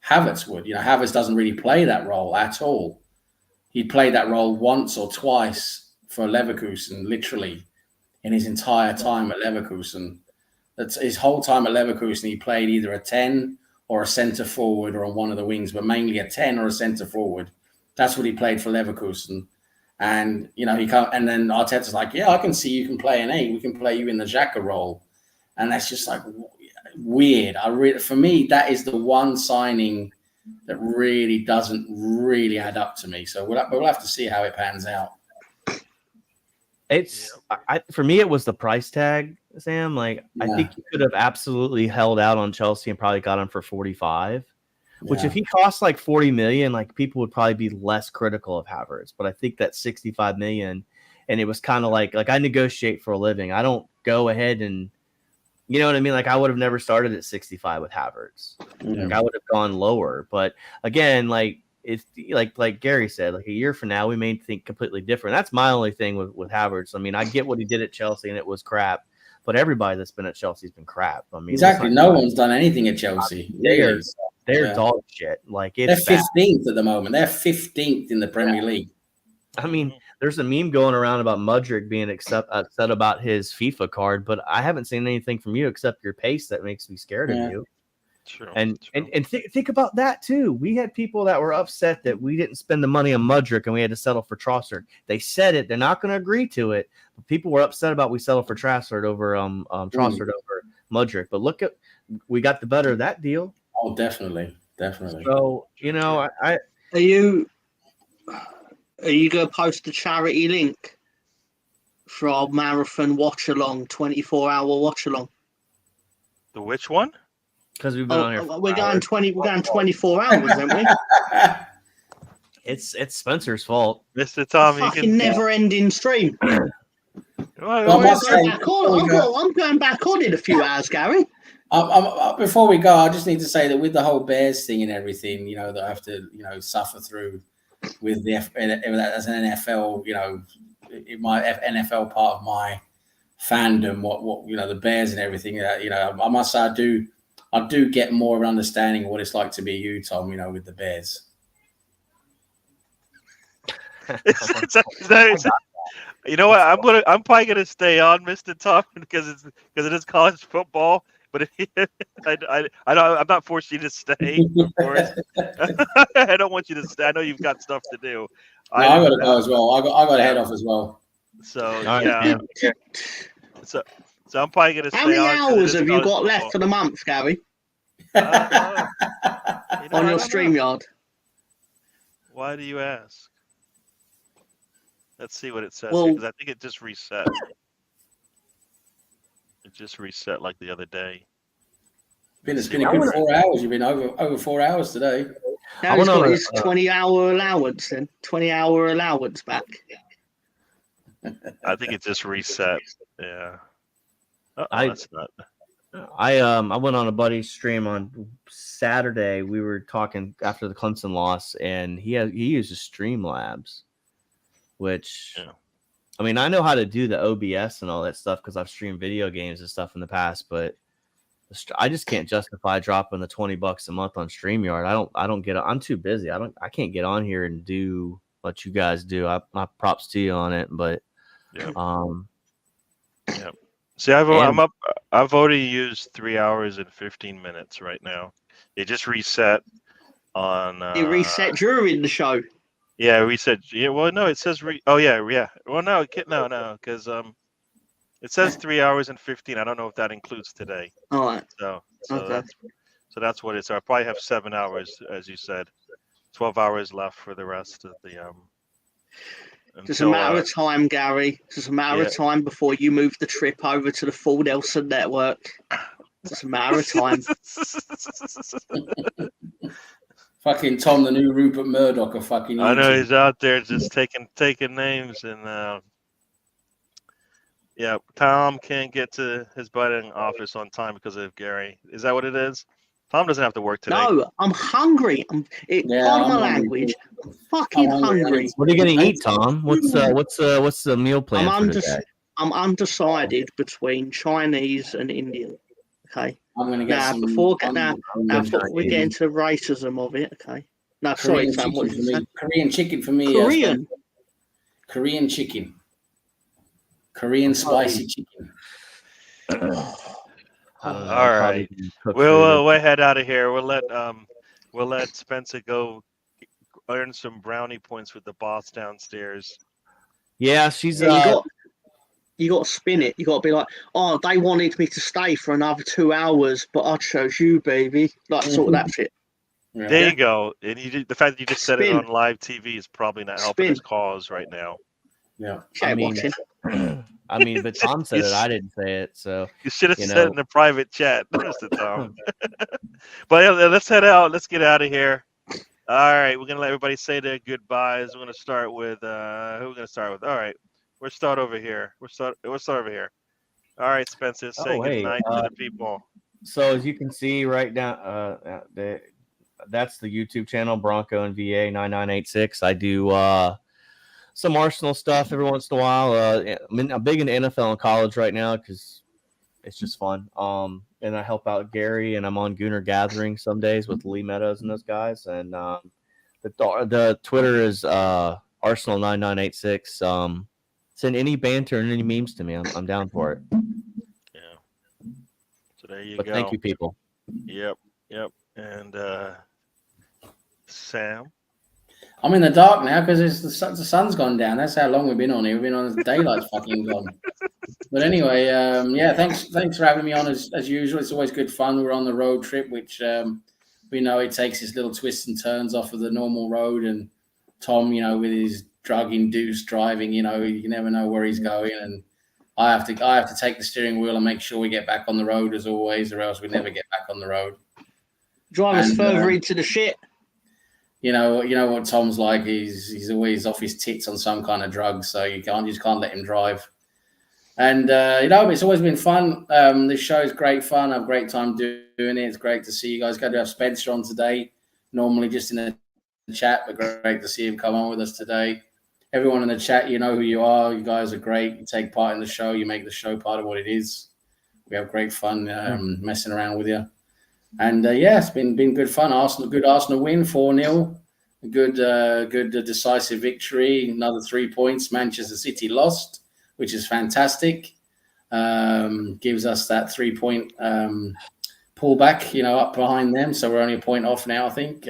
Havertz would. Havertz doesn't really play that role at all. He played that role once or twice for Leverkusen, literally in his entire time at Leverkusen. That's his whole time at Leverkusen. He played either a 10 or a centre forward or on one of the wings, but mainly a 10 or a centre forward. That's what he played for Leverkusen. And he can't. And then Arteta's like, yeah, I can see you can play an 8. We can play you in the Xhaka role, and that's just like weird. For me, that is the one signing that really doesn't really add up to me. So we'll have to see how it pans out. For me, it was the price tag, Sam. I think you could have absolutely held out on Chelsea and probably got him for 45. Which if he costs like 40 million, like people would probably be less critical of Havertz. But I think that 65 million, and it was kind of like I negotiate for a living. I don't go ahead and, you know what I mean? Like I would have never started at 65 with Havertz. Like I would have gone lower. But again, like it's like Gary said, like a year from now, we may think completely different. That's my only thing with Havertz. I mean, I get what he did at Chelsea and it was crap. But everybody that's been at Chelsea has been crap. I mean, exactly. No one's done anything at Chelsea. They're dog shit. Like they're 15th at the moment. They're 15th in the Premier League. I mean, there's a meme going around about Mudryk being upset about his FIFA card, but I haven't seen anything from you except your pace that makes me scared of you. True. And think about that too. We had people that were upset that we didn't spend the money on Mudryk and we had to settle for Trossard. They said it. They're not going to agree to it. But people were upset about we settled for Trossard over Trossard over Mudryk. But look we got the better of that deal. Oh, definitely. So are you going to post the charity link for our marathon watch along, 24-hour watch along? The which one? Because we've been on here. We're going 24 hours, aren't we? It's Spencer's fault, Mr. Tom. Fucking never-ending stream. I'm going back on in a few hours, Gary. Before we go, I just need to say that with the whole Bears thing and everything, that I have to, suffer through with the as an NFL, in my NFL part of my fandom, what the Bears and everything, I must say I do get more of an understanding of what it's like to be you, Tom, with the Bears. You know what? I'm probably gonna stay on, Mr. Tom, because it is college football. But I'm not forcing you to stay, of course. I don't want you to stay. I know you've got stuff to do. No, I got to go as well. I got to head off as well. So yeah. So I'm probably gonna How stay many on. 'cause it hours is have you college got football. left for the month, Gary, I don't know. You know, on I your don't know. StreamYard? Why do you ask? Let's see what it says here, Well, because I think it just reset. It just reset like the other day. It's been a good 4 hours. You've been over 4 hours today. now he's got his 20-hour allowance then. 20-hour allowance back. I think it just reset. Yeah. That's not. I went on a buddy's stream on Saturday. We were talking after the Clemson loss, and he uses Streamlabs, which I mean, I know how to do the OBS and all that stuff because I've streamed video games and stuff in the past, but I just can't justify dropping the $20 a month on StreamYard. I don't get. I'm too busy. I can't get on here and do what you guys do. My props to you on it, but yeah. See, I've already used 3 hours and 15 minutes right now. It just reset on. It reset during the show. Yeah, reset. Yeah, well, no, it says Oh yeah. Well, no, because it says 3 hours and 15. I don't know if that includes today. All right. So Okay. that's what it's. I probably have 7 hours, as you said. 12 hours left for the rest of the Just a matter of time, Gary. Just a matter of time before you move the trip over to the full Nelson network. Just a matter of time. Fucking Tom, the new Rupert Murdoch of fucking YouTube. I know he's out there just taking names and yeah, Tom can't get to his budding office on time because of Gary. Is that what it is? Tom doesn't have to work today. No, I'm hungry. Pardon my language. I'm fucking hungry. What are you gonna eat, Tom? What's the meal plan for today? I'm undecided between Chinese and Indian. Okay. I'm gonna get some. Before we get into the racism of it, okay. No, sorry, Sam. What did you say? Korean chicken for me. Korean. Korean chicken. Korean spicy chicken. All right, we'll head out of here. We'll let Spencer go earn some brownie points with the boss downstairs. Yeah, she's you got to spin it. You got to be like, oh, they wanted me to stay for another 2 hours, but I chose you, baby. Like sort of that shit. Yeah. There you go. And the fact that you just said it on live TV is probably not helping his cause right now. Yeah, I mean, but Tom said it. I didn't say it, so you should have said it in the private chat, Mr. Tom. But yeah, let's head out. Let's get out of here. All right, we're gonna let everybody say their goodbyes. We're gonna start with who we're gonna start with. All right, we'll start over here. We'll start over here. All right, Spencer, say good night to the people. So as you can see right now, that's the YouTube channel Bronco and VA 9986. I do some Arsenal stuff every once in a while. I'm big into NFL and college right now because it's just fun. And I help out Gary, and I'm on Gooner Gathering some days with Lee Meadows and those guys. And the Twitter is Arsenal 9986. Send any banter and any memes to me. I'm down for it. Yeah. So there you go. Thank you, people. Yep. And Sam. I'm in the dark now because the sun's gone down. That's how long we've been on here. We've been on daylight's fucking gone. But anyway, yeah, thanks for having me on as usual. It's always good fun. We're on the road trip, which we know it takes its little twists and turns off of the normal road. And Tom, with his drug-induced driving, you never know where he's going. And I have to take the steering wheel and make sure we get back on the road as always, or else we never get back on the road. Drive us further into the shit. You know what Tom's like. He's always off his tits on some kind of drug, so you just can't let him drive. And it's always been fun. This show is great fun. I have a great time doing it. It's great to see you guys. Got to have Spencer on today. Normally just in the chat, but great to see him come on with us today. Everyone in the chat, you know who you are. You guys are great. You take part in the show. You make the show part of what it is. We have great fun messing around with you. And it's been good fun. Good Arsenal win, 4-0. A good decisive victory. Another 3 points. Manchester City lost, which is fantastic. Gives us that 3-point pullback, up behind them. So we're only a point off now, I think.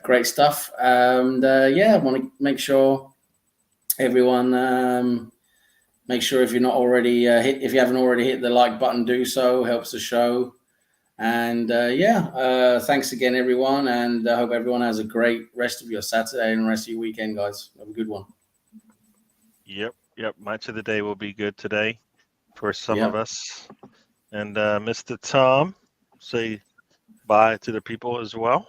Great stuff. And I want to make sure everyone Make sure if you're not already if you haven't already hit the like button, do so. Helps the show. And thanks again, everyone. And I hope everyone has a great rest of your Saturday and rest of your weekend, guys. Have a good one. Yep. Match of the day will be good today for some of us. And Mr. Tom, say bye to the people as well.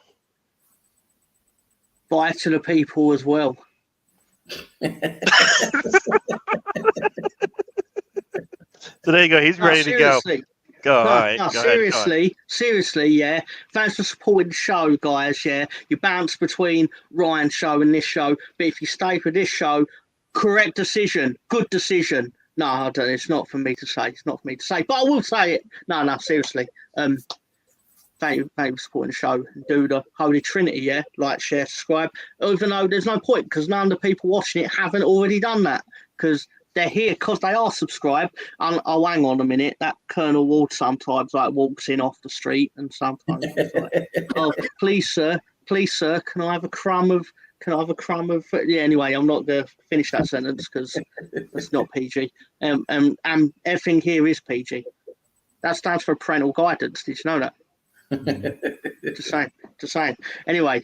Bye to the people as well. So there you go. He's ready to go. Go. All right. No, go seriously, yeah. Thanks for supporting the show, guys. Yeah, you bounce between Ryan's show and this show, but if you stay for this show, correct decision, good decision. No, I don't. It's not for me to say. It's not for me to say, but I will say it. No, seriously. Thank you for supporting the show. Do the Holy Trinity, yeah. Like, share, subscribe. Even though there's no point because none of the people watching it haven't already done that because they're here because they are subscribed. Oh, hang on a minute. That Colonel Ward sometimes walks in off the street and sometimes it's like, oh, please, sir, can I have a crumb of? Yeah. Anyway, I'm not going to finish that sentence because it's not PG. And everything here is PG. That stands for parental guidance. Did you know that? Just saying. Anyway,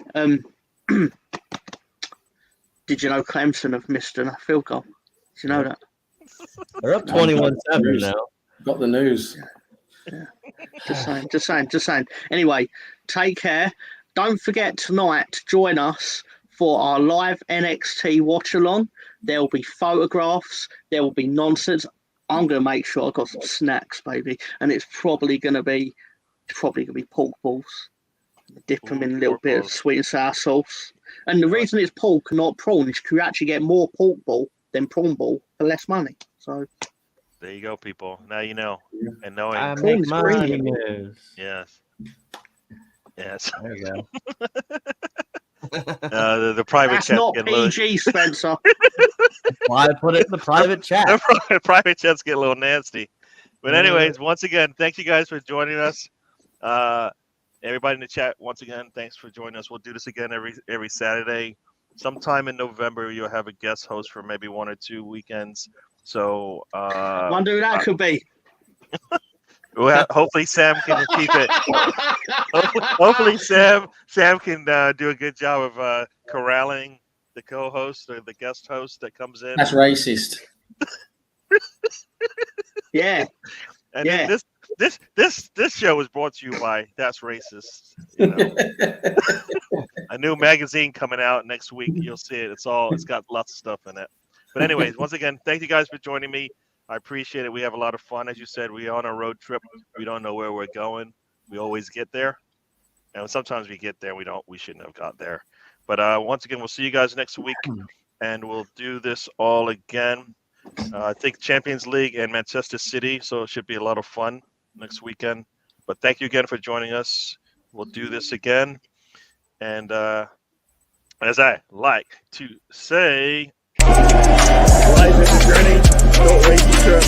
did you know Clemson have missed a field goal? Did you know that? They're up 21-7 now. Got the news. Yeah. Just saying. Anyway, take care. Don't forget tonight to join us for our live NXT watch along. There will be photographs. There will be nonsense. I'm going to make sure I've got some snacks, baby, and it's probably going to be pork balls. Dip them in a little bit of sweet and sour sauce. And the reason it's pork and not prawn is you actually get more pork ball than prawn ball for less money. So there you go, people. Now you know. And knowing I make money news. Yes. There you go. The private that's chat. not PG, Spencer. Well, I put it in the private chat. The private chats get a little nasty. But anyways, once again, thank you guys for joining us. Everybody in the chat, once again, thanks for joining us. We'll do this again every Saturday. Sometime in November, you'll have a guest host for maybe 1 or 2 weekends. So wonder who that could be. Well, hopefully Sam can keep it. Hopefully Sam can do a good job of corralling the co-host or the guest host that comes in. That's racist. Yeah. And this show was brought to you by That's Racist. You know? A new magazine coming out next week. You'll see it. It's got lots of stuff in it. But anyways, once again, thank you guys for joining me. I appreciate it. We have a lot of fun. As you said, we're on a road trip. We don't know where we're going. We always get there. And sometimes we get there. We shouldn't have got there. But once again, we'll see you guys next week. And we'll do this all again. I think Champions League and Manchester City. So it should be a lot of fun next weekend. But thank you again for joining us. We'll do this again. And as I like to say, life is a journey. Don't waste your trip.